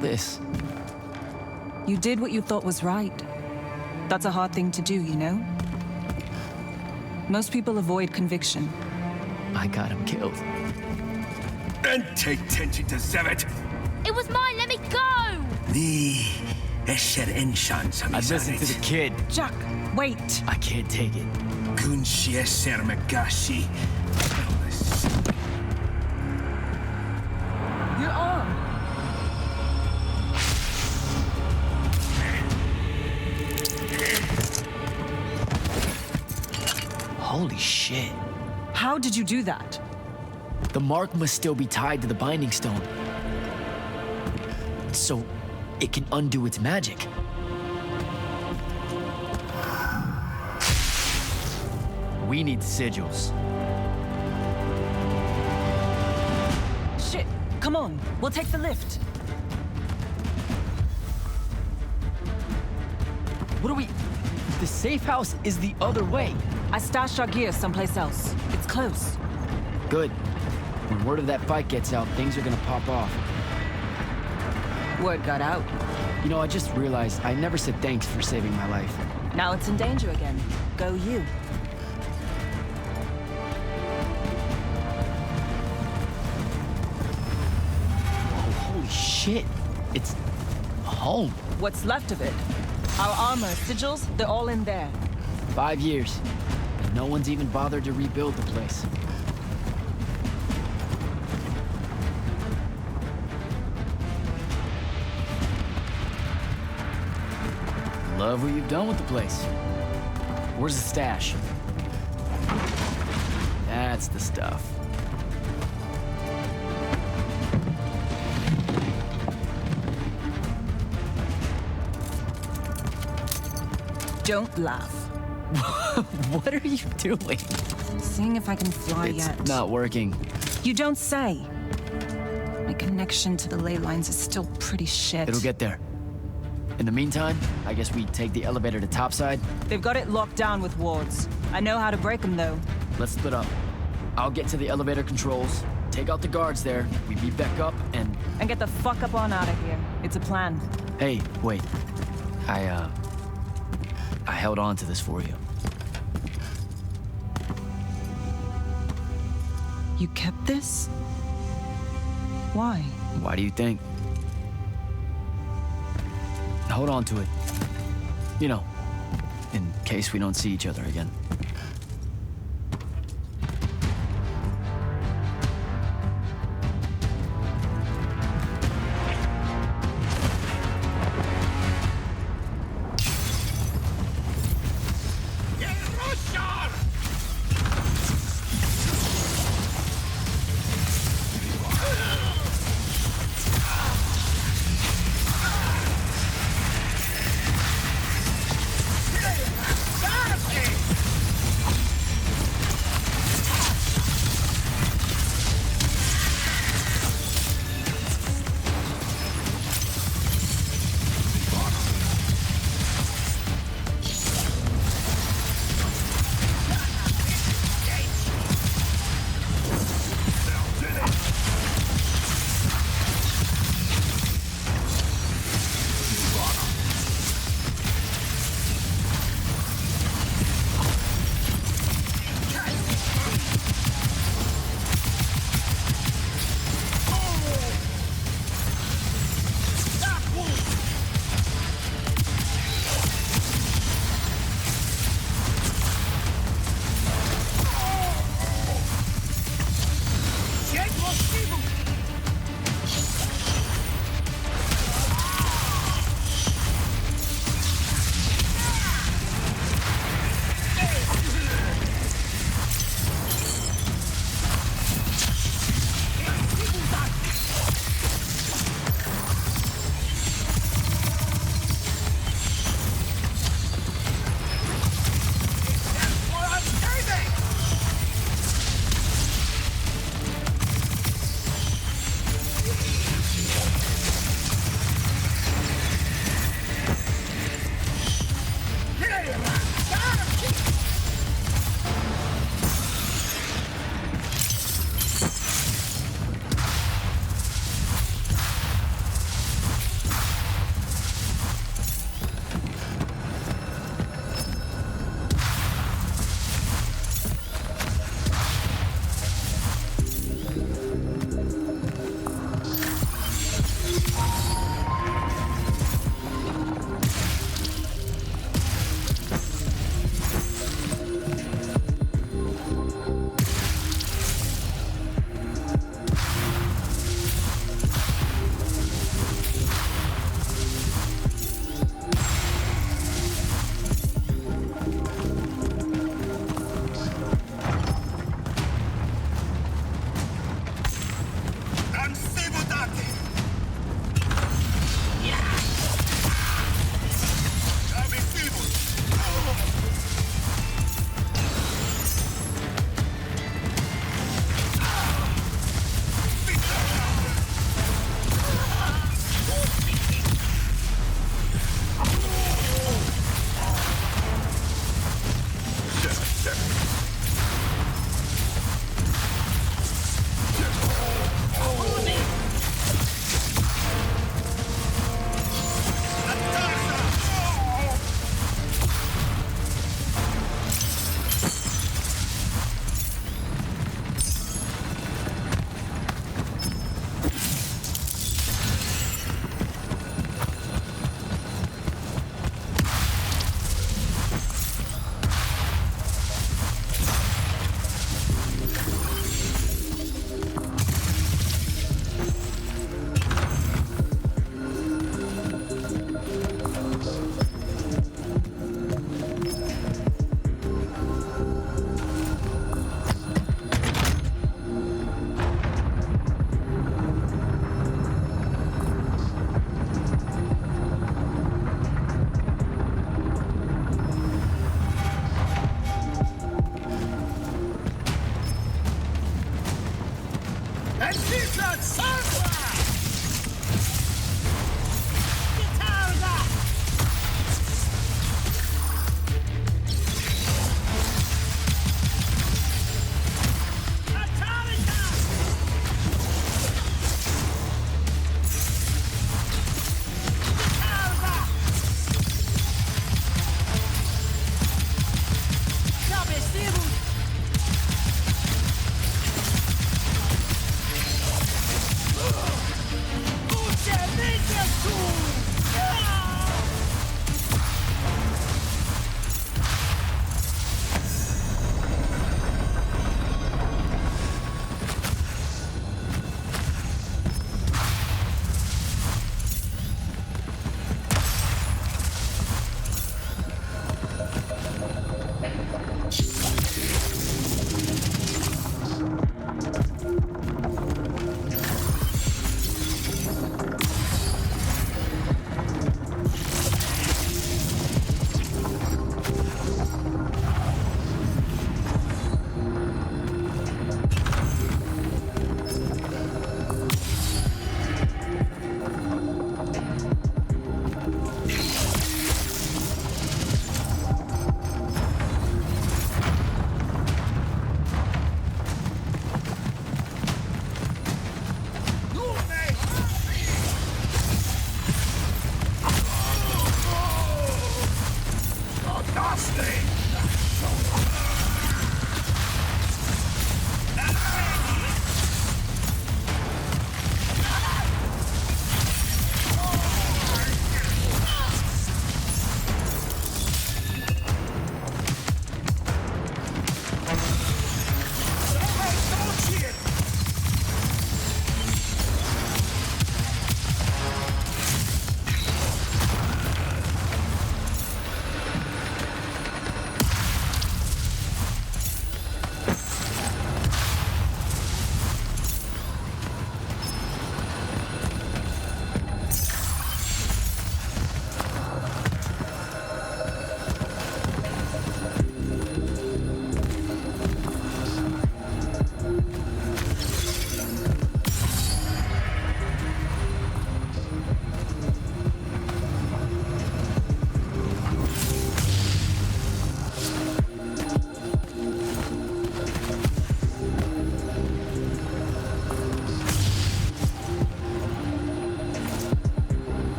this. You did what you thought was right. That's a hard thing to do, you know? Most people avoid conviction. I got him killed. And take tension to Zevet. It was mine, let me go! I listened to the kid. Jak, wait. I can't take it. Your arm. Holy shit. How did you do that? The mark must still be tied to the Binding Stone. So it can undo its magic. We need sigils. Shit, come on. We'll take the lift. What do we... The safe house is the other way. I stashed our gear someplace else. It's close. Good. When word of that fight gets out, things are gonna pop off. Word got out. You know, I just realized I never said thanks for saving my life. Now it's in danger again. Go you. Oh, holy shit. It's home. What's left of it? Our armor, sigils, they're all in there. 5 years. And no one's even bothered to rebuild the place. Love what you've done with the place. Where's the stash? That's the stuff. Don't laugh. What are you doing? Seeing if I can fly It's yet. not working. You don't say. My connection to the ley lines is still pretty shit. It'll get there. In the meantime, I guess we take the elevator to topside. They've got it locked down with wards. I know how to break them, though. Let's split up. I'll get to the elevator controls, take out the guards there, we beat back up, and get the fuck up on out of here. It's a plan. hey, wait. I held on to this for you. You kept this? Why? Why do you think? Hold on to it. You know, in case we don't see each other again.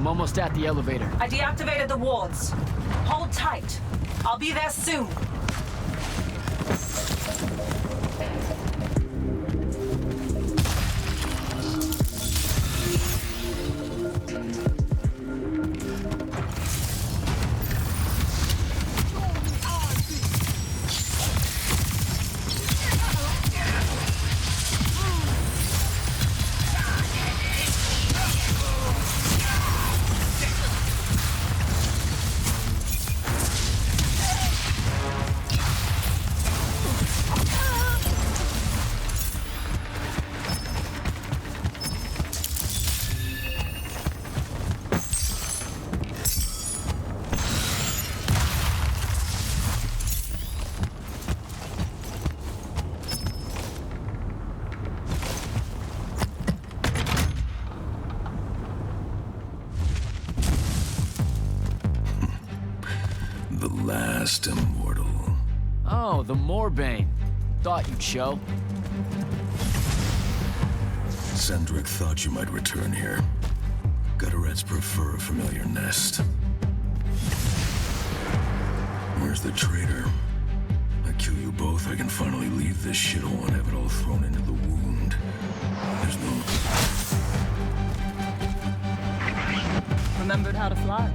I'm almost at the elevator. I deactivated the wards. Hold tight. I'll be there soon. last immortal. Oh, the Moorbane. Thought you'd show. Sendrick thought you might return here. Gutterets prefer a familiar nest. Where's the traitor? I kill you both, I can finally leave this shithole and have it all thrown into the wound. There's no... Remembered how to fly.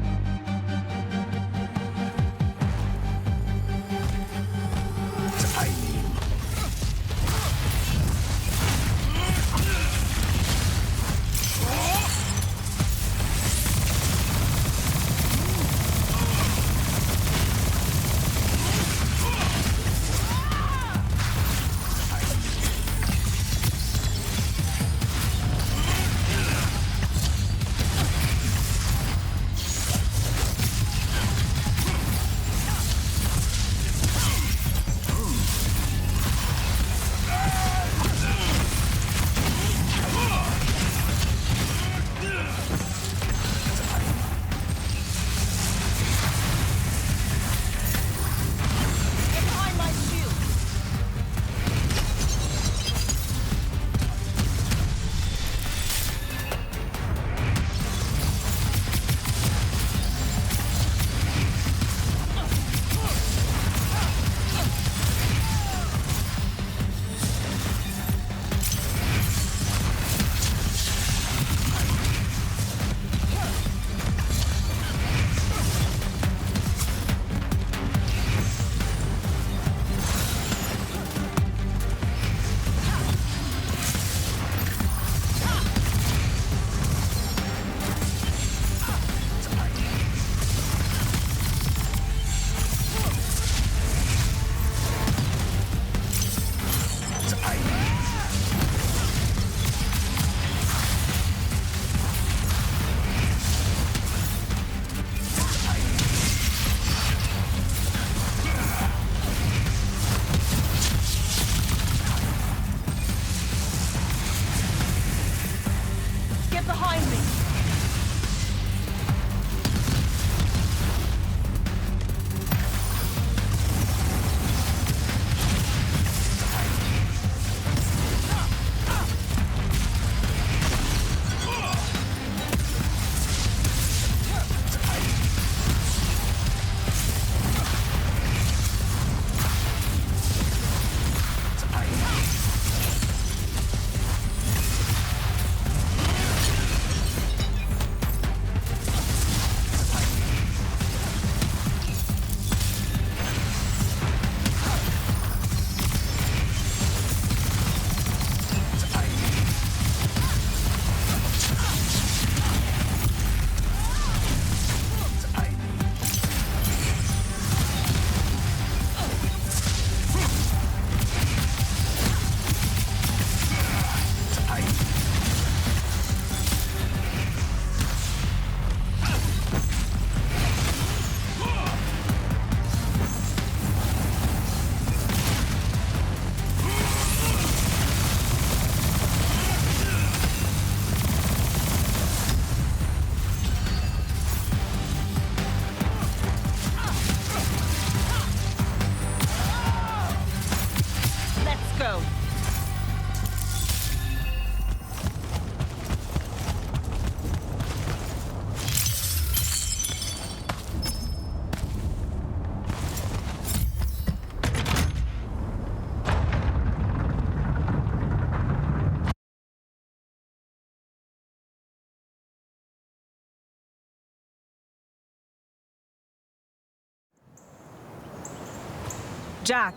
Jak,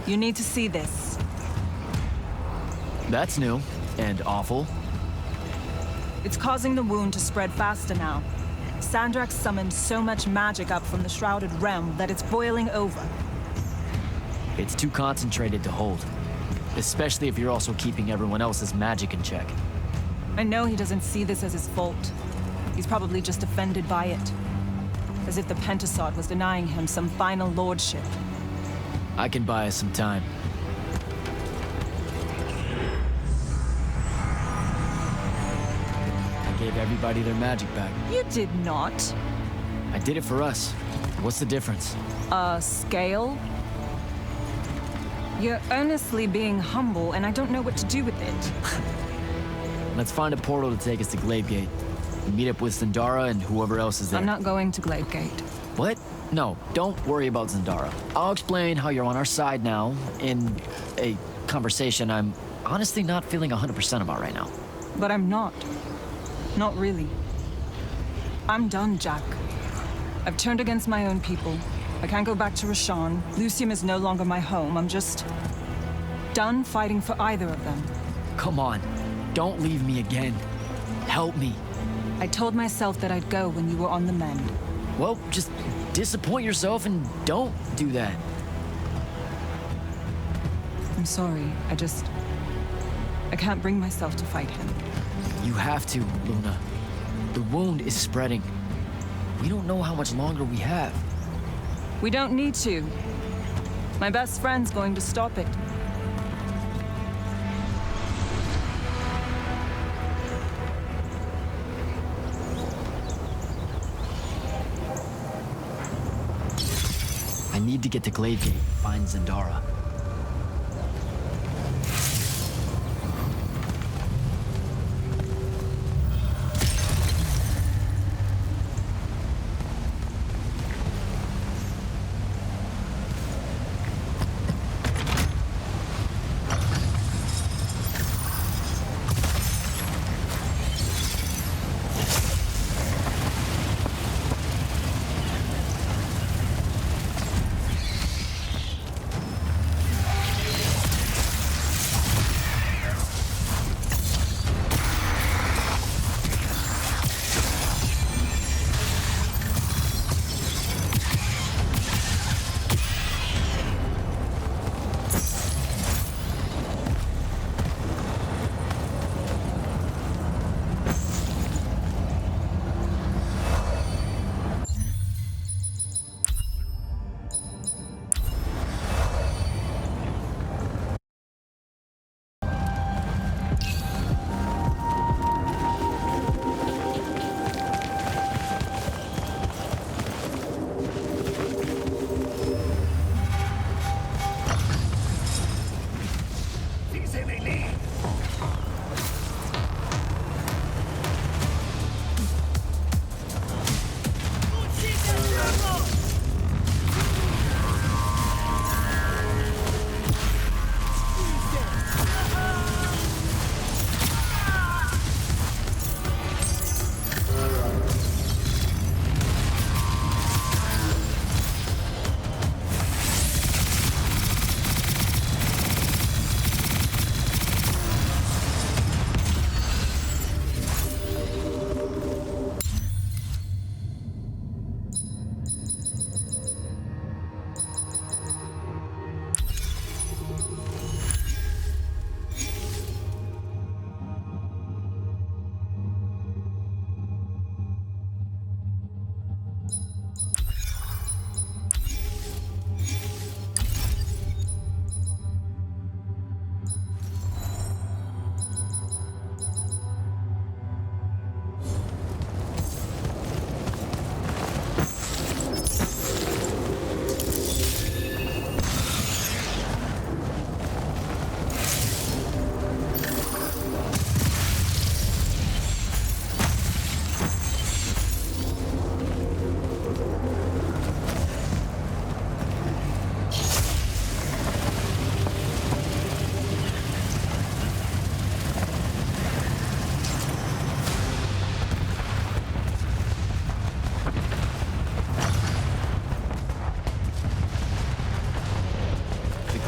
you need to see this. That's new and awful. It's causing the wound to spread faster now. Sandrak summoned so much magic up from the Shrouded Realm that it's boiling over. It's too concentrated to hold. Especially if you're also keeping everyone else's magic in check. I know he doesn't see this as his fault. He's probably just offended by it. As if the Pentasod was denying him some final lordship. I can buy us some time. I gave everybody their magic back. You did not. I did it for us. What's the difference? Scale? You're earnestly being humble, and I don't know what to do with it. Let's find a portal to take us to Glavegate. Meet up with Zendara and whoever else is there. I'm not going to Glavegate. What? No, don't worry about Zendara. I'll explain how you're on our side now in a conversation I'm honestly not feeling 100% about right now. But I'm not. Not really. I'm done, Jak. I've turned against my own people. I can't go back to Rasharn. Lucium is no longer my home. I'm just done fighting for either of them. Come on. Don't leave me again. Help me. I told myself that I'd go when you were on the mend. Well, just disappoint yourself and don't do that. I'm sorry. I can't bring myself to fight him. You have to, Luna. The wound is spreading. We don't know how much longer we have. We don't need to. My best friend's going to stop it. I need to get to Glavegate and find Zendara.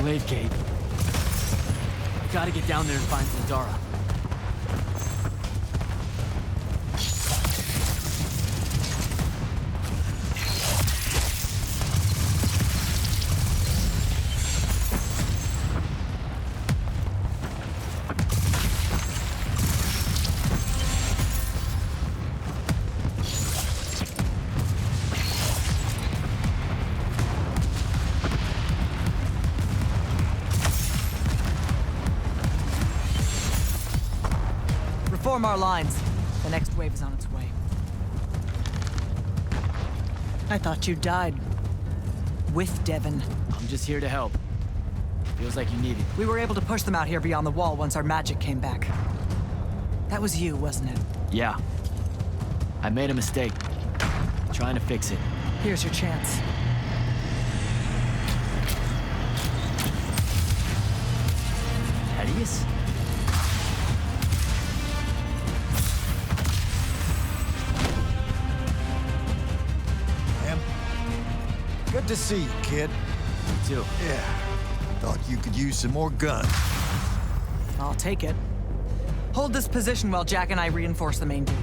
Glavegate. Gotta get down there and find Zendara. Form our lines. The next wave is on its way. I thought you died. With Devon. I'm just here to help. Feels like you need it. We were able to push them out here beyond the wall once our magic came back. That was you, wasn't it? Yeah. I made a mistake. Trying to fix it. Here's your chance. Hideous? Good to see you, kid. You too. Yeah. Thought you could use some more guns. I'll take it. Hold this position while Jak and I reinforce the main gate.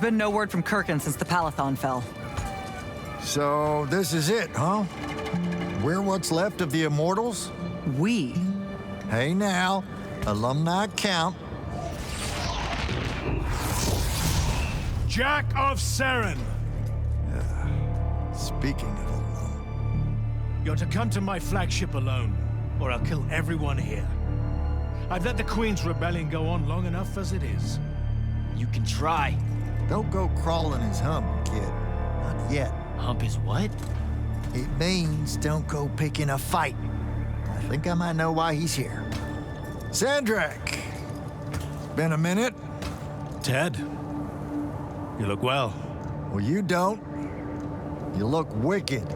been no word from Kirkin since the Palathon fell. So this is it, huh? We're what's left of the Immortals? We? Hey now, alumni count. Jak of Seren! Speaking of alone. You're to come to my flagship alone, or I'll kill everyone here. I've let the Queen's rebellion go on long enough as it is. You can try. Don't go crawling his hump, kid. Not yet. Hump his what? It means don't go picking a fight. I think I might know why he's here. Sandrak! Been a minute? Ted? You look well. Well, you don't. You look wicked.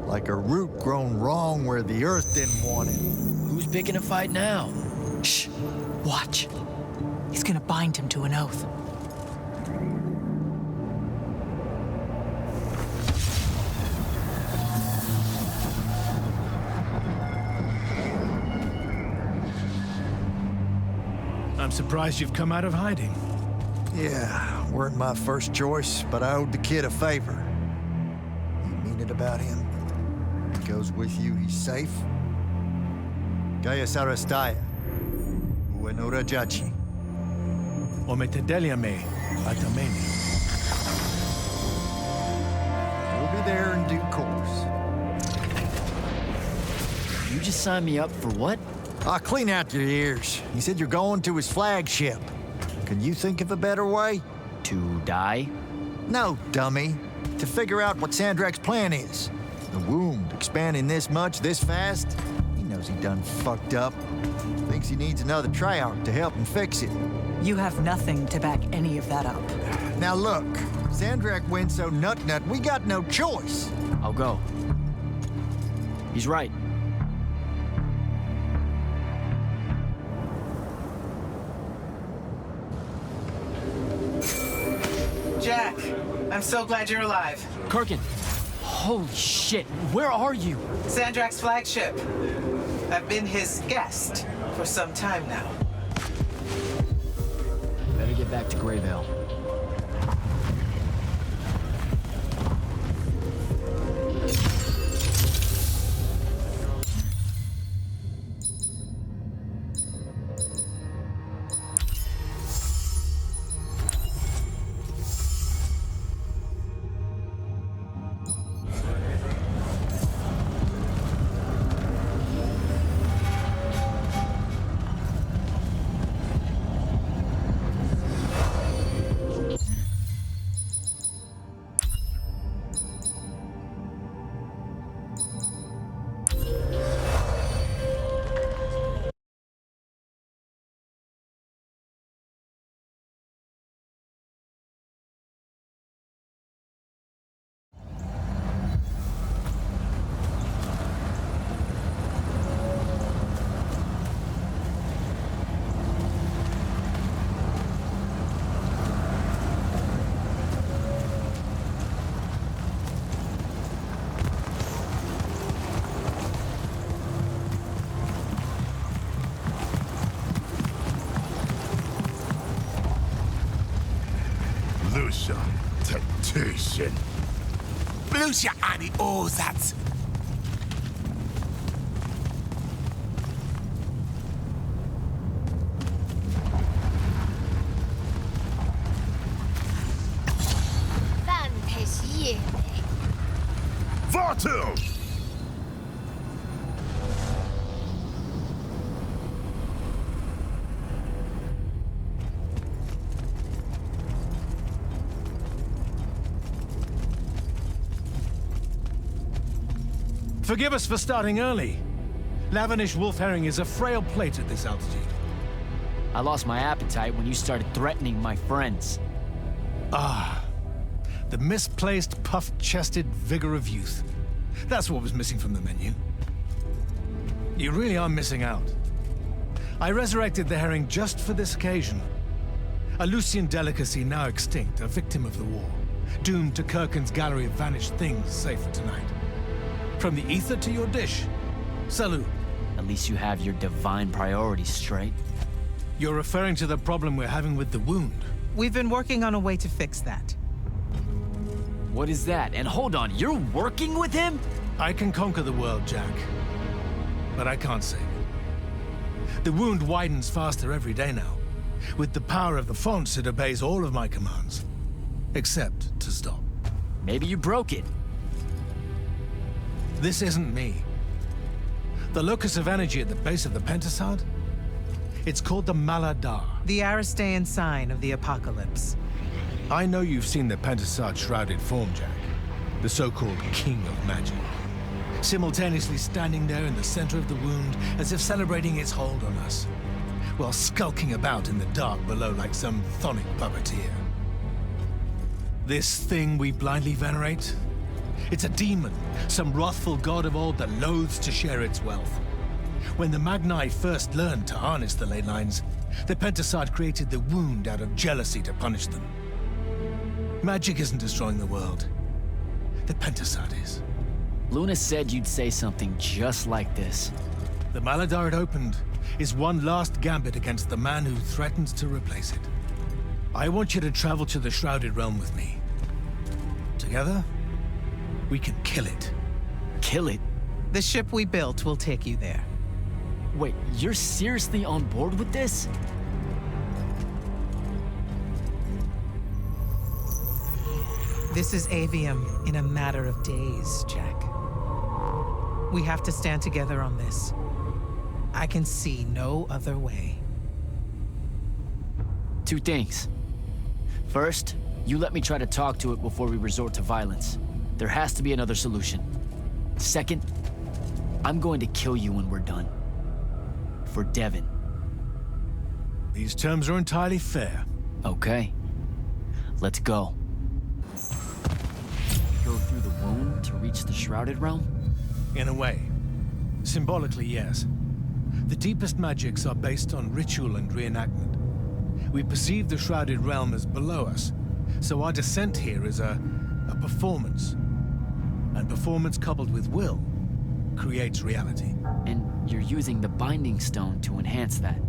Like a root grown wrong where the earth didn't want it. Who's picking a fight now? Shh. Watch. He's gonna bind him to an oath. I'm surprised you've come out of hiding. Yeah, weren't my first choice, but I owed the kid a favor. You mean it about him? He goes with you, he's safe? Gaya Sarastaya. Uenora Jachi. Ometedeliame Atameni. We'll be there in due course. You just signed me up for what? I'll clean out your ears. He said you're going to his flagship. Can you think of a better way? To die? No, dummy. To figure out what Sandrak's plan is. The wound expanding this much, this fast. He knows he done fucked up. Thinks he needs another Treyarch to help him fix it. You have nothing to back any of that up. Now look, Sandrak went so nut, we got no choice. I'll go. He's right. Jak, I'm so glad you're alive. Kirkin! Holy shit, where are you? Sandrak's flagship. I've been his guest for some time now. Better get back to Greyvale. Lucia, temptation. Lucia ani ozat. Van Peshier. Vartum! Forgive us for starting early. Lavinish wolf herring is a frail plate at this altitude. I lost my appetite when you started threatening my friends. Ah, the misplaced, puff-chested vigor of youth. That's what was missing from the menu. You really are missing out. I resurrected the herring just for this occasion. A Lucian delicacy now extinct, a victim of the war, doomed to Kirkin's gallery of vanished things, save for tonight. From the ether to your dish. Salute. At least you have your divine priorities straight. You're referring to the problem we're having with the wound. We've been working on a way to fix that. What is that? And hold on, you're working with him? I can conquer the world, Jak. But I can't save it. The wound widens faster every day now. With the power of the fonts, it obeys all of my commands. Except to stop. Maybe you broke it. This isn't me. The locus of energy at the base of the Pentasad? It's called the Maladar. The Aristean sign of the apocalypse. I know you've seen the Pentasad shrouded form, Jak. The so-called King of Magic. Simultaneously standing there in the center of the wound, as if celebrating its hold on us, while skulking about in the dark below like some chthonic puppeteer. This thing we blindly venerate? It's a demon, some wrathful god of old that loathes to share its wealth. When the Magni first learned to harness the ley lines, the Pentasad created the wound out of jealousy to punish them. Magic isn't destroying the world. The Pentasad is. Luna said you'd say something just like this. The Maladar it opened is one last gambit against the man who threatened to replace it. I want you to travel to the Shrouded Realm with me. Together, we can kill it. Kill it? The ship we built will take you there. Wait, you're seriously on board with this? This is Aveum in a matter of days, Jak. We have to stand together on this. I can see no other way. Two things. First, you let me try to talk to it before we resort to violence. There has to be another solution. Second, I'm going to kill you when we're done. For Devon. These terms are entirely fair. Okay. Let's go. Go through the wound to reach the Shrouded Realm? In a way. Symbolically, yes. The deepest magics are based on ritual and reenactment. We perceive the Shrouded Realm as below us, so our descent here is a performance. And performance coupled with will creates reality. And you're using the Binding Stone to enhance that.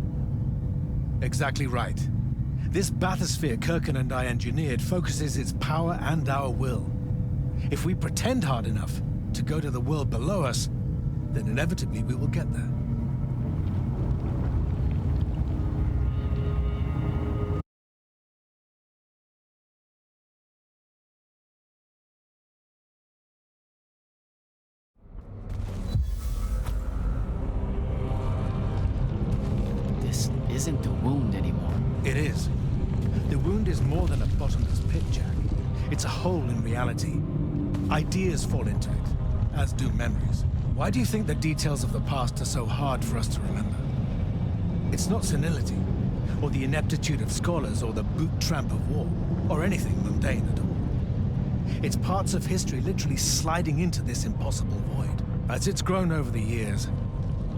Exactly right. This bathysphere Kirkin and I engineered focuses its power and our will. If we pretend hard enough to go to the world below us, then inevitably we will get there. This isn't the wound anymore. It is. The wound is more than a bottomless pit, Jak. It's a hole in reality. Ideas fall into it, as do memories. Why do you think the details of the past are so hard for us to remember? It's not senility, or the ineptitude of scholars, or the boot tramp of war, or anything mundane at all. It's parts of history literally sliding into this impossible void. As it's grown over the years,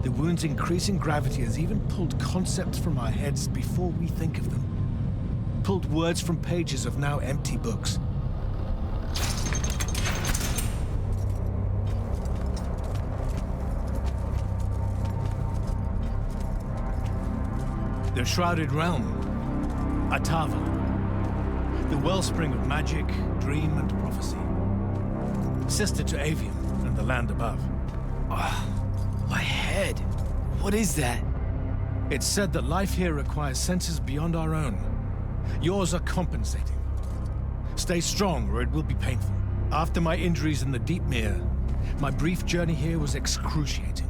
the wound's increasing gravity has even pulled concepts from our heads before we think of them. Pulled words from pages of now empty books. The Shrouded Realm, Atava, the wellspring of magic, dream, and prophecy. Sister to Aveum and the land above. My head. What is that? It's said that life here requires senses beyond our own. Yours are compensating. Stay strong, or it will be painful. After my injuries in the Deep Mere, my brief journey here was excruciating.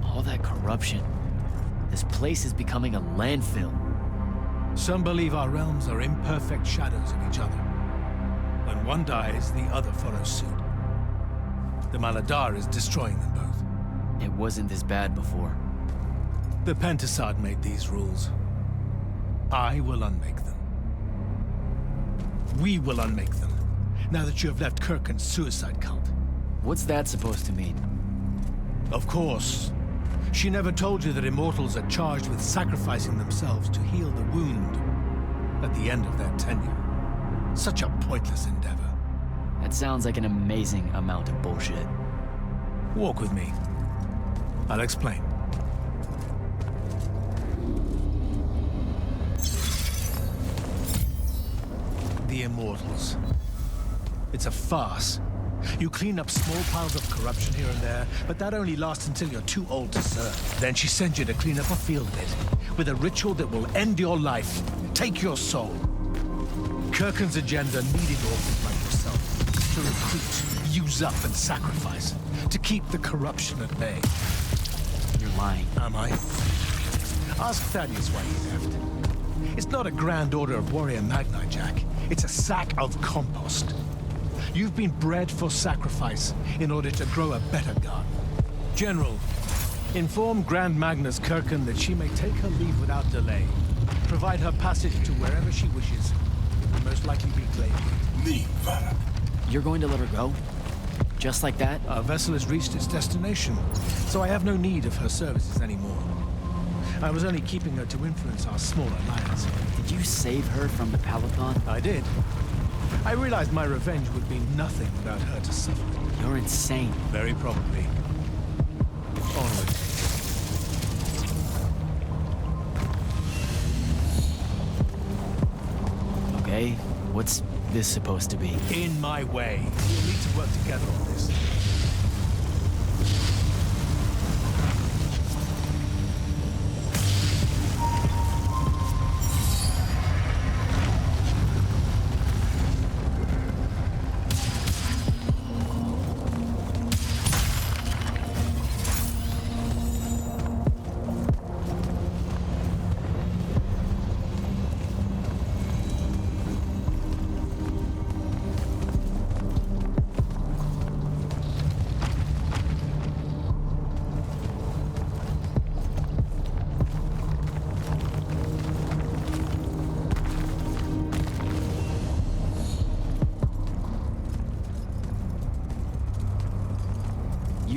All that corruption. This place is becoming a landfill. Some believe our realms are imperfect shadows of each other. When one dies, the other follows suit. The Maladar is destroying them both. It wasn't this bad before. The Pentasad made these rules. I will unmake them. We will unmake them, now that you have left Kirkin's suicide cult. What's that supposed to mean? Of course. She never told you that Immortals are charged with sacrificing themselves to heal the wound at the end of their tenure. Such a pointless endeavor. That sounds like an amazing amount of bullshit. Walk with me. I'll explain. the Immortals. It's a farce. You clean up small piles of corruption here and there, but that only lasts until you're too old to serve. Then she sends you to clean up a field of it, with a ritual that will end your life, take your soul. Kirken's agenda needed orphans like yourself to recruit, use up, and sacrifice, to keep the corruption at bay. You're lying. Am I? Ask Thaddeus why he left. It's not a grand order of warrior magni, Jak. It's a sack of compost. You've been bred for sacrifice in order to grow a better garden. General, inform Grand Magnus Kirken that she may take her leave without delay. Provide her passage to wherever she wishes. It will most likely be Glaive. Leave, Vala. You're going to let her go? Just like that? Our vessel has reached its destination, so I have no need of her services anymore. I was only keeping her to influence our small alliance. Did you save her from the Palathon? I did. I realized my revenge would be nothing without her to suffer. You're insane. Very probably. Onward. Okay, what's this supposed to be? In my way. We'll need to work together on this.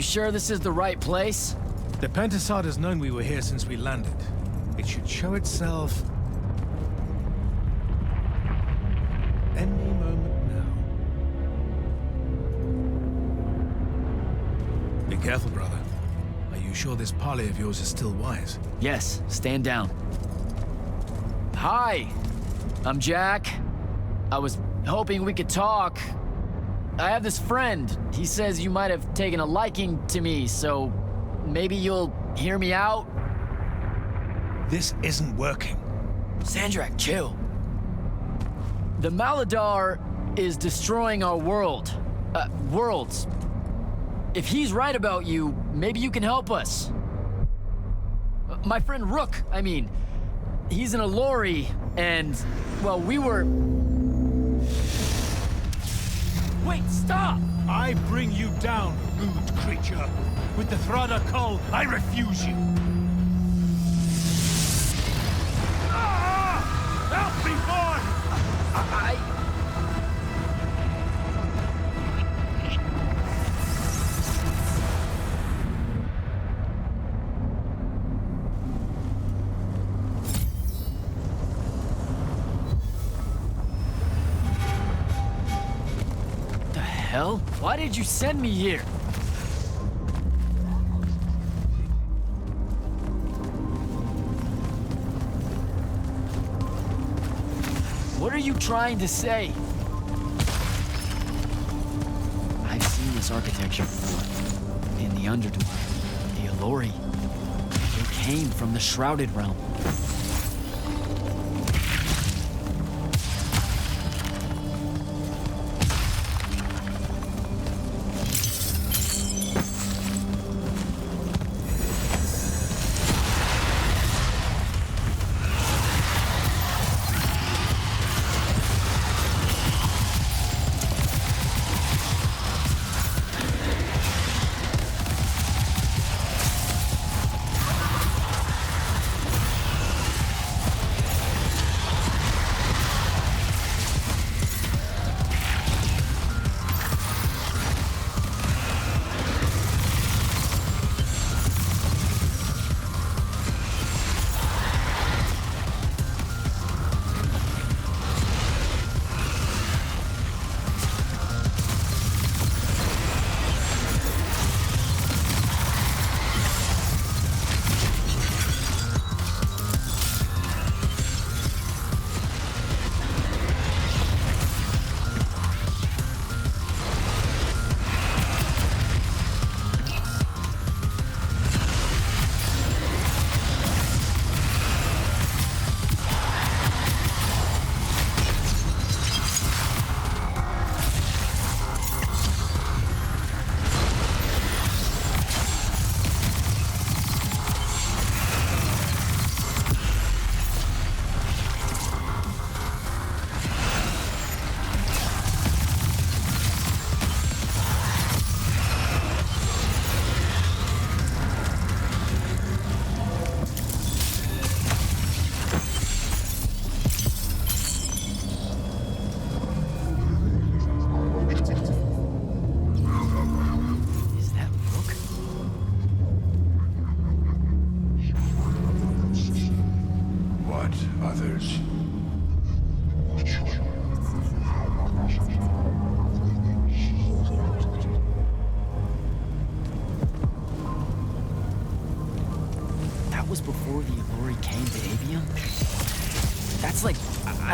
Sure this is the right place? The Pentasod has known we were here since we landed. It should show itself any moment now. Be careful, brother. Are you sure this parley of yours is still wise? Yes, stand down. Hi, I'm Jak. I was hoping we could talk. I have this friend. He says you might have taken a liking to me, so maybe you'll hear me out? This isn't working. Sandrak, chill. The Maladar is destroying our world. Worlds. If he's right about you, maybe you can help us. My friend Rook, I mean. He's in a lorry, and, well, we were... Wait, stop! I bring you down, rude creature. With the Thrada call, I refuse you. Help me, boy! Hell? Why did you send me here? What are you trying to say? I've seen this architecture before. In the Underdark, the Allori. It came from the Shrouded Realm.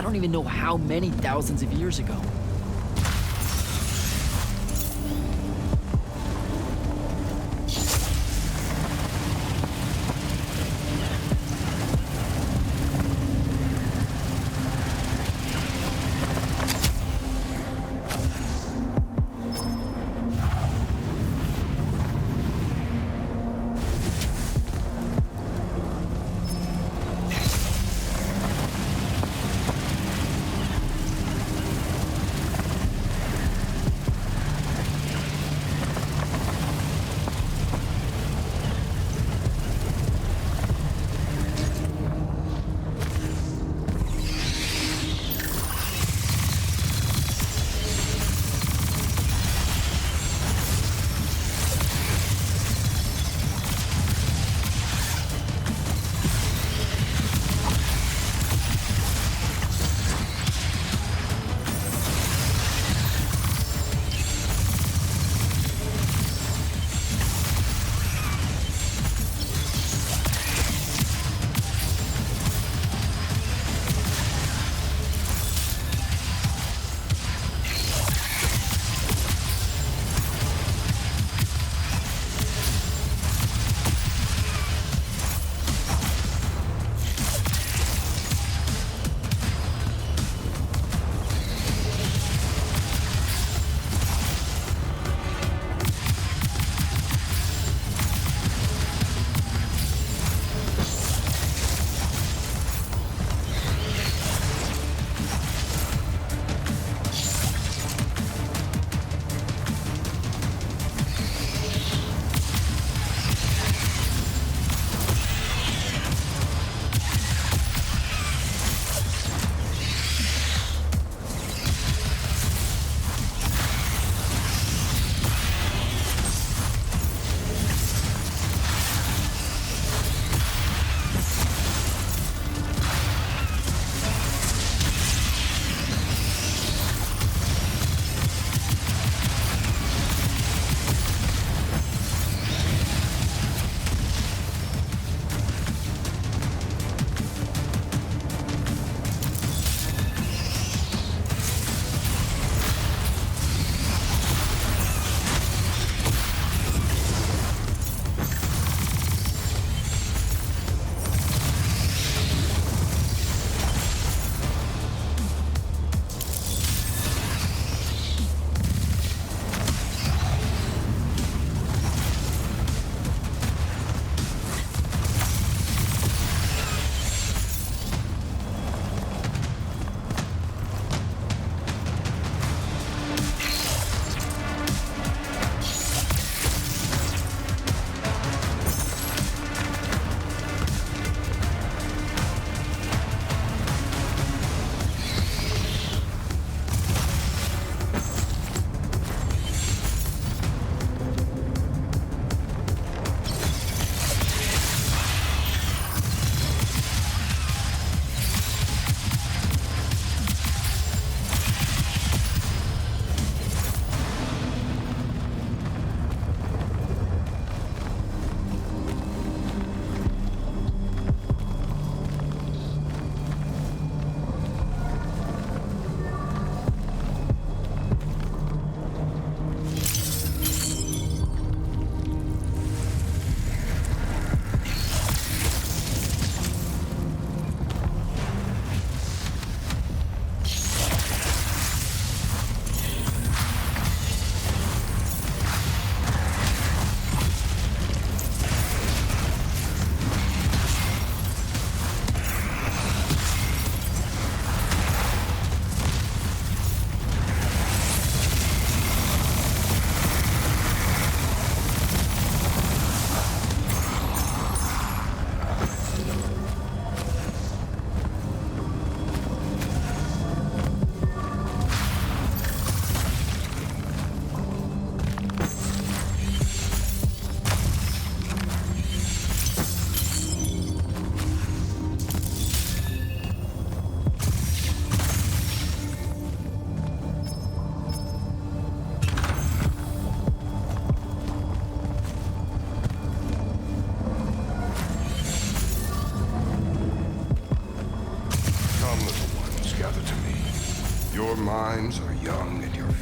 don't even know how many thousands of years ago.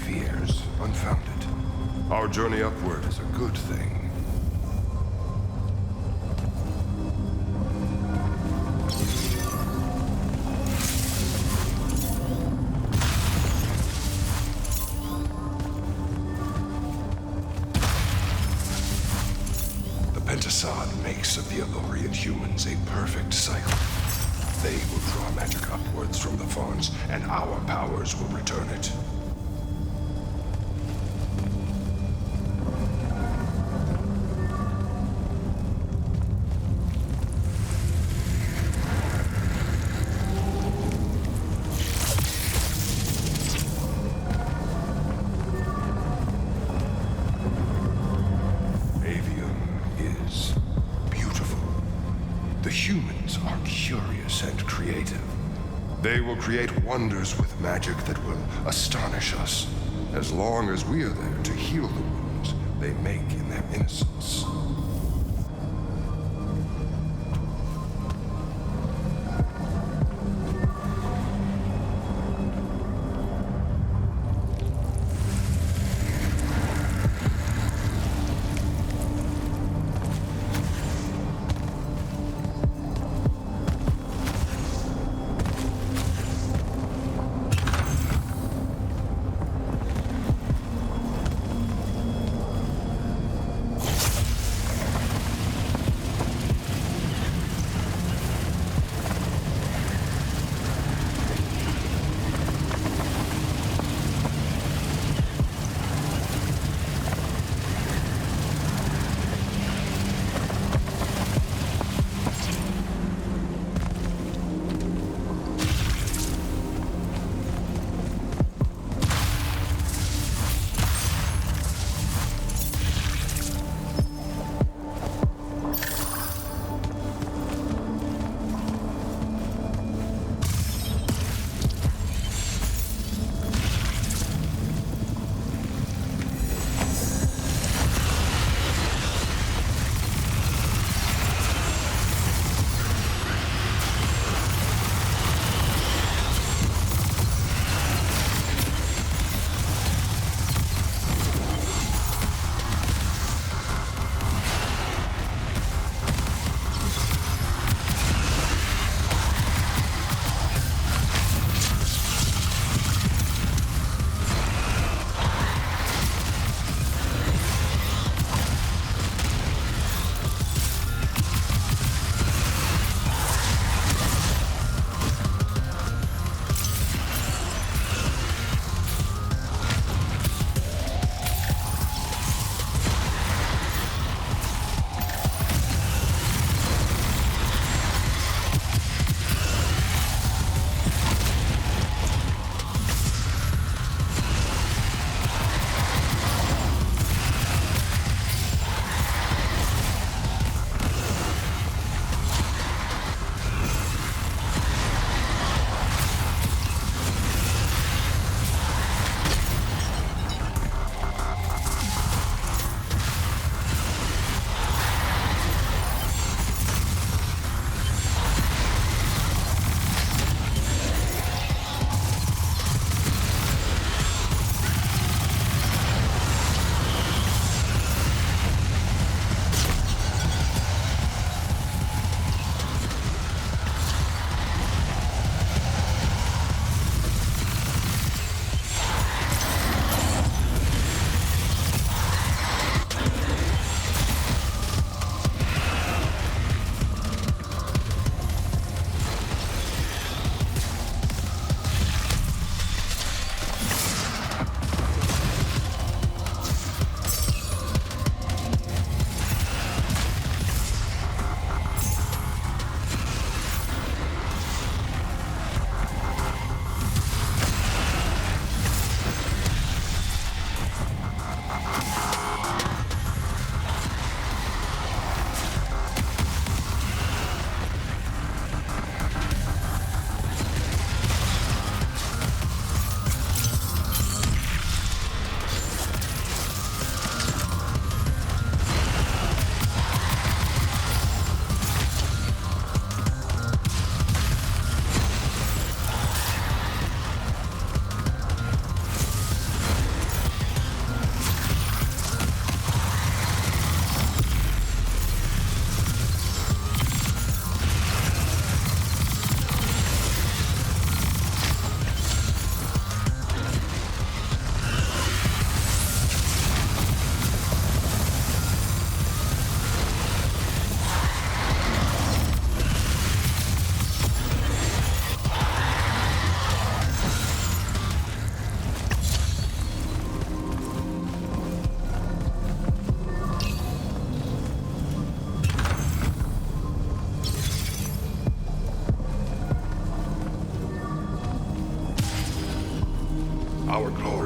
fears unfounded. Our journey upward is a good thing. The Pentasod makes of the Elorian humans a perfect cycle. They will draw magic upwards from the fawns, and our powers will return it. They will create wonders with magic that will astonish us, as long as we are there to heal the wounds they make in their innocence.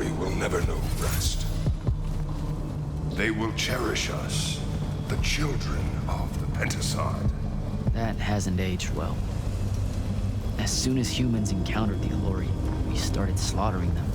Allori will never know rest. They will cherish us, the children of the Pentasod. That hasn't aged well. As soon as humans encountered the Allori, we started slaughtering them.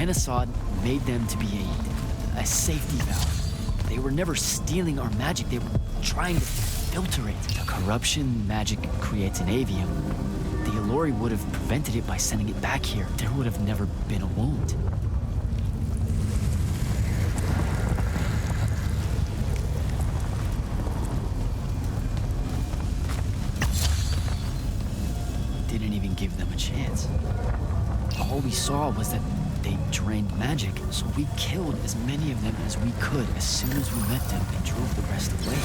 Pentasod made them to be a safety valve. They were never stealing our magic, they were trying to filter it. The corruption magic creates in Aveum, the Allori would have prevented it by sending it back here. There would have never been a wound. Didn't even give them a chance. All we saw was that they drained magic, so we killed as many of them as we could as soon as we met them and drove the rest away.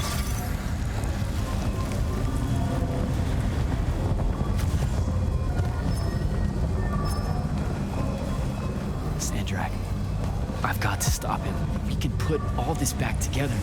Sandrak, I've got to stop him. We can put all this back together.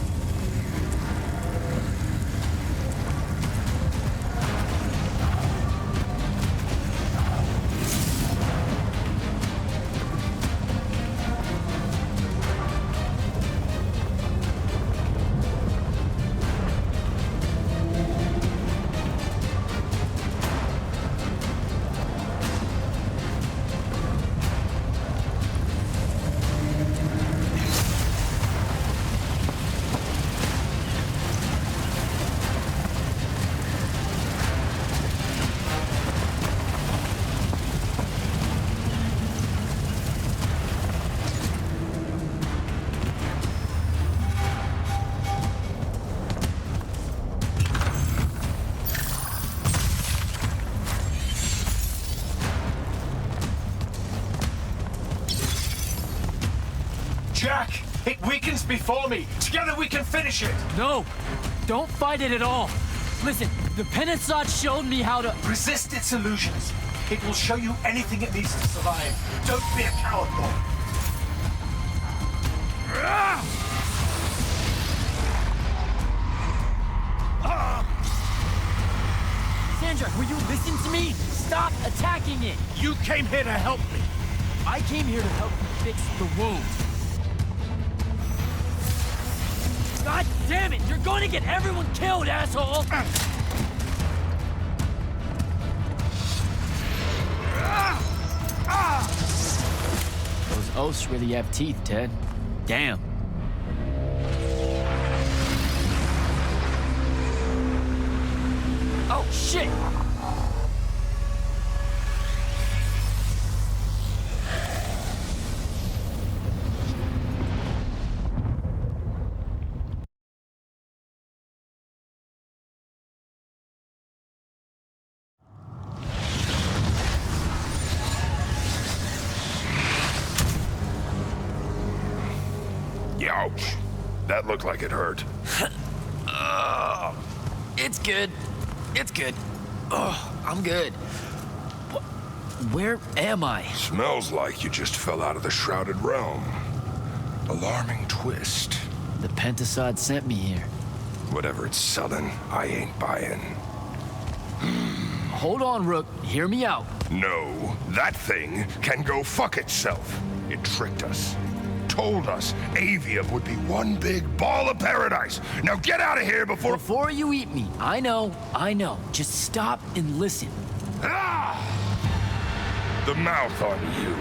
Jak! It weakens before me! Together we can finish it! No! Don't fight it at all! Listen, the Penasod showed me how to... Resist its illusions. It will show you anything it needs to survive. Don't be a coward, boy. Sandra, will you listen to me? Stop attacking it! You came here to help me. I came here to help you fix the wound. God damn it! You're going to get everyone killed, asshole! Those oaths really have teeth, Ted. Damn. Oh, shit! Ouch. That looked like it hurt. It's good. It's good. Oh, I'm good. Where am I? Smells like you just fell out of the Shrouded Realm. Alarming twist. The Pentasod sent me here. Whatever it's selling, I ain't buying. Hold on, Rook. Hear me out. No, that thing can go fuck itself. It tricked us. Told us Aveum would be one big ball of paradise. Now get out of here before... Before you eat me. I know. Just stop and listen. The mouth on you.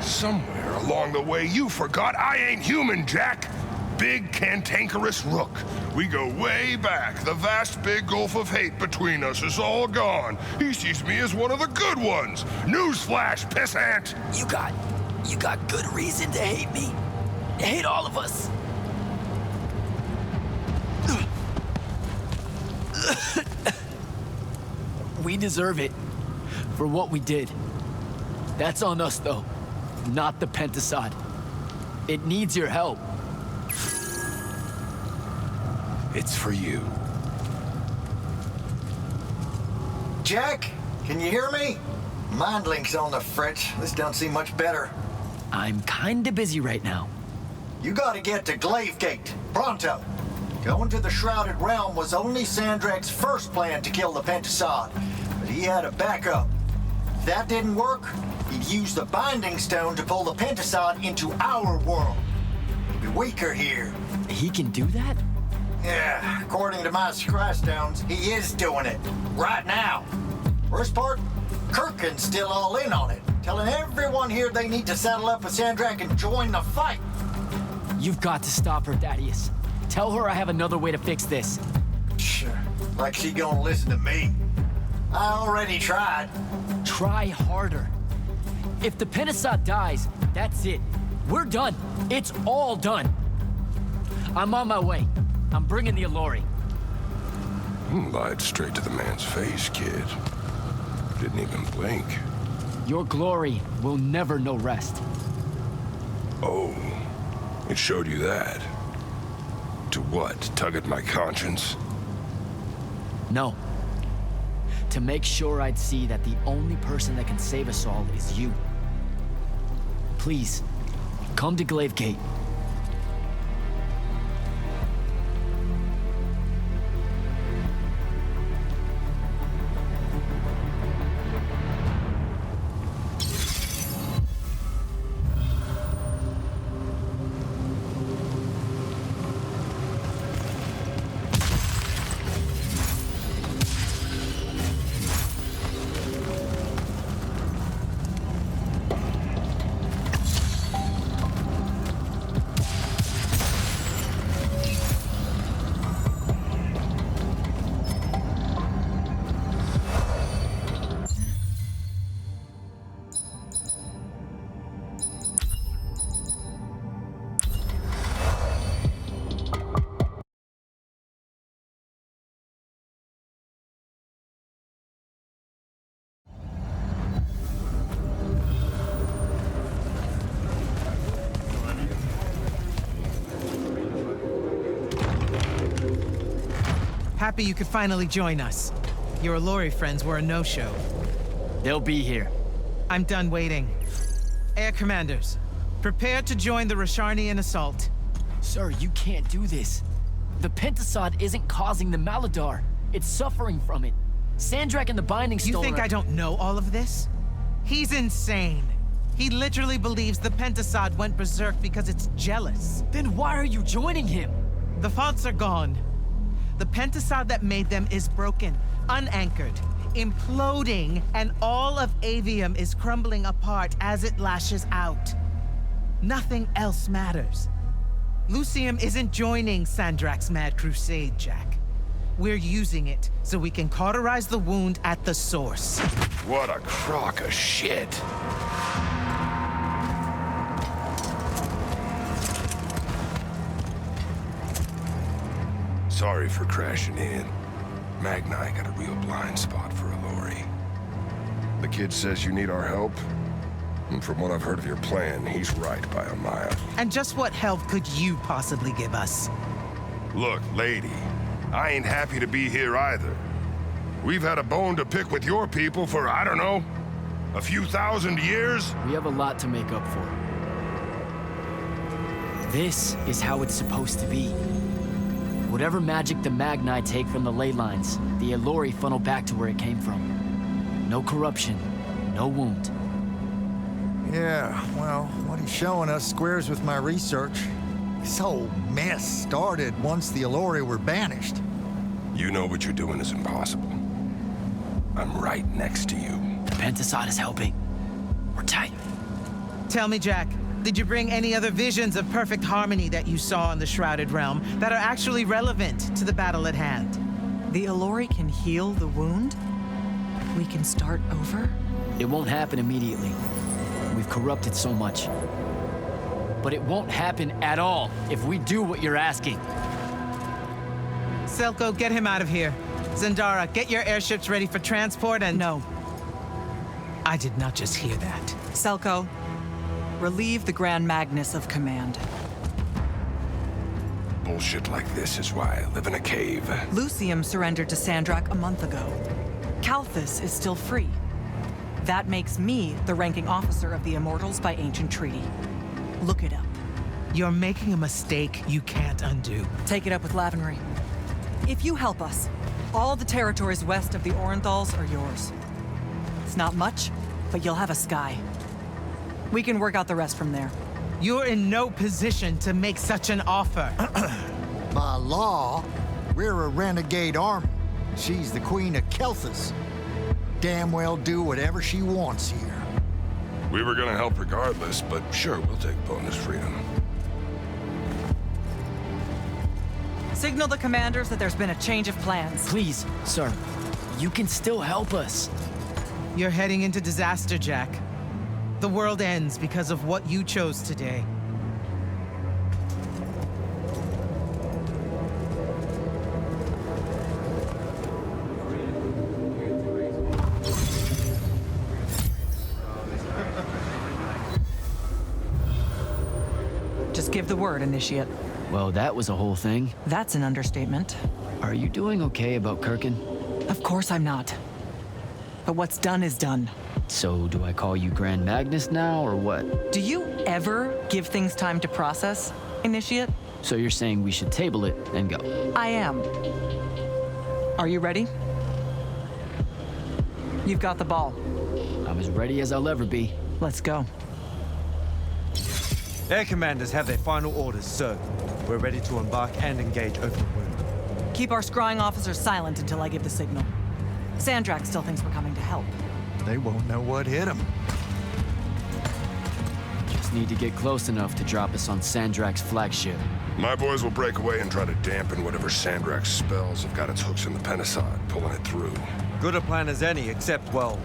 Somewhere along the way you forgot I ain't human, Jak. Big cantankerous Rook. We go way back. The vast big gulf of hate between us is all gone. He sees me as one of the good ones. Newsflash, pissant! You got good reason to hate me. Hate all of us. We deserve it for what we did. That's on us, though, not the Pentasod. It needs your help. It's for you. Jak, can you hear me? Mind link's on the fritz. This don't seem much better. I'm kinda busy right now. You gotta get to Glavegate, pronto. Going to the Shrouded Realm was only Sandrak's first plan to kill the Pentasod, but he had a backup. If that didn't work, he'd use the Binding Stone to pull the Pentasod into our world. He'd be weaker here. He can do that? Yeah, according to my scry stones, he is doing it. Right now. Worst part? Kirkin's still all in on it, telling everyone here they need to saddle up with Sandrak and join the fight. You've got to stop her, Thaddeus. Tell her I have another way to fix this. Sure. Like she gonna listen to me. I already tried. Try harder. If the Penasod dies, that's it. We're done. It's all done. I'm on my way. I'm bringing the Allori. Lied straight to the man's face, kid. Didn't even blink. Your glory will never know rest. Oh, it showed you that. To what? Tug at my conscience? No. To make sure I'd see that the only person that can save us all is you. Please, come to Glaive Gate. Happy you could finally join us. Your Allori friends were a no-show. They'll be here. I'm done waiting. Air Commanders, prepare to join the Rasharnian assault. Sir, you can't do this. The Pentasod isn't causing the Maladar. It's suffering from it. Sandrak and the Binding Stone You think I don't know all of this? He's insane. He literally believes the Pentasod went berserk because it's jealous. Then why are you joining him? The faults are gone. The Pentasod that made them is broken, unanchored, imploding, and all of Aveum is crumbling apart as it lashes out. Nothing else matters. Lucium isn't joining Sandrak's mad crusade, Jak. We're using it so we can cauterize the wound at the source. What a crock of shit. Sorry for crashing in. Magni got a real blind spot for Allori. The kid says you need our help. And from what I've heard of your plan, he's right by a mile. And just what help could you possibly give us? Look, lady, I ain't happy to be here either. We've had a bone to pick with your people for, I don't know, a few thousand years? We have a lot to make up for. This is how it's supposed to be. Whatever magic the Magni take from the ley lines, the Allori funnel back to where it came from. No corruption, no wound. Yeah, well, what he's showing us squares with my research. This whole mess started once the Allori were banished. You know what you're doing is impossible. I'm right next to you. The Pentasod is helping. We're tight. Tell me, Jak, did you bring any other visions of perfect harmony that you saw in the Shrouded Realm that are actually relevant to the battle at hand? The Allori can heal the wound? We can start over? It won't happen immediately. We've corrupted so much. But it won't happen at all if we do what you're asking. Selko, get him out of here. Zendara, get your airships ready for transport and... No. I did not just hear that. Selko, relieve the Grand Magnus of command. Bullshit like this is why I live in a cave. Lucium surrendered to Sandrak a month ago. Kalthus is still free. That makes me the ranking officer of the Immortals by ancient treaty. Look it up. You're making a mistake you can't undo. Take it up with Lavenry. If you help us, all the territories west of the Orenthals are yours. It's not much, but you'll have a sky. We can work out the rest from there. You're in no position to make such an offer. By law, we're a renegade army. She's the Queen of Kelthus. Damn well do whatever she wants here. We were gonna help regardless, but sure, we'll take bonus freedom. Signal the commanders that there's been a change of plans. Please, sir. You can still help us. You're heading into disaster, Jak. The world ends because of what you chose today. Give the word, Initiate. Well, that was a whole thing. That's an understatement. Are you doing okay about Kirkin? Of course I'm not. But what's done is done. So, do I call you Grand Magnus now, or what? Do you ever give things time to process, Initiate? So you're saying we should table it and go? I am. Are you ready? You've got the ball. I'm as ready as I'll ever be. Let's go. Air commanders have their final orders, sir. We're ready to embark and engage open wound. Keep our scrying officers silent until I give the signal. Sandrak still thinks we're coming to help. They won't know what hit them. Just need to get close enough to drop us on Sandrak's flagship. My boys will break away and try to dampen whatever Sandrak's spells have got its hooks in the Penasod, pulling it through. Good a plan as any, except, well,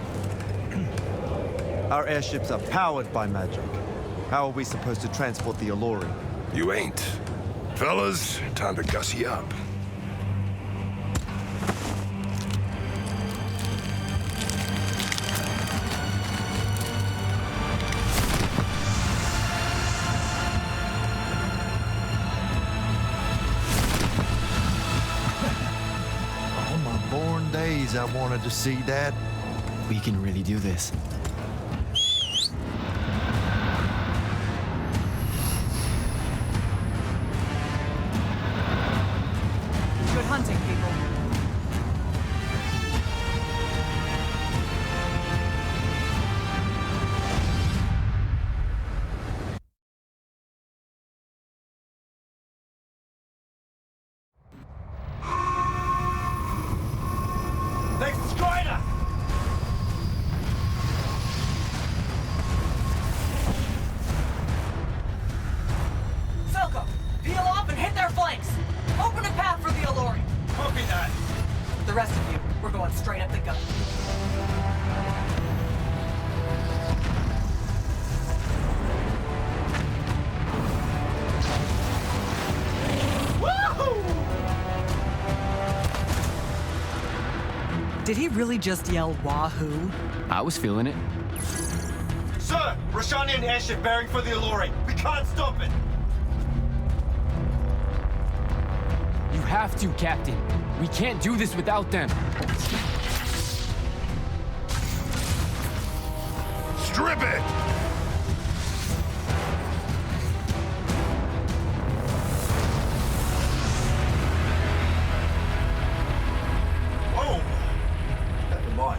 our airships are powered by magic. How are we supposed to transport the Alluri? You ain't. Fellas, time to gussy up. I wanted to see that. We can really do this. Good hunting, people. Did he really just yell wahoo? I was feeling it. Sir! Roshanian airship bearing for the Alluri. We can't stop it! You have to, Captain. We can't do this without them. Strip it!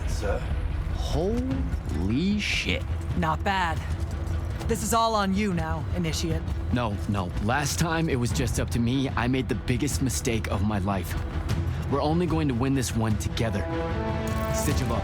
Sir. Holy shit. Not bad. This is all on you now, Initiate. No. Last time it was just up to me. I made the biggest mistake of my life. We're only going to win this one together. Sigil up.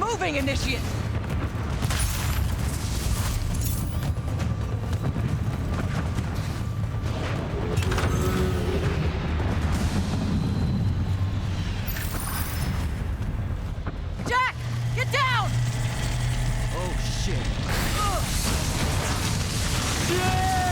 moving, Initiate! Jak! Get down! Oh, shit. Shit!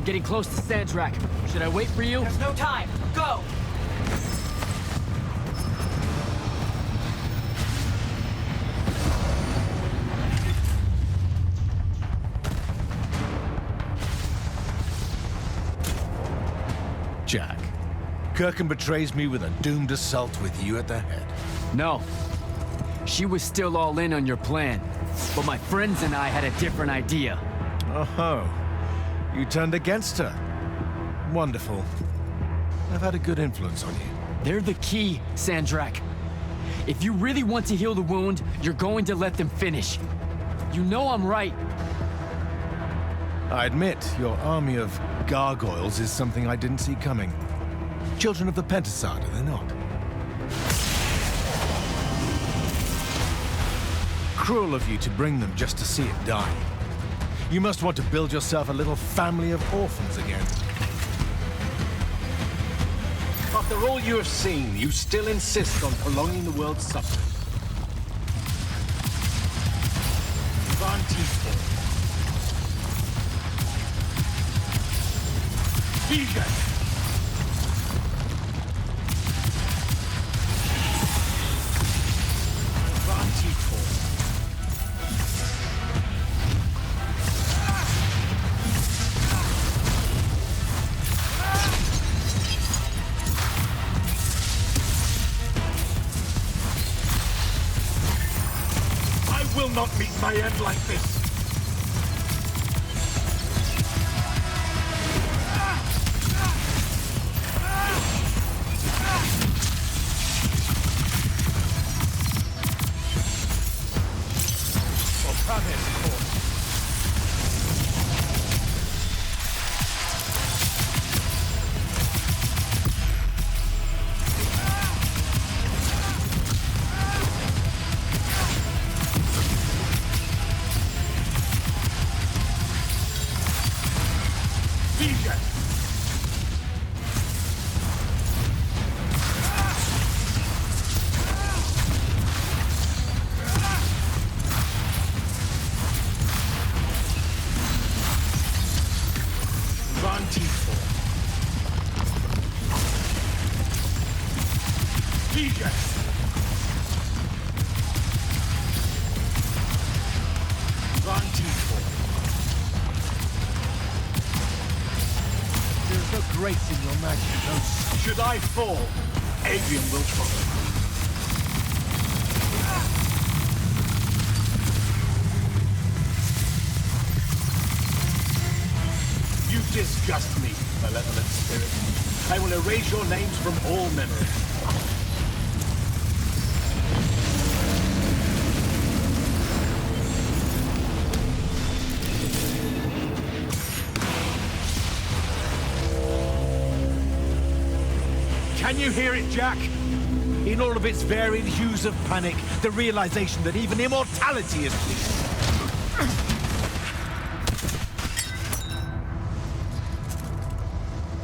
getting close to Sandrak. Should I wait for you? There's no time. Go! Jak, Kirkin betrays me with a doomed assault with you at the head. No. She was still all in on your plan. But my friends and I had a different idea. Oh, you turned against her. Wonderful. I've had a good influence on you. They're the key, Sandrak. If you really want to heal the wound, you're going to let them finish. You know I'm right. I admit, your army of gargoyles is something I didn't see coming. Children of the Pentasad, are they not? Cruel of you to bring them just to see it die. You must want to build yourself a little family of orphans again. After all you have seen, you still insist on prolonging the world's suffering. I will not meet my end like this. There's no grace in your magic, no. Should I fall, Aveum will follow. You disgust me, malevolent spirit. I will erase your names from all memory. Can you hear it, Jak? In all of its varied hues of panic, the realization that even immortality is fleeting.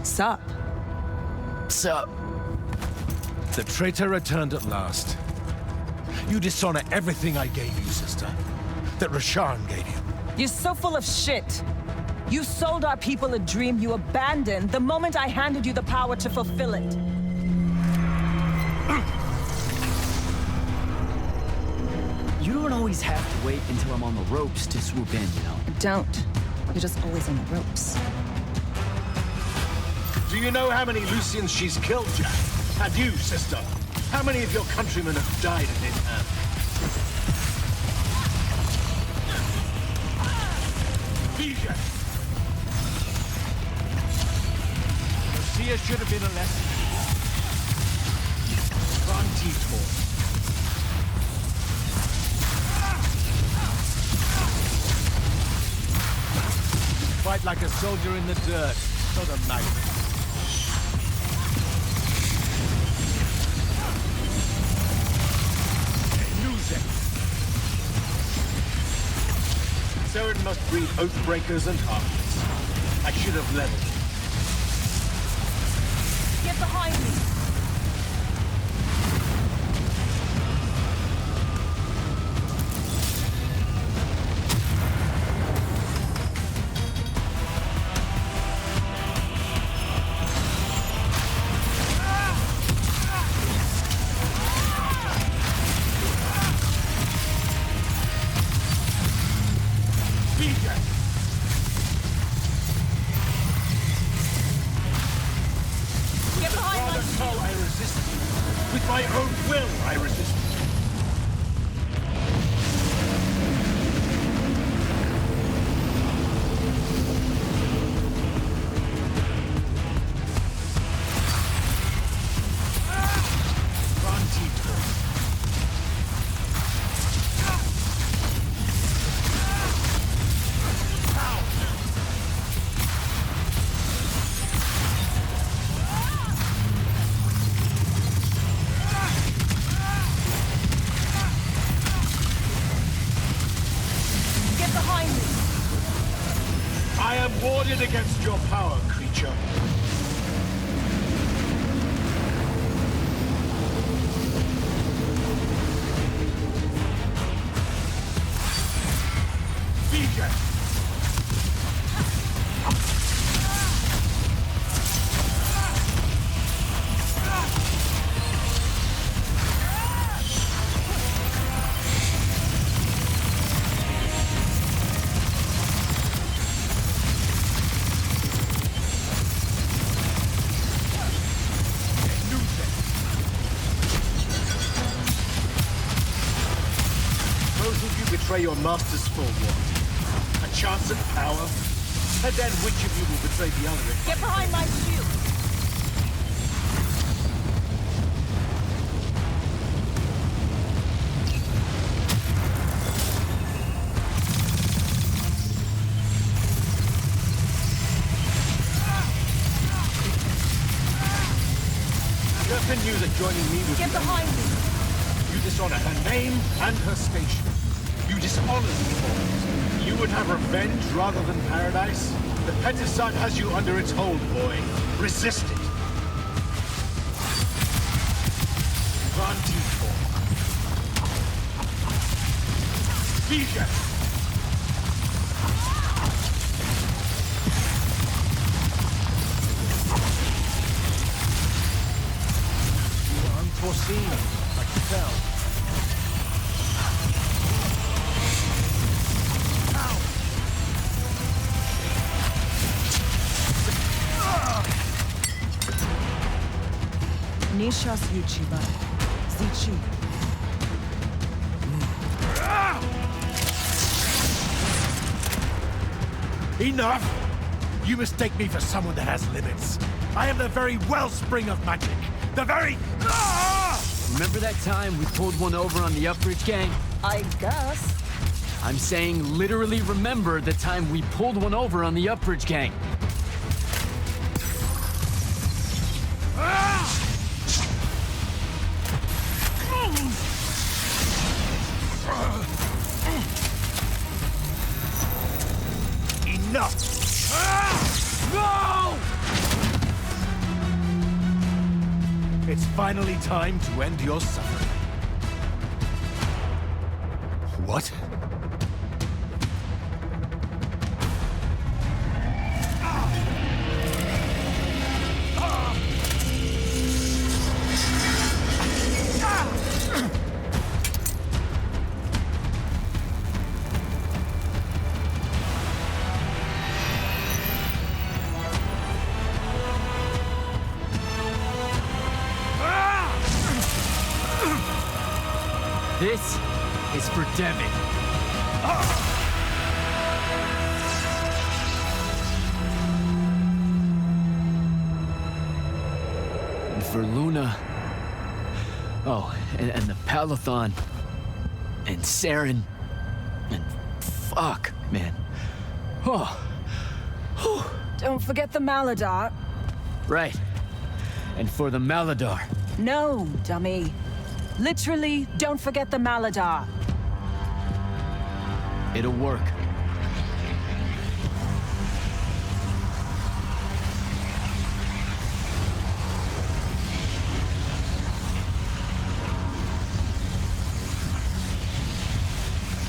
Sup? Sup? The traitor returned at last. You dishonor everything I gave you, sister. That Rasharn gave you. You're so full of shit. You sold our people a dream you abandoned the moment I handed you the power to fulfill it. You don't always have to wait until I'm on the ropes to swoop in, you know? Don't. You're just always on the ropes. Do you know how many Lucians she's killed, Jak? And you, sister? How many of your countrymen have died at his hand? Vision! Lucia should have been a lesson. Vantitor. Fight like a soldier in the dirt, not a magnet. Seren must breed oathbreakers and harpies. I should have leveled. Get behind me! my own will, I resist. I am warded against your power, creature. Vegan! Betray your master's full ward. A chance at power, and then which of you will betray the other? Get behind my shield! Durfin knew that joining me would Get behind me! You dishonor her name and her station. You dishonor the Immortals. You would have revenge rather than paradise? The Petrisan has you under its hold, boy. Resist it. Vantifor. Vegan! You were unforeseen, like you fell. Nishas Yuchiba. Zichi. Enough! You mistake me for someone that has limits. I am the very wellspring of magic. The very... Remember that time we pulled one over on the Upbridge gang? I guess. I'm saying literally remember the time we pulled one over on the Upbridge gang. Enough! No! It's finally time to end your suffering. What? This is for Devin. And for Luna. Oh, and the Palathon. And Saren. And fuck, man. Oh. Don't forget the Maladar. Right. And for the Maladar. No, dummy. Literally, don't forget the Maladar. It'll work.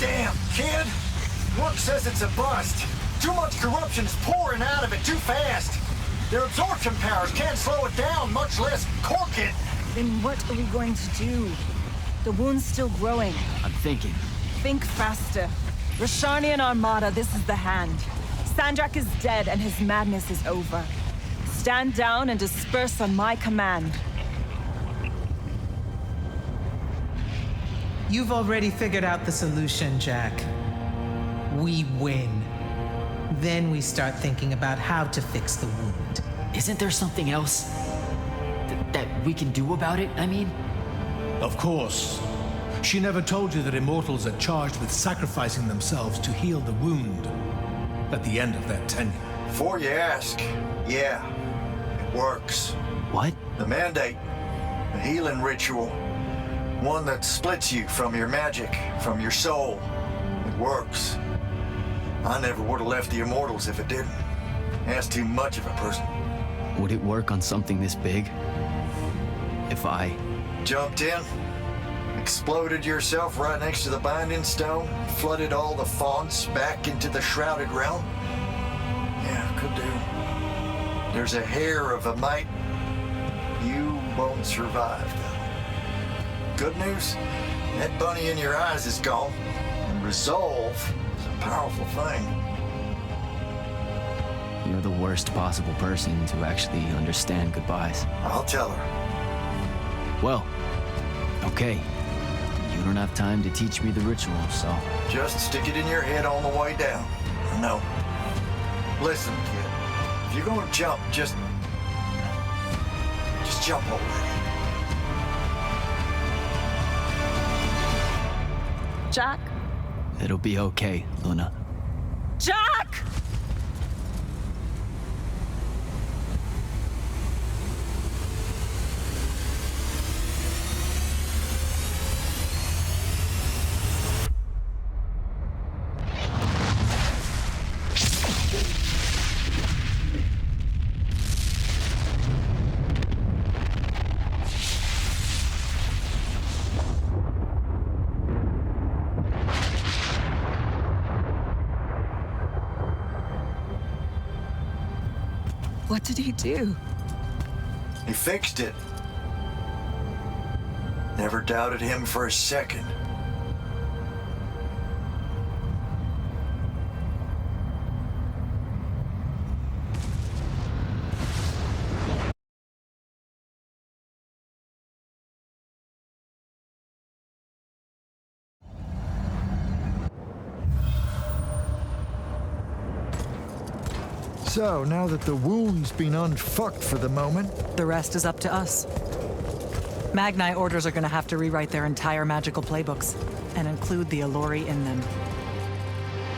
Damn, kid! Work says it's a bust. Too much corruption's pouring out of it too fast. Their absorption powers can't slow it down, much less cork it. Then what are we going to do? The wound's still growing. I'm thinking. Think faster. Rosharnian Armada, this is the hand. Sandrak is dead and his madness is over. Stand down and disperse on my command. You've already figured out the solution, Jak. We win. Then we start thinking about how to fix the wound. Isn't there something else that we can do about it, I mean? Of course. She never told you that immortals are charged with sacrificing themselves to heal the wound at the end of their tenure. Before you ask, yeah, it works. What? The mandate, a healing ritual, one that splits you from your magic, from your soul. It works. I never would have left the Immortals if it didn't. That's too much of a person. Would it work on something this big? If I... Jumped in, exploded yourself right next to the binding stone, flooded all the fonts back into the shrouded realm? Yeah, could do. There's a hair of a mite. You won't survive, though. Good news, that bunny in your eyes is gone, and resolve is a powerful thing. You're the worst possible person to actually understand goodbyes. I'll tell her. Well, okay. You don't have time to teach me the ritual, so... Just stick it in your head on the way down. No. Listen, kid. If you're gonna jump, just jump already. Jak? It'll be okay, Luna. Jak! What did he do? He fixed it. Never doubted him for a second. So, now that the wound's been unfucked for the moment... The rest is up to us. Magni orders are gonna have to rewrite their entire magical playbooks, and include the Alluri in them.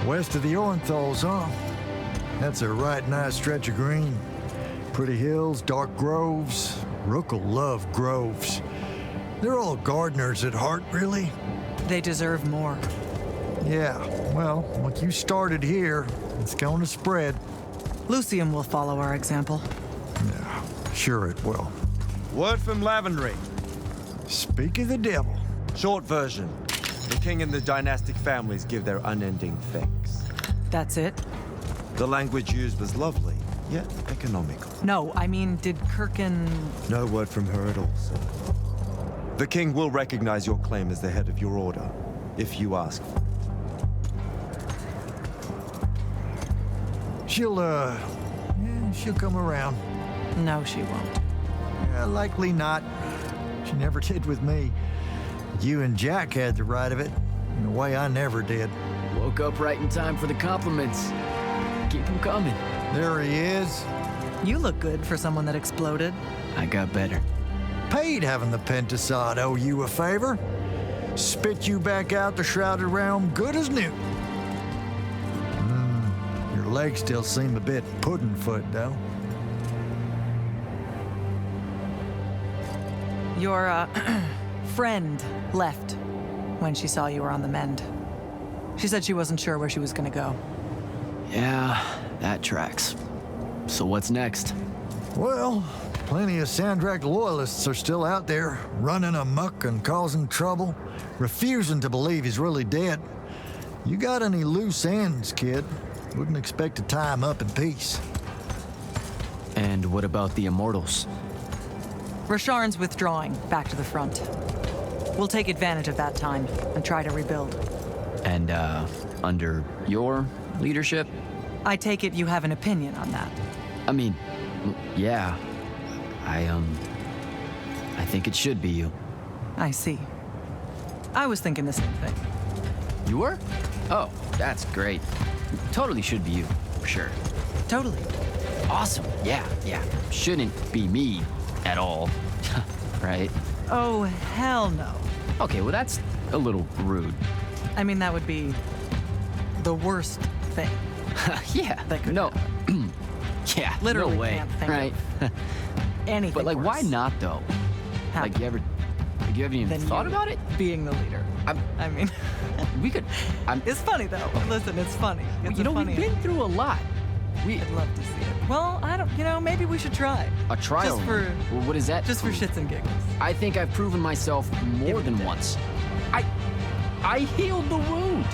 West of the Orenthals, huh? That's a right nice stretch of green. Pretty hills, dark groves. Rook'll love groves. They're all gardeners at heart, really. They deserve more. Yeah, well, once you started here, it's gonna spread. Lucium will follow our example. Yeah, sure it will. Word from Lavendry. Speak of the devil. Short version. The king and the dynastic families give their unending thanks. That's it? The language used was lovely, yet economical. No, I mean, did Kirkin... No word from her at all, sir. The king will recognize your claim as the head of your order, if you ask for it. She'll come around. No, she won't. Yeah, likely not. She never did with me. You and Jak had the right of it, in a way I never did. Woke up right in time for the compliments. Keep them coming. There he is. You look good for someone that exploded. I got better. Paid having the Pentasod owe you a favor. Spit you back out the Shrouded Realm good as new. Your legs still seem a bit pudding-foot, though. Your, friend left when she saw you were on the mend. She said she wasn't sure where she was gonna go. Yeah, that tracks. So what's next? Well, plenty of Sandrak loyalists are still out there, running amok and causing trouble, refusing to believe he's really dead. You got any loose ends, kid? Wouldn't expect to tie him up in peace. And what about the Immortals? Rasharn's withdrawing back to the front. We'll take advantage of that time and try to rebuild. And, under your leadership? I take it you have an opinion on that. I mean, yeah. I think it should be you. I see. I was thinking the same thing. You were? Oh, that's great. Totally should be you, for sure. Totally. Awesome. Yeah. Shouldn't be me at all. Right? Oh, hell no. Okay, well, that's a little rude. I mean, that would be the worst thing. Yeah. That could no. Yeah. Literally no way. can't think right? of anything But like, worse. why not though? Like, you haven't even thought about it? Being the leader. I mean, we could. It's funny though. Listen, it's funny. It's funny. We've been through a lot. I'd love to see it. Well, I don't. Maybe we should try. A trial. Just for. Well, what is that? Just for shits and giggles. I think I've proven myself more than once. I healed the wound.